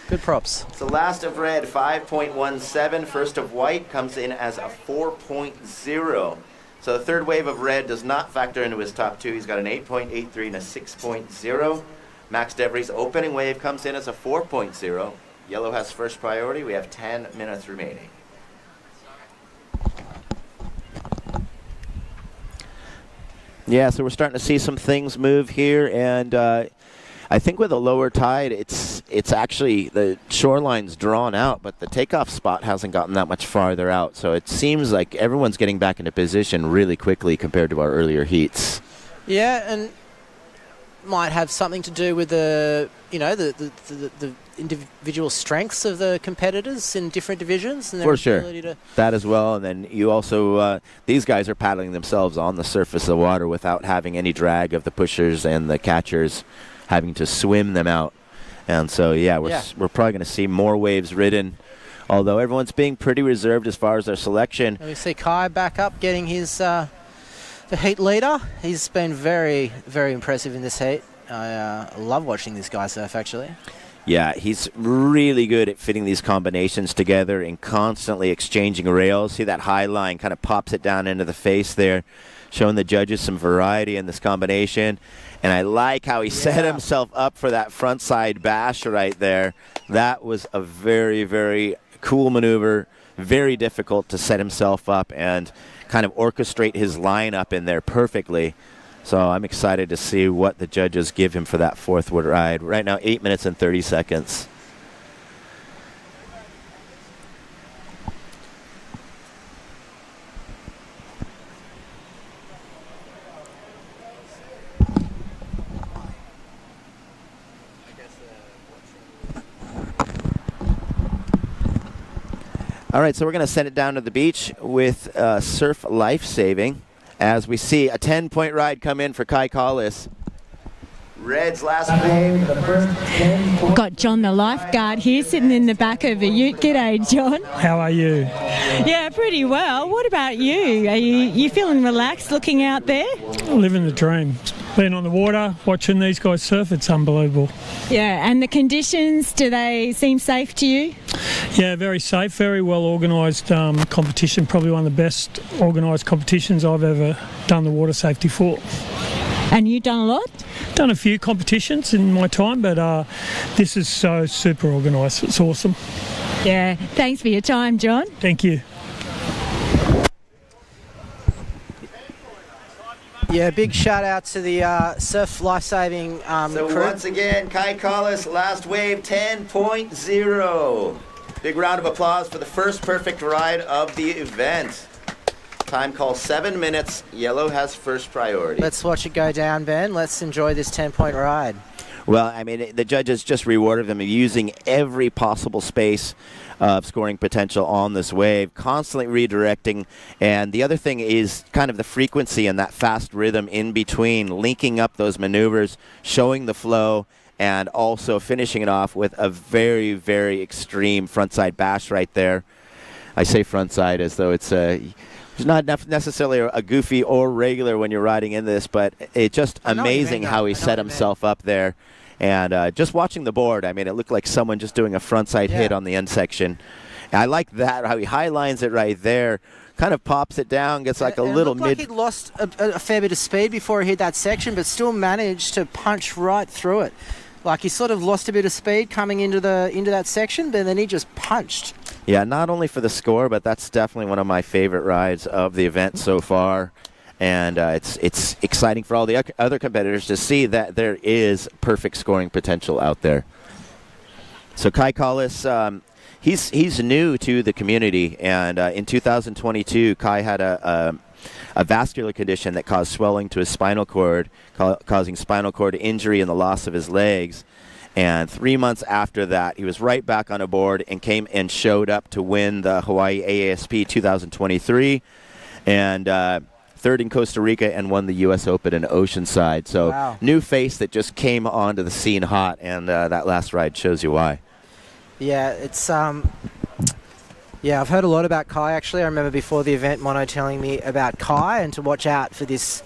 good props. So last of red, 5.17. First of white comes in as a 4.0. So the third wave of red does not factor into his top two. He's got an 8.83 and a 6.0. Max Devry's opening wave comes in as a 4.0. Yellow has first priority. We have 10 minutes remaining. Yeah, so we're starting to see some things move here, and I think with a lower tide, it's actually the shoreline's drawn out, but the takeoff spot hasn't gotten that much farther out. So it seems like everyone's getting back into position really quickly compared to our earlier heats. Yeah, and might have something to do with the individual strengths of the competitors in different divisions and their ability to... That as well, and then you also these guys are paddling themselves on the surface of the water without having any drag of the pushers and the catchers having to swim them out. And so we're probably going to see more waves ridden, although everyone's being pretty reserved as far as their selection. And we see Kai back up getting his the heat leader. He's been very, very impressive in this heat. I love watching this guy surf, actually. Yeah, he's really good at fitting these combinations together and constantly exchanging rails. See that high line kind of pops it down into the face there, showing the judges some variety in this combination. And I like how he set himself up for that front side bash right there. That was a very, very cool maneuver, very difficult to set himself up and kind of orchestrate his line up in there perfectly. So I'm excited to see what the judges give him for that fourth ride. Right now, 8 minutes and 30 seconds. All right, so we're going to send it down to the beach with Surf Life Saving as we see a 10-point ride come in for Kai Collis. Red's last wave, the first 10 points. Got John the lifeguard here sitting in the back of a ute. G'day, John. How are you? Yeah, pretty well. What about you? Are you feeling relaxed looking out there? Living the dream. Being on the water, watching these guys surf, it's unbelievable. Yeah, and the conditions, do they seem safe to you? Yeah, very safe, very well organised competition. Probably one of the best organised competitions I've ever done the water safety for. And you've done a lot? Done a few competitions in my time, but this is so super organised. It's awesome. Yeah, thanks for your time, John. Thank you. Yeah, big shout out to the Surf Lifesaving crew. Once again, Kai Collis, last wave 10.0. Big round of applause for the first perfect ride of the event. Time call 7 minutes. Yellow has first priority. Let's watch it go down, Ben. Let's enjoy this 10-point ride. Well, I mean, the judges just rewarded them using every possible space of scoring potential on this wave, constantly redirecting. And the other thing is kind of the frequency and that fast rhythm in between, linking up those maneuvers, showing the flow, and also finishing it off with a very, very extreme frontside bash right there. I say frontside as though it's not necessarily a goofy or regular when you're riding in this, but it's just amazing how he set himself up there. And just watching the board, I mean, it looked like someone just doing a frontside hit on the end section. And I like that, how he high lines it right there, kind of pops it down, gets like a little mid. Like he'd lost a fair bit of speed before he hit that section, but still managed to punch right through it. Like he sort of lost a bit of speed coming into that section, but then he just punched. Yeah, not only for the score, but that's definitely one of my favorite rides of the event so far. And it's exciting for all the other competitors to see that there is perfect scoring potential out there. So Kai Collis, he's new to the community, and in 2022, Kai had a vascular condition that caused swelling to his spinal cord, causing spinal cord injury and the loss of his legs. And 3 months after that, he was right back on a board and came and showed up to win the Hawaii AASP 2023. And third in Costa Rica and won the U.S. Open in Oceanside. So new face that just came onto the scene hot, and that last ride shows you why. Yeah, it's Yeah, I've heard a lot about Kai, actually. I remember before the event, Mono telling me about Kai and to watch out for this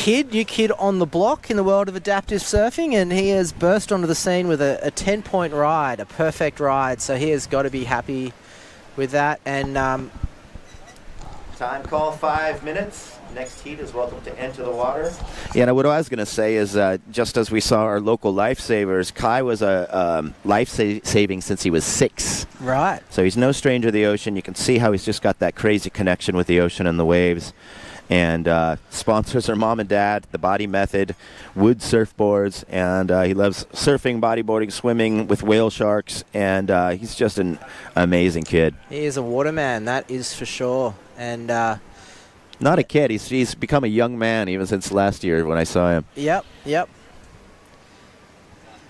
new kid on the block in the world of adaptive surfing, and he has burst onto the scene with a 10-point ride, a perfect ride, so he has got to be happy with that. And Time call 5 minutes. Next heat is welcome to enter the water. Yeah, and what I was going to say is just as we saw our local lifesavers, Kai was a life-saving since he was 6. Right. So he's no stranger to the ocean. You can see how he's just got that crazy connection with the ocean and the waves. And sponsors are Mom and Dad, The Body Method, Wood Surfboards, and he loves surfing, bodyboarding, swimming with whale sharks, and he's just an amazing kid. he is a waterman, that is for sure. And Not a kid. He's become a young man even since last year when I saw him. Yep.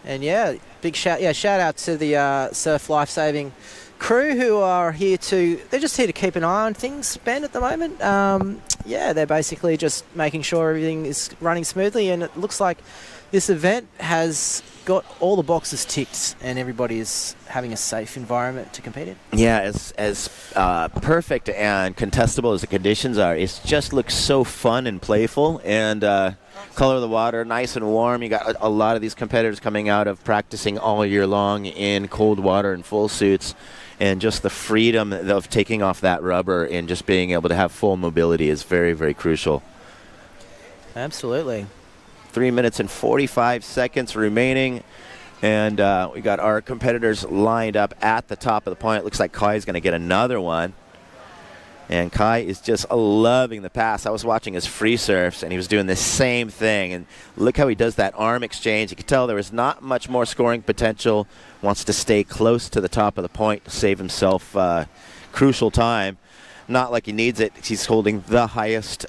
And big shout out to the Surf Lifesaving crew who are they're just here to keep an eye on things, Ben, at the moment. They're basically just making sure everything is running smoothly, and it looks like this event has got all the boxes ticked and everybody is having a safe environment to compete in. Yeah, as perfect and contestable as the conditions are, it just looks so fun and playful, and color of the water, nice and warm. You got a lot of these competitors coming out of practicing all year long in cold water and full suits, and just the freedom of taking off that rubber and just being able to have full mobility is very, very crucial. Absolutely. 3 minutes and 45 seconds remaining, and we got our competitors lined up at the top of the point. It looks like Kai is going to get another one, and Kai is just loving the pass. I was watching his free surfs, and he was doing the same thing, and look how he does that arm exchange. You can tell there was not much more scoring potential. Wants to stay close to the top of the point to save himself crucial time. Not like he needs it. He's holding the highest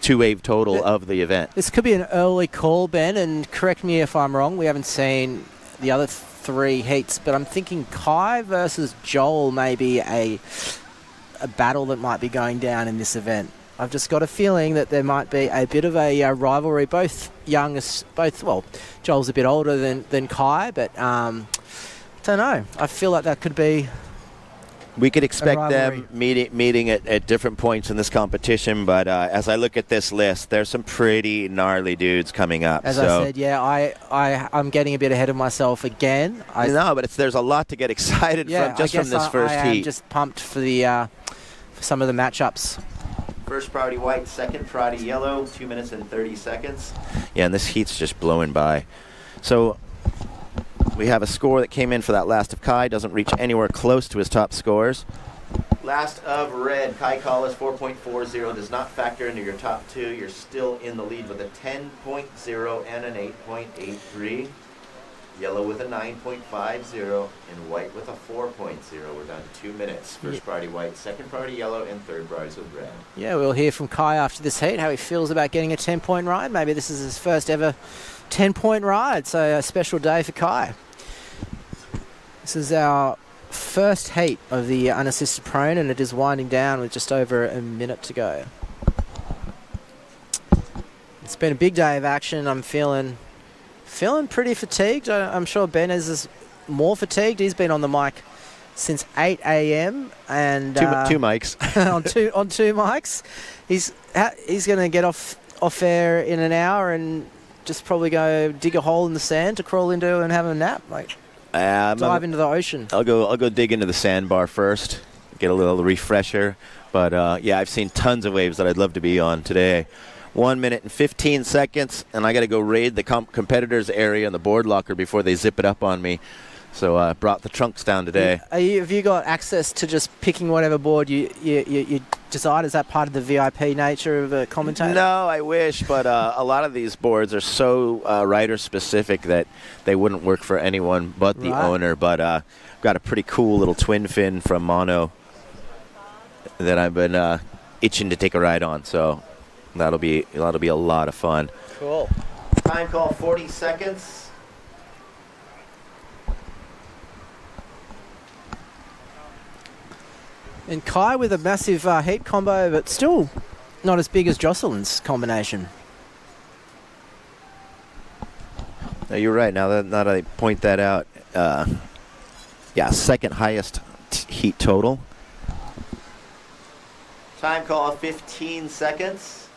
two-wave total of the event. This could be an early call, Ben, and correct me if I'm wrong. We haven't seen the other 3 heats, but I'm thinking Kai versus Joel may be a battle that might be going down in this event. I've just got a feeling that there might be a bit of a rivalry. Both Joel's a bit older than Kai, but don't know. I feel like that could be. We could expect them meeting at different points in this competition, but as I look at this list, there's some pretty gnarly dudes coming up. As I said, I'm getting a bit ahead of myself again. No, but there's a lot to get excited from just from this first heat. I'm just pumped for for some of the matchups. First priority white, second priority yellow, 2 minutes and 30 seconds. Yeah, and this heat's just blowing by. So we have a score that came in for that last of Kai. Doesn't reach anywhere close to his top scores. Last of red, Kai Collis 4.40 does not factor into your top 2. You're still in the lead with a 10.0 and an 8.83. Yellow with a 9.50 and white with a 4.0. We're down to 2 minutes. First priority white, second priority yellow, and third priorities with red. Yeah, we'll hear from Kai after this heat how he feels about getting a 10-point ride. Maybe this is his first ever 10-point ride, so a special day for Kai. This is our first heat of the unassisted prone, and it is winding down with just over a minute to go. It's been a big day of action. I'm feeling pretty fatigued. I'm sure Ben is more fatigued. He's been on the mic since 8 a.m. and two mics on two mics. He's going to get off air in an hour and just probably go dig a hole in the sand to crawl into and have a nap. Dive into the ocean. I'll go dig into the sandbar first, get a little refresher. But I've seen tons of waves that I'd love to be on today. 1 minute and 15 seconds, and I got to go raid the competitors area in the board locker before they zip it up on me. So I brought the trunks down today. Have you got access to just picking whatever board you decide? Is that part of the VIP nature of a commentator? No, I wish, but a lot of these boards are so rider-specific that they wouldn't work for anyone but the owner. But I've got a pretty cool little twin fin from Mono that I've been itching to take a ride on. So that'll be a lot of fun. Cool. Time call 40 seconds. And Kai with a massive heat combo, but still not as big as Jocelyn's combination. No, you're right. Now that I point that out, second highest heat total. Time call 15 seconds.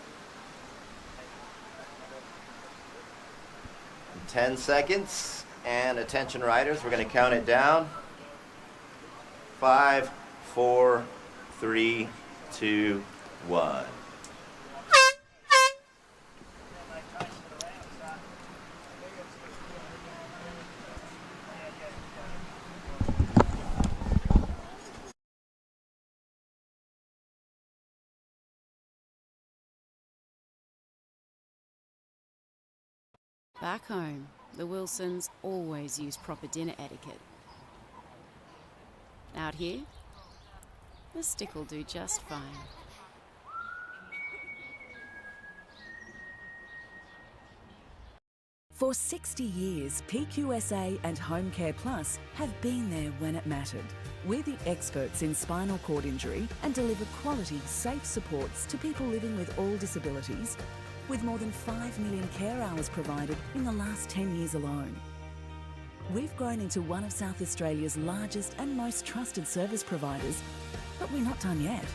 10 seconds. And attention riders, we're going to count it down. 5, 4, 3, 2, 1. Back home, the Wilsons always use proper dinner etiquette. Out here, the stick will do just fine. For 60 years, PQSA and Home Care Plus have been there when it mattered. We're the experts in spinal cord injury and deliver quality, safe supports to people living with all disabilities, with more than 5 million care hours provided in the last 10 years alone. We've grown into one of South Australia's largest and most trusted service providers, but we're not done yet.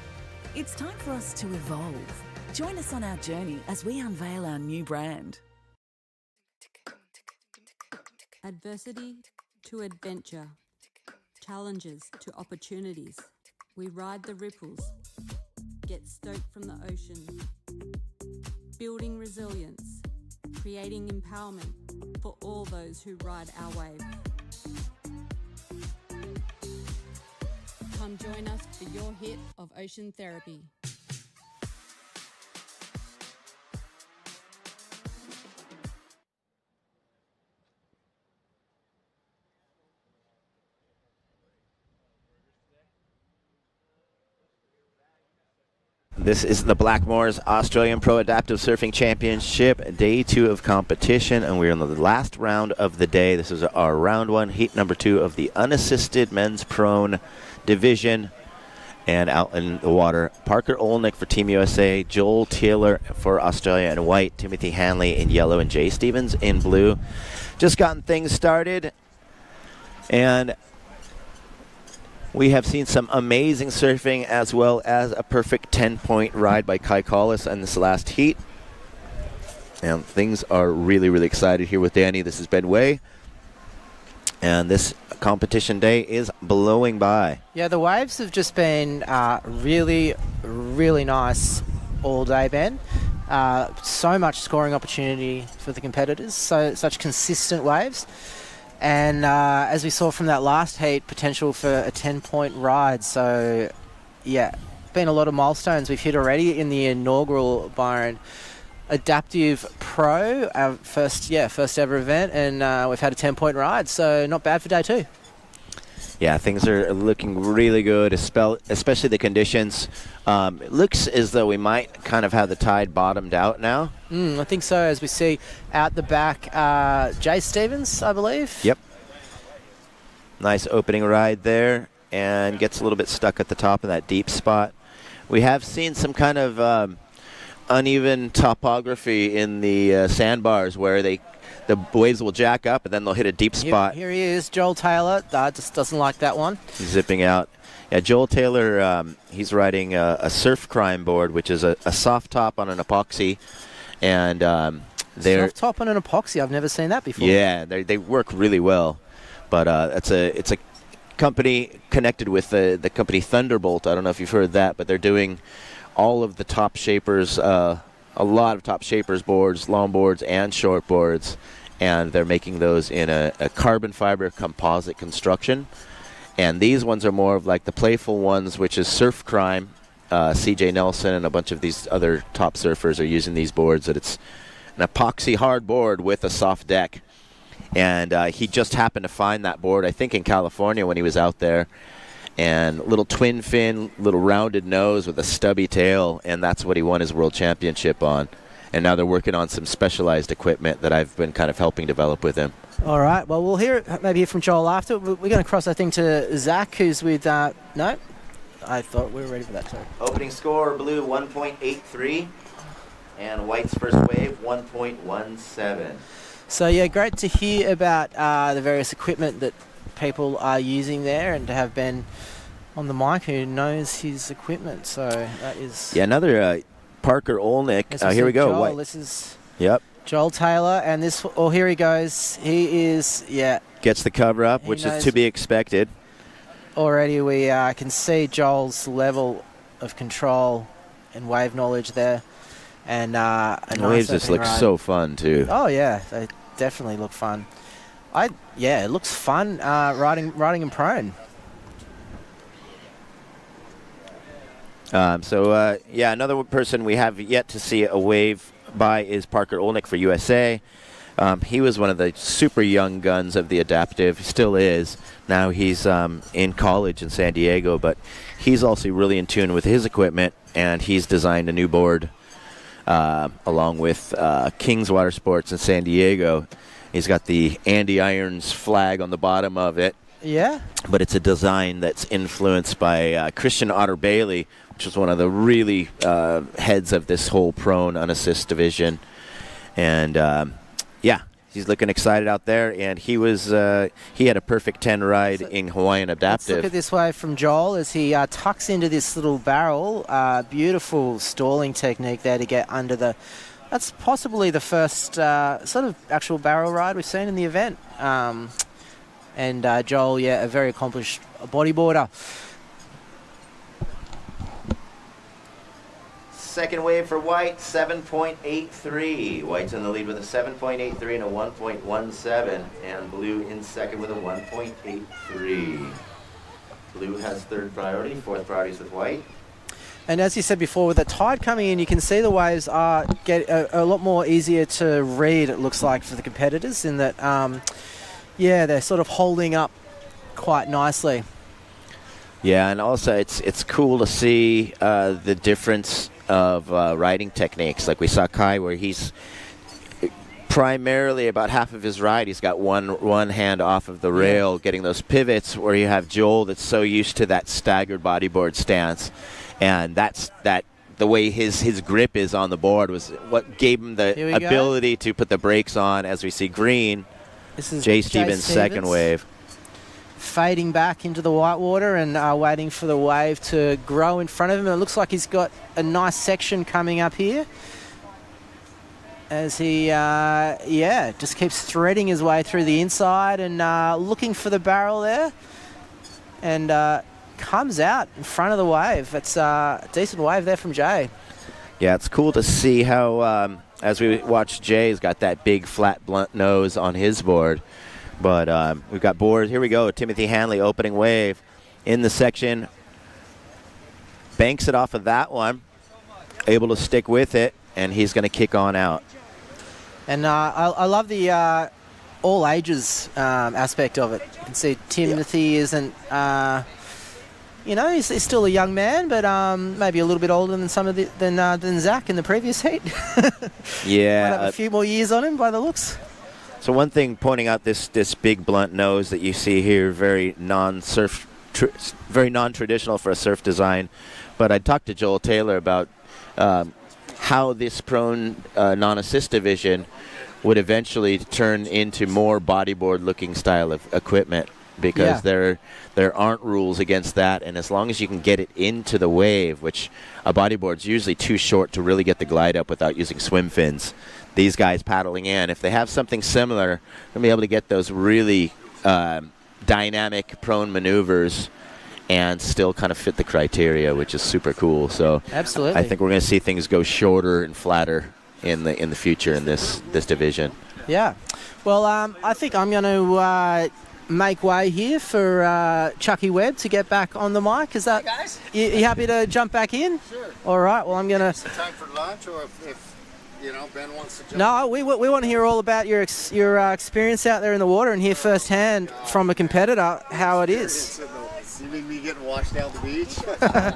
It's time for us to evolve. Join us on our journey as we unveil our new brand. Adversity to adventure. Challenges to opportunities. We ride the ripples. Get stoked from the ocean. Building resilience. Creating empowerment for all those who ride our wave. Come join us for your hit of ocean therapy. This is the Blackmores Australian Pro Adaptive Surfing Championship, day 2 of competition, and we're in the last round of the day. This is our round 1, heat number 2 of the unassisted men's prone division. And out in the water, Parker Olnick for Team USA, Joel Taylor for Australia in white, Timothy Hanley in yellow, and Jay Stevens in blue. Just gotten things started, and we have seen some amazing surfing as well as a perfect 10-point ride by Kai Collis in this last heat. And things are really, really excited here with Danny. This is Ben Way. And this competition day is blowing by. Yeah, the waves have just been really, really nice all day, Ben. So much scoring opportunity for the competitors. Such consistent waves. And as we saw from that last heat, potential for a 10-point ride. So, yeah, been a lot of milestones we've hit already in the inaugural Byron Adaptive Pro, our first ever event, and we've had a 10-point ride. So not bad for day 2. Yeah, things are looking really good, especially the conditions. It looks as though we might kind of have the tide bottomed out now. I think so, as we see out the back, Jay Stevens, I believe. Yep. Nice opening ride there, and gets a little bit stuck at the top of that deep spot. We have seen some kind of uneven topography in the sandbars where the waves will jack up and then they'll hit a deep spot. Here he is, Joel Taylor. Just doesn't like that one. He's zipping out. Yeah, Joel Taylor, he's riding a Surf Crime board, which is a soft top on an epoxy. And soft top on an epoxy. I've never seen that before. Yeah, they work really well. But it's a company connected with the company Thunderbolt. I don't know if you've heard that, but they're doing all of the top shapers, a lot of top shapers boards, long boards and short boards, and they're making those in a carbon fiber composite construction. And these ones are more of like the playful ones, which is Surf Crime. CJ Nelson and a bunch of these other top surfers are using these boards. That it's an epoxy hard board with a soft deck. And he just happened to find that board, I think, in California when he was out there. And little twin fin, little rounded nose with a stubby tail, and that's what he won his world championship on. And now they're working on some specialized equipment that I've been kind of helping develop with him. All right, well, we'll maybe hear from Joel after. We're going to cross, I think, to Zach, who's with... no? I thought we were ready for that, too. Opening score, blue 1.83, and white's first wave 1.17. So, yeah, great to hear about the various equipment that people are using there and to have Ben on the mic who knows his equipment. So that is... Yeah, another Parker Olnick. Here we go. Joel, this is Yep. Joel Taylor, and this... Oh, here he goes. He is, Gets the cover up, which is to be expected. Already we can see Joel's level of control and wave knowledge there. And a The nice waves just opening look ride. so fun, too. Oh, yeah. They definitely look fun. It looks fun riding in prone. Another person we have yet to see a wave by is Parker Olnick for USA. He was one of the super young guns of the adaptive. He still is. Now he's in college in San Diego, but he's also really in tune with his equipment, and he's designed a new board along with King's Water Sports in San Diego. He's got the Andy Irons flag on the bottom of it. Yeah. But it's a design that's influenced by Christian Otter Bailey, which was one of the really heads of this whole Pron Unassisted division. And he's looking excited out there. And he had a perfect 10 ride in Hawaiian Adaptive. Let's look at this wave from Joel as he tucks into this little barrel. Beautiful stalling technique there to get under the... That's possibly the first sort of actual barrel ride we've seen in the event. And Joel, a very accomplished bodyboarder. Second wave for White, 7.83. White's in the lead with a 7.83 and a 1.17. And Blue in second with a 1.83. Blue has third priority, fourth priority is with White. And as you said before, with the tide coming in, you can see the waves are a lot more easier to read, it looks like, for the competitors, in that, they're sort of holding up quite nicely. Yeah, and also it's cool to see the difference of riding techniques. Like we saw Kai, where he's primarily about half of his ride, he's got one hand off of the rail, getting those pivots, where you have Joel that's so used to that staggered bodyboard stance. And the way his grip is on the board was what gave him the ability to put the brakes on, as we see green. This is Jay Stevens' second wave. Fading back into the whitewater and waiting for the wave to grow in front of him. It looks like he's got a nice section coming up here as he, just keeps threading his way through the inside and looking for the barrel there. And comes out in front of the wave. It's a decent wave there from Jay. Yeah, it's cool to see how, as we watch, Jay's got that big flat blunt nose on his board. But we've got board. Here we go. Timothy Hanley opening wave in the section. Banks it off of that one. Able to stick with it, and he's going to kick on out. And I love the all ages aspect of it. You can see Timothy isn't... he's still a young man, but maybe a little bit older than than Zach in the previous heat. Yeah, might have a few more years on him by the looks. So one thing pointing out this big blunt nose that you see here, very non-traditional for a surf design. But I talked to Joel Taylor about how this prone non-assist division would eventually turn into more bodyboard-looking style of equipment. Because there aren't rules against that, and as long as you can get it into the wave, which a bodyboard's usually too short to really get the glide up without using swim fins, these guys paddling in, if they have something similar, they'll be able to get those really dynamic prone maneuvers and still kind of fit the criteria, which is super cool. So absolutely, I think we're going to see things go shorter and flatter in the future in this division. Yeah. Well, I think I'm going to make way here for Chucky Webb to get back on the mic. Is that you happy to jump back in? Sure. All right. Well, I'm going to. Time for lunch, or if Ben wants to jump. No, we want to hear all about your experience out there in the water and hear firsthand from a competitor how it is. Seeing me getting washed down the beach.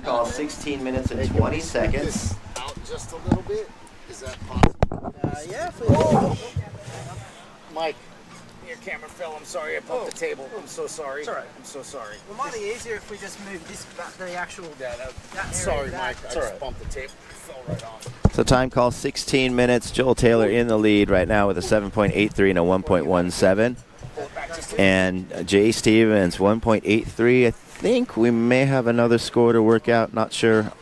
Call 16 minutes and 20 seconds. Out just a little bit. Is that possible? Yeah, please. Mike. Your camera fell. I'm sorry. I bumped the table. I'm so sorry. It's all right. I'm so sorry. It might be easier if we just move this back to the actual. Sorry, Mike. I just bumped the table. It fell right on. So time call 16 minutes. Joel Taylor in the lead right now with a 7.83 and a 1.17. And Jay Stevens 1.83. I think we may have another score to work out. Not sure.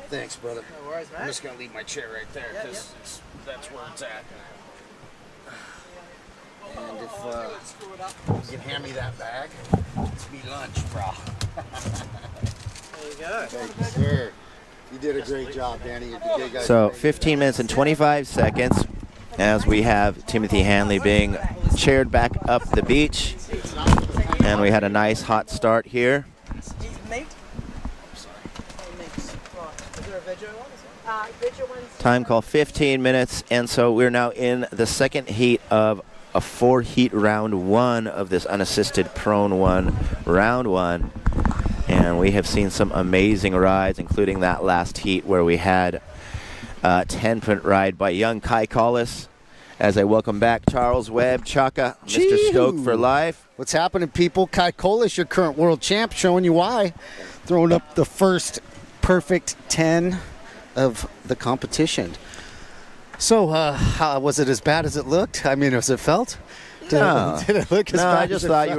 Thanks, brother. No worries, man. I'm just going to leave my chair right there because that's where it's at. And if you can hand me that bag, it's me lunch, bro. There you go. Thank you, sir. You did a great job, Danny. You guys So 15 minutes and 25 seconds as we have Timothy Hanley being chaired back up the beach. And we had a nice hot start here. Time call 15 minutes, and so we're now in the second heat of a 4-heat round 1 of this unassisted Pron 1 round 1. And we have seen some amazing rides, including that last heat where we had a 10-point ride by young Kai Collis. As I welcome back Charles Webb, Chaka, Mr. Stoked for life. What's happening, people? Kai Collis, your current world champ, showing you why. Throwing up the first perfect 10 of the competition. So, was it as bad as it looked? I mean, as it felt? Did it look as bad I just thought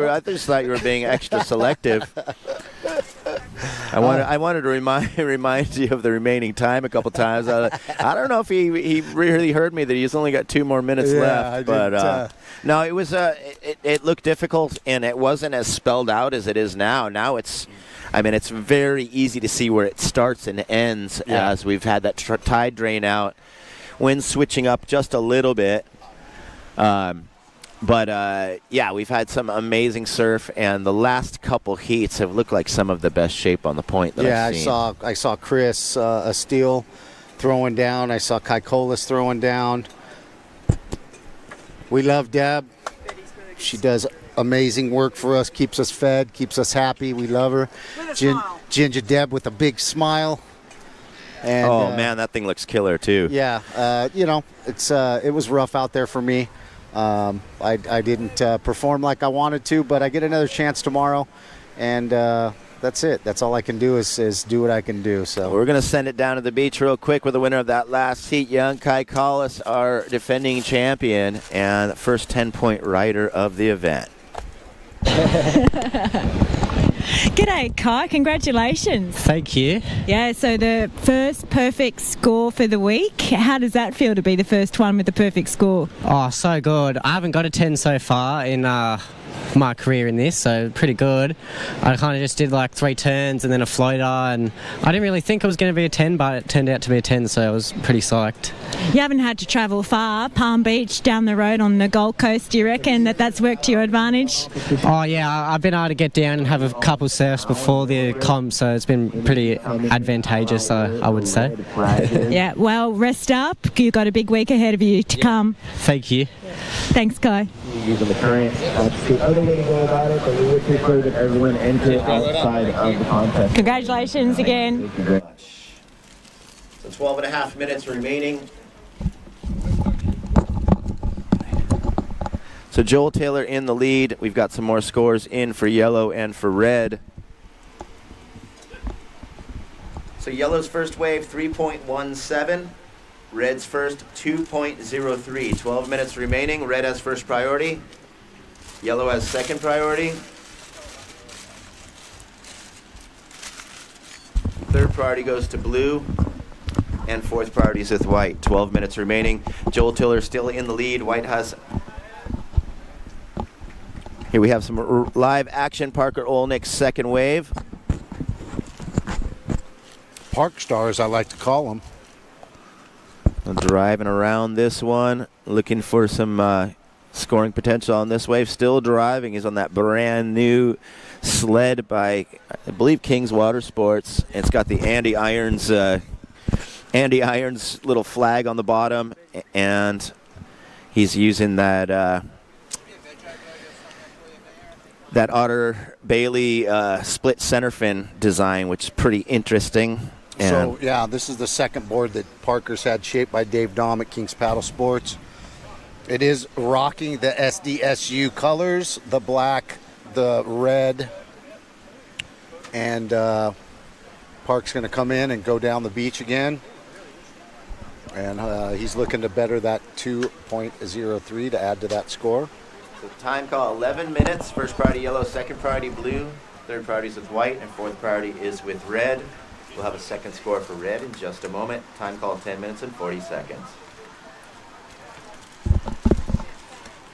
you were being extra selective. I wanted to remind you of the remaining time a couple times. I don't know if he really heard me that he's only got 2 more minutes left. But no, it was it looked difficult, and it wasn't as spelled out as it is now. Now it's very easy to see where it starts and ends as we've had that tide drain out, wind switching up just a little bit. But we've had some amazing surf, and the last couple heats have looked like some of the best shape on the point that I've seen. I saw Chris Steele throwing down. I saw Kai Collis throwing down. We love Deb. She does amazing work for us, keeps us fed, keeps us happy. We love her. Ginger Deb with a big smile. And, man, that thing looks killer too. Yeah, it was rough out there for me. I didn't perform like I wanted to, but I get another chance tomorrow, and that's it. That's all I can do is do what I can do. So we're going to send it down to the beach real quick with the winner of that last heat, young Kai Collis, our defending champion and first 10-point rider of the event. G'day, Kai. Congratulations. Thank you. Yeah, so the first perfect score for the week. How does that feel to be the first one with the perfect score? Oh, so good. I haven't got a 10 so far in my career in this, so pretty good. I kind of just did like 3 turns and then a floater, and I didn't really think it was going to be a 10, but it turned out to be a 10, so I was pretty psyched. You haven't had to travel far. Palm Beach down the road on the Gold Coast. Do you reckon that's worked to your advantage? Oh yeah, I've been able to get down and have a couple surfs before the comp, so it's been pretty advantageous, I would say. Yeah, well, rest up. You've got a big week ahead of you to come. Thank you. Thanks, Kai. Using the current. That's the other way to go about it, but we would prefer that everyone enter outside of the contest. Congratulations again. Thank you very much. So 12 and a half minutes remaining. So Joel Taylor in the lead. We've got some more scores in for yellow and for red. So yellow's first wave, 3.17. Red's first, 2.03. 12 minutes remaining. Red has first priority. Yellow has second priority. Third priority goes to blue. And fourth priority is with white. 12 minutes remaining. Joel Tiller still in the lead. White has... Here we have some live action. Parker Olnick's second wave. Park stars, I like to call them. Driving around this one, looking for some scoring potential on this wave. Still driving. He's on that brand new sled by, I believe, King's Water Sports. It's got the Andy Irons little flag on the bottom, and he's using that Otter Bailey split center fin design, which is pretty interesting. So, yeah, this is the second board that Parker's had, shaped by Dave Dahm at King's Paddle Sports. It is rocking the SDSU colors, the black, the red, and Park's going to come in and go down the beach again. And he's looking to better that 2.03 to add to that score. So time call 11 minutes. First priority yellow, second priority blue, third priority is with white, and fourth priority is with red. We'll have a second score for red in just a moment. Time call 10 minutes and 40 seconds.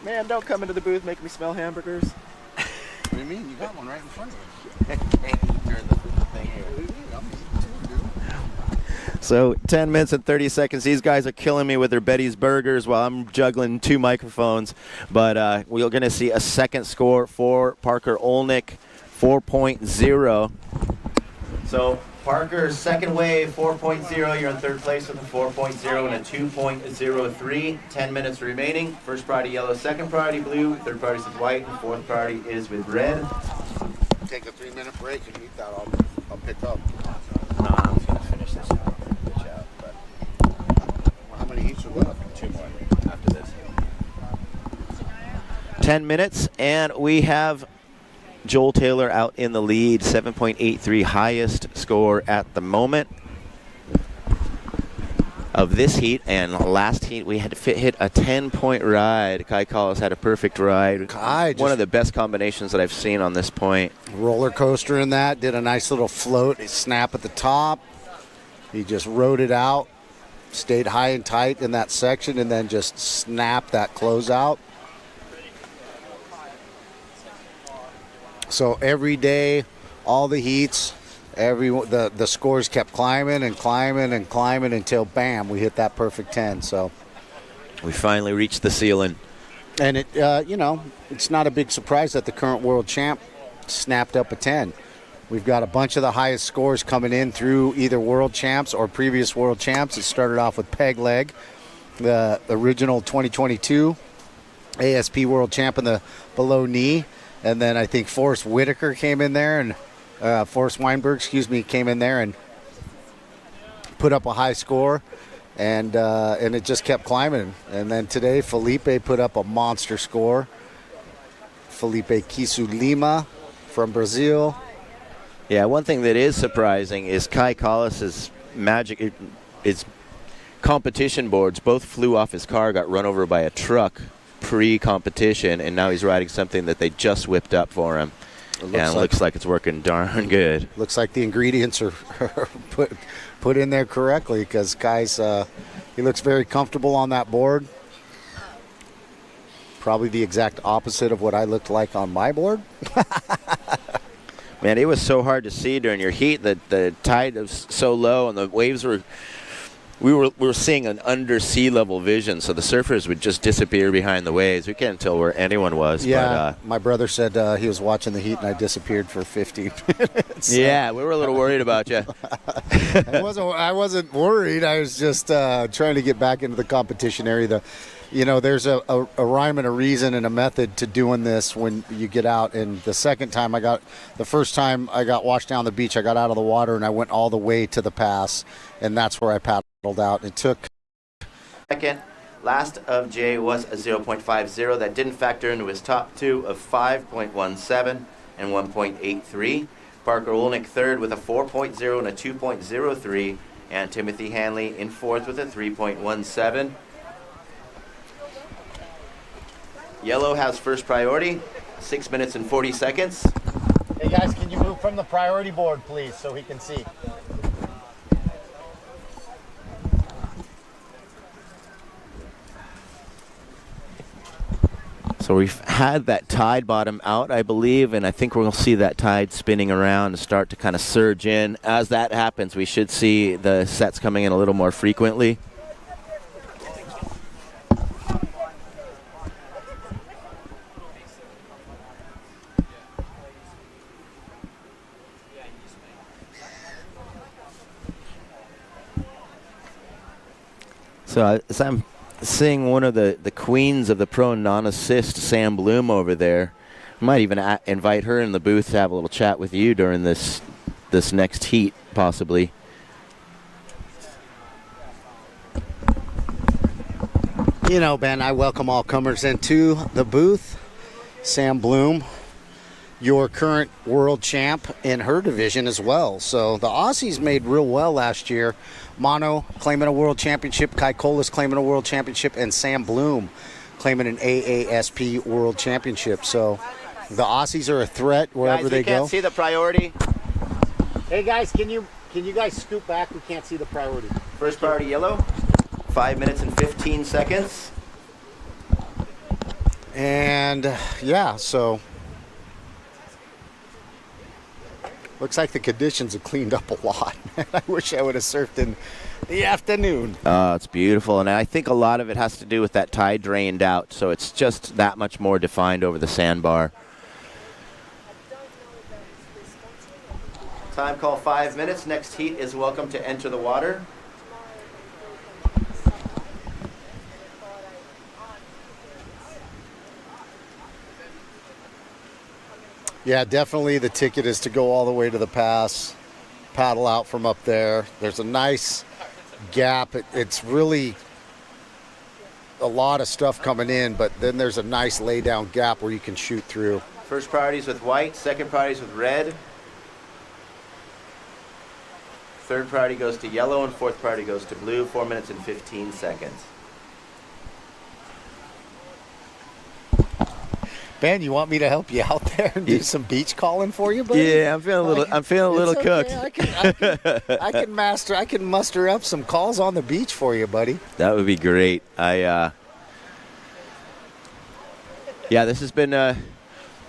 Man, don't come into the booth making me smell hamburgers. What do you mean? You got one right in front of you. Turn the thing here. So 10 minutes and 30 seconds. These guys are killing me with their Betty's Burgers while I'm juggling two microphones. But we're going to see a second score for Parker Olnick, 4.0. So Parker's second wave, 4.0. You're in third place with a 4.0 and a 2.03. 10 minutes remaining. First priority yellow, second priority blue, third priority is with white, and fourth priority is with red. Take a 3-minute break and eat that. I'll pick up. No, I'm just going to finish this out. But how many heats are left? 2 more after this. 10 minutes, and we have Joel Taylor out in the lead, 7.83, highest score at the moment of this heat. And last heat we had to hit a 10-point ride. Kai Collis had a perfect ride. One of the best combinations that I've seen on this point. Roller coaster in that, did a nice little float, a snap at the top. He just rode it out, stayed high and tight in that section, and then just snapped that closeout. So every day, all the heats, the scores kept climbing and climbing and climbing until, bam, we hit that perfect 10. So we finally reached the ceiling. And it's not a big surprise that the current world champ snapped up a 10. We've got a bunch of the highest scores coming in through either world champs or previous world champs. It started off with Peg Leg, the original 2022 ASP world champ in the below knee. And then I think Forrest Whitaker came in there, and Forrest Weinberg, came in there and put up a high score, and it just kept climbing. And then today, Felipe put up a monster score. Felipe Kisu Lima from Brazil. Yeah, one thing that is surprising is Kai Collis's magic. His competition boards both flew off his car, got run over by a truck pre-competition, and now he's riding something that they just whipped up for him. Looks like it's working darn good. Looks like the ingredients are put in there correctly, because Kai's he looks very comfortable on that board. Probably the exact opposite of what I looked like on my board. Man, it was so hard to see during your heat. That the tide was so low, and the waves were. We were seeing an under sea level vision, so the surfers would just disappear behind the waves. We can't tell where anyone was. Yeah, but, my brother said he was watching the heat and I disappeared for 15 minutes. Yeah, we were a little worried about you. I wasn't worried. I was just trying to get back into the competition area. There's a rhyme and a reason and a method to doing this when you get out. And the first time I got washed down the beach, I got out of the water and I went all the way to the pass, and that's where I paddled out. It took. Second, last of Jay was a 0.50. That didn't factor into his top two of 5.17 and 1.83. Parker Olnick third with a 4.0 and a 2.03. And Timothy Hanley in fourth with a 3.17. Yellow has first priority, 6 minutes and 40 seconds. Hey guys, can you move from the priority board, please, so he can see? So we've had that tide bottom out, I believe, and I think we're going to see that tide spinning around and start to kind of surge in. As that happens, we should see the sets coming in a little more frequently. So as I'm seeing one of the queens of the pro non-assist, Sam Bloom, over there, I might even invite her in the booth to have a little chat with you during this next heat, possibly. Ben, I welcome all comers into the booth. Sam Bloom your current world champ in her division as well. So the Aussies made real well last year. Mono claiming a world championship, Kai Colas claiming a world championship, and Sam Bloom claiming an AASP world championship. So the Aussies are a threat wherever Guys, they we can't go. see the priority. Hey guys, can you guys scoot back? We can't see the priority. First priority yellow, 5 minutes and 15 seconds. And yeah, so looks like the conditions have cleaned up a lot. I wish I would have surfed in the afternoon. Oh, it's beautiful, and I think a lot of it has to do with that tide drained out, so it's just that much more defined over the sandbar. Time call 5 minutes. Next heat is welcome to enter the water. Yeah, definitely the ticket is to go all the way to the pass, paddle out from up there. There's a nice gap. It's really a lot of stuff coming in, but then there's a nice lay down gap where you can shoot through. First priorities with white, second priorities with red. Third priority goes to yellow, and fourth priority goes to blue. 4 minutes and 15 seconds. Ben, you want me to help you out there and do some beach calling for you, buddy? Yeah, I'm feeling a little cooked. I can muster up some calls on the beach for you, buddy. That would be great. Yeah, this has been a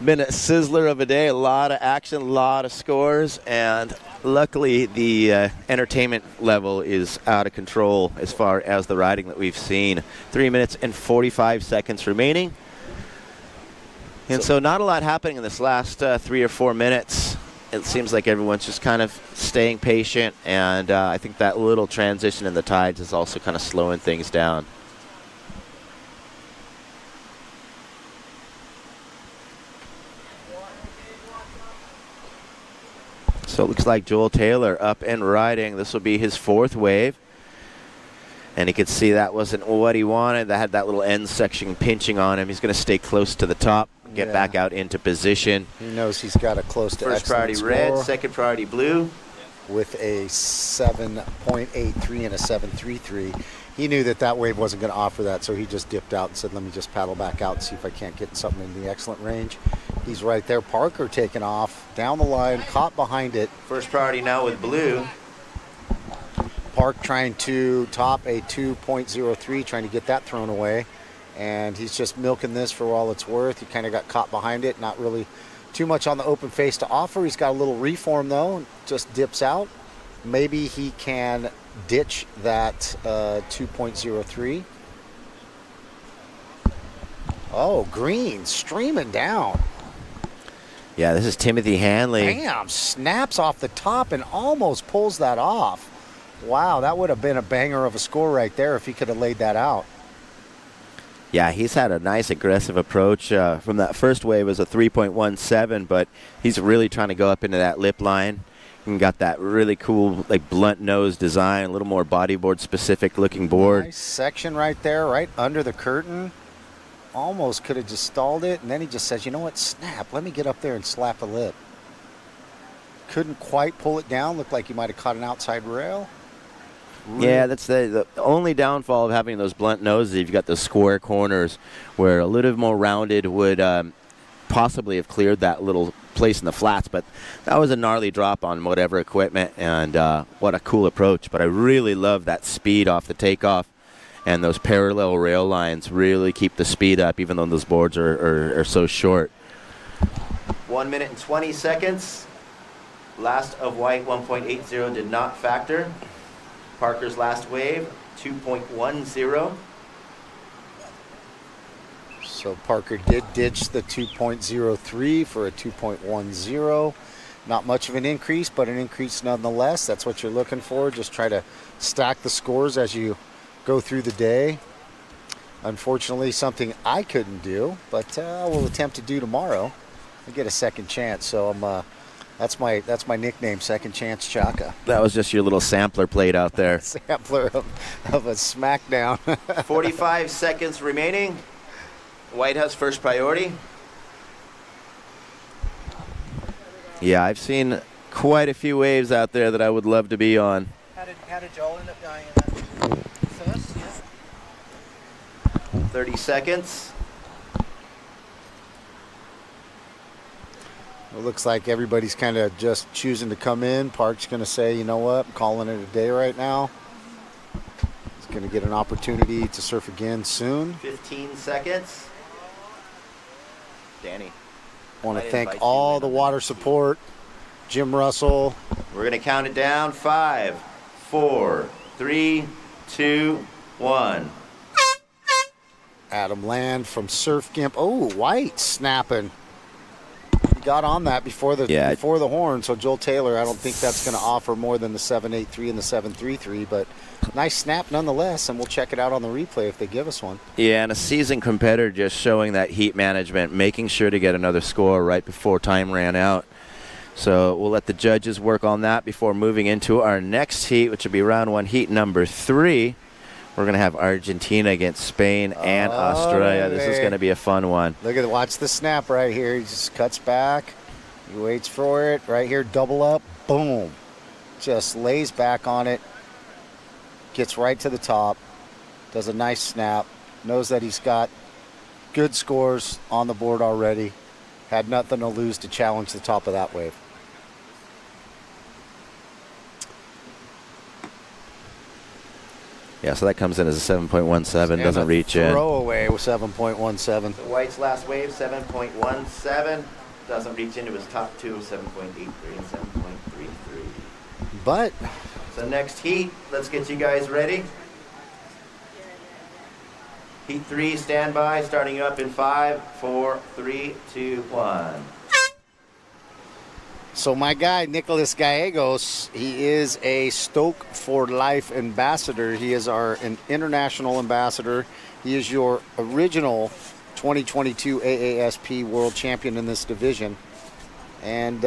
sizzler of a day. A lot of action, a lot of scores, and luckily the entertainment level is out of control as far as the riding that we've seen. 3 minutes and 45 seconds remaining. And so not a lot happening in this last 3 or 4 minutes. It seems like everyone's just kind of staying patient, and I think that little transition in the tides is also kind of slowing things down. So it looks like Joel Taylor up and riding. This will be his fourth wave. And he could see that wasn't what he wanted. That had that little end section pinching on him. He's going to stay close to the top, get back out into position. He knows he's got a close to First priority excellent red, score second priority blue. with a 7.83 and a 7.33. He knew that wave wasn't going to offer that, so he just dipped out and said, let me just paddle back out and see if I can't get something in the excellent range. He's right there. Parker taking off down the line, caught behind it. First priority now with blue. Park trying to top a 2.03, trying to get that thrown away. And he's just milking this for all it's worth. He kind of got caught behind it, not really too much on the open face to offer. He's got a little reform, though, just dips out. Maybe he can ditch that 2.03. Oh, green, streaming down. Yeah, this is Timothy Hanley. Bam, snaps off the top and almost pulls that off. Wow, that would have been a banger of a score right there if he could have laid that out. Yeah, he's had a nice aggressive approach. From that first wave was a 3.17, but he's really trying to go up into that lip line. And got that really cool, like, blunt nose design, a little more bodyboard specific looking board. Nice section right there, right under the curtain. Almost could have just stalled it, and then he just says, you know what, snap, let me get up there and slap a lip. Couldn't quite pull it down, looked like he might have caught an outside rail. Yeah, that's the only downfall of having those blunt noses. You've got the square corners where a little more rounded would possibly have cleared that little place in the flats, but that was a gnarly drop on whatever equipment, and what a cool approach. But I really love that speed off the takeoff, and those parallel rail lines really keep the speed up even though those boards are so short. 1 minute and 20 seconds. Last of white, 1.80 did not factor. Parker's last wave, 2.10. So Parker did ditch the 2.03 for a 2.10. Not much of an increase, but an increase nonetheless. That's what you're looking for. Just try to stack the scores as you go through the day. Unfortunately, something I couldn't do, but I will attempt to do tomorrow. I get a second chance, so I'm that's my nickname, Second Chance Chaka. That was just your little sampler plate out there. Sampler of a smackdown. 45 seconds remaining. White has first priority. Yeah, I've seen quite a few waves out there that I would love to be on. How did Joel end up going in that first? Yeah. 30 seconds. It looks like everybody's kind of just choosing to come in. Park's going to say, you know what, I'm calling it a day right now. He's going to get an opportunity to surf again soon. 15 seconds. Danny. I want to thank all the water support. Jim Russell. We're going to count it down. 5, 4, 3, 2, 1. Adam Land from Surf Gimp. Oh, White snapping. He got on that before the horn, so Joel Taylor, I don't think that's going to offer more than the 7.83 and the 7.33, but nice snap nonetheless, and we'll check it out on the replay if they give us one. Yeah, and a seasoned competitor just showing that heat management, making sure to get another score right before time ran out. So we'll let the judges work on that before moving into our next heat, which will be round 1, heat number 3. We're going to have Argentina against Spain and Australia. This is going to be a fun one. Watch the snap right here. He just cuts back. He waits for it. Right here, double up. Boom. Just lays back on it. Gets right to the top. Does a nice snap. Knows that he's got good scores on the board already. Had nothing to lose to challenge the top of that wave. Yeah, so that comes in as a 7.17, doesn't reach in. Throwaway with 7.17. So White's last wave, 7.17, doesn't reach into his top two, 7.83 and 7.33. But so next heat, let's get you guys ready. Heat 3, standby, starting up in 5, 4, 3, 2, 1. So my guy, Nicholas Gallegos, he is a Stoke for Life ambassador. He is an international ambassador. He is your original 2022 AASP world champion in this division. And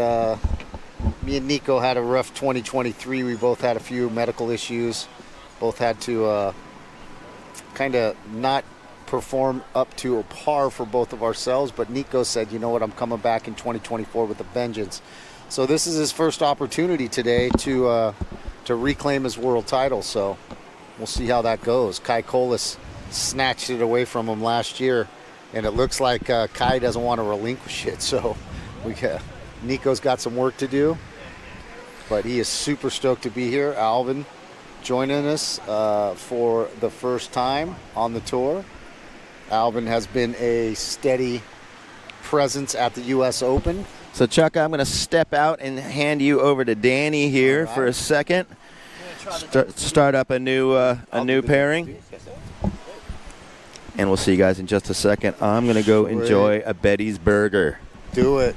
me and Nico had a rough 2023. We both had a few medical issues. Both had to kind of not perform up to a par for both of ourselves. But Nico said, you know what, I'm coming back in 2024 with a vengeance. So this is his first opportunity today to reclaim his world title. So we'll see how that goes. Kai Colas snatched it away from him last year, and it looks like Kai doesn't want to relinquish it. So Nico's got some work to do, but he is super stoked to be here. Alvin joining us for the first time on the tour. Alvin has been a steady presence at the U.S. Open. So, Chuck, I'm going to step out and hand you over to Danny here for a second. Start up a new pairing. And we'll see you guys in just a second. I'm going to go enjoy a Betty's Burger. Do it.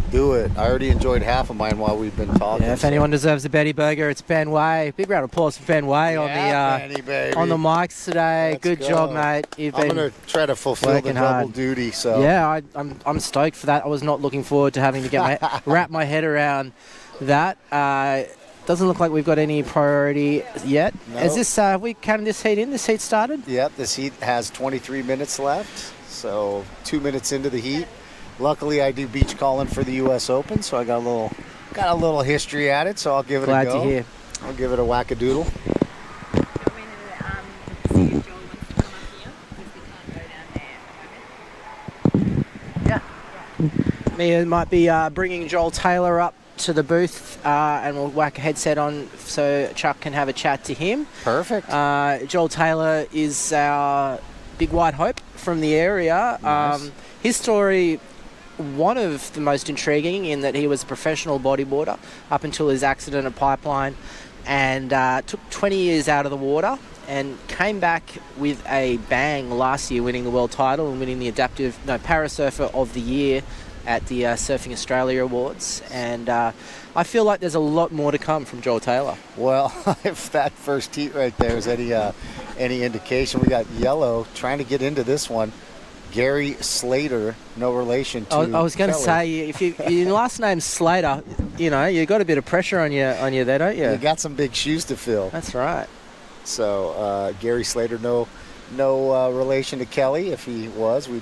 I already enjoyed half of mine while we've been talking. Yeah, if anyone deserves a Betty Burger, it's Ben Way. Big round of applause for Ben Way on the mics today. Let's Good go. job, mate. I'm going to try to fulfill the double duty. So yeah, I'm stoked for that. I was not looking forward to having to get wrap my head around that. Doesn't look like we've got any priority yet. No. Is this? Have we counted this heat in? This heat started? Yep, this heat has 23 minutes left. So 2 minutes into the heat. Luckily, I do beach calling for the U.S. Open, so I got a little history at it. So I'll give it Glad a go. to hear. I'll give it a whackadoodle. Mia might be bringing Joel Taylor up to the booth, and we'll whack a headset on so Chuck can have a chat to him. Perfect. Joel Taylor is our big white hope from the area. Nice. His story, one of the most intriguing in that he was a professional bodyboarder up until his accident at Pipeline, and took 20 years out of the water and came back with a bang last year, winning the world title and winning the Parasurfer of the Year at the Surfing Australia Awards. And I feel like there's a lot more to come from Joel Taylor. Well, if that first heat right there is any indication, we got Yellow trying to get into this one. Gary Slater, no relation to I was going to say, if your last name's Slater, you got a bit of pressure on you there, don't you? You got some big shoes to fill. That's right. So Gary Slater, no relation to Kelly. If he was, we'd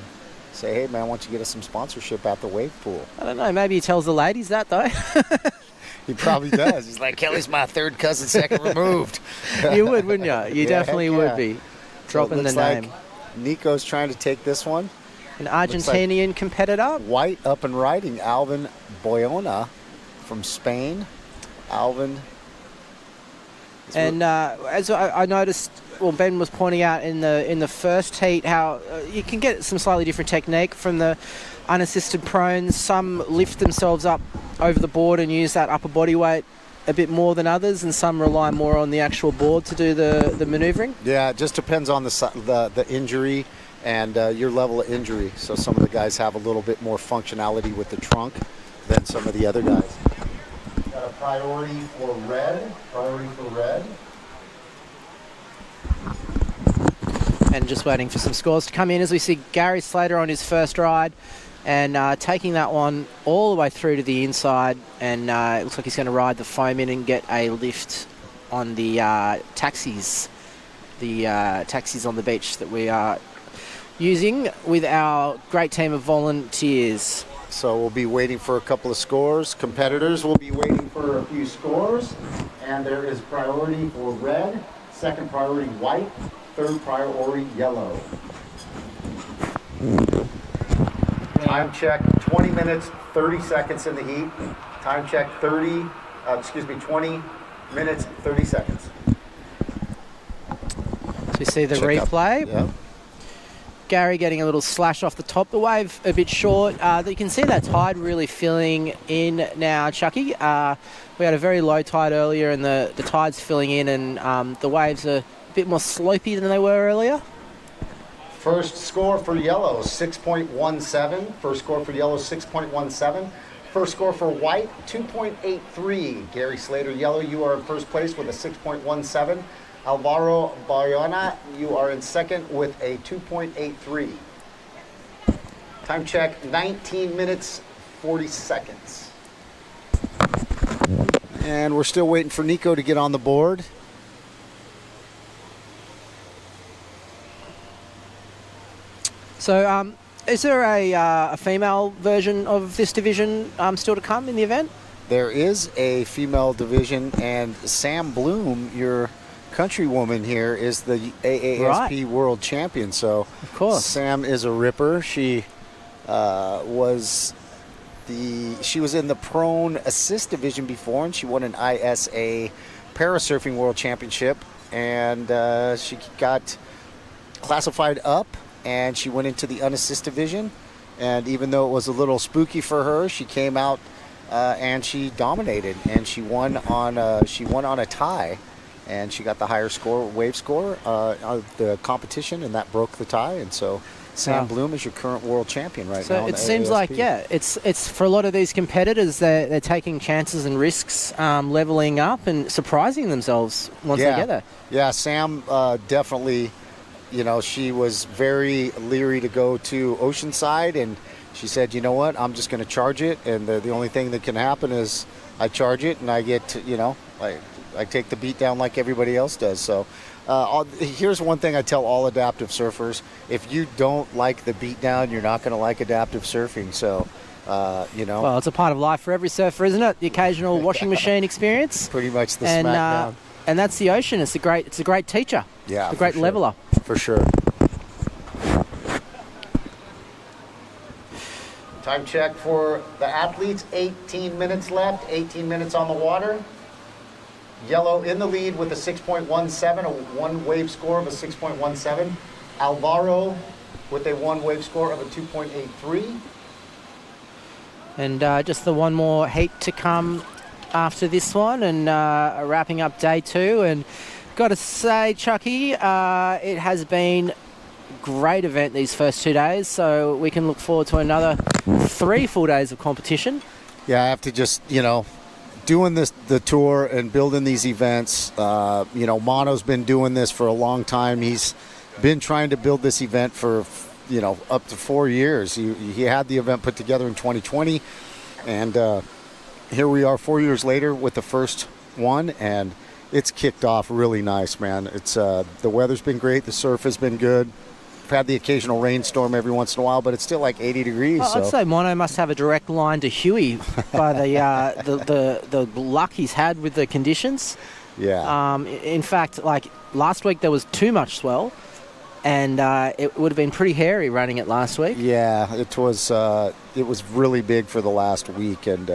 say, hey, man, why don't you get us some sponsorship at the wave pool? I don't know. Maybe he tells the ladies that, though. He probably does. He's like, Kelly's my third cousin, second removed. You would, wouldn't you? You definitely would be. Dropping so the name. Like Nico's trying to take this one. An Argentinian competitor. White up and riding, Alvin Boyona from Spain. Alvin. And as I noticed, well, Ben was pointing out in the first heat how you can get some slightly different technique from the unassisted prones. Some lift themselves up over the board and use that upper body weight a bit more than others, and some rely more on the actual board to do the manoeuvring. Yeah, it just depends on the injury and your level of injury. So some of the guys have a little bit more functionality with the trunk than some of the other guys. Got a priority for red. And just waiting for some scores to come in as we see Gary Slater on his first ride and taking that one all the way through to the inside, and it looks like he's going to ride the foam in and get a lift on the taxis on the beach that we are using with our great team of volunteers. So we'll be waiting for a couple of scores. Competitors will be waiting for a few scores. And there is priority for red, second priority white, third priority yellow. Time check, 20 minutes, 30 seconds in the heat. Time check, 20 minutes, 30 seconds. So you see the replay. Yeah. Gary getting a little slash off the top. The wave a bit short. You can see that tide really filling in now, Chucky. We had a very low tide earlier, and the tide's filling in, and the waves are a bit more slopey than they were earlier. First score for yellow, 6.17. First score for yellow, 6.17. First score for white, 2.83. Gary Slater, yellow, you are in first place with a 6.17. Alvaro Bayona, you are in second with a 2.83. Time check, 19 minutes, 40 seconds. And we're still waiting for Nico to get on the board. So, is there a female version of this division still to come in the event? There is a female division, and Sam Bloom, your countrywoman here, is the AASP World Champion. So, of course, Sam is a ripper. She was in the Pron Assist division before, and she won an ISA Parasurfing World Championship, and she got classified up, and she went into the Unassisted division. And even though it was a little spooky for her, she came out and she dominated, and she won on a tie, and she got the higher score, wave score, of the competition, and that broke the tie. And so Sam Bloom is your current world champion right now. So it seems like, it's for a lot of these competitors, they're taking chances and risks, leveling up and surprising themselves once they get there. Yeah, Sam definitely. You know, she was very leery to go to Oceanside, and she said, you know what, I'm just going to charge it, and the only thing that can happen is I charge it, and I get to, I take the beat down like everybody else does. So here's one thing I tell all adaptive surfers: if you don't like the beat down, you're not going to like adaptive surfing. So, Well, it's a part of life for every surfer, isn't it? The occasional washing machine experience. Pretty much the smackdown. And that's the ocean. It's a great teacher. Yeah, a great leveler. For sure. Time check for the athletes, 18 minutes left, 18 minutes on the water. Yellow in the lead with a 6.17, a one wave score of a 6.17. Alvaro with a one wave score of a 2.83. And just the one more heat to come after this one, and wrapping up day two. And got to say, Chucky, it has been a great event these first 2 days, so we can look forward to another 3 full days of competition. Yeah, I have to just, doing the tour and building these events, Mono's been doing this for a long time. He's been trying to build this event for, up to 4 years. He had the event put together in 2020, and here we are 4 years later with the first one, and it's kicked off really nice, man. It's the weather's been great, the surf has been good, had the occasional rainstorm every once in a while, but it's still like 80 degrees. I'd say Mono must have a direct line to Huey by the luck he's had with the conditions. Yeah. In fact, like last week there was too much swell, and it would have been pretty hairy running it last week. Yeah, it was really big for the last week, and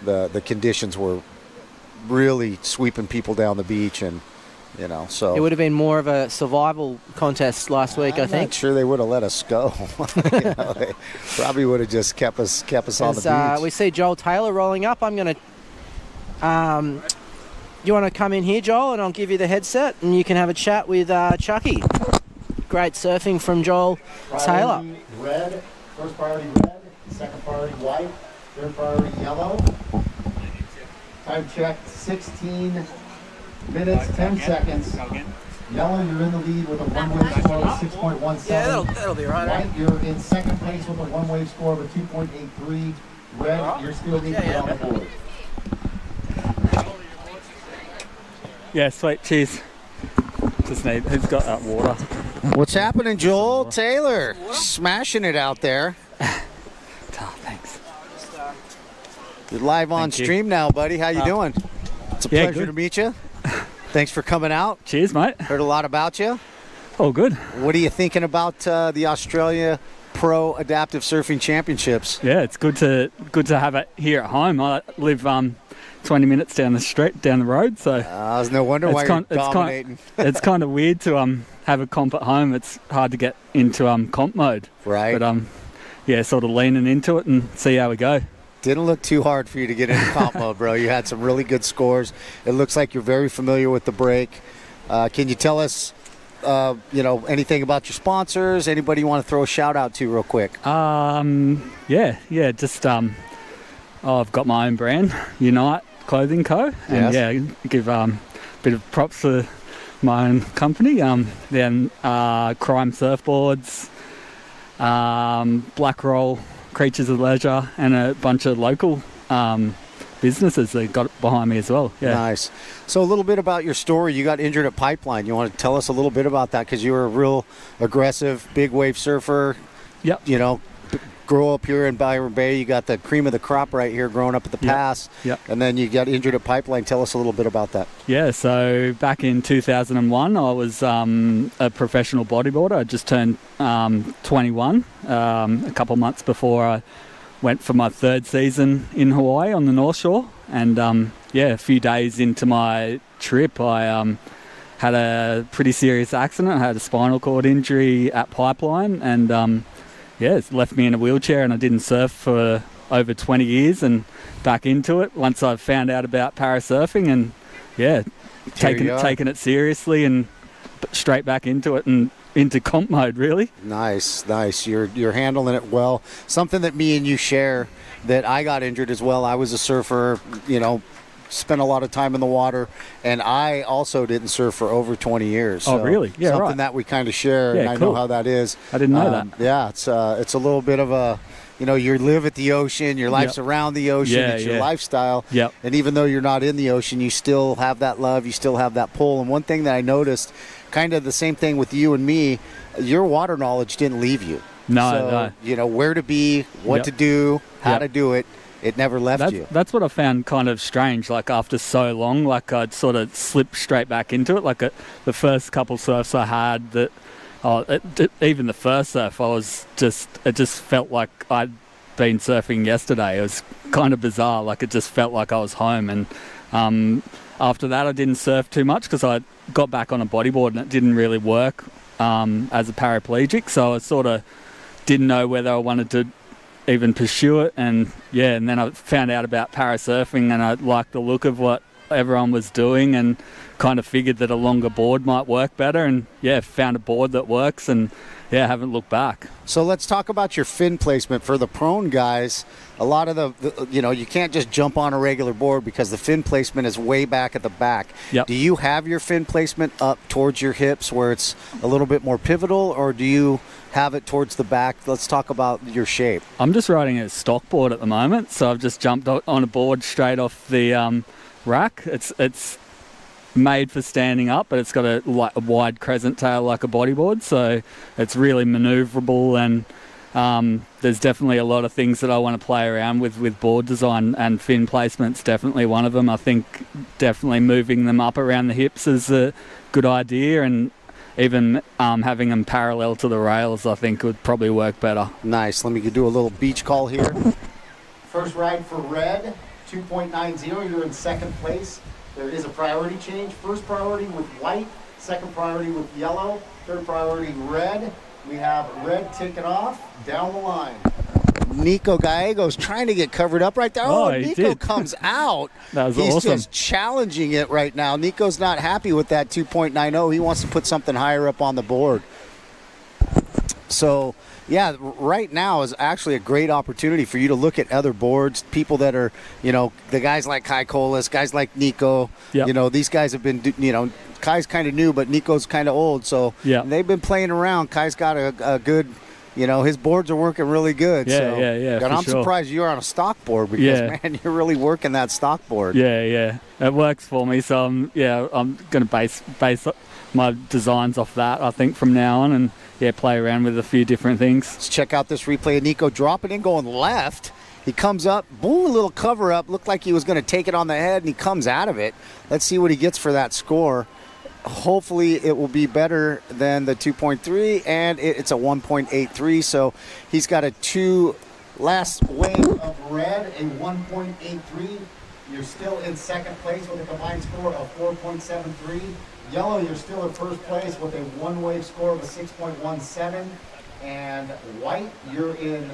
the conditions were really sweeping people down the beach, and so it would have been more of a survival contest last week. I think. I'm not sure they would have let us go. They probably would have just kept us on the beach. We see Joel Taylor rolling up. I'm going to. You want to come in here, Joel, and I'll give you the headset, and you can have a chat with Chucky. Great surfing from Joel Taylor. Red, first priority red, second priority white, third priority yellow. Time check 16 minutes, 10 seconds. Yellow, you're in the lead with a one-wave score of 6.17. Yeah, that'll be right. White, you're in second place with a one-wave score of a 2.83. Red, you're still leading on the board. Yeah, sweet. Cheers. Just need. Who's got that water? What's happening, Joel Taylor? Smashing it out there. Thanks. You're live on stream now, buddy. How you doing? It's a pleasure to meet you. Thanks for coming out. Cheers, mate. Heard a lot about you. Oh, good. What are you thinking about the Australia Pro Adaptive Surfing Championships? Yeah, it's good to have it here at home. I live 20 minutes down the road, so there's no wonder why you're dominating. It's kind of weird to have a comp at home. It's hard to get into comp mode, right? But yeah, sort of leaning into it and see how we go. Didn't look too hard for you to get into comp mode, bro. You had some really good scores. It looks like you're very familiar with the break. Can you tell us, anything about your sponsors? Anybody you want to throw a shout out to real quick? Yeah. Just I've got my own brand, Unite Clothing Co. And give a bit of props to my own company. Then Crime Surfboards, Black Roll, Creatures of Leisure, and a bunch of local businesses that got behind me as well. Yeah. Nice. So a little bit about your story. You got injured at Pipeline. You want to tell us a little bit about that, because you were a real aggressive big wave surfer. Yep. Grow up here in Byron Bay. You got the cream of the crop right here growing up at the pass. Yep. And then you got injured at Pipeline. Tell us a little bit about that. Yeah, so back in 2001, I was a professional bodyboarder. I just turned 21 a couple months before I went for my third season in Hawaii on the North Shore. And a few days into my trip, I had a pretty serious accident. I had a spinal cord injury at Pipeline, and it left me in a wheelchair, and I didn't surf for over 20 years and back into it once I found out about parasurfing, and taking it seriously and straight back into it and into comp mode, really. Nice. You're handling it well. Something that me and you share, that I got injured as well. I was a surfer, spent a lot of time in the water, and I also didn't surf for over 20 years. Oh, really? Yeah, something right. that we kind of share, and I know how that is. I didn't know that. Yeah, it's a little bit of a, you live at the ocean, your life's around the ocean, it's your lifestyle. Yep. And even though you're not in the ocean, you still have that love, you still have that pull. And one thing that I noticed, kind of the same thing with you and me, your water knowledge didn't leave you. No. Where to be, what to do, how to do it. It never left you. That's what I found kind of strange. Like after so long, like I'd sort of slip straight back into it. Like the first couple surfs I had, even the first surf, it just felt like I'd been surfing yesterday. It was kind of bizarre. Like it just felt like I was home. And after that, I didn't surf too much because I got back on a bodyboard and it didn't really work as a paraplegic. So I sort of didn't know whether I wanted to even pursue it, and then I found out about parasurfing, and I liked the look of what everyone was doing, and kind of figured that a longer board might work better, and found a board that works, and haven't looked back. So let's talk about your fin placement for the prone guys. A lot of you can't just jump on a regular board because the fin placement is way back at the back. Yep. Do you have your fin placement up towards your hips where it's a little bit more pivotal, or do you have it towards the back? Let's talk about your shape. I'm just riding a stock board at the moment, so I've just jumped on a board straight off the rack. It's made for standing up, but it's got a wide crescent tail like a bodyboard, so it's really manoeuvrable, and there's definitely a lot of things that I want to play around with board design, and fin placement's definitely one of them. I think definitely moving them up around the hips is a good idea, and even having them parallel to the rails I think would probably work better. Nice. Let me do a little beach call here. First ride for red, 2.90. You're in second place. There is a priority change. First priority with white, second priority with yellow, third priority red. We have red ticking off down the line. Nico Gallego's trying to get covered up right there. Oh, he Nico did. comes out. That was He's awesome. just challenging it right now. Nico's not happy with that 2.90. He wants to put something higher up on the board. So, yeah, right now is actually a great opportunity for you to look at other boards, people that are, the guys like Kai Kolis, guys like Nico. Yep. These guys have been, Kai's kind of new, but Nico's kind of old. So they've been playing around. Kai's got a good, his boards are working really good. Yeah, And I'm surprised you're on a stock board because, man, you're really working that stock board. Yeah. It works for me, so I'm going to base my designs off that, I think, from now on, and play around with a few different things. Let's check out this replay of Nico dropping in, going left. He comes up, boom, a little cover up. Looked like he was going to take it on the head, and he comes out of it. Let's see what he gets for that score. Hopefully it will be better than the 2.3, and it's a 1.83. So he's got a 2 last wave of red, a 1.83. You're still in second place with a combined score of 4.73. Yellow, you're still in first place with a one-wave score of a 6.17. And white, you're in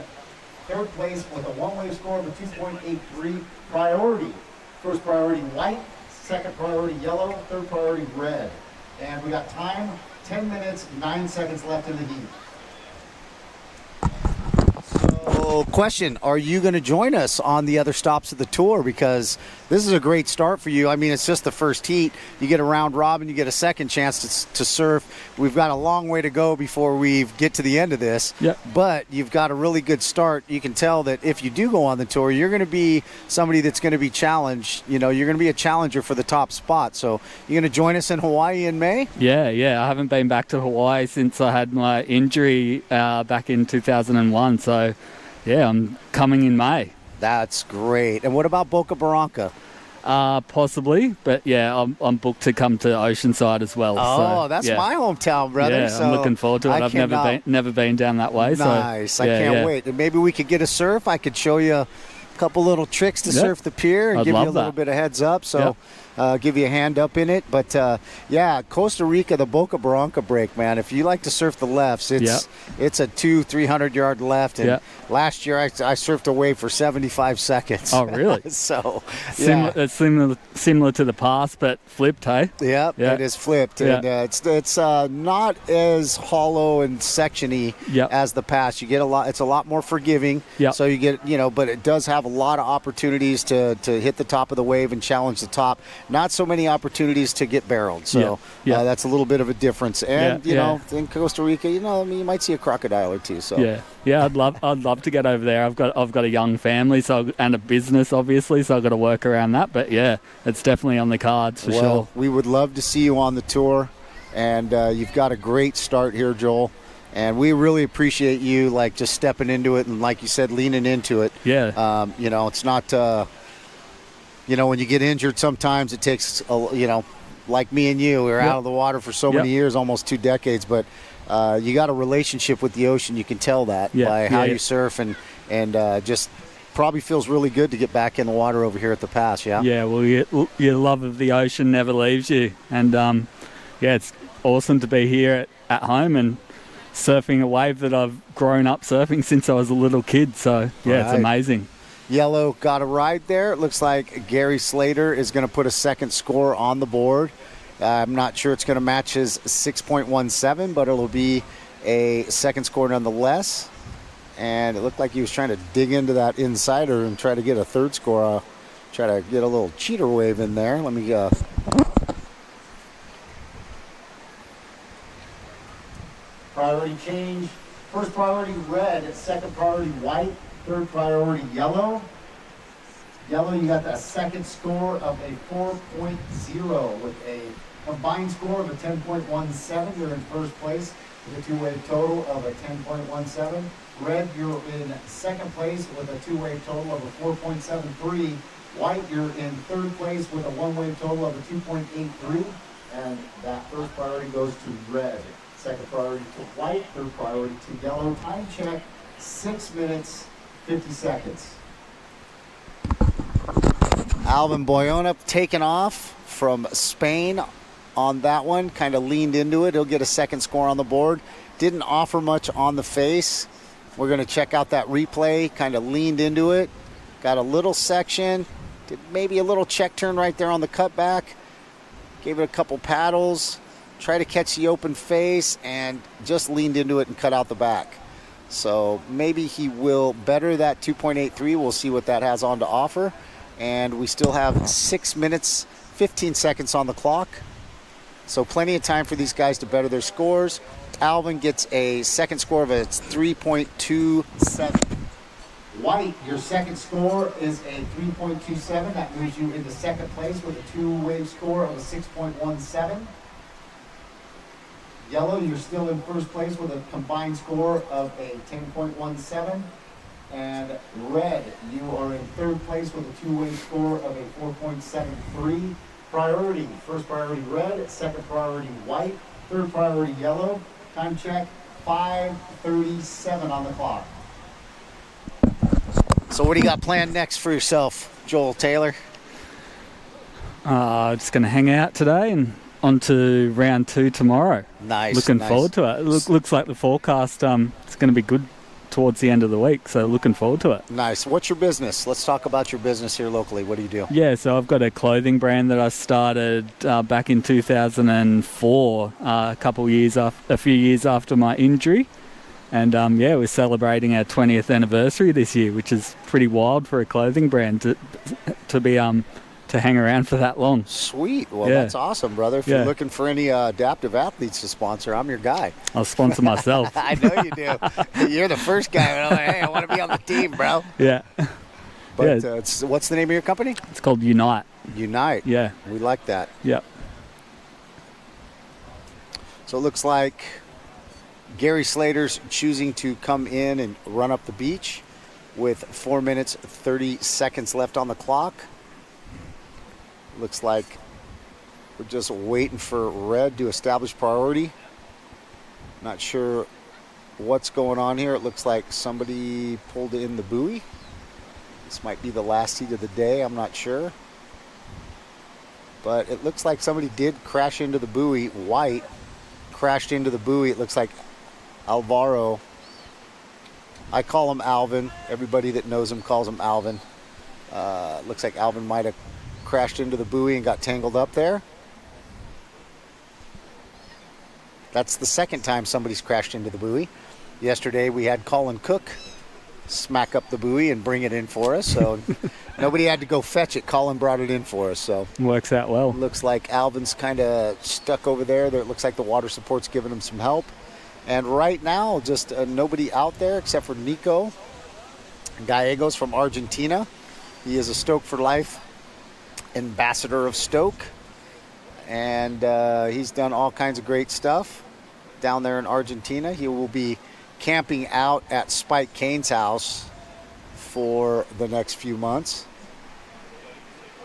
third place with a one-wave score of a 2.83. Priority. First priority white, second priority yellow, third priority red. And we got time, 10 minutes, 9 seconds left in the heat. So, question, are you going to join us on the other stops of the tour? Because this is a great start for you. I mean, it's just the first heat. You get a round robin, you get a second chance to surf. We've got a long way to go before we get to the end of this. Yep. But you've got a really good start. You can tell that if you do go on the tour, you're going to be somebody that's going to be challenged. You're going to be a challenger for the top spot. So you're going to join us in Hawaii in May? Yeah. I haven't been back to Hawaii since I had my injury back in 2001. So, I'm coming in May. That's great. And what about Boca Barranca? Possibly, but I'm booked to come to Oceanside as well. Oh, that's my hometown, brother. Yeah, so I'm looking forward to it. I've never been down that way. Nice. So, I can't wait. And maybe we could get a surf. I could show you a couple little tricks to surf the pier and give you a little bit of heads up. So give you a hand up in it. But, Costa Rica, the Boca Barranca break, man, if you like to surf the lefts, it's a 200-300-yard left. And last year I surfed a wave for 75 seconds. Oh, really? So, it's similar to the past, but flipped, hey? Yep, it is flipped. And it's not as hollow and section-y as the past. You get it's a lot more forgiving. So you get, but it does have a lot of opportunities to hit the top of the wave and challenge the top. Not so many opportunities to get barreled. So that's a little bit of a difference. And, in Costa Rica, you might see a crocodile or two. So I'd love to get over there. I've got a young family and a business, obviously, so I've got to work around that. But, it's definitely on the cards for sure. We would love to see you on the tour. And you've got a great start here, Joel. And we really appreciate you, just stepping into it and, like you said, leaning into it. Yeah. It's not... when you get injured, sometimes it takes, like me and you, we were out of the water for so many years, almost 2 decades, but you got a relationship with the ocean. You can tell that by how you surf and just probably feels really good to get back in the water over here at the pass, Yeah, well, your love of the ocean never leaves you. And, it's awesome to be here at home and surfing a wave that I've grown up surfing since I was a little kid. So, it's amazing. Yellow got a ride there. It looks like Gary Slater is going to put a second score on the board. I'm not sure it's going to match his 6.17, but it'll be a second score nonetheless. And it looked like he was trying to dig into that insider and try to get a third score. Try to get a little cheater wave in there. Let me go. Priority change. First priority red, second priority white, third priority yellow. Yellow, you got a second score of a 4.0 with a combined score of a 10.17. You're in first place with a two-wave total of a 10.17. Red, you're in second place with a two-wave total of a 4.73. White, you're in third place with a one-wave total of a 2.83. And that first priority goes to red. Second priority to white. Third priority to yellow. Time check, 6 minutes, 50 seconds. Alvin Boyona taking off from Spain on that one. Kind of leaned into it. He'll get a second score on the board. Didn't offer much on the face. We're going to check out that replay. Kind of leaned into it. Got a little section. Did maybe a little check turn right there on the cutback. Gave it a couple paddles. Tried to catch the open face and just leaned into it and cut out the back. So maybe he will better that 2.83. We'll see what that has on to offer. And we still have 6 minutes, 15 seconds on the clock. So plenty of time for these guys to better their scores. Alvin gets a second score of a 3.27. White, your second score is a 3.27. That moves you into second place with a two-wave score of a 6.17. Yellow, you're still in first place with a combined score of a 10.17. And red, you are in third place with a two-wave score of a 4.73. Priority, first priority red, second priority white, third priority yellow. Time check, 5:37 on the clock. So what do you got planned next for yourself, Joel Taylor? Just going to hang out today and on to round 2 tomorrow. Nice. Looking nice. forward to it. Looks like the forecast it's going to be good towards the end of the week, so looking forward to it. Nice. What's your business? Let's talk about your business here locally. What do you do? Yeah, so I've got a clothing brand that I started back in 2004, a few years after my injury. And we're celebrating our 20th anniversary this year, which is pretty wild for a clothing brand to be to hang around for that long. Sweet. Well, Yeah. that's awesome, brother. If you're looking for any adaptive athletes to sponsor, I'm your guy. I'll sponsor myself. I know you do. You're the first guy. And I'm like, hey, I want to be on the team, bro. Yeah. But what's the name of your company? It's called Unite. Unite. Yeah. We like that. Yep. So it looks like Gary Slater's choosing to come in and run up the beach with 4 minutes, 30 seconds left on the clock. Looks like we're just waiting for red to establish priority. Not sure what's going on here. It looks like somebody pulled in the buoy. This might be the last heat of the day. I'm not sure. But it looks like somebody did crash into the buoy. White crashed into the buoy. It looks like Alvaro. I call him Alvin. Everybody that knows him calls him Alvin. Looks like Alvin might have crashed into the buoy and got tangled up there. That's the second time somebody's crashed into the buoy. Yesterday we had Colin Cook smack up the buoy and bring it in for us. So nobody had to go fetch it. Colin brought it in for us. So works out well. Looks like Alvin's kind of stuck over there. It looks like the water support's giving him some help. And right now, just nobody out there except for Nico Gallegos from Argentina. He is a Stoke for Life ambassador of Stoke. And he's done all kinds of great stuff down there in Argentina. He will be camping out at Spike Kane's house for the next few months,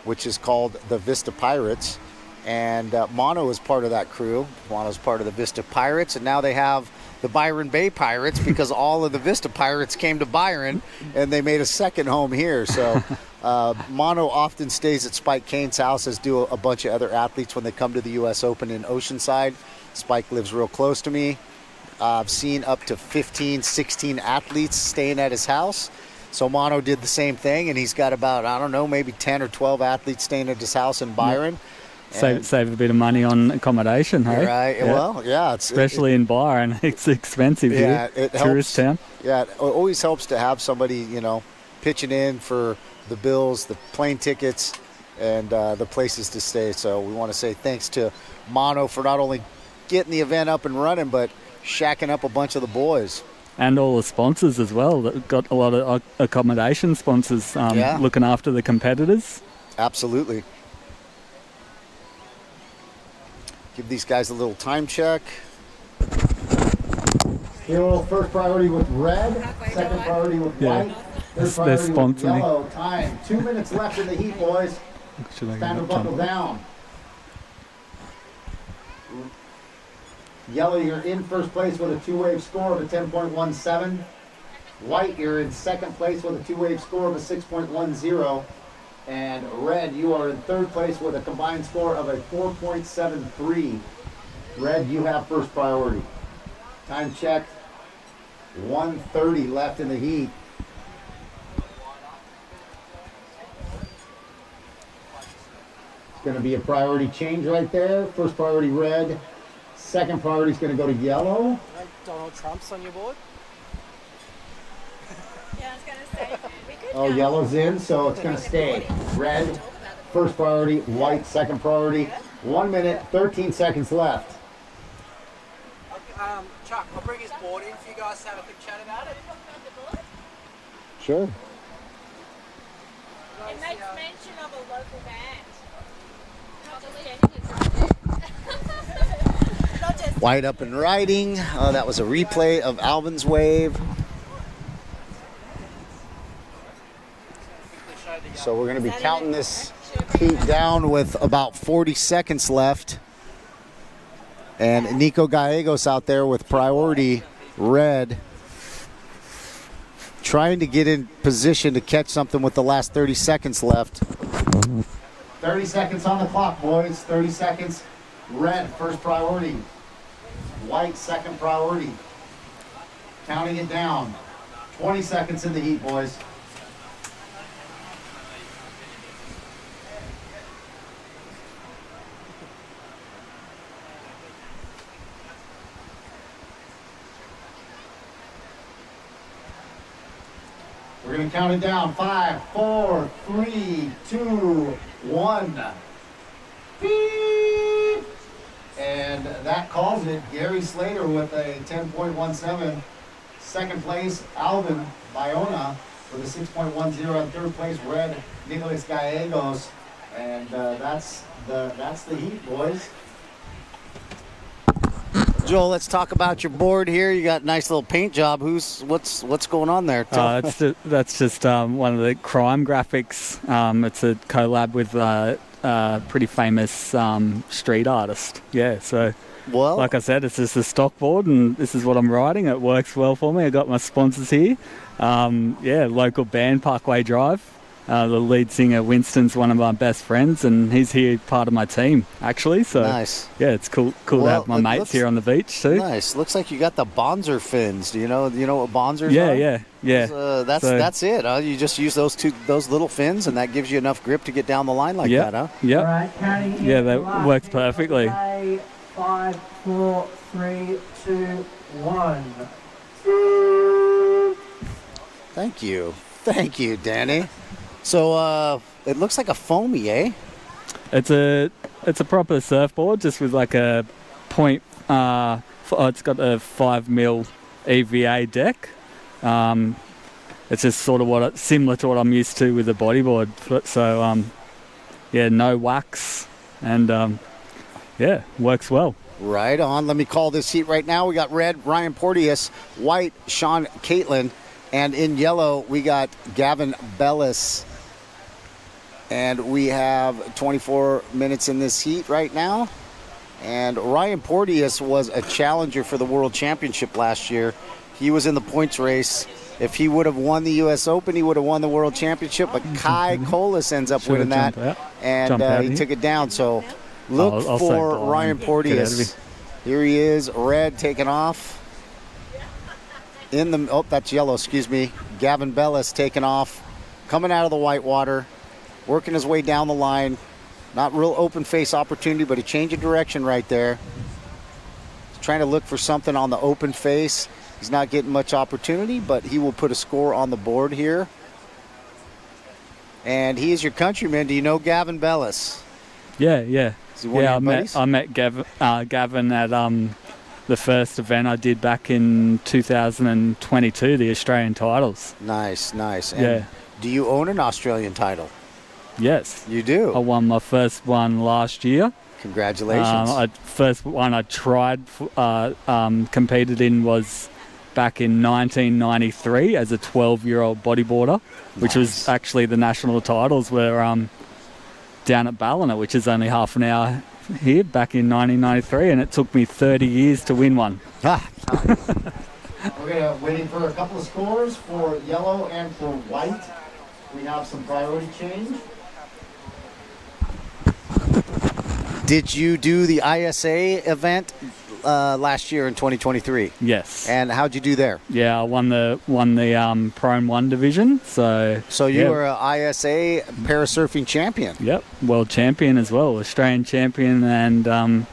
which is called the Vista Pirates. And Mono is part of that crew. Mono's part of the Vista Pirates, and now they have the Byron Bay Pirates because all of the Vista Pirates came to Byron, and they made a second home here. So Mono often stays at Spike Kane's house, as do a bunch of other athletes when they come to the U.S. Open in Oceanside. Spike lives real close to me. I've seen up to 15, 16 athletes staying at his house. So Mono did the same thing, and he's got about, I don't know, maybe 10 or 12 athletes staying at his house in Byron. Save a bit of money on accommodation, hey? Right. Yeah. Well, yeah. Especially in Byron, it's expensive here. It Tourist helps. town. Yeah, it always helps to have somebody, pitching in for the bills, the plane tickets, and the places to stay. So we want to say thanks to Mono for not only getting the event up and running, but shacking up a bunch of the boys. and all the sponsors as well. That got a lot of accommodation sponsors looking after the competitors. Absolutely. Give these guys a little time check. Hero first priority with red, second priority with white, third priority with yellow. Time. 2 minutes left in the heat, boys. Time to buckle down. Yellow, you're in first place with a two-wave score of a 10.17. White, you're in second place with a two-wave score of a 6.10. And red, you are in third place with a combined score of a 4.73. Red, you have first priority. Time check. 1:30 left in the heat. It's going to be a priority change right there. First priority red. Second priority is going to go to yellow. Donald Trump's on your board? Yeah, I was going to say. Oh, yellow's in, so it's going to stay. Red, first priority. White, second priority. 1 minute, 13 seconds left. Chuck, I'll bring his board in for you guys to have a quick chat about it. Sure. It makes mention of a local band. White up and riding. That was a replay of Alvin's wave. So we're going to be counting this heat down with about 40 seconds left. And Nico Gallegos out there with priority red, trying to get in position to catch something with the last 30 seconds left. 30 seconds on the clock, boys. 30 seconds. Red, first priority. White, second priority. Counting it down. 20 seconds in the heat, boys. We're going to count it down. 5, 4, 3, 2, 1. Beep. And that calls it. Gary Slater with a 10.17. Second place, Alvin Bayona with a 6.10. Third place, red, Nicolas Gallegos. And that's the heat, boys. Joel, let's talk about your board here. You got a nice little paint job. What's going on there? That's just one of the crime graphics. It's a collab with a pretty famous street artist. Yeah, so like I said, it's just a stock board, and this is what I'm riding. It works well for me. I got my sponsors here. Local band, Parkway Drive. The lead singer Winston's one of my best friends, and he's here part of my team actually. So nice. Yeah, it's cool to have my mates here on the beach too. Nice. Looks like you got the Bonzer fins. Do you know what Bonzers are? Yeah. That's it. Huh? You just use those little fins, and that gives you enough grip to get down the line like that, huh? Yeah. Right, yeah, that works perfectly. 5, 4, 3, 2, 1. Thank you, Danny. So it looks like a foamy, eh? It's a proper surfboard, just with like a point. It's got a 5mm EVA deck. It's just sort of similar to what I'm used to with the bodyboard. So no wax, and works well. Right on. Let me call this heat right now. We got red, Ryan Porteous; white, Sean Caitlin; and in yellow we got Gavin Bellis. And we have 24 minutes in this heat right now. And Ryan Porteous was a challenger for the World Championship last year. He was in the points race. If he would have won the U.S. Open, he would have won the World Championship. But Kai Colas ends up winning that, and he took it down. So look for Ryan Porteous. Here he is, red, taking off. That's yellow, excuse me. Gavin Bellis taking off, coming out of the white water. Working his way down the line. Not real open face opportunity, but a change of direction right there. He's trying to look for something on the open face. He's not getting much opportunity, but he will put a score on the board here. And he is your countryman. Do you know Gavin Bellis? Yeah. Is he one of your buddies? I met Gavin at the first event I did back in 2022, the Australian titles. Nice. And yeah. Do you own an Australian title? Yes. You do? I won my first one last year. Congratulations. First one I tried, competed in was back in 1993 as a 12-year-old bodyboarder, which was actually the national titles were down at Ballina, which is only half an hour here, back in 1993, and it took me 30 years to win one. We're waiting for a couple of scores for yellow and for white. We have some priority change. Did you do the ISA event last year in 2023? Yes. And how'd you do there? Yeah, I won the Pron 1 division. So you were an ISA parasurfing champion. Yep, world champion as well, Australian champion and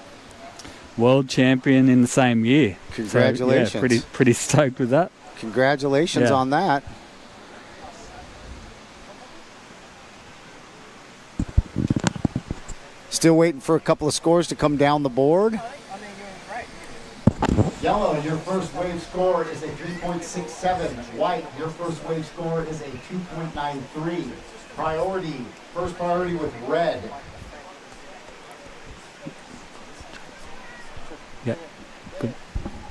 world champion in the same year. Congratulations. So, yeah, pretty stoked with that. Congratulations on that. Still waiting for a couple of scores to come down the board. Yellow, your first wave score is a 3.67. White, your first wave score is a 2.93. First priority with red. Yep, good.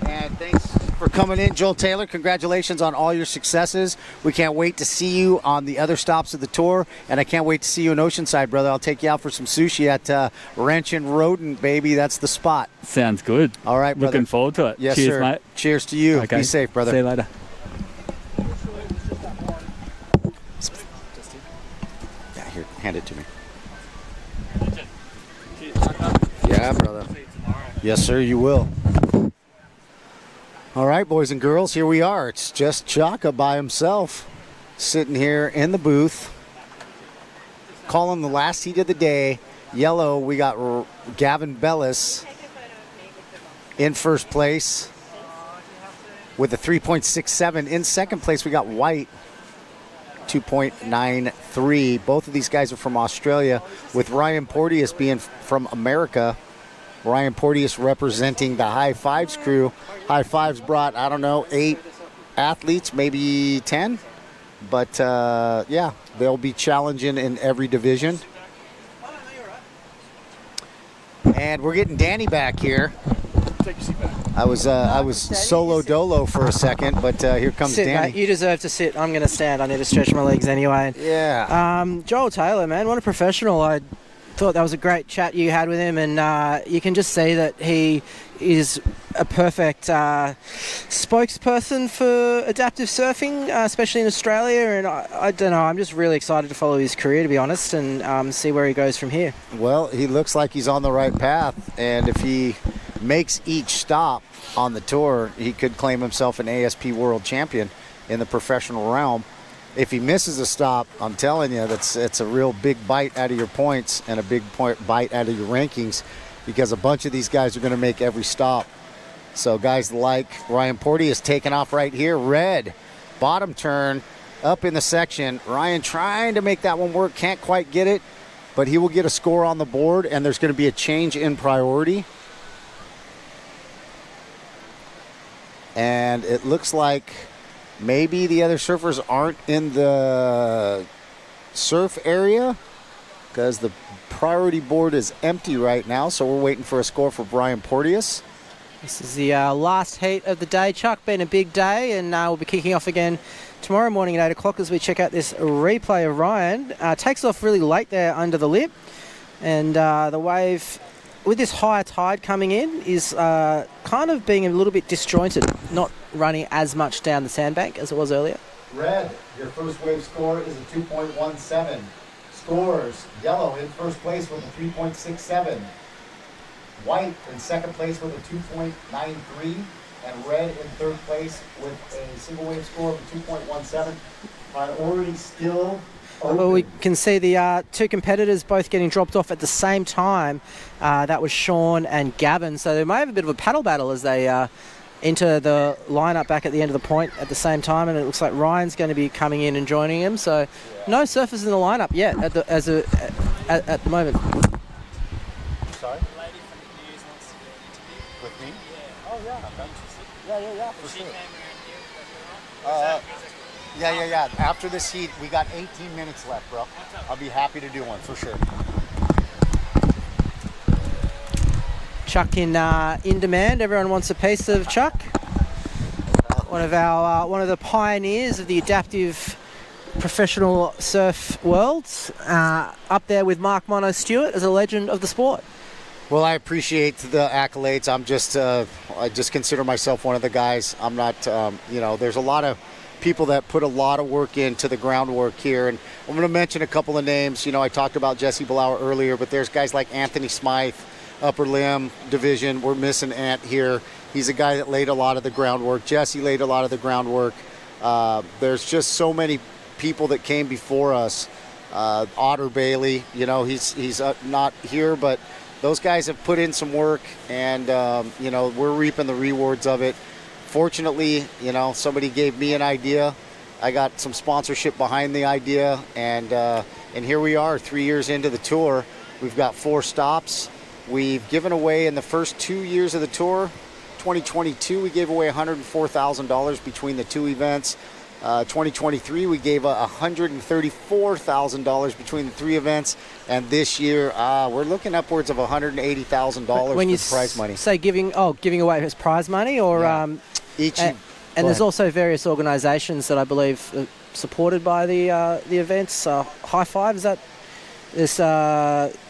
And thanks for coming in, Joel Taylor. Congratulations on all your successes. We can't wait to see you on the other stops of the tour, and I can't wait to see you in Oceanside, brother. I'll take you out for some sushi at Wrench and Rodent, baby. That's the spot. Sounds good. All right, brother. Looking forward to it. Yes, Cheers, sir. mate. Cheers to you. Okay. Be safe, brother. See you later. Yeah, here, hand it to me. Yeah, brother. Yes, sir, you will. All right, boys and girls, here we are. It's just Chaka by himself, sitting here in the booth, calling the last heat of the day. Yellow, we got Gavin Bellis in first place with a 3.67. In second place, we got White, 2.93. Both of these guys are from Australia, with Ryan Porteous being from America. Ryan Porteous representing the High Fives crew. High Fives brought, 8 athletes, maybe 10. But, yeah, they'll be challenging in every division. And we're getting Danny back here. Take your seat back. I was solo dolo for a second, but here comes sit, Danny. Mate. You deserve to sit. I'm going to stand. I need to stretch my legs anyway. Yeah. Joel Taylor, man, what a professional. I thought that was a great chat you had with him, and you can just see that he is a perfect spokesperson for adaptive surfing, especially in Australia. And I don't know, I'm just really excited to follow his career, to be honest, and see where he goes from here. Well, he looks like he's on the right path, and if he makes each stop on the tour, he could claim himself an ASP world champion in the professional realm. If he misses a stop, I'm telling you, it's a real big bite out of your points and a big bite out of your rankings, because a bunch of these guys are going to make every stop. So guys like Ryan Porteous taking off right here. Red, bottom turn, up in the section. Ryan trying to make that one work, can't quite get it, but he will get a score on the board, and there's going to be a change in priority. And it looks like maybe the other surfers aren't in the surf area because the priority board is empty right now, so we're waiting for a score for Brian Porteous. This is the last heat of the day, Chuck. Been a big day, and we'll be kicking off again tomorrow morning at 8 o'clock as we check out this replay of Ryan. Takes off really late there under the lip, and the wave, with this higher tide coming in, is kind of being a little bit disjointed, not running as much down the sandbank as it was earlier. Red, your first wave score is a 2.17. Scores, yellow in first place with a 3.67. White in second place with a 2.93. And red in third place with a single wave score of a 2.17. Priority still open. Well, we can see the two competitors both getting dropped off at the same time. That was Sean and Gavin. So they may have a bit of a paddle battle as they enter the lineup back at the end of the point at the same time. And it looks like Ryan's going to be coming in and joining him. So no surfers in the lineup yet at the moment. Sorry? with me. Oh, yeah. Yeah, for sure. Yeah. After this heat, we got 18 minutes left, bro. I'll be happy to do one for sure. Chuck in demand. Everyone wants a piece of Chuck. One of the pioneers of the adaptive professional surf world, up there with Mark Mono Stewart as a legend of the sport. Well, I appreciate the accolades. I just consider myself one of the guys. I'm not, there's a lot of people that put a lot of work into the groundwork here. And I'm going to mention a couple of names. I talked about Jesse Blau earlier, but there's guys like Anthony Smythe, upper limb division. We're missing Ant here. He's a guy that laid a lot of the groundwork. Jesse laid a lot of the groundwork. There's just so many people that came before us. Otter Bailey, he's not here, but those guys have put in some work, and we're reaping the rewards of it. Fortunately, somebody gave me an idea. I got some sponsorship behind the idea, and here we are 3 years into the tour. We've got 4 stops. We've given away in the first 2 years of the tour. 2022, we gave away $104,000 between the 2 events. 2023, we gave $134,000 between the 3 events, and this year we're looking upwards of $180,000 when you for prize money. Say giving away his prize money, or each. And there's also various organisations that I believe are supported by the events. High Five, is that?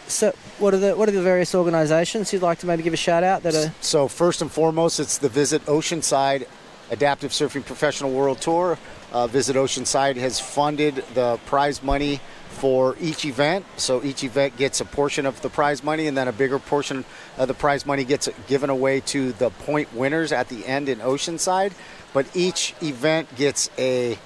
So what are the various organisations you'd like to maybe give a shout out that are? So first and foremost, it's the Visit Oceanside Adaptive Surfing Professional World Tour. Visit Oceanside has funded the prize money for each event. So each event gets a portion of the prize money, and then a bigger portion of the prize money gets given away to the point winners at the end in Oceanside. But each event gets a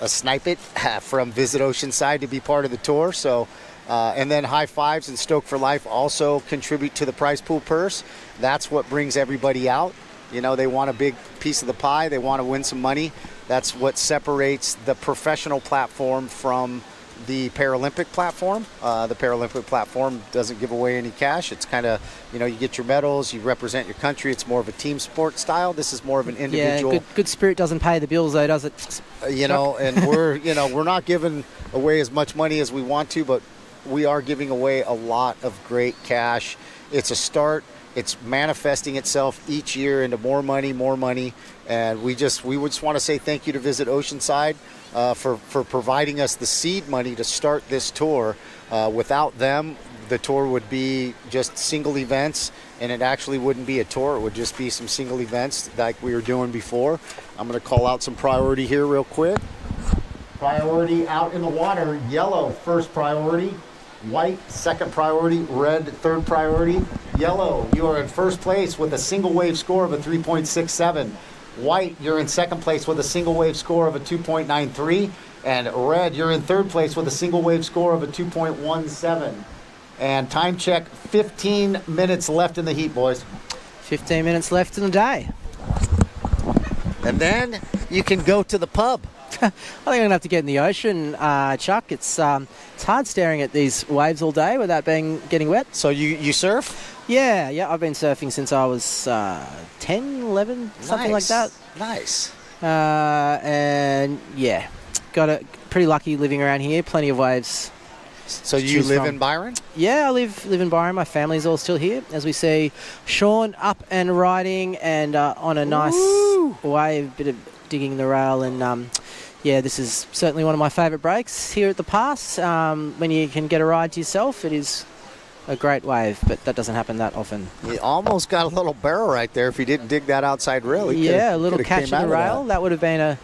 snippet from Visit Oceanside to be part of the tour. So, and then High Fives and Stoke for Life also contribute to the prize pool purse. That's what brings everybody out. They want a big piece of the pie. They want to win some money. That's what separates the professional platform from the Paralympic platform. The Paralympic platform doesn't give away any cash. It's kind of, you get your medals, you represent your country. It's more of a team sport style. This is more of an individual. Yeah, good spirit doesn't pay the bills though, does it? And we're not giving away as much money as we want to, but we are giving away a lot of great cash. It's a start. It's manifesting itself each year into more money, and we just want to say thank you to Visit Oceanside for providing us the seed money to start this tour. Without them, the tour would be just single events, and it actually wouldn't be a tour. It would just be some single events like we were doing before. I'm going to call out some priority here real quick. Priority out in the water, yellow first priority, white second priority, red third priority. Yellow, you are in first place with a single wave score of a 3.67. White, you're in second place with a single wave score of a 2.93. And red, you're in third place with a single wave score of a 2.17. And time check, 15 minutes left in the heat, boys. 15 minutes left in the day. And then you can go to the pub. I think I'm going to have to get in the ocean, Chuck. It's hard staring at these waves all day without getting wet. So you surf? Yeah, I've been surfing since I was 10, 11, something like that. Nice. And yeah, pretty lucky living around here. Plenty of waves. So you live in Byron? Yeah, I live in Byron. My family's all still here. As we see Sean up and riding and on a nice wave, bit of digging the rail, and this is certainly one of my favourite breaks here at the pass. When you can get a ride to yourself, it is a great wave, but that doesn't happen that often. You almost got a little barrel right there if you didn't dig that outside rail. A little catch in the rail. That would have been a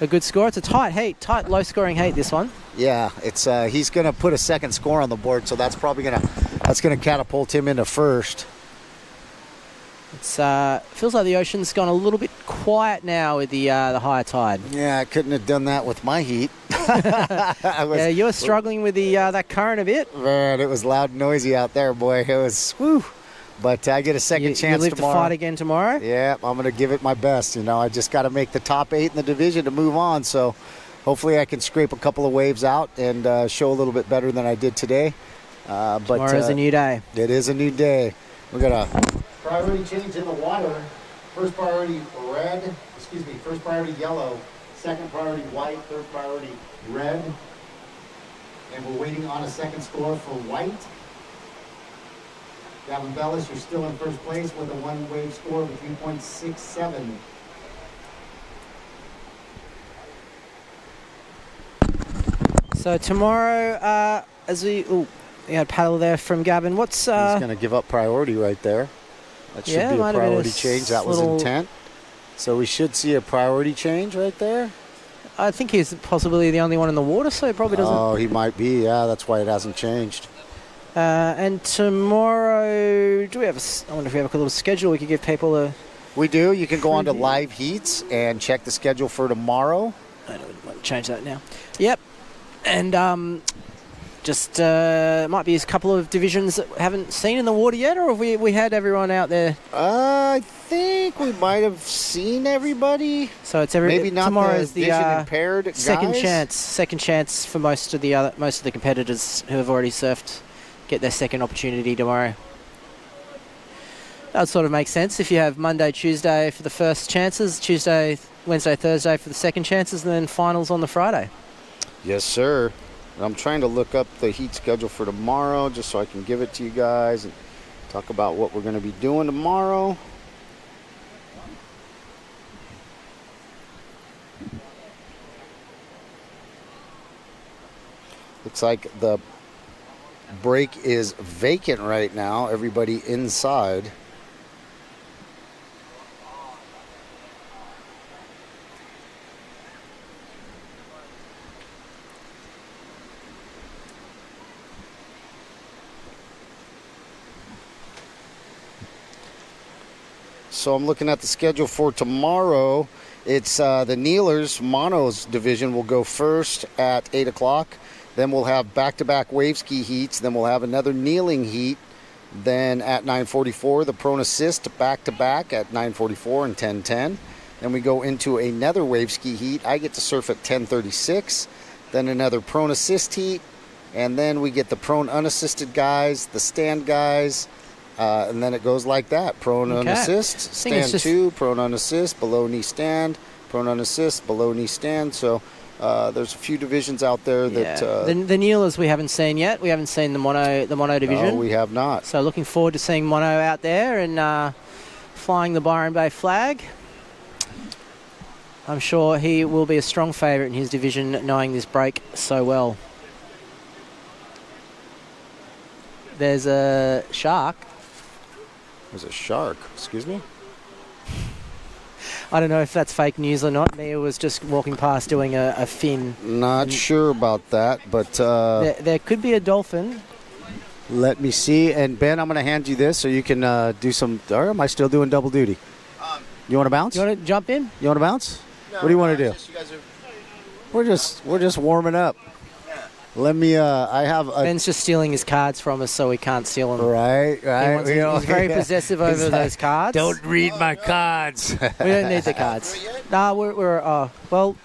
good score. It's a tight, low-scoring heat, this one. Yeah, it's he's going to put a second score on the board, so that's probably going to catapult him into first. It's feels like the ocean's gone a little bit quiet now with the higher tide. Yeah, I couldn't have done that with my heat. Yeah, you were struggling with that current a bit. Man, it was loud and noisy out there, boy. It was whew. But I get a second chance you live tomorrow. To fight again tomorrow? Yeah, I'm going to give it my best. I just got to make the top 8 in the division to move on. So hopefully I can scrape a couple of waves out and show a little bit better than I did today. Tomorrow's a new day. It is a new day. We're going to Priority change in the water. First priority first priority yellow, second priority white, third priority red. And we're waiting on a second score for white. Gavin Bellis, you're still in first place with a one-wave score of 3.67. So tomorrow, we had paddle there from Gavin. What's He's going to give up priority right there. That should be a priority change. That was intent. So we should see a priority change right there. I think he's possibly the only one in the water, so he probably doesn't. Oh, he might be. Yeah, that's why it hasn't changed. And tomorrow, I wonder if we have a little schedule we could give people a... We do. You can go on to Live Heats and check the schedule for tomorrow. I don't want to change that now. Yep. And might be a couple of divisions that we haven't seen in the water yet, or have we had everyone out there? I think we might have seen everybody. So it's maybe not tomorrow's the vision impaired second guys. Second chance for most of the competitors who have already surfed get their second opportunity tomorrow. That sort of makes sense if you have Monday, Tuesday for the first chances, Tuesday, Wednesday, Thursday for the second chances, and then finals on the Friday. Yes, sir. I'm trying to look up the heat schedule for tomorrow just so I can give it to you guys and talk about what we're going to be doing tomorrow. Looks like the break is vacant right now. Everybody inside. So I'm looking at the schedule for tomorrow. It's the Kneelers Monos division will go first at 8 o'clock. Then we'll have back-to-back wave ski heats. Then we'll have another kneeling heat. Then at 9:44, the Pron Assist back-to-back at 9:44 and 10:10. Then we go into another wave ski heat. I get to surf at 10:36. Then another Pron Assist heat. And then we get the Pron Unassisted guys, the stand guys. And then it goes like that. Pron Unassist, stand 2, Pron Unassist, below knee stand, Pron Unassist, below knee stand. So there's a few divisions out there that... the kneelers we haven't seen yet. We haven't seen the mono division. No, we have not. So looking forward to seeing Mono out there and flying the Byron Bay flag. I'm sure he will be a strong favourite in his division, knowing this break so well. There's a shark. There's a shark, excuse me? I don't know if that's fake news or not. Mia was just walking past doing a fin. Not sure about that, but... there could be a dolphin. Let me see. And Ben, I'm going to hand you this so you can do some... Or am I still doing double duty? You want to bounce? You want to jump in? You want to bounce? No, what do you want to do? You guys are... We're just warming up. Let me, I have a... Ben's just stealing his cards from us so we can't steal them. Right. He's very possessive over those cards. Don't read my cards. We don't need the cards. Nah, well,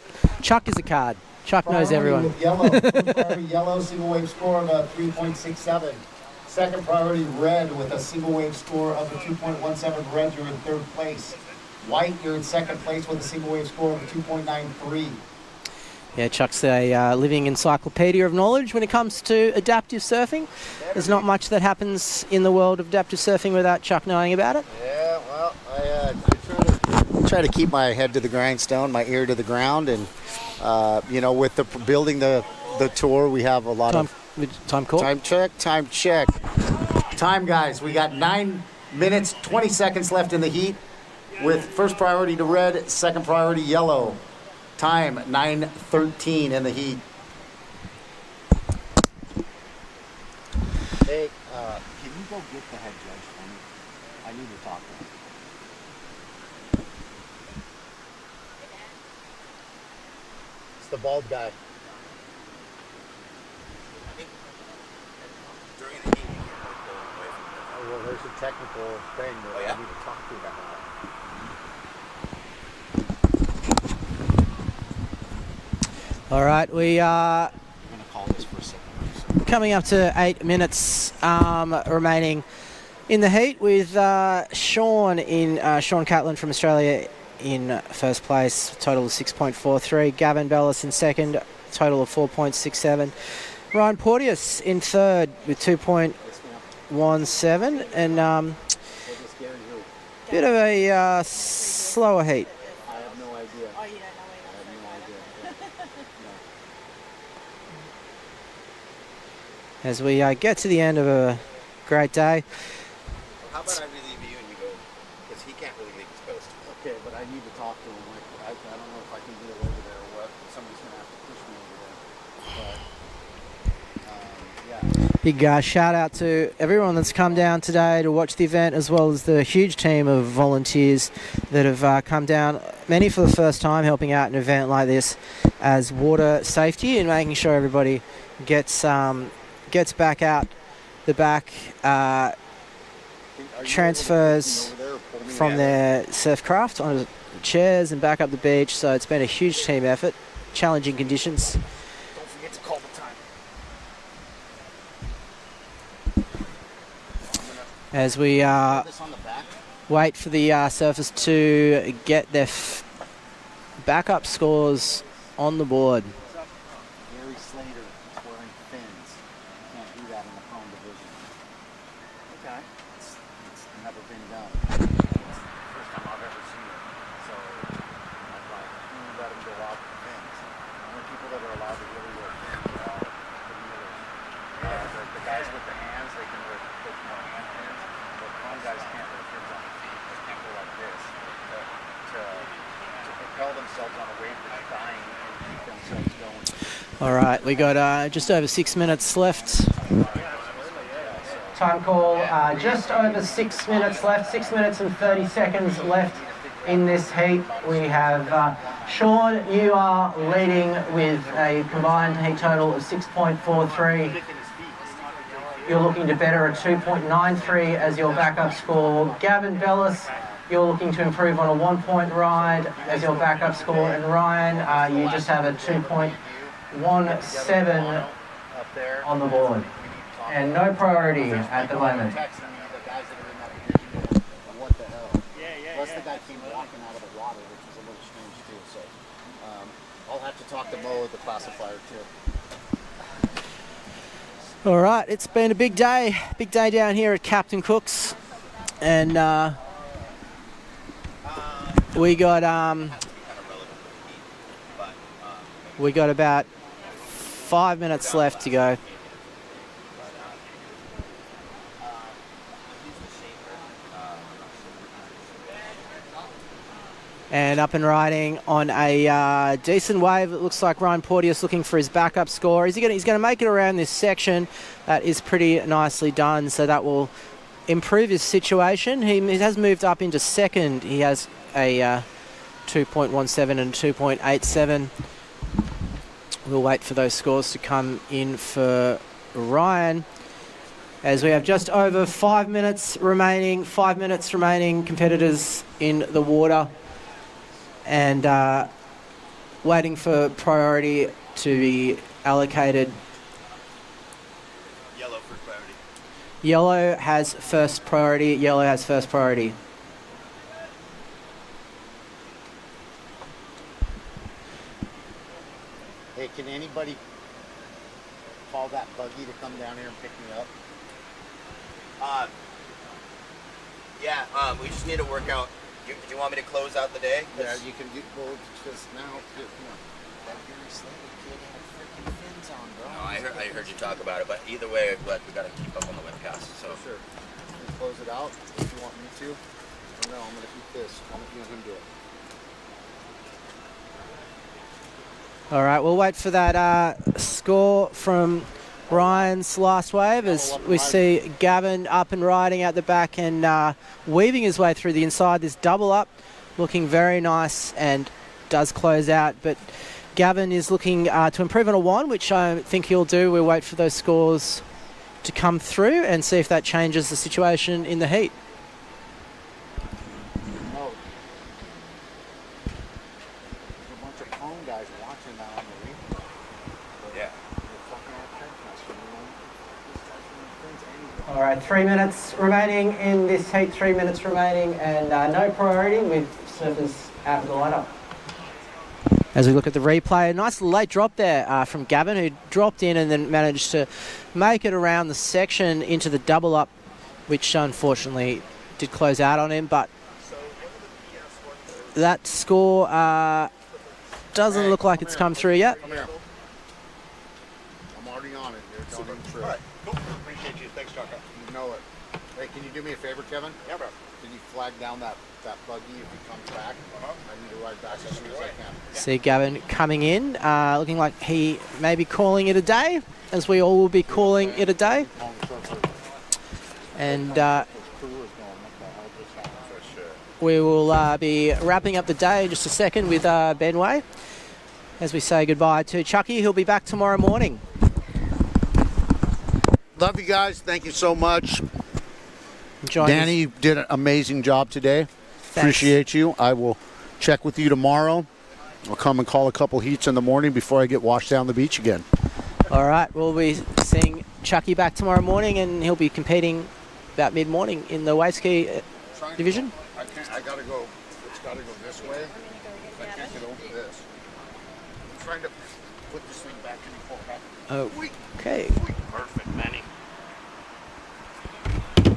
Chuck is a card. Chuck knows everyone. Yellow, priority yellow, single wave score of a 3.67. Second priority red with a single wave score of a 2.17. Red, you're in third place. White, you're in second place with a single wave score of a 2.93. Yeah, Chuck's a living encyclopedia of knowledge when it comes to adaptive surfing. There's not much that happens in the world of adaptive surfing without Chuck knowing about it. Yeah, well, I try to keep my head to the grindstone, my ear to the ground, and with the building the tour, we have a lot of time call. Time check. Time, guys. We got 9 minutes, 20 seconds left in the heat, with first priority to red, second priority yellow. Time 9:13 in the heat. Hey, can you go get the head judge for me? I need to talk to him. It's the bald guy. I think during the heat you can't go away from that. Oh, well, there's a technical thing that I need to talk to him about. All right, we are I'm going to call this for a second. coming up to 8 minutes remaining in the heat with Sean Catlin from Australia in first place, total of 6.43. Gavin Bellis in second, total of 4.67. Ryan Porteous in third with 2.17, and bit of a slower heat. I have no idea. Oh, you don't know As we get to the end of a great day. How about I relieve you and you go, because he can't really leave his post. Okay, but I need to talk to him. Like, I don't know if I can do it over there or what. Somebody's going to have to push me over there. But, Big shout out to everyone that's come down today to watch the event, as well as the huge team of volunteers that have come down, many for the first time, helping out an event like this as water safety and making sure everybody gets back out the back, transfers from their surf craft onto chairs and back up the beach. So it's been a huge team effort, challenging conditions. don't forget to call the time. As we wait for the surfers to get their backup scores on the board. Gary Slater is wearing fins. You can't do that in the Pron division. Okay. It's never been done. It's the first time I've ever seen it. So I'm like, let him go out with fins. The only people that are allowed to really wear fins are the kneelers. The guys with the hands, they can wear hand fins. But Pron guys can't wear fins on their feet. They can't go like this to propel themselves on a wave that's dying and keep themselves going. All right, we got just over 6 minutes left. Time call, just over 6 minutes left, 6 minutes and 30 seconds left in this heat. We have Sean, you are leading with a combined heat total of 6.43. You're looking to better a 2.93 as your backup score. Gavin Bellis, you're looking to improve on a 1 point ride as your backup score. And Ryan, you just have a 2.17 on the board. And no priority at the moment. What the hell? Plus the guy came walking out of the water, which was a little strange too. So I'll have to talk to Mo at the classifier too. All right, it's been a big day down here at Captain Cook's, and we got about 5 minutes left to go. And up and riding on a decent wave. It looks like Ryan Porteous looking for his backup score. He's going to make it around this section. That is pretty nicely done, so that will improve his situation. He has moved up into second. He has a 2.17 and 2.87. We'll wait for those scores to come in for Ryan, as we have just over 5 minutes remaining. 5 minutes remaining, competitors in the water, and waiting for priority to be allocated. Yellow for priority. Yellow has first priority. Yellow has first priority. Hey, can anybody call that buggy to come down here and pick me up? Yeah, we just need to work out. Do you want me to close out the day? Yeah, you can do both just now. Come on. That Gary Slater kid had freaking fins on, bro. No, I heard you talk about it, but either way, we got to keep up on the webcast. So For sure. You can close it out if you want me to. Or no, I'm going to keep this. I'm going to let him do it. All right, we'll wait for that score from Ryan's last wave as we see Gavin up and riding out the back and weaving his way through the inside. This double up looking very nice and does close out, but Gavin is looking to improve on a 1, which I think he'll do. We'll wait for those scores to come through and see if that changes the situation in the heat. No. There's a bunch of Pron guys watching that on the replay. Yeah. All right, 3 minutes remaining in this heat, 3 minutes remaining, and no priority with surfers out of the lineup. As we look at the replay, a nice late drop there from Gavin, who dropped in and then managed to make it around the section into the double up, which unfortunately did close out on him, but that score doesn't look like it's come through yet. Come here. I'm already on it. You're going through. All right, cool. Appreciate you. Thanks, Chaka. You know it. Hey, can you do me a favor, Kevin? Yeah, bro. Can you flag down that buggy if he comes back? I need to ride back as soon as I can. See Gavin coming in, looking like he may be calling it a day, as we all will be calling it a day. And we will be wrapping up the day in just a second with Benway as we say goodbye to Chucky. He'll be back tomorrow morning. Love you guys. Thank you so much. Enjoy Danny did an amazing job today. Thanks. Appreciate you. I will check with you tomorrow. I'll come and call a couple heats in the morning before I get washed down the beach again. All right, we'll be seeing Chucky back tomorrow morning, and he'll be competing about mid-morning in the wave ski division. I gotta go. It's gotta go this way. I can't get over this. I'm trying to put this thing back in the back. Okay. Perfect, Manny. Want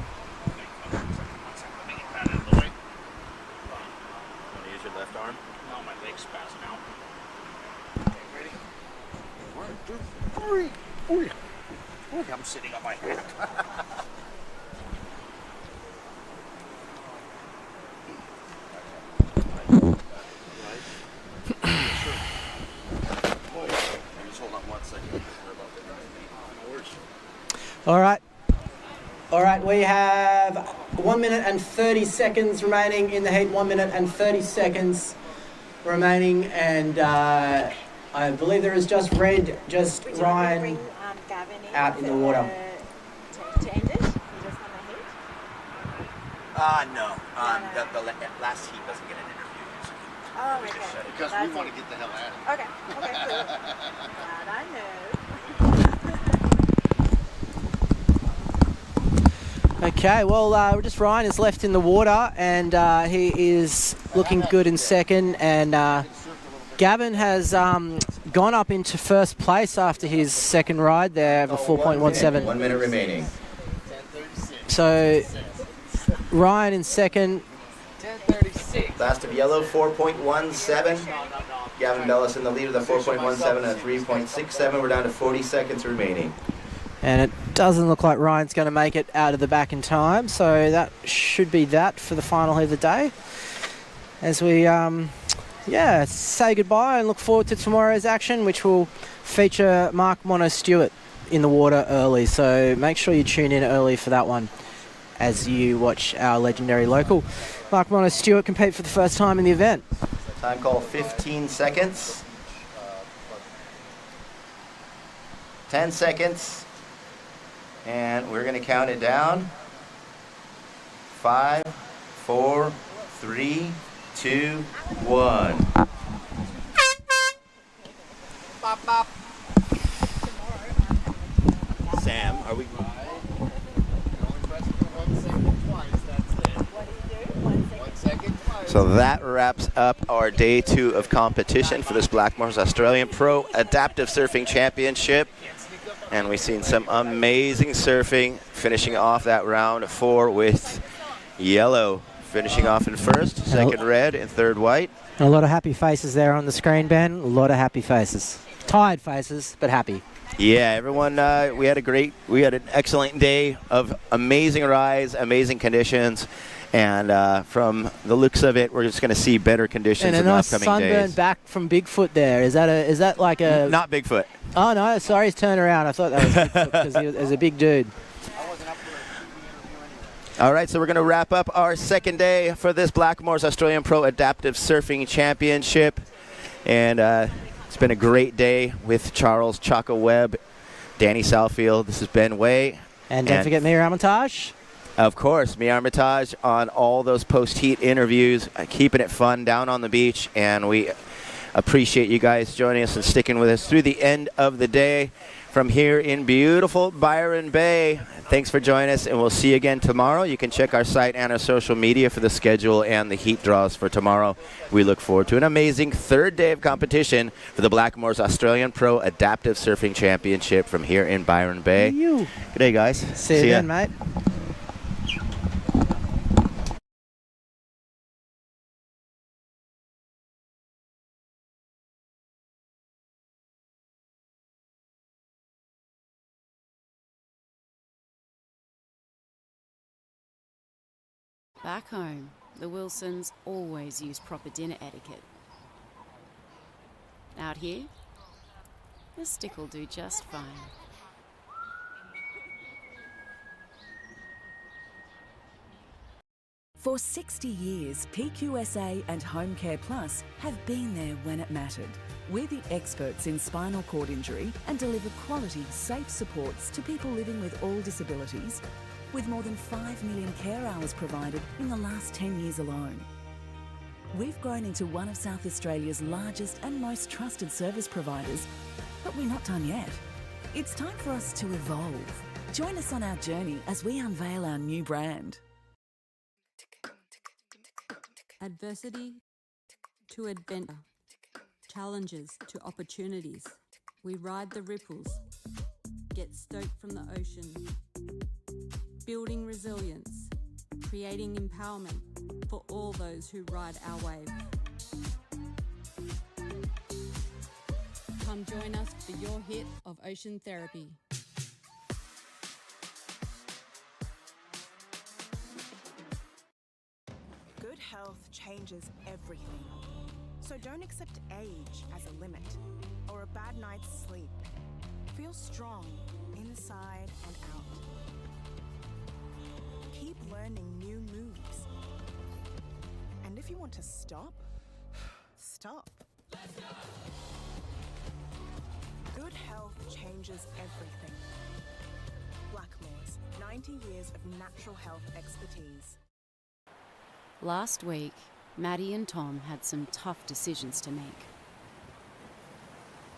to use your left arm? No, my leg's spazzing out. Okay, ready? 1, 2, 3. Ooh, I'm sitting on my hat. All right, we have 1 minute and 30 seconds remaining in the heat, 1 minute and 30 seconds remaining, and I believe there is just Ryan out in the water. To end it? You just want the heat? No. The last heat doesn't get an interview. So Oh, okay. Because we want to get the hell out of it. Okay, cool. That I know. Okay, well, just Ryan is left in the water, and he is looking good in second, and Gavin has gone up into first place after his second ride there of a 4.17. 1 minute remaining. So Ryan in second. Last of yellow, 4.17. Gavin Bellis in the lead with a 4.17 and a 3.67. We're down to 40 seconds remaining. And it doesn't look like Ryan's going to make it out of the back in time, so that should be that for the final heat of the day. As we, say goodbye and look forward to tomorrow's action, which will feature Mark Mono-Stewart in the water early. So make sure you tune in early for that one as you watch our legendary local Mark Mono-Stewart compete for the first time in the event. Time call 15 seconds. 10 seconds. And we're going to count it down. 5, 4, 3, 2, 1. Bop, bop. Sam, are we... So that wraps up our day 2 of competition for this Blackmores Australian Pro Adaptive Surfing Championship. And we've seen some amazing surfing, finishing off that round 4 with yellow finishing off in first, second red, and third white. A lot of happy faces there on the screen, Ben. A lot of happy faces. Tired faces, but happy. Yeah, everyone, we had an excellent day of amazing rides, amazing conditions. And from the looks of it, we're just going to see better conditions in the upcoming days. And a nice sunburn back from Bigfoot there. Is that like a... Not Bigfoot. Oh, no, sorry, he's turned around. I thought that was Bigfoot because he was a big dude. All right, so we're going to wrap up our second day for this Blackmores Australian Pro Adaptive Surfing Championship. And it's been a great day with Charles Chaka Webb, Danny Southfield. This is Ben Way. And don't forget Mia Armitage. Of course, Mia Armitage on all those post-heat interviews, keeping it fun down on the beach. And we appreciate you guys joining us and sticking with us through the end of the day. from here in beautiful Byron Bay. Thanks for joining us, and we'll see you again tomorrow. You can check our site and our social media for the schedule and the heat draws for tomorrow. We look forward to an amazing third day of competition for the Blackmores Australian Pro Adaptive Surfing Championship from here in Byron Bay. Good day, guys. See you then, mate. Back home, the Wilsons always use proper dinner etiquette. Out here, the stick will do just fine. For 60 years, PQSA and Home Care Plus have been there when it mattered. We're the experts in spinal cord injury and deliver quality, safe supports to people living with all disabilities, with more than 5 million care hours provided in the last 10 years alone. We've grown into one of South Australia's largest and most trusted service providers, but we're not done yet. It's time for us to evolve. Join us on our journey as we unveil our new brand. Adversity to adventure, challenges to opportunities. We ride the ripples, get stoked from the ocean, building resilience, creating empowerment for all those who ride our wave. Come join us for your hit of ocean therapy. Good health changes everything. So don't accept age as a limit or a bad night's sleep. Feel strong inside and out. Keep learning new moves. And if you want to stop, stop. Good health changes everything. Blackmores, 90 years of natural health expertise. Last week, Maddie and Tom had some tough decisions to make.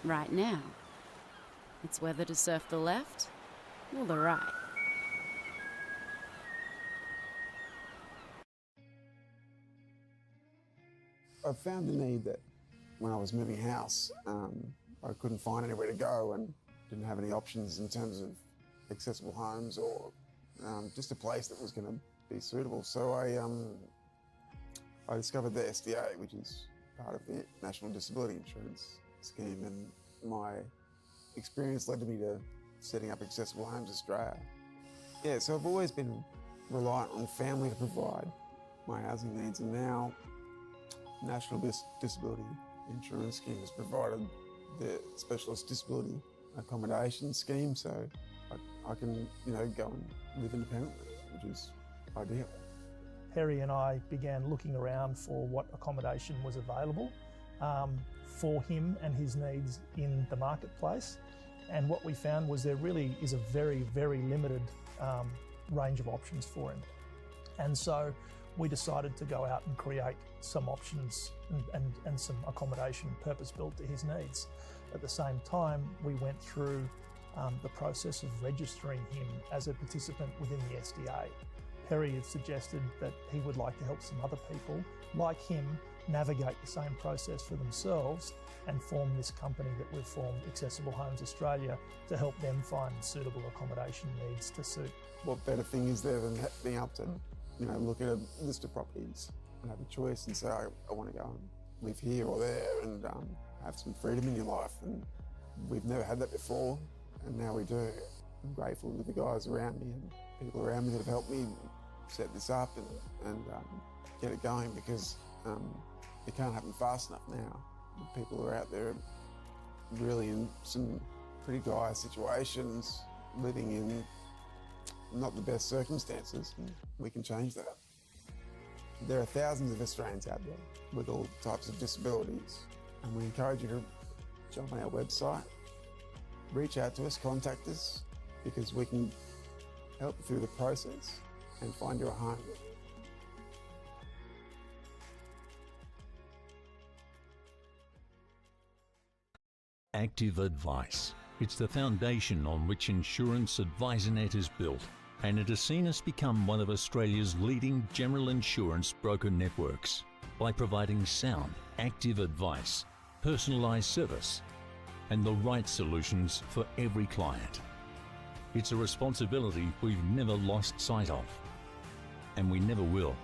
Right now, it's whether to surf the left or the right. I found the need that when I was moving house, I couldn't find anywhere to go and didn't have any options in terms of accessible homes or just a place that was going to be suitable. So I discovered the SDA, which is part of the National Disability Insurance Scheme, and my experience led me to setting up Accessible Homes Australia. Yeah, so I've always been reliant on family to provide my housing needs, and now National Disability Insurance Scheme has provided the Specialist Disability Accommodation Scheme, so I can, go and live independently, which is ideal. Perry and I began looking around for what accommodation was available for him and his needs in the marketplace. And what we found was there really is a very, very limited range of options for him. And so we decided to go out and create some options and some accommodation purpose-built to his needs. At the same time, we went through the process of registering him as a participant within the SDA. Perry had suggested that he would like to help some other people like him navigate the same process for themselves and form this company that we've formed, Accessible Homes Australia, to help them find suitable accommodation needs to suit. What better thing is there than being able to, look at a list of properties and have a choice and say, I want to go and live here or there and have some freedom in your life. And we've never had that before, and now we do. I'm grateful to the guys around me and people around me that have helped me set this up and get it going, because it can't happen fast enough now. People are out there really in some pretty dire situations, living in not the best circumstances, and we can change that. There are thousands of Australians out there with all types of disabilities, and we encourage you to jump on our website, reach out to us, contact us, because we can help you through the process and find you a home. Active advice. It's the foundation on which Insurance AdvisorNet is built, and it has seen us become one of Australia's leading general insurance broker networks by providing sound, active advice, personalised service, and the right solutions for every client. It's a responsibility we've never lost sight of, and we never will.